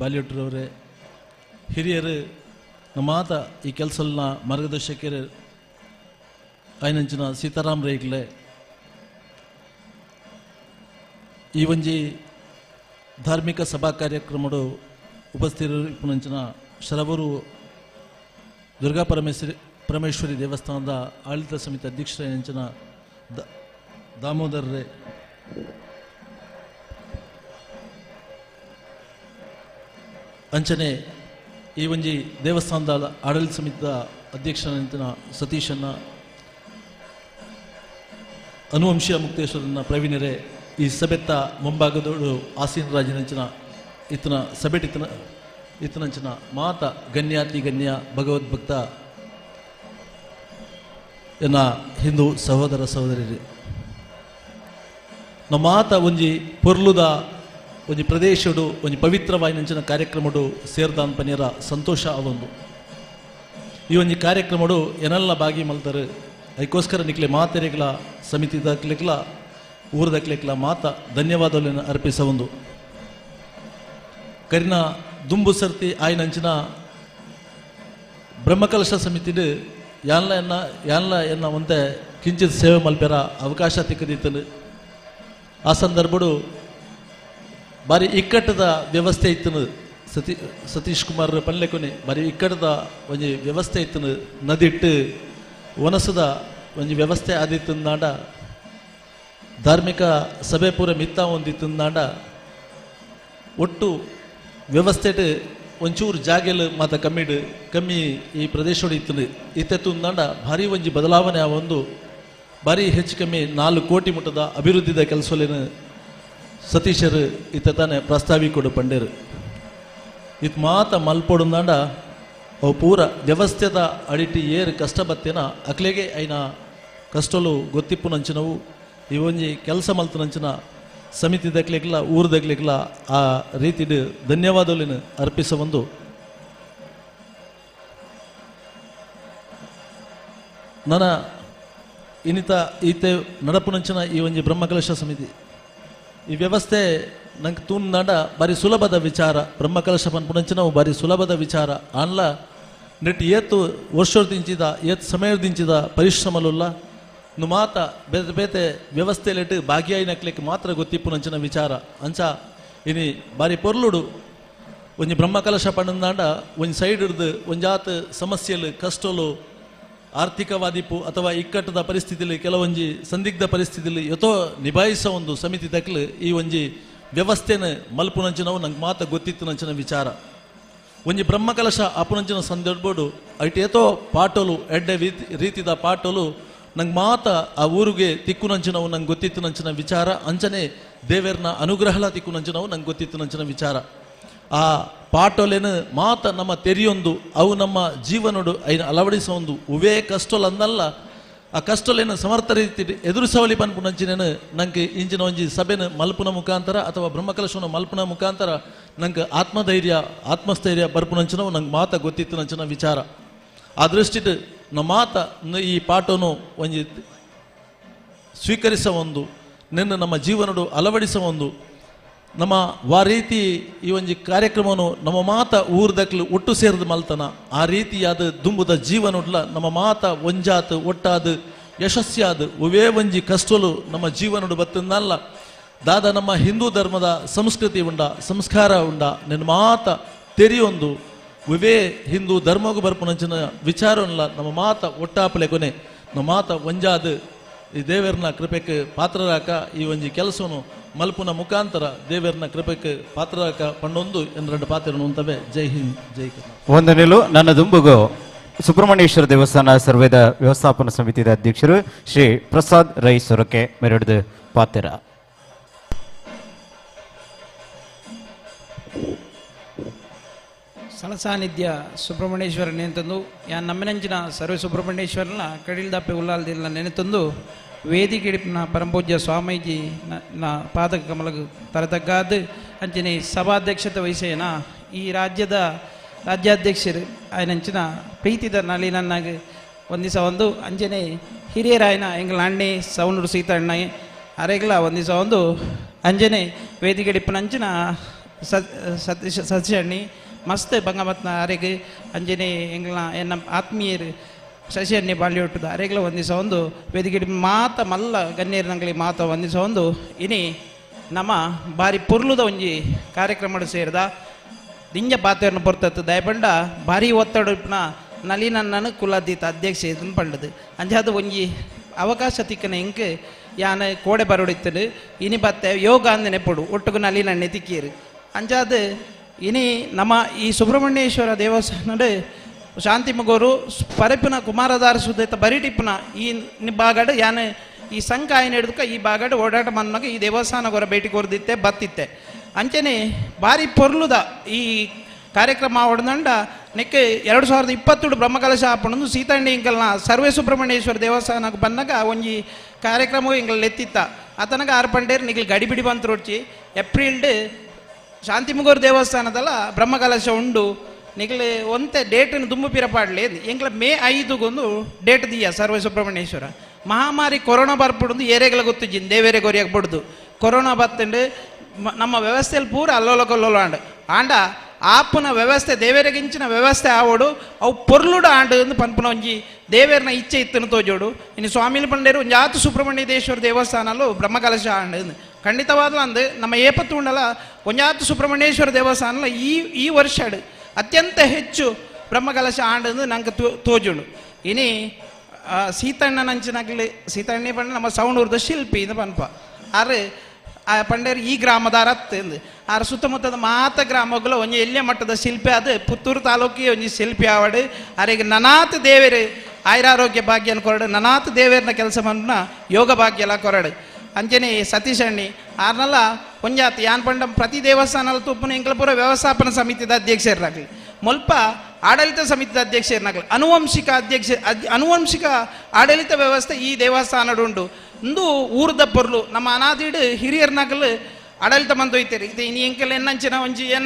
ಬಾಲಿಯೊಟ್ರವರೇ, ಹಿರಿಯರು ನಮ್ಮಾತ ಈ ಕೆಲಸಲ್ನ ಮಾರ್ಗದರ್ಶಕರು ಆಯ್ನಂಚಿನ ಸೀತಾರಾಮ್ ರೈಗ್ಲೆ, ಈ ಒಂಜಿ ಧಾರ್ಮಿಕ ಸಭಾ ಕಾರ್ಯಕ್ರಮಡು ಉಪಸ್ಥಿತರಿಪ್ಪುನಂಚಿನ ಶರವೂರು ದುರ್ಗಾ ಪರಮೇಶ್ವರಿ ದೇವಸ್ಥಾನದ ಆಡಳಿತ ಸಮಿತಿ ಅಧ್ಯಕ್ಷರಾಯಿನಂಚಿನ ದಾಮೋದರ್ ರೇ, ಅಂಚನೆ ಈ ಒಂಜಿ ದೇವಸ್ಥಾನದ ಆಡಳಿತ ಸಮಿತಿಯ ಅಧ್ಯಕ್ಷರಾದಂಥ ಸತೀಶನ್ನ, ಅನುವಂಶೀಯ ಮುಕ್ತೇಶ್ವರನ ಪ್ರವೀಣರೇ, ಈ ಸಭೆತ್ತ ಮುಂಭಾಗದೋಡು ಆಸೀನರಾಜಿನಂಚಿನ ಇತನ ಸಭೆಟ್ ಇತನಂಚಿನ ಮಾತ ಗಣ್ಯಾತಿ ಗಣ್ಯ ಭಗವದ್ಭಕ್ತ ಎನ್ನ ಹಿಂದೂ ಸಹೋದರ ಸಹೋದರಿ ನಮ್ಮಾತ ಒಂಜಿ ಪೊರ್ಲುದ ಒಂಜಿ ಪ್ರದೇಶಡು ಒಂಜಿ ಪವಿತ್ರವಾಯಿನಂಚಿನ ಕಾರ್ಯಕ್ರಮಡು ಸೇರ್ದಾನ್ ಪನಿಯರ ಸಂತೋಷ ಅವೊಂದು ಈ ಒಂಜಿ ಕಾರ್ಯಕ್ರಮಡು ಎನೆಲ್ಲ ಬಾಗಿ ಮಲ್ತಾರೆ ಅದಕ್ಕೋಸ್ಕರ ನಿಕ್ಲೆ ಮಾತೆರೆಗಳ ಸಮಿತಿ ದಕ್ಲೆಕ್ಲ ಊರು ದಕ್ಲೆಕ್ಲ ಮಾತ ಧನ್ಯವಾದಗಳನ್ನು ಅರ್ಪಿಸ ಒಂದು ಕರಿನ ದುಂಬು ಸರ್ತಿ ಆಯ್ನಂಚಿನ ಬ್ರಹ್ಮಕಲಶ ಸಮಿತಿಡು ಯಾನ್ಲ ಎನ್ನ ಒಂತೆ ಕಿಂಚಿತ್ ಸೇವೆ ಮಲ್ಪೆರ ಅವಕಾಶ ತಿಕ್ಕದಿತ್ತಲು ಆ ಸಂದರ್ಭಡು ಬಾರಿ ಇಕ್ಕಟ್ಟದ ವ್ಯವಸ್ಥೆ ಇತ್ತನು ಸತೀಶ್ ಕುಮಾರ್ ಪಲ್ಲೆಕೊನೆ ಬಾರಿ ಇಕ್ಕಟ್ಟದ ಒಂಜಿ ವ್ಯವಸ್ಥೆ ಇತ್ತನು ನದಿಟ್ಟು ಒನಸದ ಒಂಜಿ ವ್ಯವಸ್ಥೆ ಆದಿತ್ತಂದಾಂಡ ಧಾರ್ಮಿಕ ಸಭೆ ಪೂರ ಮಿತ್ತ ಒಂದಿತ್ತಂದಾಂಡ ಒಟ್ಟು ವ್ಯವಸ್ಥೆಟ್ ಒಂಚೂರು ಜಾಗೆಲು ಮಾತ ಕಮ್ಮಿ ಈ ಪ್ರದೇಶೋಡು ಇತ್ತನು ಇತ್ತೆತ್ತುಂದಾಂಡ ಭಾರಿ ಒಂಜಿ ಬದಲಾವಣೆ ಆ ಒಂದು ಭಾರಿ ಹೆಚ್ಚು ಕಮ್ಮಿ 4 ಕೋಟಿ ಮುಟ್ಟದ ಅಭಿವೃದ್ಧಿದ ಕೆಲಸಲೇನು ಸತೀಶರು ಇತ್ತ ತಾನೆ ಪ್ರಸ್ತಾವಿಕೊಡು ಪಂಡೇರು ಇತ್ ಮಾತ ಮಲ್ಪೊಡುಂದಾಂಡ ಅವು ಪೂರ ವ್ಯವಸ್ಥೆದ ಅಡಿಟಿ ಏರು ಕಷ್ಟ ಬತ್ತೇನ ಅಕ್ಲೆಗೆ ಐನ ಕಷ್ಟಲು ಗೊತ್ತಿಪ್ಪು ನಂಚಿನವು ಈ ಒಂಜಿ ಕೆಲಸ ಮಲ್ತು ನಂಚಿನ ಸಮಿತಿ ದಕ್ಲೆಗ್ಲ ಊರು ದಕ್ಲೆಗ್ಲ ಆ ರೀತಿಡು ಧನ್ಯವಾದಗಳನ್ನು ಅರ್ಪಿಸ ಒಂದು ನನ್ನ ಇನ್ನಿತ ಈತೆ ನಡಪು ನಂಚಿನ ಈ ಒಂಜಿ ಬ್ರಹ್ಮಕಲಶ ಸಮಿತಿ ಈ ವ್ಯವಸ್ಥೆ ನಂಗೆ ತೂಂದಾಂಡ ಬಾರಿ ಸುಲಭದ ವಿಚಾರ ಬ್ರಹ್ಮಕಲಶ ಪನ್ಪುನಂಚಿನವು ಬಾರಿ ಸುಲಭದ ವಿಚಾರ ಆನ್ಲ ನೆಟ್ ಏತು ವರ್ಷದಿಂಚಿದ ಏತ್ ಸಮಯದಿಂಚಿದ ಪರಿಶ್ರಮಲುಲ್ಲ ನು ಮಾತ ಬೇತೆ ಬೇತೆ ವ್ಯವಸ್ಥೆಲೆಟ್ಟು ಭಾಗಿಯಾಯಿನಕ್ಲೆಕ್ ಮಾತ್ರ ಗೊತ್ತಿಪ್ಪುನಂಚಿನ ವಿಚಾರ ಅಂಚ ಇನಿ ಬಾರಿ ಪೊರ್ಲುಡು ಒಂಜಿ ಬ್ರಹ್ಮಕಲಶ ಪಂಡಂದಾಂಡ ಒಂಜಿ ಸೈಡ್ ಹಿಡ್ದು ಒಂಜಾತ್ ಸಮಸ್ಯೆಲು ಕಷ್ಟಲು ಆರ್ಥಿಕವಾದಿಪ್ಪು ಅಥವಾ ಇಕ್ಕಟ್ಟದ ಪರಿಸ್ಥಿತಿಲಿ ಕೆಲವೊಂಜಿ ಸಂದಿಗ್ಧ ಪರಿಸ್ಥಿತಿಲಿ ಯಥೋ ನಿಭಾಯಿಸ ಒಂದು ಸಮಿತಿ ತಕ್ಲು ಈ ಒಂಜಿ ವ್ಯವಸ್ಥೆನ ಮಲ್ಪುನಂಚಿನವು ನಂಗೆ ಮಾತ ಗೊತ್ತಿತ್ತು ನಂಚಿನ ವಿಚಾರ ಒಂಜಿ ಬ್ರಹ್ಮಕಲಶ ಅಪುನಂಚಿನ ಸಂದರ್ಭಡು ಐಟ್ ಏತೋ ಪಾಟೋಲು ಎಡ್ಡೆ ರೀತಿದ ಪಾಟೋಲು ನಂಗೆ ಮಾತ ಆ ಊರಿಗೆ ತಿಕ್ಕುನಂಚಿನವು ನಂಗೆ ಗೊತ್ತಿತ್ತು ನಂಚಿನ ವಿಚಾರ ಅಂಚನೆ ದೇವೇರ್ನ ಅನುಗ್ರಹಲ ತಿಕ್ಕುನಂಚಿನವು ನಂಗೆ ಗೊತ್ತಿತ್ತು ನಂಚಿನ ವಿಚಾರ ಆ ಪಾಟೋಲೇನು ಮಾತ ನಮ್ಮ ತೆರಿಯೊಂದು ಅವು ನಮ್ಮ ಜೀವನೋಡು ಐನ ಅಳವಡಿಸೋ ಒಂದು ಉವೇ ಕಷ್ಟೋಲ್ ಅಂದಲ್ಲ ಆ ಕಷ್ಟೋಲೇನು ಸಮರ್ಥ ರೀತಿ ಎದುರಿಸವಳಿ ಪನ್ಪುನಂಚಿನೇನು ನಂಗೆ ಇಂಚಿನ ಒಂಜಿ ಸಭೆನ ಮಲ್ಪುನ ಮುಖಾಂತರ ಅಥವಾ ಬ್ರಹ್ಮಕಲಶವನ್ನು ಮಲ್ಪುನ ಮುಖಾಂತರ ನಂಗೆ ಆತ್ಮಸ್ಥೈರ್ಯ ಬರ್ಪುನಂಚಿನವು ನಂಗೆ ಮಾತ ಗೊತ್ತಿತ್ತು ನಂಚಿನ ವಿಚಾರ ಆ ದೃಷ್ಟಿಟ್ ನಮ್ಮ ಮಾತ ಈ ಪಾಠವನ್ನು ಒಂಜಿ ಸ್ವೀಕರಿಸ ಒಂದು ನಿನ್ನ ನಮ್ಮ ಜೀವನಡು ಅಳವಡಿಸ ಒಂದು ನಮ್ಮ ವಾ ರೀತಿ ಈ ಒಂಜಿ ಕಾರ್ಯಕ್ರಮವನ್ನು ನಮ್ಮ ಮಾತ ಊರ್ದಕ್ಲು ಒಟ್ಟು ಸೇರಿದ ಮಲ್ತನ ಆ ರೀತಿಯಾದ ದುಂಬುದ ಜೀವನ ಉಡ್ಲ ನಮ್ಮ ಮಾತ ಒಂಜಾತ್ ಒಟ್ಟಾದ ಯಶಸ್ಸಿಯಾದ ಒವೇ ಒಂಜಿ ಕಷ್ಟಲು ನಮ್ಮ ಜೀವನಡು ಬತ್ತನ್ನಲ್ಲ ದಾದ ನಮ್ಮ ಹಿಂದೂ ಧರ್ಮದ ಸಂಸ್ಕೃತಿ ಉಂಡ ಸಂಸ್ಕಾರ ಉಂಡ ನಿನ್ನ ಮಾತ ತೆರಿಯೊಂದು ಒವೇ ಹಿಂದೂ ಧರ್ಮಗೂ ಬರ್ಪುನಂಚಿನ ವಿಚಾರವಲ್ಲ ನಮ್ಮ ಮಾತ ಒಟ್ಟಾಪಲೆ ಕೊನೆ ನಮ್ಮ ಮಾತ ಒಂಜಾದ ಈ ದೇವರನ ಕೃಪೆಗೆ ಪಾತ್ರರಾಕ ಈ ಒಂಜಿ ಕೆಲಸವನ್ನು ಮಲ್ಪುನ ಮುಖಾಂತರ ದೇವರನ ಕೃಪೆಗೆ ಪಾತ್ರರಾಕ ಪಂಡೊಂದು ಎಂದೆರಡು ಪಾತ್ರನು ಅಂತವೆ. ಜೈ ಹಿಂದ್ ಜೈ ಕರ್ನಾಟಕ. ವಂದನೆಗಳು. ನನ್ನ ದುಂಬುಗು ಸುಬ್ರಹ್ಮಣ್ಯೇಶ್ವರ ದೇವಸ್ಥಾನ ಸರ್ವೇದ ವ್ಯವಸ್ಥಾಪನಾ ಸಮಿತಿಯ ಅಧ್ಯಕ್ಷರು ಶ್ರೀ ಪ್ರಸಾದ್ ರೈ ಸೊರಕೆ ಮೆರಡಿದ ಪಾತ್ರ. ಸಲಸಾನಿಧ್ಯ ಸುಬ್ರಹ್ಮಣ್ಯೇಶ್ವರ ನೆನೆತಂದು ಯಾನ್ ನಮ್ಮನಂಚಿನ ಸರ್ವೆ ಸುಬ್ರಹ್ಮಣ್ಯೇಶ್ವರನ ಕಡಿಲ್ದಾಪೆ ಉಲ್ಲಾಲ್ದಿಲ್ಲ ನೆನೆತಂದು ವೇದಿಕೆಡಿಪಿನ ಪರಂಪೂಜ್ಯ ಸ್ವಾಮೀಜಿ ನ ಪಾದಕ ಕಮಲಗ ತರತಗ್ಗಾದ ಅಂಚನೆ ಸಭಾಧ್ಯಕ್ಷತೆ ವಹಿಸೇನ ಈ ರಾಜ್ಯದ ರಾಜ್ಯಾಧ್ಯಕ್ಷರು ಆಯ್ನಂಚಿನ ಪ್ರೀತಿದ ನಳಿನನ್ನಾಗ ಒಂದಿಸ ಒಂದು ಅಂಜನೆ ಹಿರಿಯರಾಯನ ಎಂಗಳ ಅಣ್ಣೆ ಸವನೂರು ಸೀತಣ್ಣ ಅರೆಗ್ಲ ಒಂದಿಸ ಒಂದು ಅಂಜನೆ ವೇದಿಕೆಡಿಪಿನಂಚಿನ ಸತೀಶ್ ಅಣ್ಣಿ ಮಸ್ತ್ ಬಂಗಮತ್ನ ಅರೆಗೆ ಅಂಜನೆ ಎಂಗ್ಲ ಎನ್ನ ಆತ್ಮೀಯರು ಶಶಿಯನ್ನೇ ಬಾಳ್ಯ ಹುಟ್ಟುದು ಅರೆಗ್ಲ ಒಂದಿಸ ಒಂದು ವೇದಿಕೆ ಮಾತ ಮಲ್ಲ ಗಣ್ಯರು ನಂಗಳಿಗೆ ಮಾತ ಒಂದಿಸ ಒಂದು ಇನಿ ನಮ್ಮ ಬಾರಿ ಪುರ್ಲುದ ಒಂಜಿ ಕಾರ್ಯಕ್ರಮ ಸೇರಿದ ದಿಂಜ ಪಾತ್ರವನ್ನು ಬರ್ತತ್ತು ದಯಪಂಡ ಭಾರಿ ಒತ್ತಡ ನಳಿನಣ್ಣನ ಕುಲಾದೀತ ಅಧ್ಯಕ್ಷ ಇದನ್ನು ಪಂಡದು ಅಂಜಾದ ಒಂಜಿ ಅವಕಾಶ ತಿಕ್ಕನ ಎಂಕ್ ಯಾನ ಕೋಡೆ ಬರೋಡಿತ್ತದು ಇನಿ ಬತ್ತೆ ಯೋಗ ಅಂದ ನೆಪಡು ಒಟ್ಟುಗು ನಳಿನಣ್ಣೆ ತಿಕ್ಕೀರು ಅಂಜಾದ ಇನಿ ನಮ್ಮ ಈ ಸುಬ್ರಹ್ಮಣ್ಯೇಶ್ವರ ದೇವಸ್ಥಾನದ ಶಾಂತಿ ಮಗೋರು ಪರಪಿನ ಕುಮಾರದಾರ ಸುದ್ದ ಬರಿಟಿಪ್ಪನ ಈ ಬಾಗಡ್ ಯಾನ ಈ ಸಂಘ ಆಯ್ನ ಹಿಡಿದಕ್ಕೆ ಈ ಬಾಗಡ್ ಓಡಾಟ ಮನ್ನಾಗ ಈ ದೇವಸ್ಥಾನ ಗೊರ ಭೇಟಿ ಕೊರ್ದಿತ್ತೆ ಬತ್ತಿತ್ತೆ ಅಂಚನೆ ಭಾರಿ ಪೊರ್ಲುದ ಈ ಕಾರ್ಯಕ್ರಮ ಹೊಡೆದಂಡ ನೆಕ್ಕೆ 2022 ಬ್ರಹ್ಮಕಲಶ ಹಾಪಣಂದು ಸೀತಂಡಿ ಇಂಕಲ್ನ ಸರ್ವೇ ಸುಬ್ರಹ್ಮಣ್ಯೇಶ್ವರ ದೇವಸ್ಥಾನಕ್ಕೆ ಬಂದಾಗ ಒಂಜಿ ಕಾರ್ಯಕ್ರಮವು ಇಂಗಲ್ ಎತ್ತಿತ್ತ ಆತನಗ ಆರ್ಪಂಡೇರು ನಿಗಲ್ ಗಡಿಬಿಡಿ ಬಂತು ರೋಡ್ಚಿ ಏಪ್ರಿಲ್ ಶಾಂತಿಮುಗೂರು ದೇವಸ್ಥಾನದಲ್ಲ ಬ್ರಹ್ಮಕಲಶ ಉಂಡು ನಿಗಲೆ ಒಂತೆ ಡೇಟನ್ನು ದುಂಬು ಪಿರಪಾಡ್ಲಿ ಎಂಗ್ಲ ಮೇ 5 ಡೇಟ್ ದಿಯ ಸರ್ವೇ ಸುಬ್ರಹ್ಮಣ್ಯೇಶ್ವರ ಮಹಾಮಾರಿ ಕೊರೋನಾ ಬರ್ಪುಡು ಏರೆಗಳ ಗೊತ್ತಿಜಿನ್ ದೇವೇರೆ ಗೊರಿಯಾಗ ಬಿಡ್ದು ಕೊರೋನಾ ಬತ್ತಂಡು ನಮ್ಮ ವ್ಯವಸ್ಥೆಯಲ್ಲಿ ಪೂರ ಅಲ್ಲೋಲ ಕೊಲ್ಲೋಲ ಆಂಡ ಆಪುನ ವ್ಯವಸ್ಥೆ ದೇವೇರೆಗಿಂಚಿನ ವ್ಯವಸ್ಥೆ ಆವೋಡು ಅವು ಪೊರ್ಲುಡ ಆಂಡು ಪನ್ಪುನ ಒಂಜಿ ದೇವೇರ್ನ ಇಚ್ಛೆ ಇತ್ತನ್ನು ತೋಜೋಡು ಇನ್ನು ಸ್ವಾಮಿಲಿ ಪಂಡೇರು ಒಂಜಾತು ಸುಬ್ರಹ್ಮಣ್ಯೇಶ್ವರ ದೇವಸ್ಥಾನಲ್ಲೂ ಬ್ರಹ್ಮಕಲಶ ಆಂಡು ಖಂಡಿತವಾದ ಅಂದು ನಮ್ಮ ಏಪತ್ತು ಉಂಡಲ ಒಂಜಾತು ಸುಬ್ರಹ್ಮಣ್ಯೇಶ್ವರ ದೇವಸ್ಥಾನ ಈ ವರ್ಷ ಅತ್ಯಂತ ಹೆಚ್ಚು ಬ್ರಹ್ಮಕಲಶ ಆಂಡು ನಂಗೆ ತೋಜುಂಡು ಇನಿ ಸೀತಣ್ಣನಂಚಿನಾಗಲಿ ಸೀತಣ್ಣೆ ಪಂಡ ನಮ್ಮ ಸವಣೂರದ ಶಿಲ್ಪಿ ಇದು ಪನ್ಪ ಆರು ಆ ಪಂಡೇರು ಈ ಗ್ರಾಮದ ಎಂದು ಆರ ಸುತ್ತಮುತ್ತದ ಮಾತ ಗ್ರಾಮಗಳು ಒಂಜಿ ಎಲ್ಯ ಮಟ್ಟದ ಶಿಲ್ಪಿ ಅದು ಪುತ್ತೂರು ತಾಲೂಕಿಗೆ ಒಂಜಿ ಶಿಲ್ಪಿ ಆವಡು ಆರಿಗೆ ನನಾತ್ ದೇವೇರು ಆಯುರಾರೋಗ್ಯ ಭಾಗ್ಯನ ಕೊರಡು ನನಾತ್ ದೇವೇರ್ನ ಕೆಲಸ ಮನ್ನ ಯೋಗ ಭಾಗ್ಯ ಎಲ್ಲ ಕೊರಡು ಅಂಚನೆ ಸತೀಶ್ ಅಣ್ಣಿ ಆರ್ನೆಲ್ಲ ಒಂಜಾತ್ ಯಾನ್ ಪಂಡ ಪ್ರತಿ ದೇವಸ್ಥಾನ ತುಪ್ಪನ ಎಂಕಲ್ಪುರ ವ್ಯವಸ್ಥಾಪನಾ ಸಮಿತಿದ ಅಧ್ಯಕ್ಷರಾಗಲಿ ಮುಲ್ಪ ಆಡಳಿತ ಸಮಿತಿದ ಅಧ್ಯಕ್ಷರಾಗಲಿ ಅನುವಂಶಿಕ ಆಡಳಿತ ವ್ಯವಸ್ಥೆ ಈ ದೇವಸ್ಥಾನಡುಂಡು ಇಂದು ಊರ್ದ ಪೊರ್ಲು ನಮ್ಮ ಅನಾದಿಡು ಹಿರಿಯರ್ನಾಗಲು ಆಡಳಿತ ಮಂದೊಯ್ತೀರಿ ಇದು ಇನ್ನು ಎಂಕೆಲ್ಲ ಎನ್ನಂಚಿನ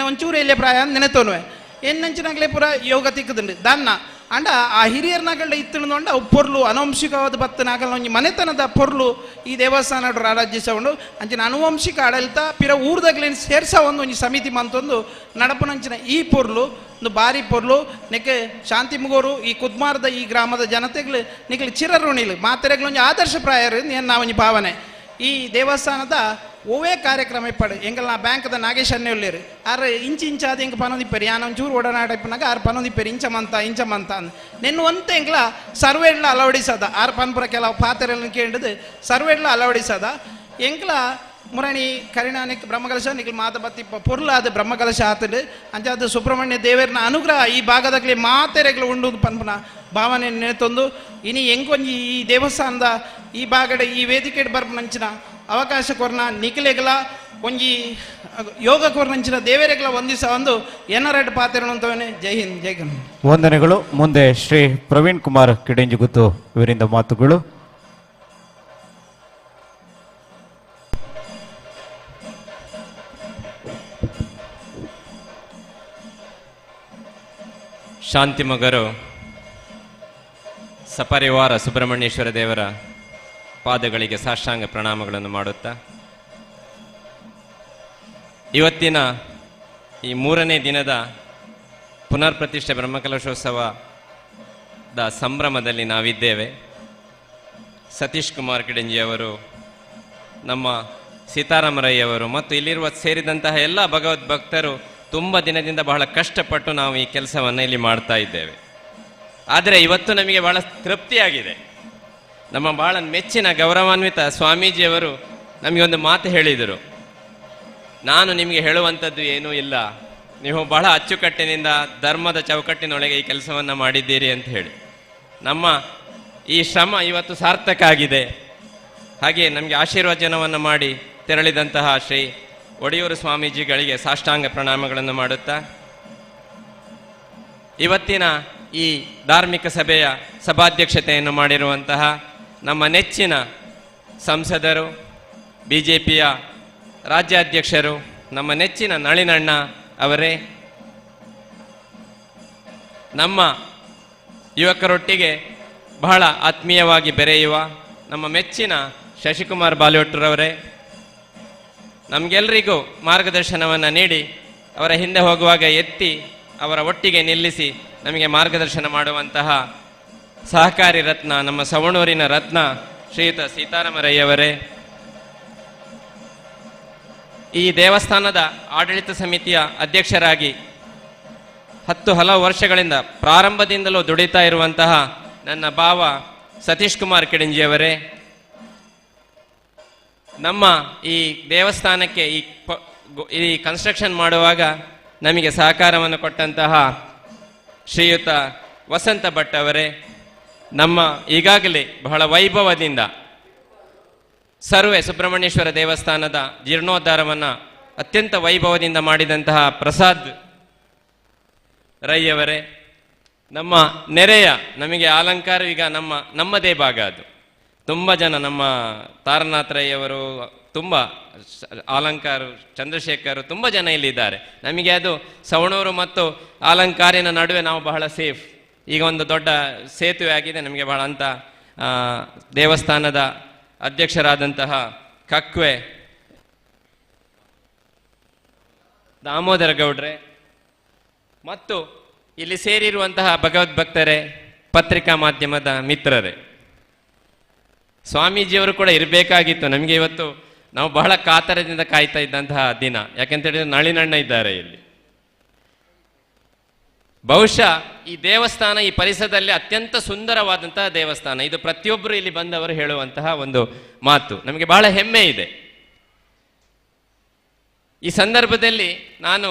ಒಂಚೂರು ಎಲ್ಲೇ ಪ್ರಾಯ ನೆನೆತೋನ್ವೆ ಎನ್ನಂಚಿನಾಗಲೇ ಪುರ ಯೋಗ ತಿಕ್ಕದುಂಡು ದನ್ನ ಅಂಡ ಆ ಹಿರಿಯರ್ನಾಗಲ್ಲ ಇತ್ತುಂಡ ಅವು ಪೊರ್ಲು ಅನುವಂಶಿಕವಾದ ಬತ್ತನಾಗಲ್ಲ ಒಂಜಿ ಮನೆತನದ ಪೊರ್ಲು ಈ ದೇವಸ್ಥಾನ ರಾಜ್ಯಿಸಕೊಂಡು ಅಂಚಿನ ಅನುವಂಶಿಕ ಆಡಳಿತ ಪಿರ ಊರ್ದಾಗಲೇನು ಸೇರ್ಸ ಒಂಜಿ ಸಮಿತಿ ಮಂತೊಂದು ನಡಪನಂಚಿನ ಈ ಪೊರ್ಲು ಒಂದು ಭಾರಿ ಪೊರ್ಲು ನೆಕ್ಕೆ ಶಾಂತಿ ಮುಗೋರು ಈ ಕುದ್ಮಾರದ ಈ ಗ್ರಾಮದ ಜನತೆಗಳು ನಿಕ್ಲಿ ಚಿರಋಣಿಲು ಮಾತೆರೆಗಳೊಂದು ಆದರ್ಶಪ್ರಾಯರು ನಾವೊಂಜಿ ಭಾವನೆ ಈ ದೇವಸ್ಥಾನದ ಓವೇ ಕಾರ್ಯಕ್ರಮ ಇಪ್ಪಡು ಎಂಗಲ್ ನಾ ಬ್ಯಾಂಕ್ದ ನಾಗೇಶ್ ಅನ್ನೆ ಉಳ್ಳೇರು ಆರು ಇಂಚಾದ ಎಂಗೆ ಪನೊಂದಿಪ್ಪರಿ ಯಾನ ಒಂಚೂರು ಓಡನಾಡ ಇಪ್ಪನಾಗ ಆರು ಪನೊಂದಿಪ್ಪರಿ ಇಂಚಮಂತ ನೆನ್ನು ಒಂತೆ ಎಂಗ್ಲ ಸರ್ವೇಡ್ಲ ಅಳವಡಿಸದ ಆರು ಪನ್ಪುರ ಕೆಲವು ಪಾತ್ರೆಗಳನ್ನು ಕೇಳಿದು ಸರ್ವೇಡ್ಲ ಅಳವಡಿಸದ ಎಂಗ್ಲ ಮುರಣಿ ಕರಿಣಾನಿಕ್ ಬ್ರಹ್ಮಕಲಶ ನಿಖಿಲ್ ಮಾತ ಬತ್ತಿಪ್ಪ ಪೊರ್ಲಾದ ಬ್ರಹ್ಮಕಲಶ ಆತಡು ಅಂಚಾದ ಸುಬ್ರಹ್ಮಣ್ಯ ದೇವರನ ಅನುಗ್ರಹ ಈ ಭಾಗದಾಗಲಿ ಮಾತೆರೆಗಳು ಉಂಡು ಪನ್ಪುನ ಭಾವನೆ ನೆನೆತೊಂದು ಇನಿ ಎಂಕೊಂಜಿ ಈ ದೇವಸ್ಥಾನದ ಈ ಭಾಗದ ಈ ವೇದಿಕೆ ಬರ್ಪನಂಚಿನ ಅವಕಾಶ ಕೊರ್ನ ನಿಖಿಲೆಗಳ ಒಂಜಿ ಯೋಗ ಕೊರ್ನಂಚಿನ ದೇವರೆಗಳ ಒಂದಿಸ ಒಂದು ಎನ್ನರೆಡ್ ಪಾತ್ರೆ ಅಂತವನೇ. ಜೈ ಹಿಂದ್ ಜೈ ಕರ್ನಾಟಕ. ವಂದನೆಗಳು. ಮುಂದೆ ಶ್ರೀ ಪ್ರವೀಣ್ ಕುಮಾರ್ ಕಿಡೆಂಜಿಗುತ್ತು ಇವರಿಂದ ಮಾತುಗಳು. ಶಾಂತಿಮಗರು ಸಪರಿವಾರ ಸುಬ್ರಹ್ಮಣ್ಯೇಶ್ವರ ದೇವರ ಪಾದಗಳಿಗೆ ಸಾಷ್ಟಾಂಗ ಪ್ರಣಾಮಗಳನ್ನು ಮಾಡುತ್ತಾ ಇವತ್ತಿನ ಈ 3ನೇ ದಿನದ ಪುನರ್ ಪ್ರತಿಷ್ಠೆ ಬ್ರಹ್ಮಕಲಶೋತ್ಸವದ ಸಂಭ್ರಮದಲ್ಲಿ ನಾವಿದ್ದೇವೆ. ಸತೀಶ್ ಕುಮಾರ್ ಕಿಡಂಜಿಯವರು, ನಮ್ಮ ಸೀತಾರಾಮರಯ್ಯವರು ಮತ್ತು ಇಲ್ಲಿರುವ ಸೇರಿದಂತಹ ಎಲ್ಲ ಭಗವದ್ಭಕ್ತರು ತುಂಬ ದಿನದಿಂದ ಬಹಳ ಕಷ್ಟಪಟ್ಟು ನಾವು ಈ ಕೆಲಸವನ್ನು ಇಲ್ಲಿ ಮಾಡ್ತಾ ಇದ್ದೇವೆ. ಆದರೆ ಇವತ್ತು ನಮಗೆ ಬಹಳ ತೃಪ್ತಿಯಾಗಿದೆ. ನಮ್ಮ ಬಹಳ ಮೆಚ್ಚಿನ ಗೌರವಾನ್ವಿತ ಸ್ವಾಮೀಜಿಯವರು ನಮಗೆ ಒಂದು ಮಾತು ಹೇಳಿದರು, ನಾನು ನಿಮಗೆ ಹೇಳುವಂಥದ್ದು ಏನೂ ಇಲ್ಲ, ನೀವು ಬಹಳ ಅಚ್ಚುಕಟ್ಟಿನಿಂದ ಧರ್ಮದ ಚೌಕಟ್ಟಿನೊಳಗೆ ಈ ಕೆಲಸವನ್ನು ಮಾಡಿದ್ದೀರಿ ಅಂತ ಹೇಳಿ. ನಮ್ಮ ಈ ಶ್ರಮ ಇವತ್ತು ಸಾರ್ಥಕ ಆಗಿದೆ. ಹಾಗೆ ನಮಗೆ ಆಶೀರ್ವಚನವನ್ನು ಮಾಡಿ ತೆರಳಿದಂತಹ ಶ್ರೀ ಒಡೆಯೂರು ಸ್ವಾಮೀಜಿಗಳಿಗೆ ಸಾಷ್ಟಾಂಗ ಪ್ರಣಾಮಗಳನ್ನು ಮಾಡುತ್ತಾ, ಇವತ್ತಿನ ಈ ಧಾರ್ಮಿಕ ಸಭೆಯ ಸಭಾಧ್ಯಕ್ಷತೆಯನ್ನು ಮಾಡಿರುವಂತಹ ನಮ್ಮ ನೆಚ್ಚಿನ ಸಂಸದರು, BJPಯ ರಾಜ್ಯಾಧ್ಯಕ್ಷರು, ನಮ್ಮ ನೆಚ್ಚಿನ ನಳಿನಣ್ಣ ಅವರೇ, ನಮ್ಮ ಯುವಕರೊಟ್ಟಿಗೆ ಬಹಳ ಆತ್ಮೀಯವಾಗಿ ಬೆರೆಯುವ ನಮ್ಮ ಮೆಚ್ಚಿನ ಶಶಿಕುಮಾರ್ ಬಾಲಿವಟ್ರವರೇ, ನಮಗೆಲ್ಲರಿಗೂ ಮಾರ್ಗದರ್ಶನವನ್ನು ನೀಡಿ ಅವರ ಹಿಂದೆ ಹೋಗುವಾಗ ಎತ್ತಿ ಅವರ ಒಟ್ಟಿಗೆ ನಿಲ್ಲಿಸಿ ನಮಗೆ ಮಾರ್ಗದರ್ಶನ ಮಾಡುವಂತಹ ಸಹಕಾರಿ ರತ್ನ, ನಮ್ಮ ಸವಣೂರಿನ ರತ್ನ ಶ್ರೀಯುತ ಸೀತಾರಾಮರಯ್ಯವರೇ, ಈ ದೇವಸ್ಥಾನದ ಆಡಳಿತ ಸಮಿತಿಯ ಅಧ್ಯಕ್ಷರಾಗಿ ಹಲವು ವರ್ಷಗಳಿಂದ ಪ್ರಾರಂಭದಿಂದಲೂ ದುಡಿತಾ ಇರುವಂತಹ ನನ್ನ ಭಾವ ಸತೀಶ್ ಕುಮಾರ್ ಕಿಡಂಜಿಯವರೇ, ನಮ್ಮ ಈ ದೇವಸ್ಥಾನಕ್ಕೆ ಈ ಕನ್ಸ್ಟ್ರಕ್ಷನ್ ಮಾಡುವಾಗ ನಮಗೆ ಸಹಕಾರವನ್ನು ಕೊಟ್ಟಂತಹ ಶ್ರೀಯುತ ವಸಂತ ಭಟ್ ಅವರೇ, ನಮ್ಮ ಈಗಾಗಲೇ ಬಹಳ ವೈಭವದಿಂದ ಸರ್ವೆ ಸುಬ್ರಹ್ಮಣ್ಯೇಶ್ವರ ದೇವಸ್ಥಾನದ ಜೀರ್ಣೋದ್ಧಾರವನ್ನು ಅತ್ಯಂತ ವೈಭವದಿಂದ ಮಾಡಿದಂತಹ ಪ್ರಸಾದ್ ರೈಯವರೇ, ನಮ್ಮ ನೆರೆಯ ನಮಗೆ ಅಲಂಕಾರ ಈಗ ನಮ್ಮದೇ ಭಾಗ, ಅದು ತುಂಬ ಜನ ನಮ್ಮ ತಾರನಾಥ್ ರೈಯವರು, ತುಂಬ ಅಲಂಕಾರ ಚಂದ್ರಶೇಖರ್, ತುಂಬ ಜನ ಇಲ್ಲಿದ್ದಾರೆ. ನಮಗೆ ಅದು ಸವಣೂರು ಮತ್ತು ಅಲಂಕಾರಿನ ನಡುವೆ ನಾವು ಬಹಳ ಸೇಫ್. ಈಗ ಒಂದು ದೊಡ್ಡ ಸೇತುವೆ ಆಗಿದೆ. ನಮಗೆ ಬಹಳ ಅಂತ ದೇವಸ್ಥಾನದ ಅಧ್ಯಕ್ಷರಾದಂತಹ ಕಕ್ವೆ ದಾಮೋದರ ಗೌಡ್ರೆ ಮತ್ತು ಇಲ್ಲಿ ಸೇರಿರುವಂತಹ ಭಗವದ್ಭಕ್ತರೇ, ಪತ್ರಿಕಾ ಮಾಧ್ಯಮದ ಮಿತ್ರರೇ, ಸ್ವಾಮೀಜಿಯವರು ಕೂಡ ಇರಬೇಕಾಗಿತ್ತು. ನಮಗೆ ಇವತ್ತು ನಾವು ಬಹಳ ಕಾತರದಿಂದ ಕಾಯ್ತಾ ಇದ್ದಂತಹ ದಿನ, ಯಾಕೆಂತೇಳಿದ್ರೆ ನಳಿನಣ್ಣ ಇದ್ದಾರೆ ಇಲ್ಲಿ. ಬಹುಶಃ ಈ ದೇವಸ್ಥಾನ ಈ ಪರಿಸರದಲ್ಲಿ ಅತ್ಯಂತ ಸುಂದರವಾದಂತಹ ದೇವಸ್ಥಾನ. ಇದು ಪ್ರತಿಯೊಬ್ಬರು ಇಲ್ಲಿ ಬಂದವರು ಹೇಳುವಂತಹ ಒಂದು ಮಾತು. ನಮಗೆ ಬಹಳ ಹೆಮ್ಮೆ ಇದೆ. ಈ ಸಂದರ್ಭದಲ್ಲಿ ನಾನು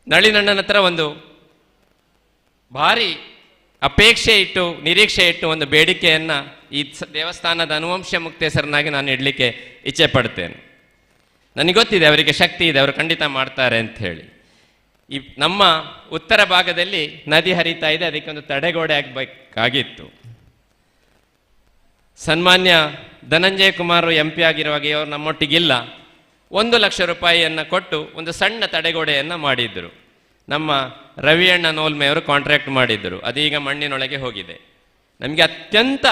ನಳಿನಣ್ಣನ ಹತ್ರ ಒಂದು ಭಾರಿ ಅಪೇಕ್ಷೆ ಇಟ್ಟು, ನಿರೀಕ್ಷೆ ಇಟ್ಟು ಒಂದು ಬೇಡಿಕೆಯನ್ನು ಈ ದೇವಸ್ಥಾನದ ಅನುವಂಶ ಮುಕ್ತೇಸರನಾಗಿ ನಾನು ಇಡಲಿಕ್ಕೆ ಇಚ್ಛೆ ಪಡ್ತೇನೆ. ನನಗೆ ಗೊತ್ತಿದೆ ಅವರಿಗೆ ಶಕ್ತಿ ಇದೆ, ಅವರು ಖಂಡಿತ ಮಾಡ್ತಾರೆ ಅಂತ ಹೇಳಿ. ಈ ನಮ್ಮ ಉತ್ತರ ಭಾಗದಲ್ಲಿ ನದಿ ಹರಿತಾ ಇದೆ, ಅದಕ್ಕೆ ಒಂದು ತಡೆಗೋಡೆ ಆಗಬೇಕಾಗಿತ್ತು. ಸನ್ಮಾನ್ಯ ಧನಂಜಯ ಕುಮಾರ್ MP ಆಗಿರುವಾಗ ಇವರು ನಮ್ಮೊಟ್ಟಿಗಿಲ್ಲ, 1 ಲಕ್ಷ ರೂಪಾಯಿಯನ್ನು ಕೊಟ್ಟು ಒಂದು ಸಣ್ಣ ತಡೆಗೋಡೆಯನ್ನು ಮಾಡಿದ್ದರು. ನಮ್ಮ ರವಿಯಣ್ಣ ನೋಲ್ಮೆಯವರು ಕಾಂಟ್ರಾಕ್ಟ್ ಮಾಡಿದ್ದರು. ಅದೀಗ ಮಣ್ಣಿನೊಳಗೆ ಹೋಗಿದೆ. ನಮಗೆ ಅತ್ಯಂತ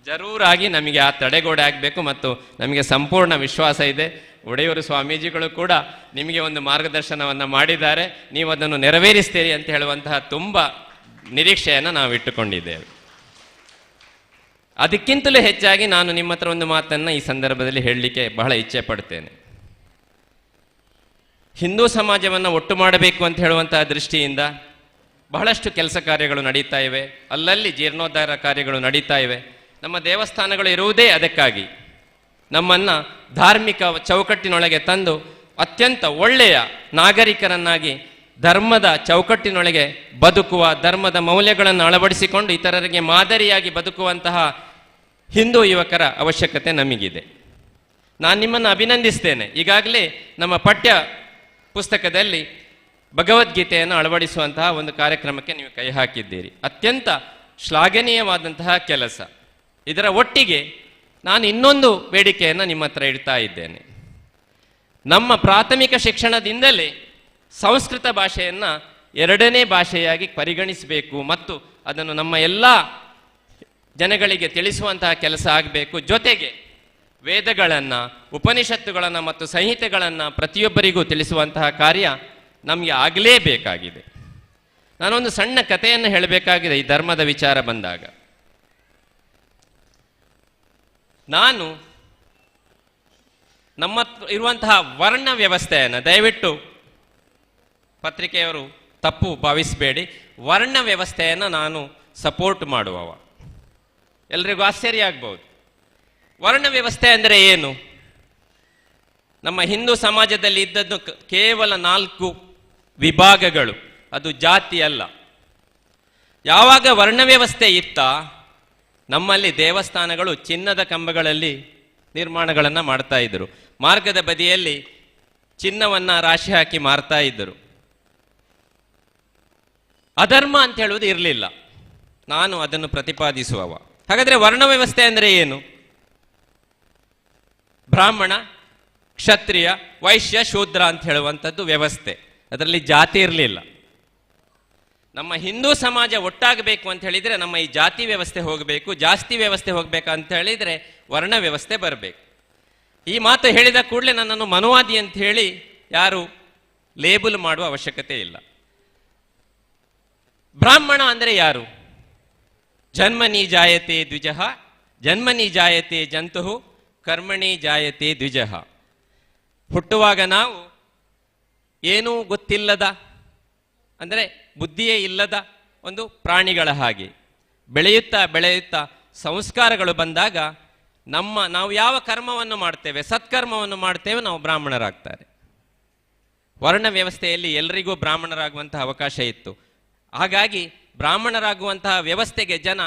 ಜರೂರಾಗಿ ನಮಗೆ ಆ ತಡೆಗೋಡೆ ಆಗಬೇಕು ಮತ್ತು ನಮಗೆ ಸಂಪೂರ್ಣ ವಿಶ್ವಾಸ ಇದೆ. ಒಡೆಯೂರು ಸ್ವಾಮೀಜಿಗಳು ಕೂಡ ನಿಮಗೆ ಒಂದು ಮಾರ್ಗದರ್ಶನವನ್ನು ಮಾಡಿದ್ದಾರೆ, ನೀವು ಅದನ್ನು ನೆರವೇರಿಸ್ತೀರಿ ಅಂತ ಹೇಳುವಂತಹ ತುಂಬ ನಿರೀಕ್ಷೆಯನ್ನು ನಾವು ಇಟ್ಟುಕೊಂಡಿದ್ದೇವೆ. ಅದಕ್ಕಿಂತಲೂ ಹೆಚ್ಚಾಗಿ ನಾನು ನಿಮ್ಮ ಹತ್ರ ಒಂದು ಮಾತನ್ನು ಈ ಸಂದರ್ಭದಲ್ಲಿ ಹೇಳಲಿಕ್ಕೆ ಬಹಳ ಇಚ್ಛೆ ಪಡ್ತೇನೆ. ಹಿಂದೂ ಸಮಾಜವನ್ನು ಒಟ್ಟು ಮಾಡಬೇಕು ಅಂತ ಹೇಳುವಂತಹ ದೃಷ್ಟಿಯಿಂದ ಬಹಳಷ್ಟು ಕೆಲಸ ಕಾರ್ಯಗಳು ನಡೀತಾ ಇವೆ. ಅಲ್ಲಲ್ಲಿ ಜೀರ್ಣೋದ್ಧಾರ ಕಾರ್ಯಗಳು ನಡೀತಾ ಇವೆ. ನಮ್ಮ ದೇವಸ್ಥಾನಗಳು ಇರುವುದೇ ಅದಕ್ಕಾಗಿ. ನಮ್ಮನ್ನು ಧಾರ್ಮಿಕ ಚೌಕಟ್ಟಿನೊಳಗೆ ತಂದು ಅತ್ಯಂತ ಒಳ್ಳೆಯ ನಾಗರಿಕರನ್ನಾಗಿ ಧರ್ಮದ ಚೌಕಟ್ಟಿನೊಳಗೆ ಬದುಕುವ, ಧರ್ಮದ ಮೌಲ್ಯಗಳನ್ನು ಅಳವಡಿಸಿಕೊಂಡು ಇತರರಿಗೆ ಮಾದರಿಯಾಗಿ ಬದುಕುವಂತಹ ಹಿಂದೂ ಯುವಕರ ಅವಶ್ಯಕತೆ ನಮಗಿದೆ. ನಾನು ನಿಮ್ಮನ್ನು ಅಭಿನಂದಿಸ್ತೇನೆ. ಈಗಾಗಲೇ ನಮ್ಮ ಪಠ್ಯ ಪುಸ್ತಕದಲ್ಲಿ ಭಗವದ್ಗೀತೆಯನ್ನು ಅಳವಡಿಸುವಂತಹ ಒಂದು ಕಾರ್ಯಕ್ರಮಕ್ಕೆ ನೀವು ಕೈ ಹಾಕಿದ್ದೀರಿ. ಅತ್ಯಂತ ಶ್ಲಾಘನೀಯವಾದಂತಹ ಕೆಲಸ. ಇದರ ಒಟ್ಟಿಗೆ ನಾನು ಇನ್ನೊಂದು ಬೇಡಿಕೆಯನ್ನು ನಿಮ್ಮ ಹತ್ರ ಇಡ್ತಾ ಇದ್ದೇನೆ. ನಮ್ಮ ಪ್ರಾಥಮಿಕ ಶಿಕ್ಷಣದಿಂದಲೇ ಸಂಸ್ಕೃತ ಭಾಷೆಯನ್ನು 2ನೇ ಭಾಷೆಯಾಗಿ ಪರಿಗಣಿಸಬೇಕು ಮತ್ತು ಅದನ್ನು ನಮ್ಮ ಎಲ್ಲ ಜನಗಳಿಗೆ ತಿಳಿಸುವಂತಹ ಕೆಲಸ ಆಗಬೇಕು. ಜೊತೆಗೆ ವೇದಗಳನ್ನು, ಉಪನಿಷತ್ತುಗಳನ್ನು ಮತ್ತು ಸಂಹಿತೆಗಳನ್ನು ಪ್ರತಿಯೊಬ್ಬರಿಗೂ ತಿಳಿಸುವಂತಹ ಕಾರ್ಯ ನಮಗೆ ಆಗಲೇಬೇಕಾಗಿದೆ. ನಾನೊಂದು ಸಣ್ಣ ಕಥೆಯನ್ನು ಹೇಳಬೇಕಾಗಿದೆ ಈ ಧರ್ಮದ ವಿಚಾರ ಬಂದಾಗ. ನಾನು ನಮ್ಮ ಇರುವಂತಹ ವರ್ಣ ವ್ಯವಸ್ಥೆಯನ್ನು, ದಯವಿಟ್ಟು ಪತ್ರಿಕೆಯವರು ತಪ್ಪು ಭಾವಿಸಬೇಡಿ, ವರ್ಣ ವ್ಯವಸ್ಥೆಯನ್ನು ನಾನು ಸಪೋರ್ಟ್ ಮಾಡುವವ. ಎಲ್ರಿಗೂ ಆಶ್ಚರ್ಯ ಆಗ್ಬೋದು. ವರ್ಣ ವ್ಯವಸ್ಥೆ ಅಂದರೆ ಏನು? ನಮ್ಮ ಹಿಂದೂ ಸಮಾಜದಲ್ಲಿ ಇದ್ದದ್ದು ಕೇವಲ 4 ವಿಭಾಗಗಳು, ಅದು ಜಾತಿ ಅಲ್ಲ. ಯಾವಾಗ ವರ್ಣ ವ್ಯವಸ್ಥೆ ಇತ್ತ, ನಮ್ಮಲ್ಲಿ ದೇವಸ್ಥಾನಗಳು ಚಿನ್ನದ ಕಂಬಗಳಲ್ಲಿ ನಿರ್ಮಾಣಗಳನ್ನು ಮಾಡ್ತಾ ಇದ್ದರು. ಮಾರ್ಗದ ಬದಿಯಲ್ಲಿ ಚಿನ್ನವನ್ನು ರಾಶಿ ಹಾಕಿ ಮಾರ್ತಾ ಇದ್ದರು. ಅಧರ್ಮ ಅಂತ ಹೇಳುವುದು ಇರಲಿಲ್ಲ. ನಾನು ಅದನ್ನು ಪ್ರತಿಪಾದಿಸುವವ. ಹಾಗಾದರೆ ವರ್ಣ ವ್ಯವಸ್ಥೆ ಅಂದರೆ ಏನು? ಬ್ರಾಹ್ಮಣ, ಕ್ಷತ್ರಿಯ, ವೈಶ್ಯ, ಶೂದ್ರ ಅಂತ ಹೇಳುವಂಥದ್ದು ವ್ಯವಸ್ಥೆ. ಅದರಲ್ಲಿ ಜಾತಿ ಇರಲಿಲ್ಲ. ನಮ್ಮ ಹಿಂದೂ ಸಮಾಜ ಒಟ್ಟಾಗಬೇಕು ಅಂತ ಹೇಳಿದರೆ ನಮ್ಮ ಈ ಜಾತಿ ವ್ಯವಸ್ಥೆ ಹೋಗಬೇಕು, ಜಾಸ್ತಿ ವ್ಯವಸ್ಥೆ ಹೋಗಬೇಕಂತ ಹೇಳಿದರೆ ವರ್ಣ ವ್ಯವಸ್ಥೆ ಬರಬೇಕು. ಈ ಮಾತು ಹೇಳಿದ ಕೂಡಲೇ ನನ್ನನ್ನು ಮನುವಾದಿ ಅಂತ ಹೇಳಿ ಯಾರು ಲೇಬಲ್ ಮಾಡುವ ಅವಶ್ಯಕತೆ ಇಲ್ಲ. ಬ್ರಾಹ್ಮಣ ಅಂದರೆ ಯಾರು? ಜನ್ಮನಿ ಜಾಯತೆ ದ್ವಿಜಃ, ಜನ್ಮನಿ ಜಾಯತೆ ಜಂತು, ಕರ್ಮಣಿ ಜಾಯತೆ ದ್ವಿಜಃ. ಹುಟ್ಟುವಾಗ ನಾವು ಏನೂ ಗೊತ್ತಿಲ್ಲದ, ಅಂದರೆ ಬುದ್ಧಿಯೇ ಇಲ್ಲದ ಒಂದು ಪ್ರಾಣಿಗಳ ಹಾಗೆ ಬೆಳೆಯುತ್ತಾ ಬೆಳೆಯುತ್ತಾ ಸಂಸ್ಕಾರಗಳು ಬಂದಾಗ ನಾವು ಯಾವ ಕರ್ಮವನ್ನು ಮಾಡ್ತೇವೆ, ಸತ್ಕರ್ಮವನ್ನು ಮಾಡ್ತೇವೆ, ನಾವು ಬ್ರಾಹ್ಮಣರಾಗ್ತಾರೆ. ವರ್ಣ ವ್ಯವಸ್ಥೆಯಲ್ಲಿ ಎಲ್ರಿಗೂ ಬ್ರಾಹ್ಮಣರಾಗುವಂತಹ ಅವಕಾಶ ಇತ್ತು. ಹಾಗಾಗಿ ಬ್ರಾಹ್ಮಣರಾಗುವಂತಹ ವ್ಯವಸ್ಥೆಗೆ ಜನ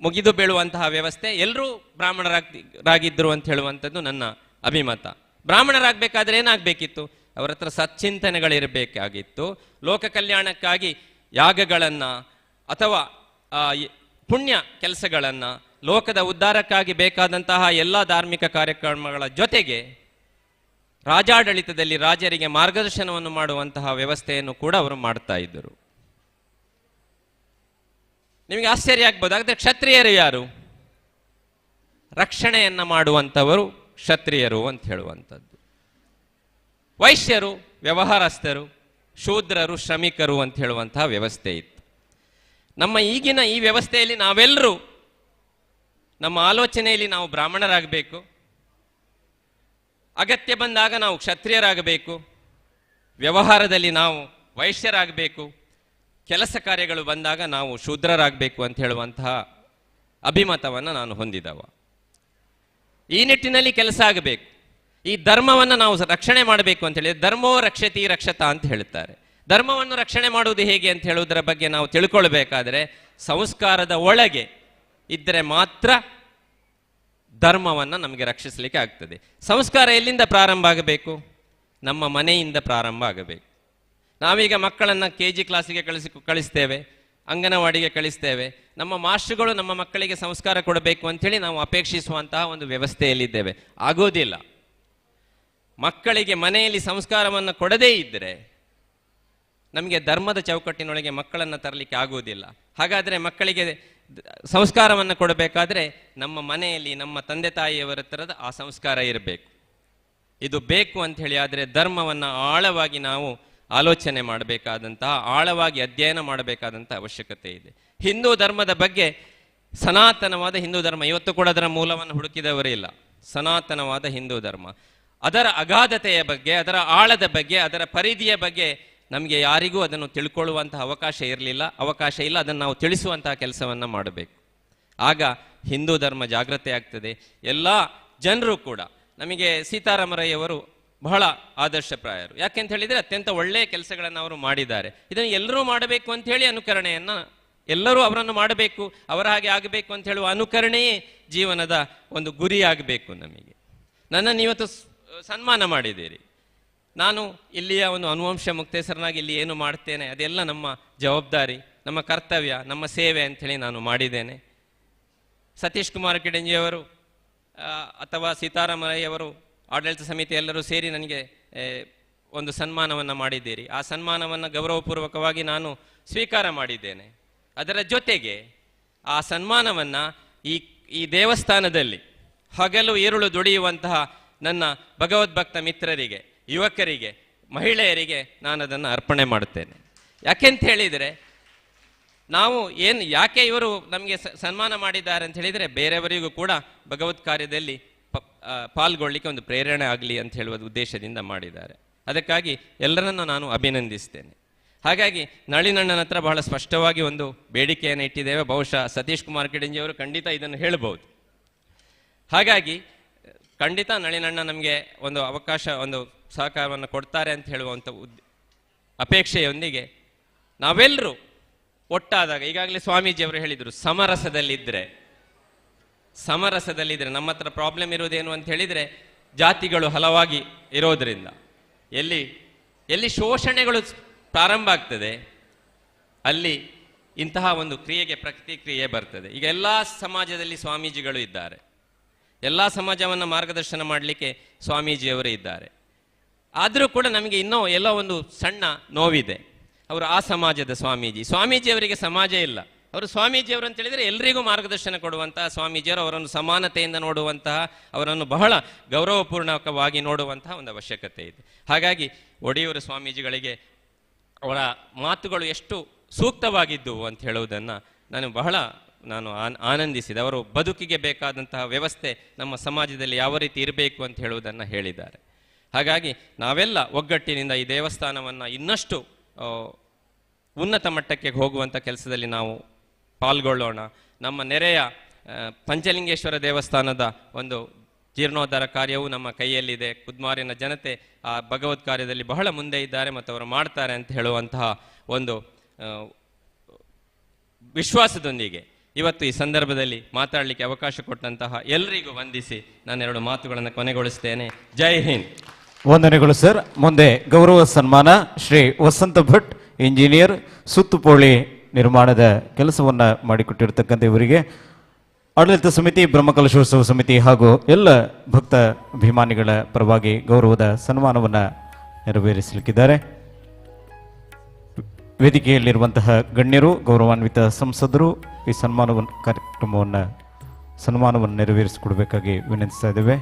ಮುಗಿದು ಬೀಳುವಂತಹ ವ್ಯವಸ್ಥೆ, ಎಲ್ಲರೂ ಬ್ರಾಹ್ಮಣರಾಗಿದ್ದರು ಅಂತ ಹೇಳುವಂಥದ್ದು ನನ್ನ ಅಭಿಮತ. ಬ್ರಾಹ್ಮಣರಾಗಬೇಕಾದ್ರೆ ಏನಾಗಬೇಕಿತ್ತು? ಅವರ ಹತ್ರ ಸಚ್ಚಿಂತನೆಗಳಿರಬೇಕಾಗಿತ್ತು. ಲೋಕ ಕಲ್ಯಾಣಕ್ಕಾಗಿ ಯಾಗಗಳನ್ನು ಅಥವಾ ಪುಣ್ಯ ಕೆಲಸಗಳನ್ನು, ಲೋಕದ ಉದ್ಧಾರಕ್ಕಾಗಿ ಬೇಕಾದಂತಹ ಎಲ್ಲ ಧಾರ್ಮಿಕ ಕಾರ್ಯಕ್ರಮಗಳ ಜೊತೆಗೆ ರಾಜಾಡಳಿತದಲ್ಲಿ ರಾಜರಿಗೆ ಮಾರ್ಗದರ್ಶನವನ್ನು ಮಾಡುವಂತಹ ವ್ಯವಸ್ಥೆಯನ್ನು ಕೂಡ ಅವರು ಮಾಡ್ತಾ ಇದ್ದರು. ನಿಮಗೆ ಆಶ್ಚರ್ಯ ಆಗ್ಬೋದು. ಹಾಗಾದರೆ ಕ್ಷತ್ರಿಯರು ಯಾರು? ರಕ್ಷಣೆಯನ್ನು ಮಾಡುವಂಥವರು ಕ್ಷತ್ರಿಯರು ಅಂತ ಹೇಳುವಂಥದ್ದು. ವೈಶ್ಯರು ವ್ಯವಹಾರಸ್ಥರು, ಶೂದ್ರರು ಶ್ರಮಿಕರು ಅಂತ ಹೇಳುವಂತಹ ವ್ಯವಸ್ಥೆ ಇತ್ತು. ನಮ್ಮ ಈಗಿನ ಈ ವ್ಯವಸ್ಥೆಯಲ್ಲಿ ನಾವೆಲ್ಲರೂ ನಮ್ಮ ಆಲೋಚನೆಯಲ್ಲಿ ನಾವು ಬ್ರಾಹ್ಮಣರಾಗಬೇಕು, ಅಗತ್ಯ ಬಂದಾಗ ನಾವು ಕ್ಷತ್ರಿಯರಾಗಬೇಕು, ವ್ಯವಹಾರದಲ್ಲಿ ನಾವು ವೈಶ್ಯರಾಗಬೇಕು, ಕೆಲಸ ಕಾರ್ಯಗಳು ಬಂದಾಗ ನಾವು ಶೂದ್ರರಾಗಬೇಕು ಅಂತ ಹೇಳುವಂತಹ ಅಭಿಮತವನ್ನು ನಾನು ಹೊಂದಿದವ. ಈ ನಿಟ್ಟಿನಲ್ಲಿ ಕೆಲಸ ಆಗಬೇಕು. ಈ ಧರ್ಮವನ್ನು ನಾವು ರಕ್ಷಣೆ ಮಾಡಬೇಕು ಅಂತ ಹೇಳಿ, ಧರ್ಮೋ ರಕ್ಷತಿ ರಕ್ಷತಾ ಅಂತ ಹೇಳ್ತಾರೆ. ಧರ್ಮವನ್ನು ರಕ್ಷಣೆ ಮಾಡುವುದು ಹೇಗೆ ಅಂತ ಹೇಳುವುದರ ಬಗ್ಗೆ ನಾವು ತಿಳ್ಕೊಳ್ಬೇಕಾದ್ರೆ ಸಂಸ್ಕಾರದ ಒಳಗೆ ಇದ್ದರೆ ಮಾತ್ರ ಧರ್ಮವನ್ನು ನಮಗೆ ರಕ್ಷಿಸಲಿಕ್ಕೆ ಆಗ್ತದೆ. ಸಂಸ್ಕಾರ ಎಲ್ಲಿಂದ ಪ್ರಾರಂಭ ಆಗಬೇಕು? ನಮ್ಮ ಮನೆಯಿಂದ ಪ್ರಾರಂಭ ಆಗಬೇಕು. ನಾವೀಗ ಮಕ್ಕಳನ್ನು KG ಕ್ಲಾಸಿಗೆ ಕಳಿಸ್ತೇವೆ, ಅಂಗನವಾಡಿಗೆ ಕಳಿಸ್ತೇವೆ. ನಮ್ಮ ಮಾಸ್ಟರ್ಗಳು ನಮ್ಮ ಮಕ್ಕಳಿಗೆ ಸಂಸ್ಕಾರ ಕೊಡಬೇಕು ಅಂಥೇಳಿ ನಾವು ಅಪೇಕ್ಷಿಸುವಂತಹ ಒಂದು ವ್ಯವಸ್ಥೆಯಲ್ಲಿದ್ದೇವೆ. ಆಗೋದಿಲ್ಲ. ಮಕ್ಕಳಿಗೆ ಮನೆಯಲ್ಲಿ ಸಂಸ್ಕಾರವನ್ನು ಕೊಡದೇ ಇದ್ದರೆ ನಮಗೆ ಧರ್ಮದ ಚೌಕಟ್ಟಿನೊಳಗೆ ಮಕ್ಕಳನ್ನು ತರಲಿಕ್ಕೆ ಆಗುವುದಿಲ್ಲ. ಹಾಗಾದರೆ ಮಕ್ಕಳಿಗೆ ಸಂಸ್ಕಾರವನ್ನು ಕೊಡಬೇಕಾದ್ರೆ ನಮ್ಮ ಮನೆಯಲ್ಲಿ ನಮ್ಮ ತಂದೆ ತಾಯಿಯವರ ಥರದ ಆ ಸಂಸ್ಕಾರ ಇರಬೇಕು. ಇದು ಬೇಕು ಅಂತ ಹೇಳಿ ಆದರೆ ಧರ್ಮವನ್ನು ಆಳವಾಗಿ ನಾವು ಆಲೋಚನೆ ಮಾಡಬೇಕಾದಂತಹ, ಆಳವಾಗಿ ಅಧ್ಯಯನ ಮಾಡಬೇಕಾದಂಥ ಅವಶ್ಯಕತೆ ಇದೆ. ಹಿಂದೂ ಧರ್ಮದ ಬಗ್ಗೆ, ಸನಾತನವಾದ ಹಿಂದೂ ಧರ್ಮ, ಇವತ್ತು ಕೂಡ ಅದರ ಮೂಲವನ್ನು ಹುಡುಕಿದವರೇ ಇಲ್ಲ. ಸನಾತನವಾದ ಹಿಂದೂ ಧರ್ಮ, ಅದರ ಅಗಾಧತೆಯ ಬಗ್ಗೆ, ಅದರ ಆಳದ ಬಗ್ಗೆ, ಅದರ ಪರಿಧಿಯ ಬಗ್ಗೆ ನಮಗೆ ಯಾರಿಗೂ ಅದನ್ನು ತಿಳ್ಕೊಳ್ಳುವಂತಹ ಅವಕಾಶ ಇಲ್ಲ. ಅದನ್ನು ನಾವು ತಿಳಿಸುವಂತಹ ಕೆಲಸವನ್ನು ಮಾಡಬೇಕು. ಆಗ ಹಿಂದೂ ಧರ್ಮ ಜಾಗೃತಿ ಆಗ್ತದೆ. ಎಲ್ಲ ಜನರು ಕೂಡ, ನಮಗೆ ಸೀತಾರಾಮರಯ್ಯವರು ಬಹಳ ಆದರ್ಶಪ್ರಾಯರು. ಯಾಕೆಂತ ಹೇಳಿದರೆ ಅತ್ಯಂತ ಒಳ್ಳೆಯ ಕೆಲಸಗಳನ್ನು ಅವರು ಮಾಡಿದ್ದಾರೆ. ಇದನ್ನು ಎಲ್ಲರೂ ಮಾಡಬೇಕು ಅಂತ ಹೇಳಿ ಅನುಕರಣೆಯನ್ನು, ಎಲ್ಲರೂ ಅವರನ್ನು ಮಾಡಬೇಕು, ಅವರ ಹಾಗೆ ಆಗಬೇಕು ಅಂತ ಹೇಳುವ ಅನುಕರಣೆಯೇ ಜೀವನದ ಒಂದು ಗುರಿಯಾಗಬೇಕು ನಮಗೆ. ನನ್ನನ್ನು ಇವತ್ತು ಸನ್ಮಾನ ಮಾಡಿದ್ದೀರಿ. ನಾನು ಇಲ್ಲಿಯ ಒಂದು ಅನುವಂಶ ಮುಕ್ತೇಸರನಾಗಿ ಇಲ್ಲಿ ಏನು ಮಾಡ್ತೇನೆ ಅದೆಲ್ಲ ನಮ್ಮ ಜವಾಬ್ದಾರಿ, ನಮ್ಮ ಕರ್ತವ್ಯ, ನಮ್ಮ ಸೇವೆ ಅಂಥೇಳಿ ನಾನು ಮಾಡಿದ್ದೇನೆ. ಸತೀಶ್ ಕುಮಾರ್ ಕಿಡಂಜಿಯವರು ಅಥವಾ ಸೀತಾರಾಮರಯ್ಯವರು, ಆಡಳಿತ ಸಮಿತಿ ಎಲ್ಲರೂ ಸೇರಿ ನನಗೆ ಒಂದು ಸನ್ಮಾನವನ್ನು ಮಾಡಿದ್ದೀರಿ. ಆ ಸನ್ಮಾನವನ್ನು ಗೌರವಪೂರ್ವಕವಾಗಿ ನಾನು ಸ್ವೀಕಾರ ಮಾಡಿದ್ದೇನೆ. ಅದರ ಜೊತೆಗೆ ಆ ಸನ್ಮಾನವನ್ನು ಈ ದೇವಸ್ಥಾನದಲ್ಲಿ ಹಗಲು ಈರುಳು ದುಡಿಯುವಂತಹ ನನ್ನ ಭಗವದ್ಭಕ್ತ ಮಿತ್ರರಿಗೆ, ಯುವಕರಿಗೆ, ಮಹಿಳೆಯರಿಗೆ ನಾನು ಅದನ್ನು ಅರ್ಪಣೆ ಮಾಡುತ್ತೇನೆ. ಯಾಕೆಂತ ಹೇಳಿದರೆ ಯಾಕೆ ಇವರು ನಮಗೆ ಸನ್ಮಾನ ಮಾಡಿದ್ದಾರೆ ಅಂತ ಹೇಳಿದರೆ, ಬೇರೆಯವರಿಗೂ ಕೂಡ ಭಗವತ್ ಕಾರ್ಯದಲ್ಲಿ ಪಾಲ್ಗೊಳ್ಳಿಕ್ಕೆ ಒಂದು ಪ್ರೇರಣೆ ಆಗಲಿ ಅಂತ ಹೇಳುವ ಉದ್ದೇಶದಿಂದ ಮಾಡಿದ್ದಾರೆ. ಅದಕ್ಕಾಗಿ ಎಲ್ಲರನ್ನು ನಾನು ಅಭಿನಂದಿಸ್ತೇನೆ. ಹಾಗಾಗಿ ನಳಿನಣ್ಣನ ಹತ್ರ ಬಹಳ ಸ್ಪಷ್ಟವಾಗಿ ಒಂದು ಬೇಡಿಕೆಯನ್ನು ಇಟ್ಟಿದ್ದೇವೆ. ಬಹುಶಃ ಸತೀಶ್ ಕುಮಾರ್ ಕಿಡಂಜಿಯವರು ಖಂಡಿತ ಇದನ್ನು ಹೇಳ್ಬೋದು. ಹಾಗಾಗಿ ಖಂಡಿತ ನಳಿನಣ್ಣ ನಮಗೆ ಒಂದು ಅವಕಾಶ, ಒಂದು ಸಹಕಾರವನ್ನು ಕೊಡ್ತಾರೆ ಅಂತ ಹೇಳುವಂಥ ಅಪೇಕ್ಷೆಯೊಂದಿಗೆ ನಾವೆಲ್ಲರೂ ಒಟ್ಟಾದಾಗ, ಈಗಾಗಲೇ ಸ್ವಾಮೀಜಿಯವರು ಹೇಳಿದರು, ಸಮರಸದಲ್ಲಿದ್ದರೆ ನಮ್ಮ ಹತ್ರ ಪ್ರಾಬ್ಲಮ್ ಇರೋದೇನು ಅಂತ ಹೇಳಿದರೆ, ಜಾತಿಗಳು ಹಲವಾಗಿ ಇರೋದರಿಂದ ಎಲ್ಲಿ ಶೋಷಣೆಗಳು ಪ್ರಾರಂಭ ಆಗ್ತದೆ ಅಲ್ಲಿ ಇಂತಹ ಒಂದು ಕ್ರಿಯೆಗೆ ಪ್ರತಿಕ್ರಿಯೆ ಬರ್ತದೆ. ಈಗ ಎಲ್ಲ ಸಮಾಜದಲ್ಲಿ ಸ್ವಾಮೀಜಿಗಳು ಇದ್ದಾರೆ, ಎಲ್ಲ ಸಮಾಜವನ್ನು ಮಾರ್ಗದರ್ಶನ ಮಾಡಲಿಕ್ಕೆ ಸ್ವಾಮೀಜಿಯವರೇ ಇದ್ದಾರೆ. ಆದರೂ ಕೂಡ ನಮಗೆ ಇನ್ನೂ ಎಲ್ಲೋ ಒಂದು ಸಣ್ಣ ನೋವಿದೆ. ಅವರು ಆ ಸಮಾಜದ ಸ್ವಾಮೀಜಿಯವರಿಗೆ ಸಮಾಜ ಇಲ್ಲ. ಅವರು ಸ್ವಾಮೀಜಿಯವರು ಅಂತ ಹೇಳಿದರೆ ಎಲ್ಲರಿಗೂ ಮಾರ್ಗದರ್ಶನ ಕೊಡುವಂತಹ ಸ್ವಾಮೀಜಿಯವರು, ಅವರನ್ನು ಸಮಾನತೆಯಿಂದ ನೋಡುವಂತಹ, ಅವರನ್ನು ಬಹಳ ಗೌರವಪೂರ್ಣಕವಾಗಿ ನೋಡುವಂತಹ ಒಂದು ಅವಶ್ಯಕತೆ ಇದೆ. ಹಾಗಾಗಿ ಒಡೆಯೂರು ಸ್ವಾಮೀಜಿಗಳಿಗೆ ಅವರ ಮಾತುಗಳು ಎಷ್ಟು ಸೂಕ್ತವಾಗಿದ್ದವು ಅಂತ ಹೇಳುವುದನ್ನು ನಾನು ಆನಂದಿಸಿದೆ. ಅವರು ಬದುಕಿಗೆ ಬೇಕಾದಂತಹ ವ್ಯವಸ್ಥೆ ನಮ್ಮ ಸಮಾಜದಲ್ಲಿ ಯಾವ ರೀತಿ ಇರಬೇಕು ಅಂತ ಹೇಳುವುದನ್ನು ಹೇಳಿದ್ದಾರೆ. ಹಾಗಾಗಿ ನಾವೆಲ್ಲ ಒಗ್ಗಟ್ಟಿನಿಂದ ಈ ದೇವಸ್ಥಾನವನ್ನು ಇನ್ನಷ್ಟು ಉನ್ನತ ಮಟ್ಟಕ್ಕೆ ಹೋಗುವಂಥ ಕೆಲಸದಲ್ಲಿ ನಾವು ಪಾಲ್ಗೊಳ್ಳೋಣ. ನಮ್ಮ ನೆರೆಯ ಪಂಚಲಿಂಗೇಶ್ವರ ದೇವಸ್ಥಾನದ ಒಂದು ಜೀರ್ಣೋದ್ಧಾರ ಕಾರ್ಯವು ನಮ್ಮ ಕೈಯಲ್ಲಿದೆ. ಕುದ್ಮಾರಿನ ಜನತೆ ಆ ಭಗವತ್ ಕಾರ್ಯದಲ್ಲಿ ಬಹಳ ಮುಂದೆ ಇದ್ದಾರೆ ಮತ್ತು ಅವರು ಮಾಡ್ತಾರೆ ಅಂತ ಹೇಳುವಂತಹ ಒಂದು ವಿಶ್ವಾಸದೊಂದಿಗೆ ಇವತ್ತು ಈ ಸಂದರ್ಭದಲ್ಲಿ ಮಾತಾಡಲಿಕ್ಕೆ ಅವಕಾಶ ಕೊಟ್ಟಂತಹ ಎಲ್ಲರಿಗೂ ವಂದಿಸಿ ನಾನೆರಡು ಮಾತುಗಳನ್ನು ಕೊನೆಗೊಳಿಸ್ತೇನೆ. ಜೈ ಹಿಂದ್. ವಂದನೆಗಳು ಸರ್. ಮುಂದೆ ಗೌರವ ಸನ್ಮಾನ ಶ್ರೀ ವಸಂತ ಭಟ್, ಇಂಜಿನಿಯರ್, ಸುತ್ತುಪೋಳಿ ನಿರ್ಮಾಣದ ಕೆಲಸವನ್ನು ಮಾಡಿಕೊಟ್ಟಿರ್ತಕ್ಕಂಥ ಇವರಿಗೆ ಆಡಳಿತ ಸಮಿತಿ, ಬ್ರಹ್ಮಕಲಶೋತ್ಸವ ಸಮಿತಿ ಹಾಗೂ ಎಲ್ಲ ಭಕ್ತ ಅಭಿಮಾನಿಗಳ ಪರವಾಗಿ ಗೌರವದ ಸನ್ಮಾನವನ್ನು ನೆರವೇರಿಸಲಿಕ್ಕಿದ್ದಾರೆ. ವೇದಿಕೆಯಲ್ಲಿರುವಂತಹ ಗಣ್ಯರು, ಗೌರವಾನ್ವಿತ ಸಂಸದರು ಈ ಸನ್ಮಾನವನ್ನು ನೆರವೇರಿಸಿಕೊಡಬೇಕಾಗಿ ವಿನಂತಿಸ್ತಾ ಇದ್ದೇವೆ.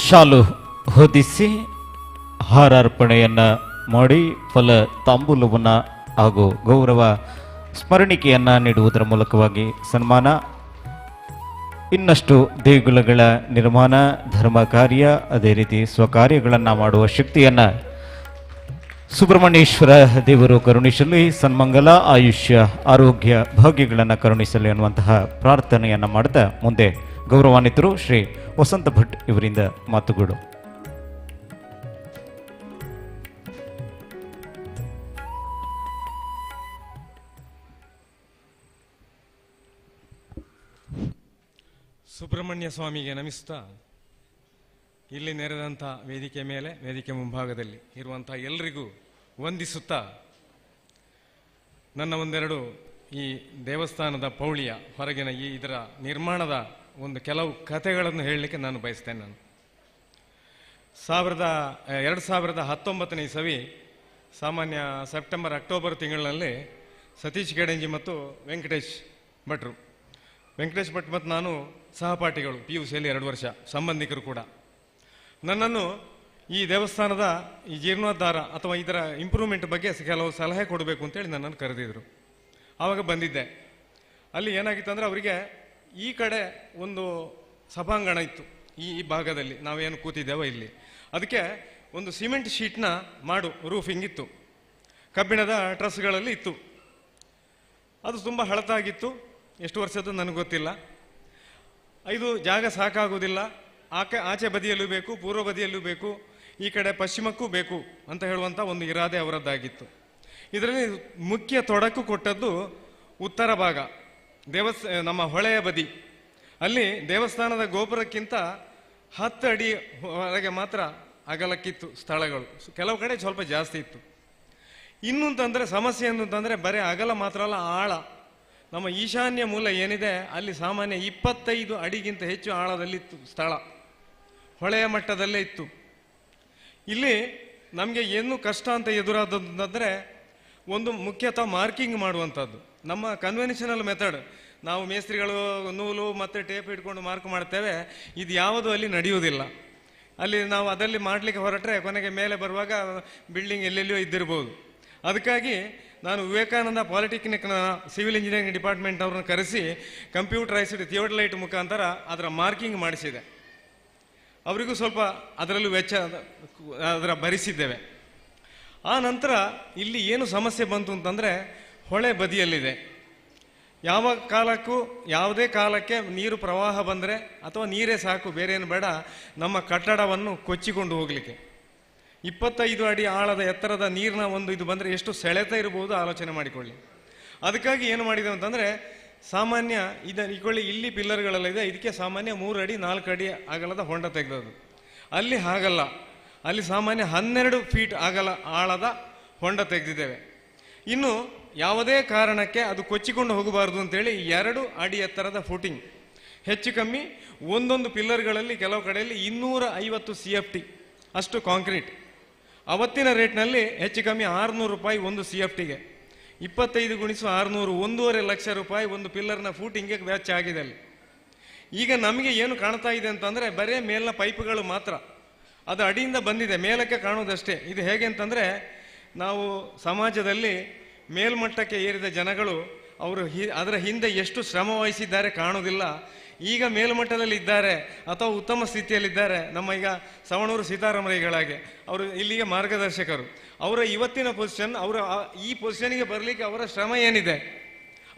ಶಾಲು ಹೊದಿಸಿ ಹಾರಾರ್ಪಣೆಯನ್ನ ಮಾಡಿ ಫಲ ತಾಂಬೂಲವನ್ನು ಹಾಗೂ ಗೌರವ ಸ್ಮರಣಿಕೆಯನ್ನ ನೀಡುವುದರ ಮೂಲಕವಾಗಿ ಸನ್ಮಾನ. ಇನ್ನಷ್ಟು ದೇಗುಲಗಳ ನಿರ್ಮಾಣ, ಧರ್ಮ ಕಾರ್ಯ, ಅದೇ ರೀತಿ ಸ್ವಕಾರ್ಯಗಳನ್ನು ಮಾಡುವ ಶಕ್ತಿಯನ್ನ ಸುಬ್ರಹ್ಮಣ್ಯೇಶ್ವರ ದೇವರು ಕರುಣಿಸಲಿ, ಸನ್ಮಂಗಲ, ಆಯುಷ್ಯ, ಆರೋಗ್ಯ, ಭಾಗ್ಯಗಳನ್ನು ಕರುಣಿಸಲಿ ಅನ್ನುವಂತಹ ಪ್ರಾರ್ಥನೆಯನ್ನು ಮಾಡ್ತಾ ಮುಂದೆ ಗೌರವಾನ್ವಿತರು ಶ್ರೀ ವಸಂತ ಭಟ್ ಇವರಿಂದ ಮಾತುಗಳು. ಸುಬ್ರಹ್ಮಣ್ಯ ಸ್ವಾಮಿಗೆ ನಮಿಸ್ತಾ, ಇಲ್ಲಿ ನೆರೆದಂಥ ವೇದಿಕೆ ಮೇಲೆ, ವೇದಿಕೆ ಮುಂಭಾಗದಲ್ಲಿ ಇರುವಂಥ ಎಲ್ಲರಿಗೂ ವಂದಿಸುತ್ತಾ, ನನ್ನ ಒಂದೆರಡು ಈ ದೇವಸ್ಥಾನದ ಪೌಳಿಯ ಹೊರಗಿನ ಇದರ ನಿರ್ಮಾಣದ ಒಂದು ಕೆಲವು ಕಥೆಗಳನ್ನು ಹೇಳಲಿಕ್ಕೆ ನಾನು ಬಯಸ್ತೇನೆ. 2019 ಇಸವಿ ಸಾಮಾನ್ಯ ಸೆಪ್ಟೆಂಬರ್ ಅಕ್ಟೋಬರ್ ತಿಂಗಳಲ್ಲಿ ಸತೀಶ್ ಕೇಡಂಜಿ ಮತ್ತು ವೆಂಕಟೇಶ್ ಭಟ್ರು ಮತ್ತು ನಾನು ಸಹಪಾಠಿಗಳು, PUCಯಲ್ಲಿ 2 ವರ್ಷ ಸಂಬಂಧಿಕರು ಕೂಡ, ನನ್ನನ್ನು ಈ ದೇವಸ್ಥಾನದ ಈ ಜೀರ್ಣೋದ್ಧಾರ ಅಥವಾ ಇದರ ಇಂಪ್ರೂವ್ಮೆಂಟ್ ಬಗ್ಗೆ ಕೆಲವು ಸಲಹೆ ಕೊಡಬೇಕು ಅಂತೇಳಿ ನನ್ನನ್ನು ಕರೆದಿದ್ರು. ಆವಾಗ ಬಂದಿದ್ದೆ. ಅಲ್ಲಿ ಏನಾಗಿತ್ತು ಅಂದರೆ, ಅವರಿಗೆ ಈ ಕಡೆ ಒಂದು ಸಭಾಂಗಣ ಇತ್ತು, ಈ ಭಾಗದಲ್ಲಿ ನಾವೇನು ಕೂತಿದ್ದೇವೋ ಇಲ್ಲಿ, ಅದಕ್ಕೆ ಒಂದು ಸಿಮೆಂಟ್ ಶೀಟ್ನ ರೂಫಿಂಗ್ ಇತ್ತು, ಕಬ್ಬಿಣದ ಟ್ರಸ್ಗಳಲ್ಲಿ ಇತ್ತು. ಅದು ತುಂಬ ಹಳತಾಗಿತ್ತು, ಎಷ್ಟು ವರ್ಷದ್ದು ನನಗೆ ಗೊತ್ತಿಲ್ಲ. ಇದು ಜಾಗ ಸಾಕಾಗುವುದಿಲ್ಲ, ಆಚೆ ಬದಿಯಲ್ಲೂ ಬೇಕು, ಪೂರ್ವ ಬದಿಯಲ್ಲೂ ಬೇಕು, ಈ ಕಡೆ ಪಶ್ಚಿಮಕ್ಕೂ ಬೇಕು ಅಂತ ಹೇಳುವಂಥ ಒಂದು ಇರಾದೆ ಅವರದ್ದಾಗಿತ್ತು. ಇದರಲ್ಲಿ ಮುಖ್ಯ ತೊಡಕು ಕೊಟ್ಟದ್ದು ಉತ್ತರ ಭಾಗ, ನಮ್ಮ ಹೊಳೆಯ ಬದಿ. ಅಲ್ಲಿ ದೇವಸ್ಥಾನದ ಗೋಪುರಕ್ಕಿಂತ 10 ಅಡಿ ಹೊರಗೆ ಮಾತ್ರ ಅಗಲಕ್ಕಿತ್ತು ಸ್ಥಳಗಳು, ಕೆಲವು ಕಡೆ ಸ್ವಲ್ಪ ಜಾಸ್ತಿ ಇತ್ತು. ಇನ್ನು ಅಂತಂದರೆ ಸಮಸ್ಯೆ ಅಂತಂದರೆ ಬರೀ ಅಗಲ ಮಾತ್ರ ಅಲ್ಲ, ಆಳ. ನಮ್ಮ ಈಶಾನ್ಯ ಮೂಲ ಏನಿದೆ ಅಲ್ಲಿ ಸಾಮಾನ್ಯ 25 ಅಡಿಗಿಂತ ಹೆಚ್ಚು ಆಳದಲ್ಲಿತ್ತು ಸ್ಥಳ, ಹೊಳೆಯ ಮಟ್ಟದಲ್ಲೇ ಇತ್ತು. ಇಲ್ಲಿ ನಮಗೆ ಏನು ಕಷ್ಟ ಅಂತ ಎದುರಾದಂತಂದರೆ ಒಂದು ಮುಖ್ಯತಃ ಮಾರ್ಕಿಂಗ್ ಮಾಡುವಂಥದ್ದು. ನಮ್ಮ ಕನ್ವೆನ್ಷನಲ್ ಮೆಥಡ್, ನಾವು ಮೇಸ್ತ್ರಿಗಳು ನೂಲು ಮತ್ತು ಟೇಪ್ ಇಟ್ಕೊಂಡು ಮಾರ್ಕ್ ಮಾಡ್ತೇವೆ, ಇದು ಯಾವುದು ಅಲ್ಲಿ ನಡೆಯುವುದಿಲ್ಲ. ಅಲ್ಲಿ ನಾವು ಅದರಲ್ಲಿ ಮಾಡಲಿಕ್ಕೆ ಹೊರಟ್ರೆ ಕೊನೆಗೆ ಮೇಲೆ ಬರುವಾಗ ಬಿಲ್ಡಿಂಗ್ ಎಲ್ಲೆಲ್ಲಿಯೋ ಇದ್ದಿರ್ಬೋದು. ಅದಕ್ಕಾಗಿ ನಾನು ವಿವೇಕಾನಂದ ಪಾಲಿಟೆಕ್ನಿಕ್ನ ಸಿವಿಲ್ ಇಂಜಿನಿಯರಿಂಗ್ ಡಿಪಾರ್ಟ್ಮೆಂಟ್ ಅವ್ರನ್ನ ಕರೆಸಿ ಕಂಪ್ಯೂಟರೈಸ್ಡ್ ಥಿಯೋಡಲೈಟ್ ಮುಖಾಂತರ ಅದರ ಮಾರ್ಕಿಂಗ್ ಮಾಡಿಸಿದೆ. ಅವರಿಗೂ ಸ್ವಲ್ಪ ಅದರಲ್ಲೂ ವೆಚ್ಚ ಅದರ ಭರಿಸಿದ್ದೇವೆ. ಆ ನಂತರ ಇಲ್ಲಿ ಏನು ಸಮಸ್ಯೆ ಬಂತು ಅಂತಂದರೆ, ಹೊಳೆ ಬದಿಯಲ್ಲಿದೆ. ಯಾವ ಕಾಲಕ್ಕೂ ಯಾವುದೇ ಕಾಲಕ್ಕೆ ನೀರು ಪ್ರವಾಹ ಬಂದರೆ ಅಥವಾ ನೀರೇ ಸಾಕು, ಬೇರೆ ಏನು ಬೇಡ, ನಮ್ಮ ಕಟ್ಟಡವನ್ನು ಕೊಚ್ಚಿಕೊಂಡು ಹೋಗಲಿಕ್ಕೆ 25 ಅಡಿ ಆಳದ ಎತ್ತರದ ನೀರಿನ ಒಂದು ಇದು ಬಂದರೆ ಎಷ್ಟು ಸೆಳೆತ ಇರ್ಬೋದು ಆಲೋಚನೆ ಮಾಡಿಕೊಳ್ಳಿ. ಅದಕ್ಕಾಗಿ ಏನು ಮಾಡಿದೆ ಅಂತಂದರೆ, ಸಾಮಾನ್ಯ ಇಕೊಳ್ಳಿ, ಇಲ್ಲಿ ಪಿಲ್ಲರ್ಗಳೆಲ್ಲ ಇದೆ, ಇದಕ್ಕೆ ಸಾಮಾನ್ಯ 3 ಅಡಿ 4 ಅಡಿ ಅಗಲದ ಹೊಂಡ ತೆಗೆದದು. ಅಲ್ಲಿ ಹಾಗಲ್ಲ, ಅಲ್ಲಿ ಸಾಮಾನ್ಯ 12 ಫೀಟ್ ಆಳದ ಹೊಂಡ ತೆಗೆದಿದ್ದೇವೆ. ಇನ್ನು ಯಾವುದೇ ಕಾರಣಕ್ಕೆ ಅದು ಕೊಚ್ಚಿಕೊಂಡು ಹೋಗಬಾರ್ದು ಅಂತೇಳಿ 2 ಅಡಿ ಎತ್ತರದ ಫೂಟಿಂಗ್, ಹೆಚ್ಚು ಕಮ್ಮಿ ಒಂದೊಂದು ಪಿಲ್ಲರ್ಗಳಲ್ಲಿ ಕೆಲವು ಕಡೆಯಲ್ಲಿ 250 CFT ಅಷ್ಟು ಕಾಂಕ್ರೀಟ್. ಅವತ್ತಿನ ರೇಟ್ನಲ್ಲಿ ಹೆಚ್ಚು ಕಮ್ಮಿ 600 ರೂಪಾಯಿ ಒಂದು CFTಗೆ, 25 × 600 1.5 ಲಕ್ಷ ರೂಪಾಯಿ ಒಂದು ಪಿಲ್ಲರ್ನ ಫೂಟಿಂಗ್ಗೆ ವೆಚ್ಚ ಆಗಿದೆ ಅಲ್ಲಿ. ಈಗ ನಮಗೆ ಏನು ಕಾಣ್ತಾ ಇದೆ ಅಂತಂದರೆ, ಬರೀ ಮೇಲಿನ ಪೈಪ್ಗಳು ಮಾತ್ರ, ಅದು ಅಡಿಯಿಂದ ಬಂದಿದೆ, ಮೇಲಕ್ಕೆ ಕಾಣುವುದಷ್ಟೇ. ಇದು ಹೇಗೆ ಅಂತಂದರೆ, ನಾವು ಸಮಾಜದಲ್ಲಿ ಮೇಲ್ಮಟ್ಟಕ್ಕೆ ಏರಿದ ಜನಗಳು ಅವರು ಅದರ ಹಿಂದೆ ಎಷ್ಟು ಶ್ರಮ ವಹಿಸಿದ್ದಾರೆ ಕಾಣುವುದಿಲ್ಲ. ಈಗ ಮೇಲ್ಮಟ್ಟದಲ್ಲಿ ಇದ್ದಾರೆ ಅಥವಾ ಉತ್ತಮ ಸ್ಥಿತಿಯಲ್ಲಿದ್ದಾರೆ. ನಮ್ಮ ಈಗ ಸವಣೂರು ಸೀತಾರಾಮರೈಗಳಾಗೆ ಅವರು ಇಲ್ಲಿಗೆ ಮಾರ್ಗದರ್ಶಕರು. ಅವರ ಇವತ್ತಿನ ಪೊಸಿಷನ್, ಅವರ ಈ ಪೊಸಿಷನ್ಗೆ ಬರಲಿಕ್ಕೆ ಅವರ ಶ್ರಮ ಏನಿದೆ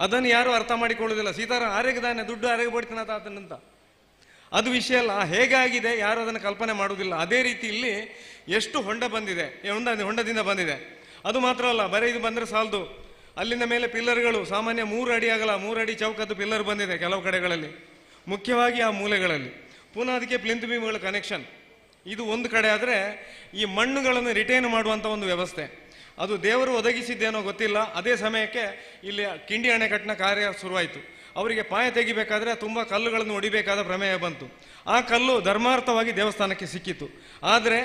ಅದನ್ನು ಯಾರು ಅರ್ಥ ಮಾಡಿಕೊಳ್ಳುವುದಿಲ್ಲ. ಸೀತಾರಾಮ ಆರೆಗದಾನೆ, ದುಡ್ಡು ಆರೆಗೆ ಬಡ್ತಾನೆ ಆತನಂತ, ಅದು ವಿಷಯ ಅಲ್ಲ. ಹೇಗಾಗಿದೆ ಯಾರು ಅದನ್ನು ಕಲ್ಪನೆ ಮಾಡುವುದಿಲ್ಲ. ಅದೇ ರೀತಿ ಇಲ್ಲಿ ಎಷ್ಟು ಹೊಂಡ ಬಂದಿದೆ, ಹೊಂಡದಿಂದ ಬಂದಿದೆ. ಅದು ಮಾತ್ರ ಅಲ್ಲ, ಬರೀ ಇದು ಬಂದರೆ ಸಾಲದು, ಅಲ್ಲಿಂದ ಮೇಲೆ ಪಿಲ್ಲರ್ಗಳು ಸಾಮಾನ್ಯ 3 ಅಡಿ ಆಗಲ್ಲ, 3 ಅಡಿ ಚೌಕದ್ದು ಪಿಲ್ಲರ್ ಬಂದಿದೆ ಕೆಲವು ಕಡೆಗಳಲ್ಲಿ, ಮುಖ್ಯವಾಗಿ ಆ ಮೂಲೆಗಳಲ್ಲಿ. ಪುನಃ ಅದಕ್ಕೆ ಪ್ಲಿಂತ್ ಬೀಮ್ಗಳ ಕನೆಕ್ಷನ್. ಇದು ಒಂದು ಕಡೆ ಆದರೆ, ಈ ಮಣ್ಣುಗಳನ್ನು ರಿಟೈನ್ ಮಾಡುವಂಥ ಒಂದು ವ್ಯವಸ್ಥೆ ಅದು ದೇವರು ಒದಗಿಸಿದ್ದೇನೋ ಗೊತ್ತಿಲ್ಲ. ಅದೇ ಸಮಯಕ್ಕೆ ಇಲ್ಲಿ ಕಿಂಡಿ ಅಣೆಕಟ್ಟಿನ ಕಾರ್ಯ ಶುರುವಾಯಿತು. ಅವರಿಗೆ ಪಾಯ ತೆಗಿಬೇಕಾದ್ರೆ ತುಂಬ ಕಲ್ಲುಗಳನ್ನು ಹೊಡಿಬೇಕಾದ ಪ್ರಮೇಯ ಬಂತು. ಆ ಕಲ್ಲು ಧರ್ಮಾರ್ಥವಾಗಿ ದೇವಸ್ಥಾನಕ್ಕೆ ಸಿಕ್ಕಿತು. ಆದರೆ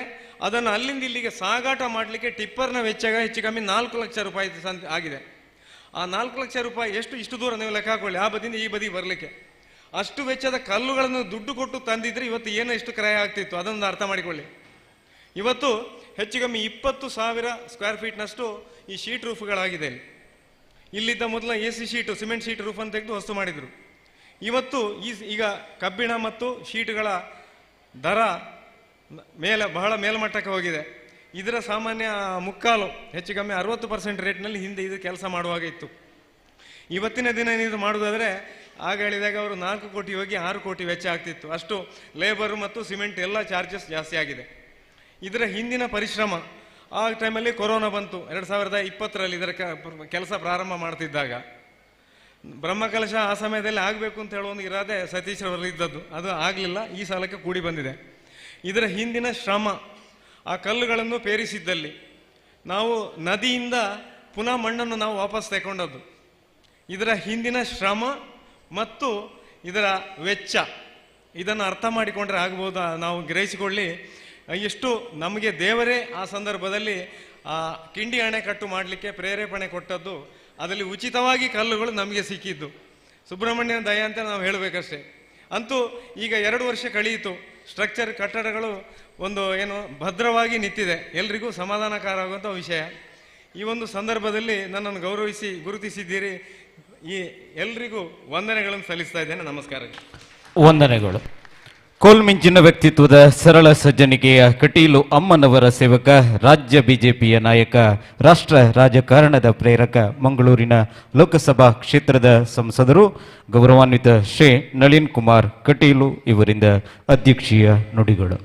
ಅದನ್ನು ಅಲ್ಲಿಂದ ಇಲ್ಲಿಗೆ ಸಾಗಾಟ ಮಾಡಲಿಕ್ಕೆ ಟಿಪ್ಪರ್ನ ವೆಚ್ಚ ಹೆಚ್ಚು ಕಮ್ಮಿ 4 ಲಕ್ಷ ರೂಪಾಯಿ ಆಗಿದೆ. ಆ 4 ಲಕ್ಷ ರೂಪಾಯಿ ಇಷ್ಟು ದೂರ ನೀವು ಲೆಕ್ಕ ಹಾಕೊಳ್ಳಿ, ಆ ಬದಿಯಿಂದ ಈ ಬದಿ ಬರಲಿಕ್ಕೆ ಅಷ್ಟು ವೆಚ್ಚದ ಕಲ್ಲುಗಳನ್ನು ದುಡ್ಡು ಕೊಟ್ಟು ತಂದಿದ್ರೆ ಇವತ್ತು ಏನು ಎಷ್ಟು ಕ್ರಯ ಆಗ್ತಿತ್ತು ಅದನ್ನು ಅರ್ಥ ಮಾಡಿಕೊಳ್ಳಿ. ಇವತ್ತು ಹೆಚ್ಚು ಕಮ್ಮಿ 20,000 ಸ್ಕ್ವೇರ್ ಫೀಟ್ನಷ್ಟು ಈ ಶೀಟ್ ರೂಫ್ಗಳಾಗಿದೆ. ಇಲ್ಲಿದ್ದ ಮೊದಲ AC sheet, cement sheet roof ಅಂತ ತೆಗೆದು ವಸ್ತು ಮಾಡಿದರು. ಇವತ್ತು ಈಗ ಕಬ್ಬಿಣ ಮತ್ತು ಶೀಟ್ಗಳ ದರ ಬಹಳ ಮೇಲ್ಮಟ್ಟಕ್ಕೆ ಹೋಗಿದೆ. ಇದರ ಸಾಮಾನ್ಯ ಮುಕ್ಕಾಲು ಹೆಚ್ಚು ಕಮ್ಮಿ 60% ರೇಟ್ನಲ್ಲಿ ಹಿಂದೆ ಇದು ಕೆಲಸ ಮಾಡುವಾಗ ಇತ್ತು. ಇವತ್ತಿನ ದಿನ ಇದು ಮಾಡುವುದಾದರೆ ಆಗ ಹೇಳಿದಾಗ ಅವರು 4 ಕೋಟಿ ಹೋಗಿ 6 ಕೋಟಿ ವೆಚ್ಚ ಆಗ್ತಿತ್ತು. ಅಷ್ಟು ಲೇಬರ್ ಮತ್ತು ಸಿಮೆಂಟ್ ಎಲ್ಲ ಚಾರ್ಜಸ್ ಜಾಸ್ತಿ ಆಗಿದೆ. ಇದರ ಹಿಂದಿನ ಪರಿಶ್ರಮ, ಆ ಟೈಮಲ್ಲಿ ಕೊರೋನಾ ಬಂತು 2020ರಲ್ಲಿ. ಇದರ ಕೆಲಸ ಪ್ರಾರಂಭ ಮಾಡ್ತಿದ್ದಾಗ ಬ್ರಹ್ಮಕಲಶ ಆ ಸಮಯದಲ್ಲಿ ಆಗಬೇಕು ಅಂತ ಹೇಳೋ ಒಂದು ಇರಾದೆ ಸತೀಶ್ ಅವರಲ್ಲಿ ಇದ್ದದ್ದು, ಅದು ಆಗಲಿಲ್ಲ, ಈ ಸಾಲಕ್ಕೆ ಕೂಡಿ ಬಂದಿದೆ. ಇದರ ಹಿಂದಿನ ಶ್ರಮ, ಆ ಕಲ್ಲುಗಳನ್ನು ಪೇರಿಸಿದ್ದಲ್ಲಿ ನಾವು ನದಿಯಿಂದ ಪುನಃ ಮಣ್ಣನ್ನು ನಾವು ವಾಪಸ್ ತಗೊಂಡದ್ದು, ಇದರ ಹಿಂದಿನ ಶ್ರಮ ಮತ್ತು ಇದರ ವೆಚ್ಚ, ಇದನ್ನು ಅರ್ಥ ಮಾಡಿಕೊಂಡ್ರೆ ಆಗ್ಬೋದು. ನಾವು ಗ್ರಹಿಸಿಕೊಳ್ಳಿ, ಎಷ್ಟು ನಮಗೆ ದೇವರೇ ಆ ಸಂದರ್ಭದಲ್ಲಿ ಆ ಕಿಂಡಿ ಅಣೆಕಟ್ಟು ಮಾಡಲಿಕ್ಕೆ ಪ್ರೇರೇಪಣೆ ಕೊಟ್ಟದ್ದು. ಅದರಲ್ಲಿ ಉಚಿತವಾಗಿ ಕಲ್ಲುಗಳು ನಮಗೆ ಸಿಕ್ಕಿದ್ದು ಸುಬ್ರಹ್ಮಣ್ಯನ ದಯ ಅಂತ ನಾವು ಹೇಳಬೇಕಷ್ಟೇ. ಅಂತೂ ಈಗ 2 ವರ್ಷ ಕಳೆಯಿತು, ಸ್ಟ್ರಕ್ಚರ್ ಕಟ್ಟಡಗಳು ಒಂದು ಏನು ಭದ್ರವಾಗಿ ನಿಂತಿದೆ, ಎಲ್ರಿಗೂ ಸಮಾಧಾನಕಾರ ಆಗುವಂಥ ವಿಷಯ. ಈ ಒಂದು ಸಂದರ್ಭದಲ್ಲಿ ನನ್ನನ್ನು ಗೌರವಿಸಿ ಗುರುತಿಸಿದ್ದೀರಿ, ಈ ಎಲ್ರಿಗೂ ವಂದನೆಗಳನ್ನು ಸಲ್ಲಿಸ್ತಾ ಇದ್ದೇನೆ. ನಮಸ್ಕಾರ. ವಂದನೆಗಳು. ಕೋಲ್ಮಿಂಚಿನ ವ್ಯಕ್ತಿತ್ವದ ಸರಳ ಸಜ್ಜನಿಕೆಯ ಕಟೀಲು ಅಮ್ಮನವರ ಸೇವಕ, ರಾಜ್ಯ ಬಿಜೆಪಿಯ ನಾಯಕ, ರಾಷ್ಟ್ರ ರಾಜಕಾರಣದ ಪ್ರೇರಕ, ಮಂಗಳೂರಿನ ಲೋಕಸಭಾ ಕ್ಷೇತ್ರದ ಸಂಸದರು, ಗೌರವಾನ್ವಿತ ಶ್ರೀ ನಳಿನ್ ಕುಮಾರ್ ಕಟೀಲು ಇವರಿಂದ ಅಧ್ಯಕ್ಷೀಯ ನುಡಿಗಳು.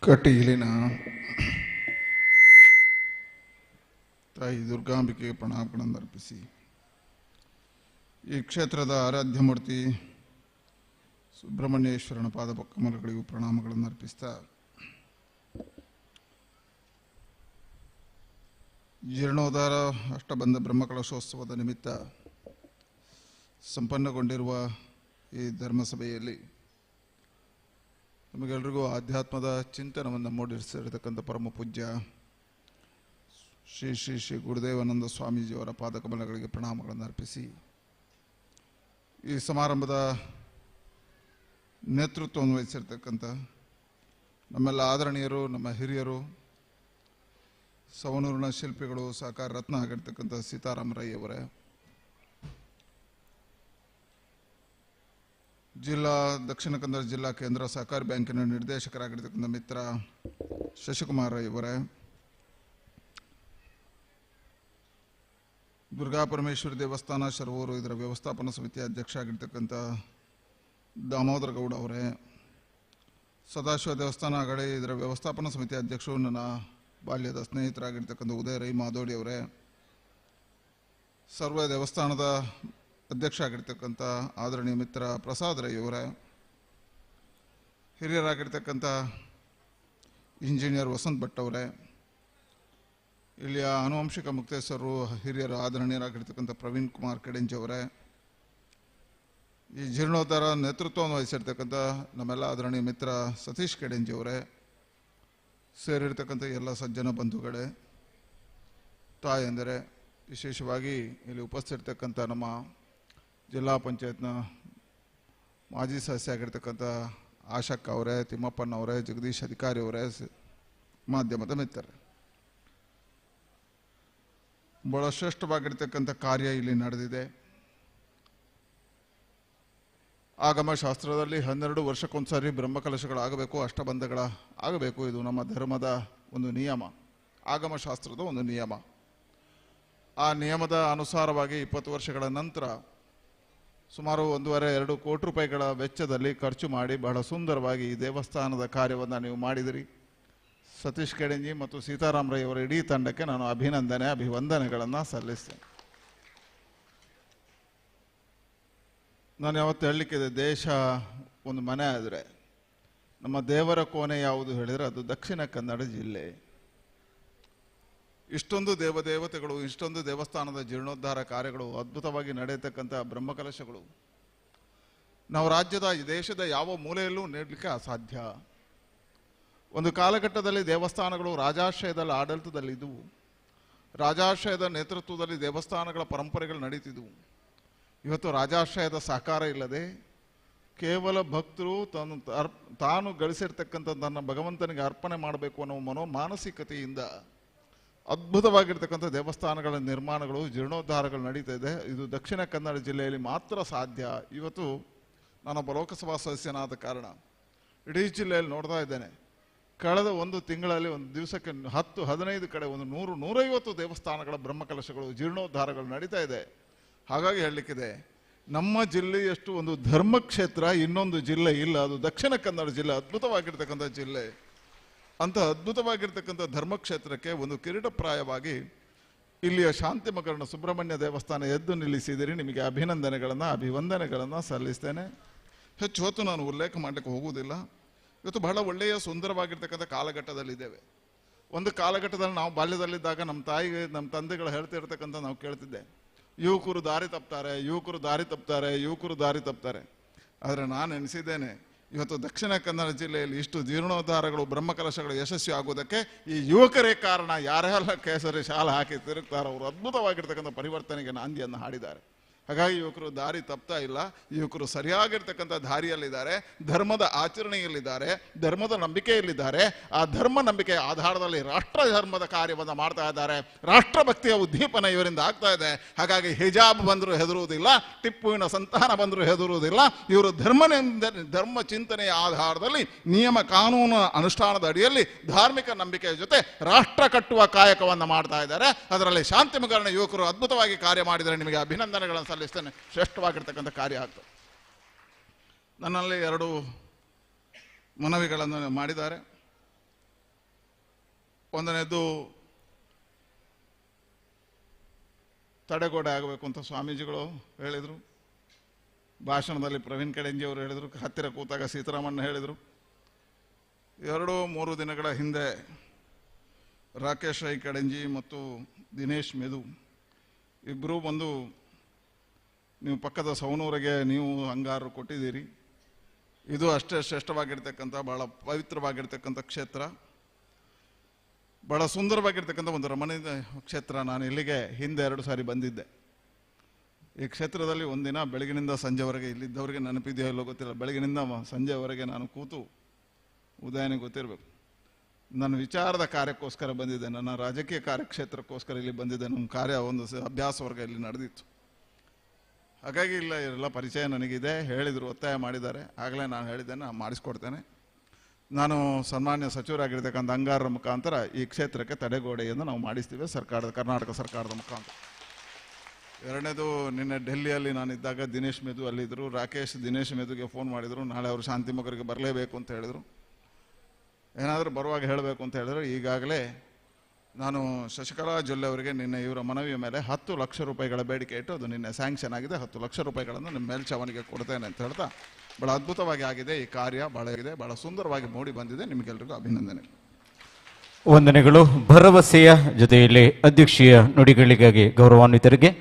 ಕಟೀಲಿನ ತಾಯಿ ದುರ್ಗಾಂಬಿಕೆಗೆ ಪ್ರಣಾಮಗಳನ್ನು ಅರ್ಪಿಸಿ, ಈ ಕ್ಷೇತ್ರದ ಆರಾಧ್ಯ ಮೂರ್ತಿ ಸುಬ್ರಹ್ಮಣ್ಯೇಶ್ವರನ ಪಾದಪಕ್ಕಮಲಗಳಿಗೂ ಪ್ರಣಾಮಗಳನ್ನು ಅರ್ಪಿಸ್ತಾ, ಜೀರ್ಣೋದ್ಧಾರ ಅಷ್ಟಬಂಧ ಬ್ರಹ್ಮಕಲಶೋತ್ಸವದ ನಿಮಿತ್ತ ಸಂಪನ್ನಗೊಂಡಿರುವ ಈ ಧರ್ಮಸಭೆಯಲ್ಲಿ ನಮಗೆಲ್ಲರಿಗೂ ಆಧ್ಯಾತ್ಮದ ಚಿಂತನವನ್ನು ಮೂಡಿಸಿರತಕ್ಕಂಥ ಪರಮ ಪೂಜ್ಯ ಶ್ರೀ ಶ್ರೀ ಶ್ರೀ ಗುರುದೇವಾನಂದ ಸ್ವಾಮೀಜಿಯವರ ಪಾದಕಮಲಗಳಿಗೆ ಪ್ರಣಾಮಗಳನ್ನು ಅರ್ಪಿಸಿ ಈ ಸಮಾರಂಭದ ನೇತೃತ್ವವನ್ನು ವಹಿಸಿರ್ತಕ್ಕಂಥ ನಮ್ಮೆಲ್ಲ ಆದರಣೀಯರು, ನಮ್ಮ ಹಿರಿಯರು, ಸವಣೂರಿನ ಶಿಲ್ಪಿಗಳು, ಸಹಕಾರ ರತ್ನ ಆಗಿರ್ತಕ್ಕಂಥ ಸೀತಾರಾಮ ರೈ ಅವರೇ, ದಕ್ಷಿಣ ಕನ್ನಡ ಜಿಲ್ಲಾ ಕೇಂದ್ರ ಸಹಕಾರಿ ಬ್ಯಾಂಕಿನ ನಿರ್ದೇಶಕರಾಗಿರ್ತಕ್ಕಂಥ ಮಿತ್ರ ಶಶಿಕುಮಾರ್ ರೈ ಅವರೇ, ದುರ್ಗಾ ಪರಮೇಶ್ವರಿ ದೇವಸ್ಥಾನ ಶರವೂರು ಇದರ ವ್ಯವಸ್ಥಾಪನಾ ಸಮಿತಿ ಅಧ್ಯಕ್ಷ ಆಗಿರ್ತಕ್ಕಂಥ ದಾಮೋದರ ಗೌಡ ಅವರೇ, ಸದಾಶಿವ ದೇವಸ್ಥಾನ ಅಗಡೆ ಇದರ ವ್ಯವಸ್ಥಾಪನಾ ಸಮಿತಿ ಅಧ್ಯಕ್ಷರು ನನ್ನ ಬಾಲ್ಯದ ಸ್ನೇಹಿತರಾಗಿರ್ತಕ್ಕಂಥ ಉದಯ ರೈ ಮಾದೋಡಿ ಅವರೇ, ಸರ್ವ ದೇವಸ್ಥಾನದ ಅಧ್ಯಕ್ಷ ಆಗಿರ್ತಕ್ಕಂಥ ಆದರಣೀಯ ಮಿತ್ರ ಪ್ರಸಾದ್ ರೈ ಅವರೇ, ಹಿರಿಯರಾಗಿರ್ತಕ್ಕಂಥ ಇಂಜಿನಿಯರ್ ವಸಂತ್ ಭಟ್ ಅವರೇ, ಇಲ್ಲಿಯ ಆನುವಂಶಿಕ ಮುಕ್ತೇಶ್ವರರು ಹಿರಿಯರು ಆದರಣೀಯರಾಗಿರ್ತಕ್ಕಂಥ ಪ್ರವೀಣ್ ಕುಮಾರ್ ಕೆಡೆಂಜಿ ಅವರೇ, ಈ ಜೀರ್ಣೋದ್ಧಾರ ನೇತೃತ್ವವನ್ನು ವಹಿಸಿರ್ತಕ್ಕಂಥ ನಮ್ಮೆಲ್ಲ ಆದರಣೀಯ ಮಿತ್ರ ಸತೀಶ್ ಕೆಡೆಂಜಿ ಅವರೇ, ಸೇರಿರ್ತಕ್ಕಂಥ ಎಲ್ಲ ಸಜ್ಜನ ಬಂಧುಗಳೇ, ತಾಯಂದರೆ, ವಿಶೇಷವಾಗಿ ಇಲ್ಲಿ ಉಪಸ್ಥಿತರ್ತಕ್ಕಂಥ ನಮ್ಮ ಜಿಲ್ಲಾ ಪಂಚಾಯತ್ನ ಮಾಜಿ ಸದಸ್ಯ ಆಗಿರ್ತಕ್ಕಂಥ ಆಶಕ್ಕ ಅವರೇ, ತಿಮ್ಮಪ್ಪನವರೇ, ಜಗದೀಶ್ ಅಧಿಕಾರಿ ಅವರೇ, ಮಾಧ್ಯಮದ ಮಿತ್ರರೇ, ಬಹಳ ಶ್ರೇಷ್ಠವಾಗಿರ್ತಕ್ಕಂಥ ಕಾರ್ಯ ಇಲ್ಲಿ ನಡೆದಿದೆ. ಆಗಮ ಶಾಸ್ತ್ರದಲ್ಲಿ 12 ವರ್ಷಕ್ಕೊಂದ್ಸರಿ ಬ್ರಹ್ಮಕಲಶಗಳಾಗಬೇಕು, ಅಷ್ಟಬಂಧಗಳ ಆಗಬೇಕು. ಇದು ನಮ್ಮ ಧರ್ಮದ ಒಂದು ನಿಯಮ, ಆಗಮ ಶಾಸ್ತ್ರದ ಒಂದು ನಿಯಮ. ಆ ನಿಯಮದ ಅನುಸಾರವಾಗಿ 20 ವರ್ಷಗಳ ನಂತರ ಸುಮಾರು 1.5-2 ಕೋಟಿ ರೂಪಾಯಿಗಳ ವೆಚ್ಚದಲ್ಲಿ ಖರ್ಚು ಮಾಡಿ ಬಹಳ ಸುಂದರವಾಗಿ ಈ ದೇವಸ್ಥಾನದ ಕಾರ್ಯವನ್ನು ನೀವು ಮಾಡಿದಿರಿ. ಸತೀಶ್ ಕೆಡೆಂಜಿ ಮತ್ತು ಸೀತಾರಾಮ ರೈ ಅವರ ಇಡೀ ತಂಡಕ್ಕೆ ನಾನು ಅಭಿವಂದನೆಗಳನ್ನು ಸಲ್ಲಿಸ್ತೇನೆ. ನಾನು ಯಾವತ್ತು ಹೇಳಲಿಕ್ಕಿದೆ, ದೇಶ ಒಂದು ಮನೆ ಆದರೆ ನಮ್ಮ ದೇವರ ಕೋಣೆ ಯಾವುದು ಹೇಳಿದರೆ ಅದು ದಕ್ಷಿಣ ಕನ್ನಡ ಜಿಲ್ಲೆ. ಇಷ್ಟೊಂದು ದೇವತೆಗಳು, ಇಷ್ಟೊಂದು ದೇವಸ್ಥಾನದ ಜೀರ್ಣೋದ್ಧಾರ ಕಾರ್ಯಗಳು, ಅದ್ಭುತವಾಗಿ ನಡೆಯತಕ್ಕಂಥ ಬ್ರಹ್ಮಕಲಶಗಳು ನಾವು ರಾಜ್ಯದ ಈ ದೇಶದ ಯಾವ ಮೂಲೆಯಲ್ಲೂ ನೀಡಲಿಕ್ಕೆ ಅಸಾಧ್ಯ. ಒಂದು ಕಾಲಘಟ್ಟದಲ್ಲಿ ದೇವಸ್ಥಾನಗಳು ರಾಜಾಶ್ರಯದಲ್ಲಿ ಆಡಳಿತದಲ್ಲಿದ್ದವು, ರಾಜಾಶ್ರಯದ ನೇತೃತ್ವದಲ್ಲಿ ದೇವಸ್ಥಾನಗಳ ಪರಂಪರೆಗಳು ನಡೀತಿದ್ವು. ಇವತ್ತು ರಾಜಾಶ್ರಯದ ಸಹಕಾರ ಇಲ್ಲದೆ ಕೇವಲ ಭಕ್ತರು ತಾನು ಗಳಿಸಿರ್ತಕ್ಕಂಥ ತನ್ನ ಭಗವಂತನಿಗೆ ಅರ್ಪಣೆ ಮಾಡಬೇಕು ಅನ್ನೋ ಮಾನಸಿಕತೆಯಿಂದ ಅದ್ಭುತವಾಗಿರ್ತಕ್ಕಂಥ ದೇವಸ್ಥಾನಗಳ ನಿರ್ಮಾಣಗಳು, ಜೀರ್ಣೋದ್ಧಾರಗಳು ನಡೀತಾ ಇದೆ. ಇದು ದಕ್ಷಿಣ ಕನ್ನಡ ಜಿಲ್ಲೆಯಲ್ಲಿ ಮಾತ್ರ ಸಾಧ್ಯ. ಇವತ್ತು ನಾನೊಬ್ಬ ಲೋಕಸಭಾ ಸದಸ್ಯನಾದ ಕಾರಣ ಇಡೀ ಜಿಲ್ಲೆಯಲ್ಲಿ ನೋಡ್ತಾ ಇದ್ದೇನೆ. ಕಳೆದ ಒಂದು ತಿಂಗಳಲ್ಲಿ ಒಂದು ದಿವಸಕ್ಕೆ 10-15 ಕಡೆ ಒಂದು 100-150 ದೇವಸ್ಥಾನಗಳ ಬ್ರಹ್ಮಕಲಶಗಳು, ಜೀರ್ಣೋದ್ಧಾರಗಳು ನಡೀತಾ ಇದೆ. ಹಾಗಾಗಿ ಹೇಳಲಿಕ್ಕಿದೆ, ನಮ್ಮ ಜಿಲ್ಲೆಯಷ್ಟು ಒಂದು ಧರ್ಮಕ್ಷೇತ್ರ ಇನ್ನೊಂದು ಜಿಲ್ಲೆ ಇಲ್ಲ. ಅದು ದಕ್ಷಿಣ ಕನ್ನಡ ಜಿಲ್ಲೆ, ಅದ್ಭುತವಾಗಿರ್ತಕ್ಕಂಥ ಜಿಲ್ಲೆ. ಅಂಥ ಅದ್ಭುತವಾಗಿರ್ತಕ್ಕಂಥ ಧರ್ಮಕ್ಷೇತ್ರಕ್ಕೆ ಒಂದು ಕಿರೀಟಪ್ರಾಯವಾಗಿ ಇಲ್ಲಿಯ ಶಾಂತಿಮಕರಣ ಸುಬ್ರಹ್ಮಣ್ಯ ದೇವಸ್ಥಾನ ಎದ್ದು ನಿಲ್ಲಿಸಿದಿರಿ. ನಿಮಗೆ ಅಭಿವಂದನೆಗಳನ್ನು ಸಲ್ಲಿಸ್ತೇನೆ. ಹೆಚ್ಚು ಹೊತ್ತು ನಾನು ಉಲ್ಲೇಖ ಮಾಡಲಿಕ್ಕೆ ಹೋಗುವುದಿಲ್ಲ. ಇವತ್ತು ಬಹಳ ಒಳ್ಳೆಯ ಸುಂದರವಾಗಿರ್ತಕ್ಕಂಥ ಕಾಲಘಟ್ಟದಲ್ಲಿದ್ದೇವೆ. ಒಂದು ಕಾಲಘಟ್ಟದಲ್ಲಿ ನಾವು ಬಾಲ್ಯದಲ್ಲಿದ್ದಾಗ ನಮ್ಮ ತಾಯಿಗೆ, ನಮ್ಮ ತಂದೆಗಳು ಹೇಳ್ತಿರ್ತಕ್ಕಂಥ ನಾವು ಕೇಳ್ತಿದ್ದೆ, ಯುವಕರು ದಾರಿ ತಪ್ತಾರೆ. ಆದರೆ ನಾನು ಎನಿಸಿದ್ದೇನೆ, ಇವತ್ತು ದಕ್ಷಿಣ ಕನ್ನಡ ಜಿಲ್ಲೆಯಲ್ಲಿ ಇಷ್ಟು ಜೀರ್ಣೋದ್ಧಾರಗಳು, ಬ್ರಹ್ಮಕಲಶಗಳು ಯಶಸ್ವಿ ಆಗೋದಕ್ಕೆ ಈ ಯುವಕರೇ ಕಾರಣ. ಯಾರೆಲ್ಲ ಕೇಸರಿ ಶಾಲೆ ಹಾಕಿ ತಿರುಗ್ತಾರೋ ಅವರು ಅದ್ಭುತವಾಗಿರ್ತಕ್ಕಂಥ ಪರಿವರ್ತನೆಗೆ ನಾಂದಿಯನ್ನು ಹಾಡಿದ್ದಾರೆ. ಹಾಗಾಗಿ ಯುವಕರು ದಾರಿ ತಪ್ತಾ ಇಲ್ಲ, ಯುವಕರು ಸರಿಯಾಗಿರ್ತಕ್ಕಂಥ ದಾರಿಯಲ್ಲಿದ್ದಾರೆ, ಧರ್ಮದ ಆಚರಣೆಯಲ್ಲಿದ್ದಾರೆ, ಧರ್ಮದ ನಂಬಿಕೆಯಲ್ಲಿದ್ದಾರೆ. ಆ ಧರ್ಮ ನಂಬಿಕೆಯ ಆಧಾರದಲ್ಲಿ ರಾಷ್ಟ್ರ ಧರ್ಮದ ಕಾರ್ಯವನ್ನು ಮಾಡ್ತಾ ಇದ್ದಾರೆ. ರಾಷ್ಟ್ರಭಕ್ತಿಯ ಉದ್ದೀಪನ ಇವರಿಂದ ಆಗ್ತಾ ಇದೆ. ಹಾಗಾಗಿ ಹಿಜಾಬ್ ಬಂದರೂ ಹೆದರುವುದಿಲ್ಲ, ಟಿಪ್ಪುವಿನ ಸಂತಾನ ಬಂದರೂ ಹೆದರುವುದಿಲ್ಲ. ಇವರು ಧರ್ಮ ಚಿಂತನೆಯ ಆಧಾರದಲ್ಲಿ ನಿಯಮ ಕಾನೂನು ಅನುಷ್ಠಾನದ ಅಡಿಯಲ್ಲಿ ಧಾರ್ಮಿಕ ನಂಬಿಕೆಯ ಜೊತೆ ರಾಷ್ಟ್ರ ಕಟ್ಟುವ ಕಾಯಕವನ್ನು ಮಾಡ್ತಾ ಇದ್ದಾರೆ. ಅದರಲ್ಲಿ ಶಾಂತಿಮಕರಣ ಯುವಕರು ಅದ್ಭುತವಾಗಿ ಕಾರ್ಯ ಮಾಡಿದರೆ ನಿಮಗೆ ಅಭಿನಂದನೆಗಳನ್ನು ಸಲ್ಲಿಸ್ತೇನೆ. ಶ್ರೇಷ್ಠವಾಗಿರ್ತಕ್ಕಂಥ ಕಾರ್ಯ ಆಗ್ತದೆ. ನನ್ನಲ್ಲಿ 2 ಮನವಿಗಳನ್ನು ಮಾಡಿದ್ದಾರೆ. ಒಂದನೇದು ತಡೆಗೋಡೆ ಆಗಬೇಕು ಅಂತ ಸ್ವಾಮೀಜಿಗಳು ಹೇಳಿದರು. ಭಾಷಣದಲ್ಲಿ ಪ್ರವೀಣ್ ಕೆಡೆಂಜಿ ಅವರು ಹೇಳಿದರು, ಹತ್ತಿರ ಕೂತಾಗ ಸೀತಾರಾಮಣ್ಣ ಹೇಳಿದರು. 2-3 ದಿನಗಳ ಹಿಂದೆ ರಾಕೇಶ್ ರೈ ಕಡಂಜಿ ಮತ್ತು ದಿನೇಶ್ ಮೆದು ಇಬ್ಬರೂ ಬಂದು ನೀವು ಪಕ್ಕದ ಸವಣೂರಿಗೆ ನೀವು ಅಂಗಾರು ಕೊಟ್ಟಿದ್ದೀರಿ. ಇದು ಅಷ್ಟೇ ಶ್ರೇಷ್ಠವಾಗಿರ್ತಕ್ಕಂಥ ಭಾಳ ಪವಿತ್ರವಾಗಿರ್ತಕ್ಕಂಥ ಕ್ಷೇತ್ರ, ಭಾಳ ಸುಂದರವಾಗಿರ್ತಕ್ಕಂಥ ಒಂದು ರಮಣೀಯ ಕ್ಷೇತ್ರ. ನಾನು ಇಲ್ಲಿಗೆ ಹಿಂದೆ 2 ಸಾರಿ ಬಂದಿದ್ದೆ. ಈ ಕ್ಷೇತ್ರದಲ್ಲಿ ಒಂದಿನ ಬೆಳಗಿನಿಂದ ಸಂಜೆವರೆಗೆ, ಇಲ್ಲಿದ್ದವರಿಗೆ ನೆನಪಿದೆಯೋ ಇಲ್ಲೋ ಗೊತ್ತಿಲ್ಲ, ಬೆಳಗಿನಿಂದ ಸಂಜೆವರೆಗೆ ನಾನು ಕೂತು, ಉದಯನಿಗೆ ಗೊತ್ತಿರಬೇಕು, ನನ್ನ ವಿಚಾರದ ಕಾರ್ಯಕ್ಕೋಸ್ಕರ ಬಂದಿದ್ದೆ, ನನ್ನ ರಾಜಕೀಯ ಕಾರ್ಯಕ್ಷೇತ್ರಕ್ಕೋಸ್ಕರ ಇಲ್ಲಿ ಬಂದಿದ್ದೆ. ನಮ್ಮ ಕಾರ್ಯ ಒಂದು ಅಭ್ಯಾಸ ವರ್ಗ ಇಲ್ಲಿ ನಡೆದಿತ್ತು. ಹಾಗಾಗಿ ಎಲ್ಲ ಪರಿಚಯ ನನಗಿದೆ. ಹೇಳಿದರು, ಒತ್ತಾಯ ಮಾಡಿದ್ದಾರೆ. ಆಗಲೇ ನಾನು ಹೇಳಿದ್ದೇನೆ, ನಾನು ಮಾಡಿಸ್ಕೊಡ್ತೇನೆ. ನಾನು ಸನ್ಮಾನ್ಯ ಸಚಿವರಾಗಿರ್ತಕ್ಕಂಥ ಅಂಗಾರರ ಮುಖಾಂತರ ಈ ಕ್ಷೇತ್ರಕ್ಕೆ ತಡೆಗೋಡೆಯನ್ನು ನಾವು ಮಾಡಿಸ್ತೀವಿ, ಕರ್ನಾಟಕ ಸರ್ಕಾರದ ಮುಖಾಂತರ. ಎರಡನೇದು, ನಿನ್ನೆ ಡೆಲ್ಲಿಯಲ್ಲಿ ನಾನಿದ್ದಾಗ ದಿನೇಶ್ ಮೆದು ಅಲ್ಲಿದ್ದರು. ರಾಕೇಶ್ ದಿನೇಶ್ ಮೆದುಗೆ ಫೋನ್ ಮಾಡಿದರು, ನಾಳೆ ಅವರು ಶಾಂತಿಮೊಗ್ಗರಿಗೆ ಬರಲೇಬೇಕು ಅಂತ ಹೇಳಿದರು. ಏನಾದರೂ ಬರುವಾಗ ಹೇಳಬೇಕು ಅಂತ ಹೇಳಿದ್ರು. ಈಗಾಗಲೇ ನಾನು ಶಶಿಕಲಾ ಜೊಲ್ಲೆ ಅವರಿಗೆ ನಿನ್ನೆ ಇವರ ಮನವಿಯ ಮೇಲೆ 10 ಲಕ್ಷ ರೂಪಾಯಿಗಳ ಬೇಡಿಕೆ ಇಟ್ಟು ಅದು ನಿನ್ನೆ ಸ್ಯಾಂಕ್ಷನ್ ಆಗಿದೆ. 10 ಲಕ್ಷ ರೂಪಾಯಿಗಳನ್ನು ನಿಮ್ಮ ಮೇಲ್ಛಾವಣಿಗೆ ಕೊಡ್ತೇನೆ ಅಂತ ಹೇಳ್ತಾ, ಭಾಳ ಅದ್ಭುತವಾಗಿ ಆಗಿದೆ ಈ ಕಾರ್ಯ, ಭಾಳ ಸುಂದರವಾಗಿ ಮೂಡಿ ಬಂದಿದೆ. ನಿಮಗೆಲ್ಲರಿಗೂ ಅಭಿನಂದನೆ, ವಂದನೆಗಳು. ಭರವಸೆಯ ಜೊತೆಯಲ್ಲಿ ಅಧ್ಯಕ್ಷೀಯ ನುಡಿಗಳಿಗಾಗಿ ಗೌರವಾನ್ವಿತರಿಗೆ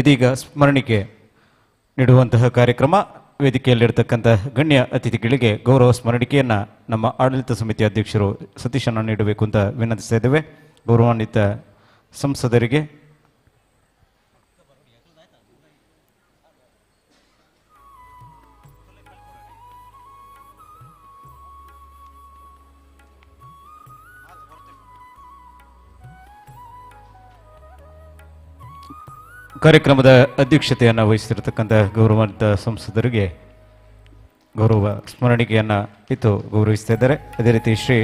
ಇದೀಗ ಸ್ಮರಣಿಕೆ ನೀಡುವಂತಹ ಕಾರ್ಯಕ್ರಮ. ವೇದಿಕೆಯಲ್ಲಿರ್ತಕ್ಕಂಥ ಗಣ್ಯ ಅತಿಥಿಗಳಿಗೆ ಗೌರವ ಸ್ಮರಣಿಕೆಯನ್ನು ನಮ್ಮ ಆಡಳಿತ ಸಮಿತಿ ಅಧ್ಯಕ್ಷರು ಸತೀಶಣ್ಣ ನೀಡಬೇಕು ಅಂತ ವಿನಂತಿಸ್ತಾ ಇದ್ದೇವೆ. ಗೌರವಾನ್ವಿತ ಸಂಸದರಿಗೆ ಕಾರ್ಯಕ್ರಮದ ಅಧ್ಯಕ್ಷತೆಯನ್ನು ವಹಿಸಿರತಕ್ಕಂಥ ಗೌರವಾನ್ವಿತ ಸಂಸದರಿಗೆ ಗೌರವ ಸ್ಮರಣಿಕೆಯನ್ನು ಇತ್ತು ಗೌರವಿಸ್ತಾ ಇದ್ದಾರೆ. ಅದೇ ರೀತಿ ಶ್ರೀ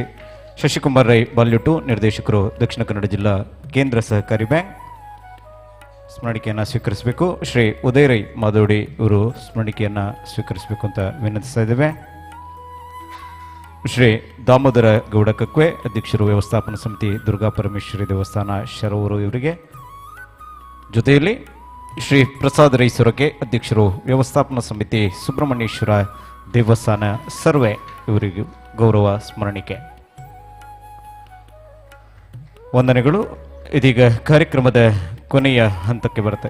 ಶಶಿಕುಮಾರ್ ರೈ ಬಾಲ್ಯುಟು, ನಿರ್ದೇಶಕರು, ದಕ್ಷಿಣ ಕನ್ನಡ ಜಿಲ್ಲಾ ಕೇಂದ್ರ ಸಹಕಾರಿ ಬ್ಯಾಂಕ್, ಸ್ಮರಣಿಕೆಯನ್ನು ಸ್ವೀಕರಿಸಬೇಕು. ಶ್ರೀ ಉದಯ್ ರೈ ಮಾದೋಡಿ ಇವರು ಸ್ಮರಣಿಕೆಯನ್ನು ಸ್ವೀಕರಿಸಬೇಕು ಅಂತ ವಿನಂತಿಸ್ತಾ ಇದ್ದೇವೆ. ಶ್ರೀ ದಾಮೋದರ ಗೌಡ ಕಕ್ವೆ, ಅಧ್ಯಕ್ಷರು, ವ್ಯವಸ್ಥಾಪನಾ ಸಮಿತಿ ದುರ್ಗಾ ಪರಮೇಶ್ವರಿ ದೇವಸ್ಥಾನ ಶರವೂರು ಇವರಿಗೆ. ಜೊತೆಯಲ್ಲಿ ಶ್ರೀ ಪ್ರಸಾದ್ ರೈ ಸೊರಕೆ, ಅಧ್ಯಕ್ಷರು, ವ್ಯವಸ್ಥಾಪನಾ ಸಮಿತಿ ಸುಬ್ರಹ್ಮಣ್ಯೇಶ್ವರ ದೇವಸ್ಥಾನ ಸರ್ವೆ ಇವರಿಗೂ ಗೌರವ ಸ್ಮರಣಿಕೆ. ವಂದನೆಗಳು. ಇದೀಗ ಕಾರ್ಯಕ್ರಮದ ಕೊನೆಯ ಹಂತಕ್ಕೆ ಬರುತ್ತೆ.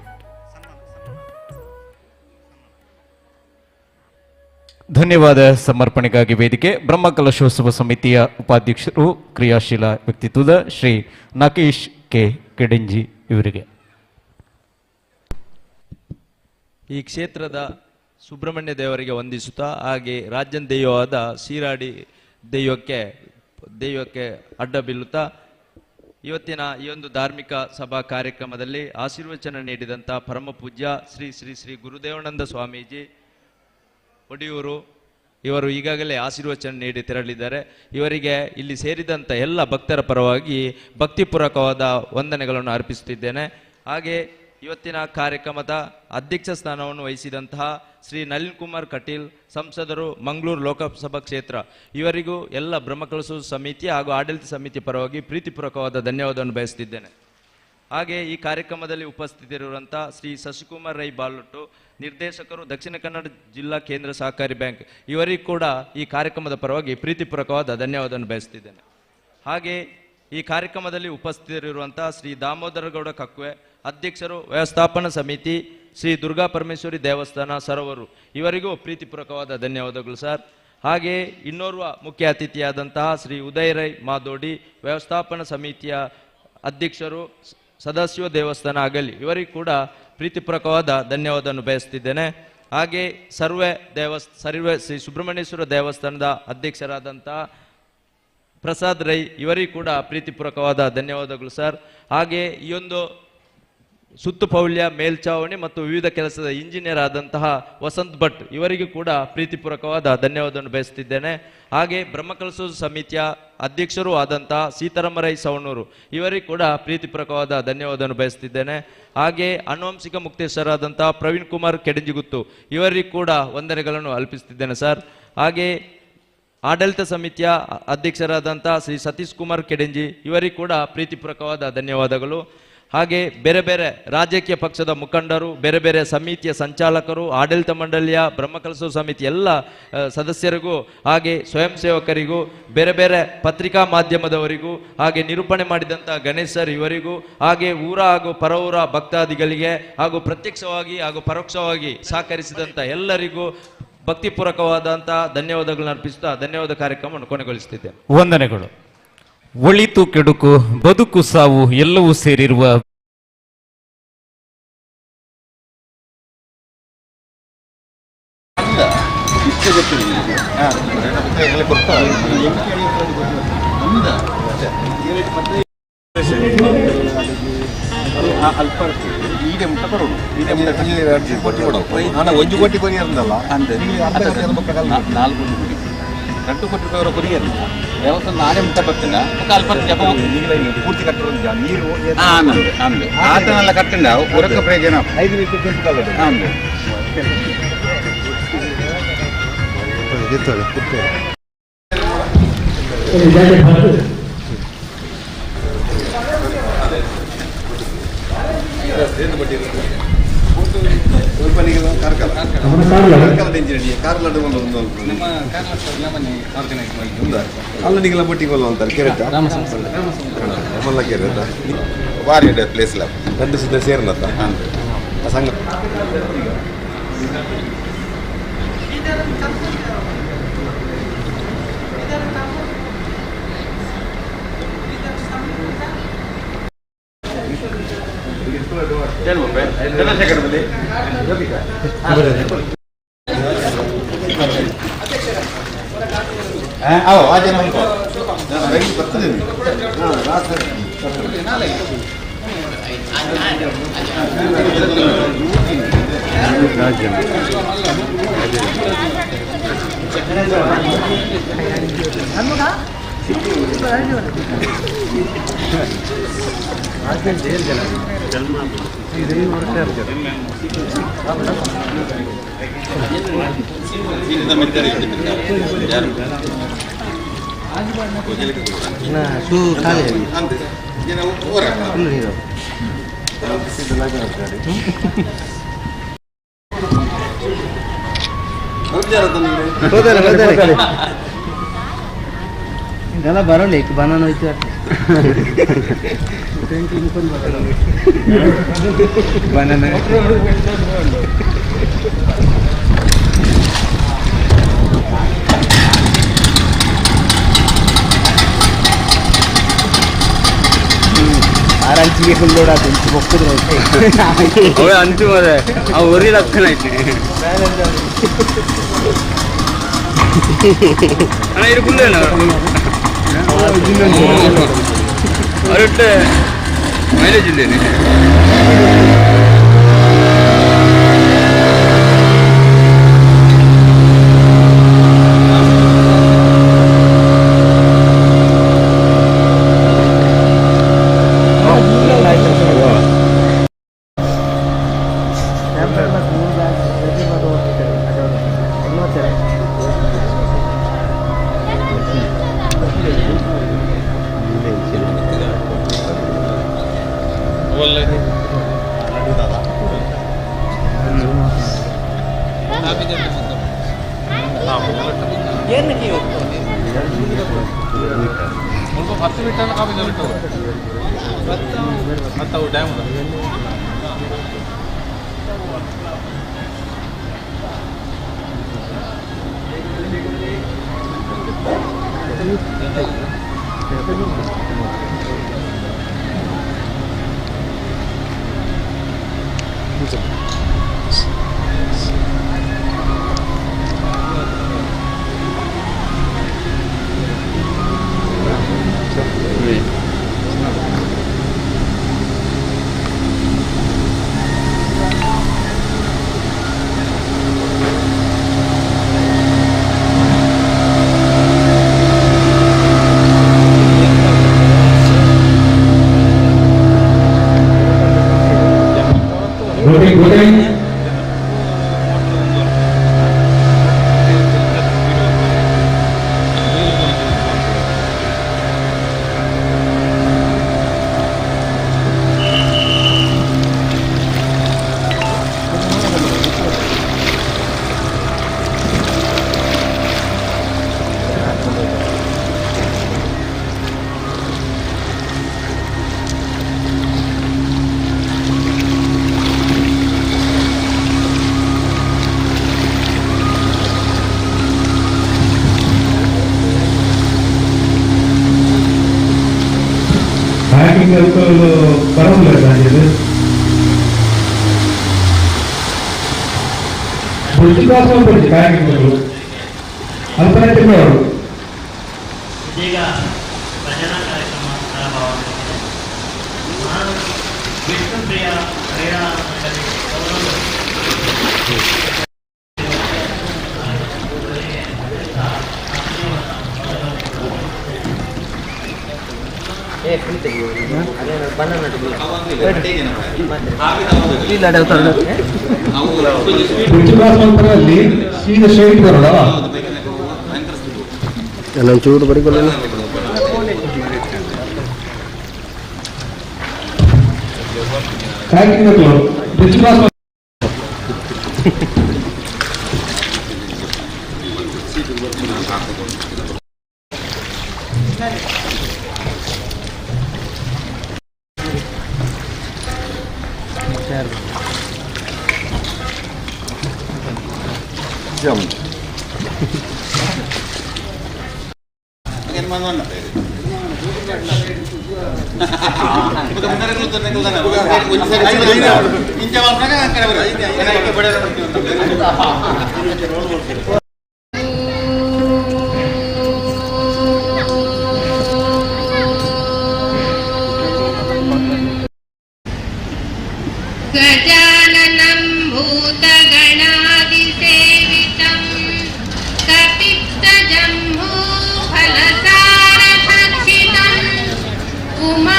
ಧನ್ಯವಾದ ಸಮರ್ಪಣೆಗಾಗಿ ವೇದಿಕೆ ಬ್ರಹ್ಮಕಲಶೋತ್ಸವ ಸಮಿತಿಯ ಉಪಾಧ್ಯಕ್ಷರು, ಕ್ರಿಯಾಶೀಲ ವ್ಯಕ್ತಿತ್ವದ ಶ್ರೀ ನಾಗೇಶ್ ಕೆ ಕೆಡೆಂಜಿ ಇವರಿಗೆ. ಈ ಕ್ಷೇತ್ರದ ಸುಬ್ರಹ್ಮಣ್ಯ ದೇವರಿಗೆ ವಂದಿಸುತ್ತಾ, ಹಾಗೆ ರಾಜ್ಯನ ದೈವವಾದ ಸೀರಾಡಿ ದೈವಕ್ಕೆ ಅಡ್ಡ ಬೀಳುತ್ತಾ, ಇವತ್ತಿನ ಈ ಒಂದು ಧಾರ್ಮಿಕ ಸಭಾ ಕಾರ್ಯಕ್ರಮದಲ್ಲಿ ಆಶೀರ್ವಚನ ನೀಡಿದಂಥ ಪರಮ ಪೂಜ್ಯ ಶ್ರೀ ಶ್ರೀ ಶ್ರೀ ಗುರುದೇವಾನಂದ ಸ್ವಾಮೀಜಿ ಒಡಿಯೂರು ಇವರು ಈಗಾಗಲೇ ಆಶೀರ್ವಚನ ನೀಡಿ ತೆರಳಿದ್ದಾರೆ. ಇವರಿಗೆ ಇಲ್ಲಿ ಸೇರಿದಂಥ ಎಲ್ಲ ಭಕ್ತರ ಪರವಾಗಿ ಭಕ್ತಿಪೂರ್ವಕವಾದ ವಂದನೆಗಳನ್ನು ಅರ್ಪಿಸುತ್ತಿದ್ದೇನೆ. ಹಾಗೆ ಇವತ್ತಿನ ಕಾರ್ಯಕ್ರಮದ ಅಧ್ಯಕ್ಷ ಸ್ಥಾನವನ್ನು ವಹಿಸಿದಂತಹ ಶ್ರೀ ನಳಿನ್ ಕುಮಾರ್ ಕಟೀಲ್, ಸಂಸದರು, ಮಂಗಳೂರು ಲೋಕಸಭಾ ಕ್ಷೇತ್ರ, ಇವರಿಗೂ ಎಲ್ಲ ಬ್ರಹ್ಮಕಲಶೋತ್ಸವ ಸಮಿತಿ ಹಾಗೂ ಆಡಳಿತ ಸಮಿತಿ ಪರವಾಗಿ ಪ್ರೀತಿಪೂರ್ವಕವಾದ ಧನ್ಯವಾದವನ್ನು ಬಯಸುತ್ತಿದ್ದೇನೆ. ಹಾಗೆ ಈ ಕಾರ್ಯಕ್ರಮದಲ್ಲಿ ಉಪಸ್ಥಿತರಿರುವಂಥ ಶ್ರೀ ಶಶಿಕುಮಾರ್ ರೈ ಬಾಲೊಟ್ಟು, ನಿರ್ದೇಶಕರು, ದಕ್ಷಿಣ ಕನ್ನಡ ಜಿಲ್ಲಾ ಕೇಂದ್ರ ಸಹಕಾರಿ ಬ್ಯಾಂಕ್, ಇವರಿಗೂ ಕೂಡ ಈ ಕಾರ್ಯಕ್ರಮದ ಪರವಾಗಿ ಪ್ರೀತಿಪೂರ್ವಕವಾದ ಧನ್ಯವಾದವನ್ನು ಬಯಸುತ್ತಿದ್ದೇನೆ. ಹಾಗೆ ಈ ಕಾರ್ಯಕ್ರಮದಲ್ಲಿ ಉಪಸ್ಥಿತರಿರುವಂಥ ಶ್ರೀ ದಾಮೋದರ ಗೌಡ ಕಕ್ವೆ, ಅಧ್ಯಕ್ಷರು, ವ್ಯವಸ್ಥಾಪನಾ ಸಮಿತಿ ಶ್ರೀ ದುರ್ಗಾ ಪರಮೇಶ್ವರಿ ದೇವಸ್ಥಾನ ಸರೋವರು, ಇವರಿಗೂ ಪ್ರೀತಿಪೂರ್ವಕವಾದ ಧನ್ಯವಾದಗಳು ಸರ್. ಹಾಗೆ ಇನ್ನೋರ್ವ ಮುಖ್ಯ ಅತಿಥಿಯಾದಂತಹ ಶ್ರೀ ಉದಯ್ ರೈ ಮಾದೋಡಿ, ವ್ಯವಸ್ಥಾಪನಾ ಸಮಿತಿಯ ಅಧ್ಯಕ್ಷರು, ಸದಾಶಿವ ದೇವಸ್ಥಾನ ಅಗಲಿ, ಇವರಿಗೂ ಕೂಡ ಪ್ರೀತಿಪೂರ್ವಕವಾದ ಧನ್ಯವಾದವನ್ನು ಬಯಸ್ತಿದ್ದೇನೆ. ಹಾಗೆ ಸರ್ವೆ ಶ್ರೀ ಸುಬ್ರಹ್ಮಣ್ಯೇಶ್ವರ ದೇವಸ್ಥಾನದ ಅಧ್ಯಕ್ಷರಾದಂತಹ ಪ್ರಸಾದ್ ರೈ, ಇವರಿಗೂ ಕೂಡ ಪ್ರೀತಿಪೂರ್ವಕವಾದ ಧನ್ಯವಾದಗಳು ಸರ್. ಹಾಗೆ ಈ ಒಂದು ಸುತ್ತುಪೌಲ್ಯ, ಮೇಲ್ಚಾವಣಿ ಮತ್ತು ವಿವಿಧ ಕೆಲಸದ ಇಂಜಿನಿಯರ್ ಆದಂತಹ ವಸಂತ್ ಭಟ್, ಇವರಿಗೂ ಕೂಡ ಪ್ರೀತಿಪೂರ್ವಕವಾದ ಧನ್ಯವಾದವನ್ನು ಬಯಸುತ್ತಿದ್ದೇನೆ. ಹಾಗೆ ಬ್ರಹ್ಮಕಲಶೋತ್ಸವ ಸಮಿತಿಯ ಅಧ್ಯಕ್ಷರೂ ಆದಂತಹ ಸೀತಾರಾಮ ರೈ ಸವಣೂರು, ಇವರಿಗೂ ಕೂಡ ಪ್ರೀತಿಪೂರ್ವಕವಾದ ಧನ್ಯವಾದವನ್ನು ಬಯಸುತ್ತಿದ್ದೇನೆ. ಹಾಗೆ ಆನುವಂಶಿಕ ಮುಕ್ತೇಶ್ವರಾದಂತಹ ಪ್ರವೀಣ್ ಕುಮಾರ್ ಕೆಡಂಜಿಗುತ್ತು, ಇವರಿಗೂ ಕೂಡ ವಂದನೆಗಳನ್ನು ಅರ್ಪಿಸುತ್ತಿದ್ದೇನೆ ಸರ್. ಹಾಗೆ ಆಡಳಿತ ಸಮಿತಿಯ ಅಧ್ಯಕ್ಷರಾದಂತಹ ಶ್ರೀ ಸತೀಶ್ ಕುಮಾರ್ ಕೆಡೆಂಜಿ, ಇವರಿಗೂ ಕೂಡ ಪ್ರೀತಿಪೂರ್ವಕವಾದ ಧನ್ಯವಾದಗಳು. ಹಾಗೆ ಬೇರೆ ಬೇರೆ ರಾಜಕೀಯ ಪಕ್ಷದ ಮುಖಂಡರು, ಬೇರೆ ಬೇರೆ ಸಮಿತಿಯ ಸಂಚಾಲಕರು, ಆಡಳಿತ ಮಂಡಳಿಯ ಬ್ರಹ್ಮಕಲಶ ಸಮಿತಿ ಎಲ್ಲ ಸದಸ್ಯರಿಗೂ, ಹಾಗೆ ಸ್ವಯಂ ಸೇವಕರಿಗೂ, ಬೇರೆ ಬೇರೆ ಪತ್ರಿಕಾ ಮಾಧ್ಯಮದವರಿಗೂ, ಹಾಗೆ ನಿರೂಪಣೆ ಮಾಡಿದಂಥ ಗಣೇಶ್ ಸರ್ ಇವರಿಗೂ, ಹಾಗೆ ಊರ ಹಾಗೂ ಪರವೂರ ಭಕ್ತಾದಿಗಳಿಗೆ ಹಾಗೂ ಪ್ರತ್ಯಕ್ಷವಾಗಿ ಹಾಗೂ ಪರೋಕ್ಷವಾಗಿ ಸಹಕರಿಸಿದಂಥ ಎಲ್ಲರಿಗೂ ಭಕ್ತಿಪೂರ್ವಕವಾದಂತಹ ಧನ್ಯವಾದಗಳನ್ನು ಅರ್ಪಿಸುತ್ತಾ ಧನ್ಯವಾದ ಕಾರ್ಯಕ್ರಮವನ್ನು ಕೊನೆಗೊಳಿಸುತ್ತಿದ್ದೇನೆ. ವಂದನೆಗಳು. ಒಳಿತು ಕೆಡುಕು, ಬದುಕು ಸಾವು ಎಲ್ಲವೂ ಸೇರಿರುವ ಅಲ್ಪ ಈಗ ಮುಟ್ಟ ಕೊಡು ಈಗ ಕೋಟಿ ಕೊಡು ಹಣ 1 ಕೋಟಿ ಪರಿಹಾರಲ್ಲ ನಾಲ್ಕು 2 ಕೋಟಿ ರೂಪಾಯಿ ಪರಿಹಾರ ಯಾವತ್ತು ನಾನೇ ಮುಟ್ಟ ಬರ್ತೀನಿ ಅಲ್ಪ ಪೂರ್ತಿ ಕಟ್ಟರು ನೀರು ಆತನೆಲ್ಲ ಕಟ್ಟಂಡ ಉರಕ ಪ್ರಯೋಜನ 5 ರೀತಿ ಅಲ್ಲ ಬಟ್ಟಿಗೆ ಅಂತಾರೆ ಕೆರೆಟ ಮಲ್ಲ ಕೆರೆಟ ವಾರಿ ಪ್ಲೇಸ್ ಗಂಡು ಸಿದ್ಧ ಸೇರ್ಲತ್ತ ಸಂಘ ಚಂದ್ರಶೇಖರದಲ್ಲಿ ಬರ್ತದೆ ಇದೆಲ್ಲ ಬರೋಲ್ಲ ಬನಾನ ಹೋಯ್ತು ಬನಾನ ಅಂಚಿಗೆ ಫುಲ್ ಲೋಡ್ ಆಯ್ತು ಹೊಕ್ಕಿದ್ರು ಅವೇ ಅಂಚು ಮರೆ ಅವು ಒರಿ ಲಕ್ಷಣ ಐತಿ ಅಣ್ಣ ಇದು ಫುಲ್ ಏನು ಅವರೊಟ್ಟೆ ಮೈಲೇಜ್ ಇಲ್ಲೇನೆ ವಿಶ್ವಾಸ ಪಡಿಸಿ ಕಾರ್ಯಕ್ರಮಗಳು ಕಲ್ಪನೆ ತಿನ್ನೋರು ಇದೀಗ ಭಜನಾ ಕಾರ್ಯಕ್ರಮ ಪ್ರಾರಂಭವಾಗುತ್ತಿದೆ. ನಾನು ವಿಷ್ಣುಪ್ರಿಯ ಕ್ರೀಡಾ ಮಂಡಳಿ ವಿಶ್ವಾಸದಲ್ಲಿ ಸೀದಾ ಶೈಲಿ ಬರೋಣ ನಾನು ಚೂಡು ಬರಿಕೊಳ್ಳ ಕಾರ್ಯಕ್ರಮಗಳು ವಿಶ್ವಾಸ गजाननं भूतगणादिसेवितं कपित्तजम्बूफलसारभक्षितम् उमा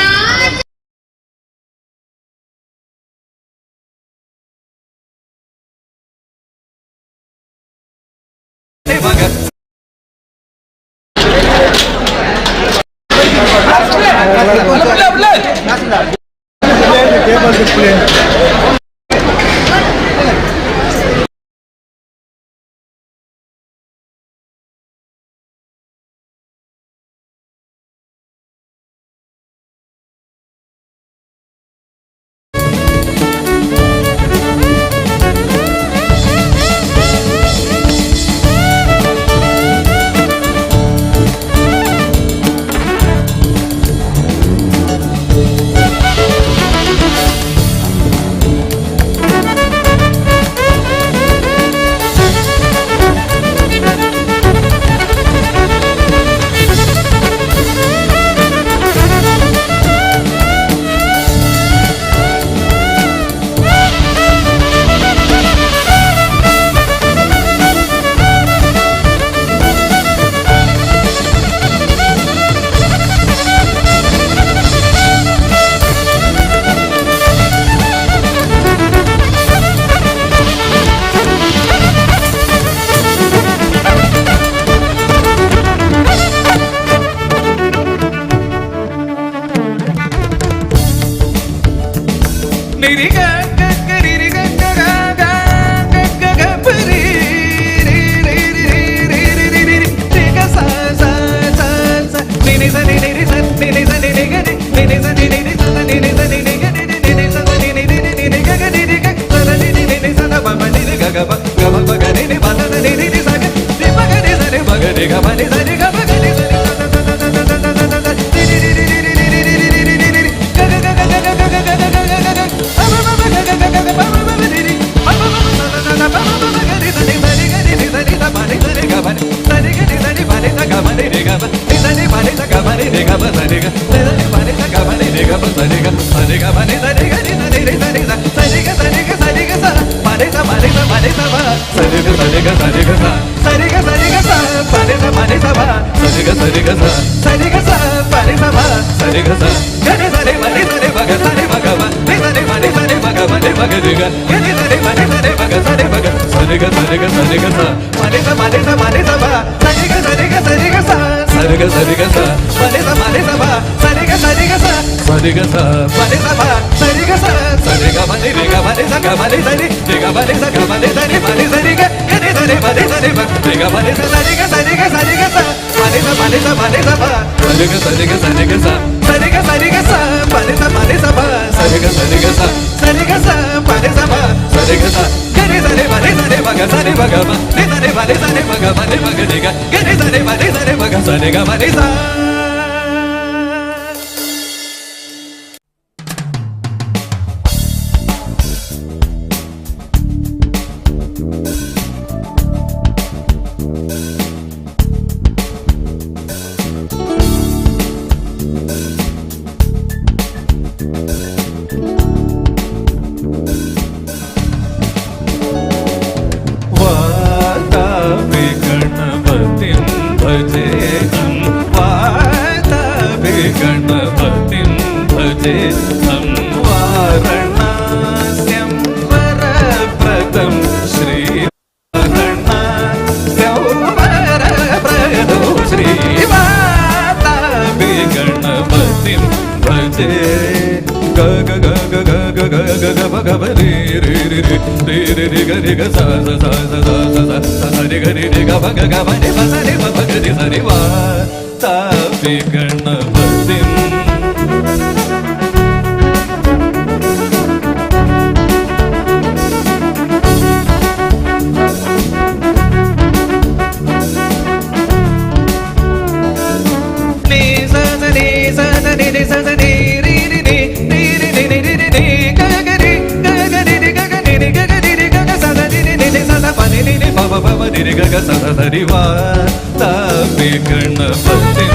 గ గ గ గ రి రి రి రి రి రి రి గ రి గ స స స స స స స రి గ రి రి గ గ గ మ ని ప స ని ప ప గ రి స రి వ త పి గణపతిం సరివా తాపి గణపతి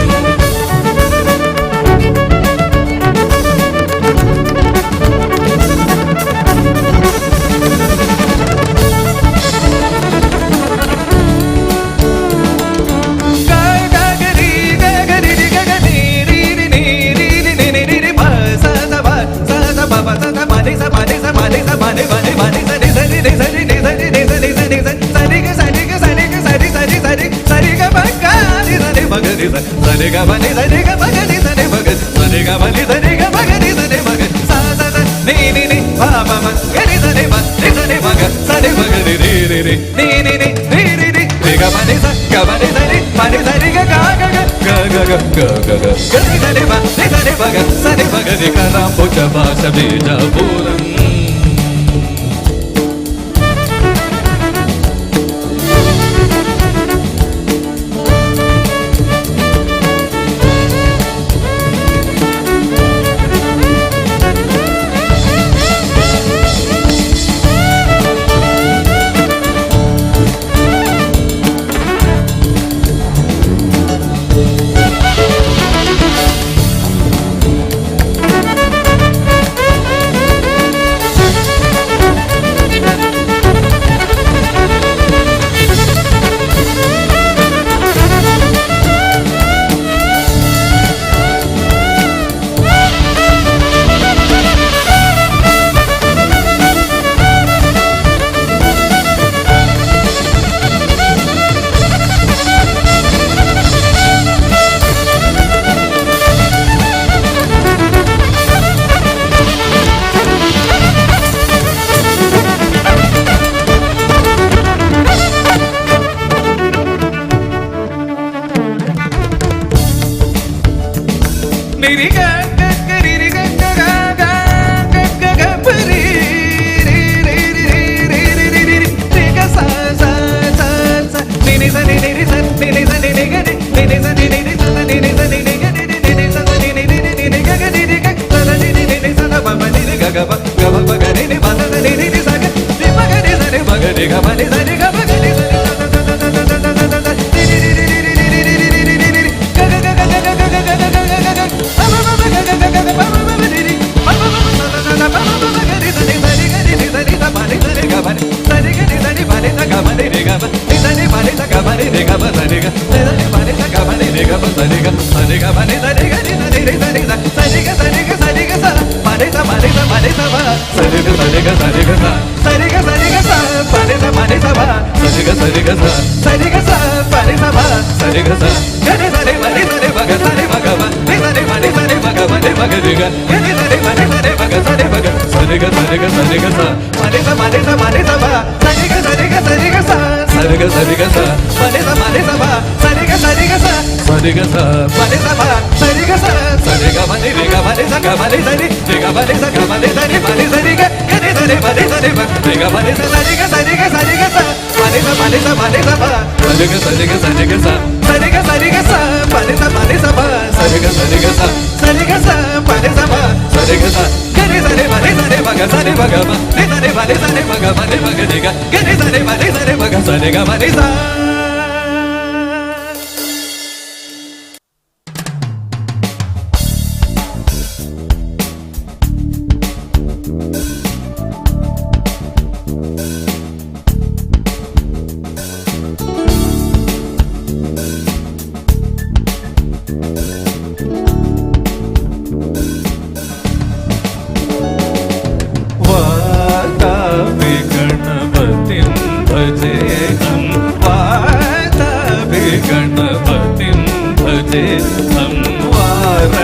సరిగ బని సరిగ మగని సరి మగ సరిగ బని సరిగ మగని సరి మగ సా స స ని ని ని ప ప మ గని సరి మ ని సరి మగ సరి మగ రి రి రి రి ని ని ని రి రి రి రి గ బని స గ బని సరి బని సరి గ గ గ గ గ గ గ గ గ గని సరి మ ని సరి మగ సరి మగ రి కరాంబుజ భాష బీజ పూరం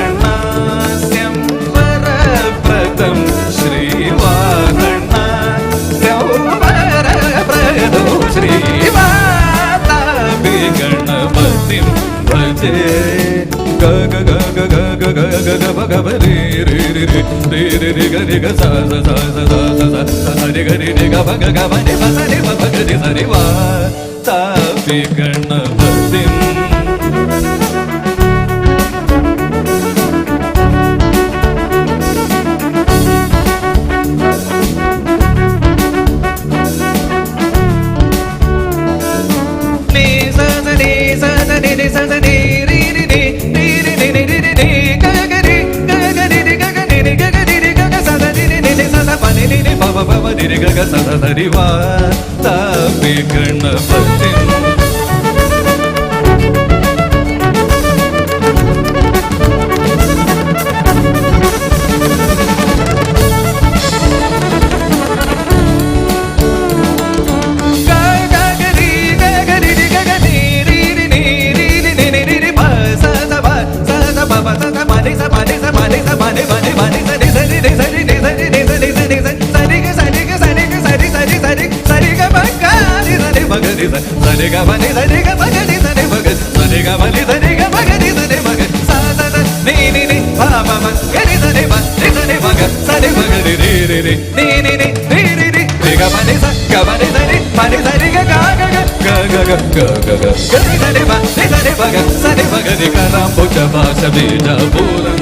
वाराणस्यं वरप्रदं श्रीवा ri ri ri ga ri ga sa sa sa sa sa sa sa sa ri ga ri ri ga ba ga ga ba ni ba sa ni ba ba ga ri sa ri va ta pi ganapati tapi ganapati Sariga bani sariga bagani sare bagan sariga bani sariga bagani sare bagan sa sa sa ni ni ni ba ba ba gani sare ba ni sare bagan sare bagani ri ri ri ni ni ni ri ri ri riga bani sa ga bani sariga ga ga ga ga ga ga ga ga ga gani sare ba ni sare bagan sare bagani karam pucha bhasha bija puran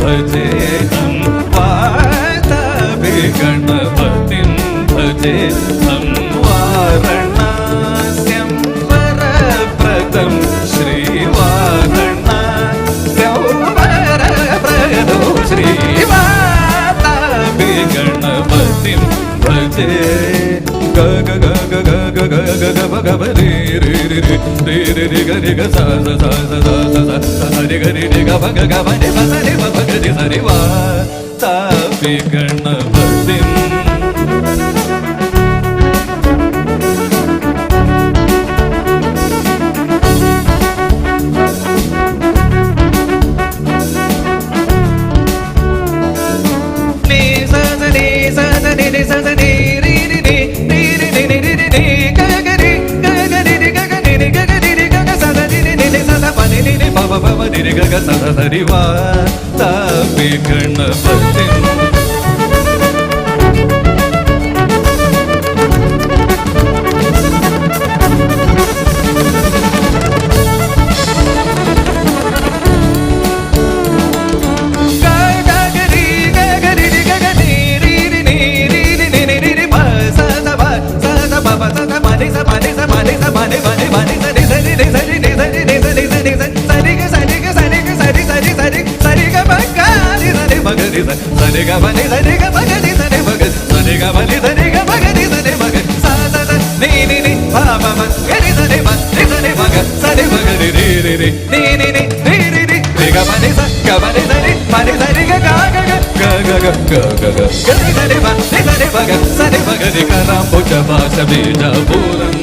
भजेहं भक्तिं भजे ग ग ग ग ग ग ग ग ग ग ग रे रे रे रे रे रे रे ग रे ग सा सा सा सा सा सा सा सा रे ग रे रे ग ग ग ग रे ग सा रे ग ग रे सा रे वा ता पे गणपतिं सदरिवा तापे गणपतिं सरे ग बने सरे ग बगनि सरे बग सरे ग बने सरे ग बगनि सरे बग सा सा सा नी नी नी पा पा मा गनि सरे ब नी सरे बग सरे बग रे रे रे रे नी नी नी नी नी नी रे ग बने स ग बने सरे ग ग ग ग ग ग ग ग ग गनि सरे ब नी सरे बग सरे बग रे कराम पुच भाष बीज पूरन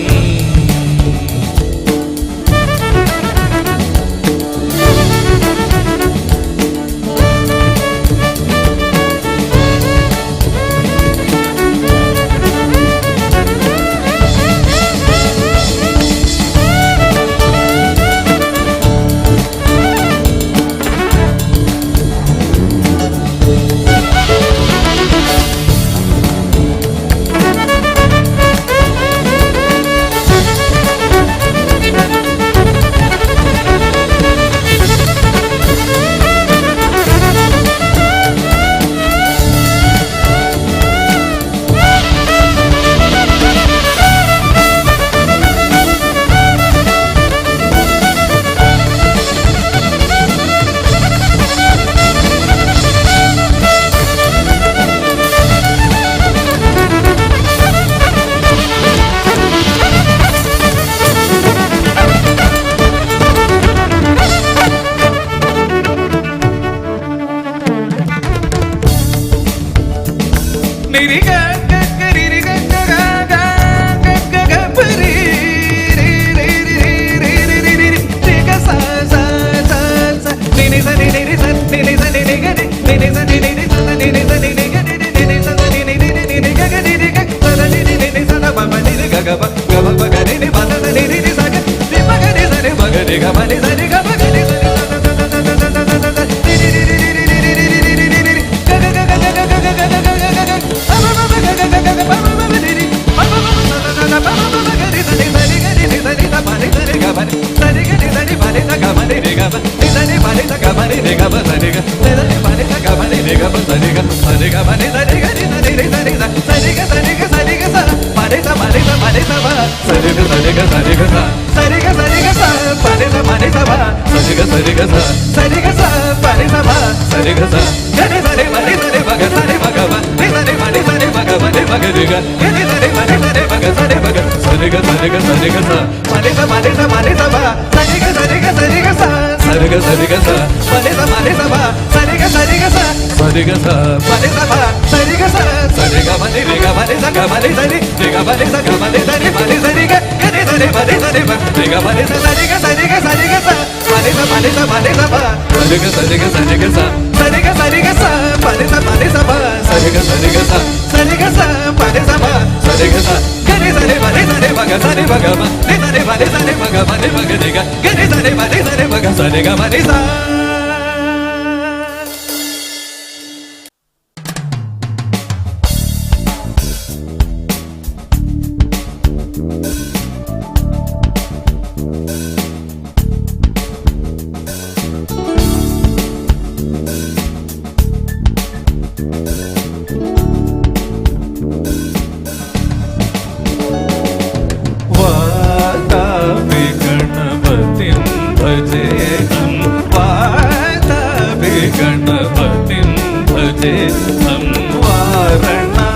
गणपतिं भजे संवारणा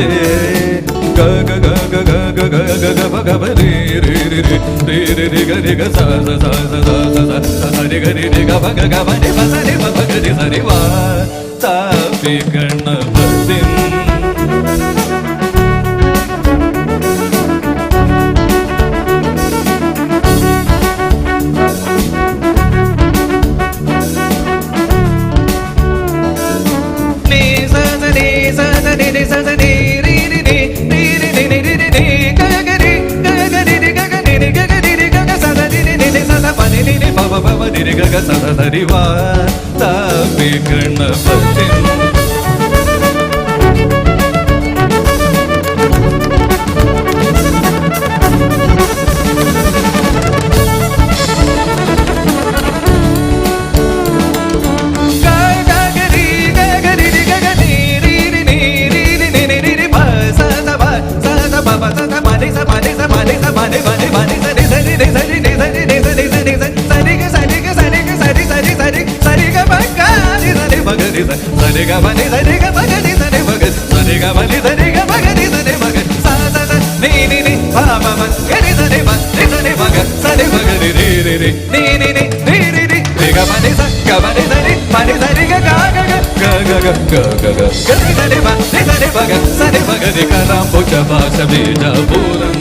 ಸೇ ಗ ಗ ಗ ಗ ಗ ಗ ಗ ಗ ಗ ಗ ಗ ಗ ರೇ ರೇ ರೇ ರೇ ರೇ ರೇ ರೇ ಗ ರೇ ಗ ಸ ಸ ಸ ಸ ಸ ಸ ಸ ರೆ ಗ ರೇ ರೇ ಗ ಗ ಗ ಮ ರೆ ಮ ಸ ರೆ ಮ ಗ ರೆ ಸ ರೆ ವ ತಾಪಿ ಗಣಪತಿ ಸದರಿವಾ ತಾಪಿ ಗಣಪತಿ ಸರಿ ಗ ಬನಿ ಸರಿ ಗ ಮಗನಿ ಸರಿ ಮಗ ಸರಿ ಗ ಬನಿ ಸರಿ ಗ ಮಗನಿ ಸರಿ ಮಗ ಸ ಸ ಸ ನೀ ನೀ ನೀ ಪ ಪ ಮ ಗರಿ ಸರಿ ಮ ರಿ ಸರಿ ಮಗ ಸರಿ ಮಗ ರಿ ರಿ ರಿ ರಿ ನೀ ನೀ ನೀ ರಿ ರಿ ರಿ ರಿ ಗ ಬನಿ ಸ ಗ ಬನಿ ಸರಿ ಗ ಗ ಗ ಗ ಗ ಗ ಗ ಗ ಗ ಗರಿ ಸರಿ ಮ ರಿ ಸರಿ ಮಗ ಸರಿ ಮಗ ರಿ ಕರಾಂಬುಜ ಭಾಷ ಬೀಜ ಪೂರಂ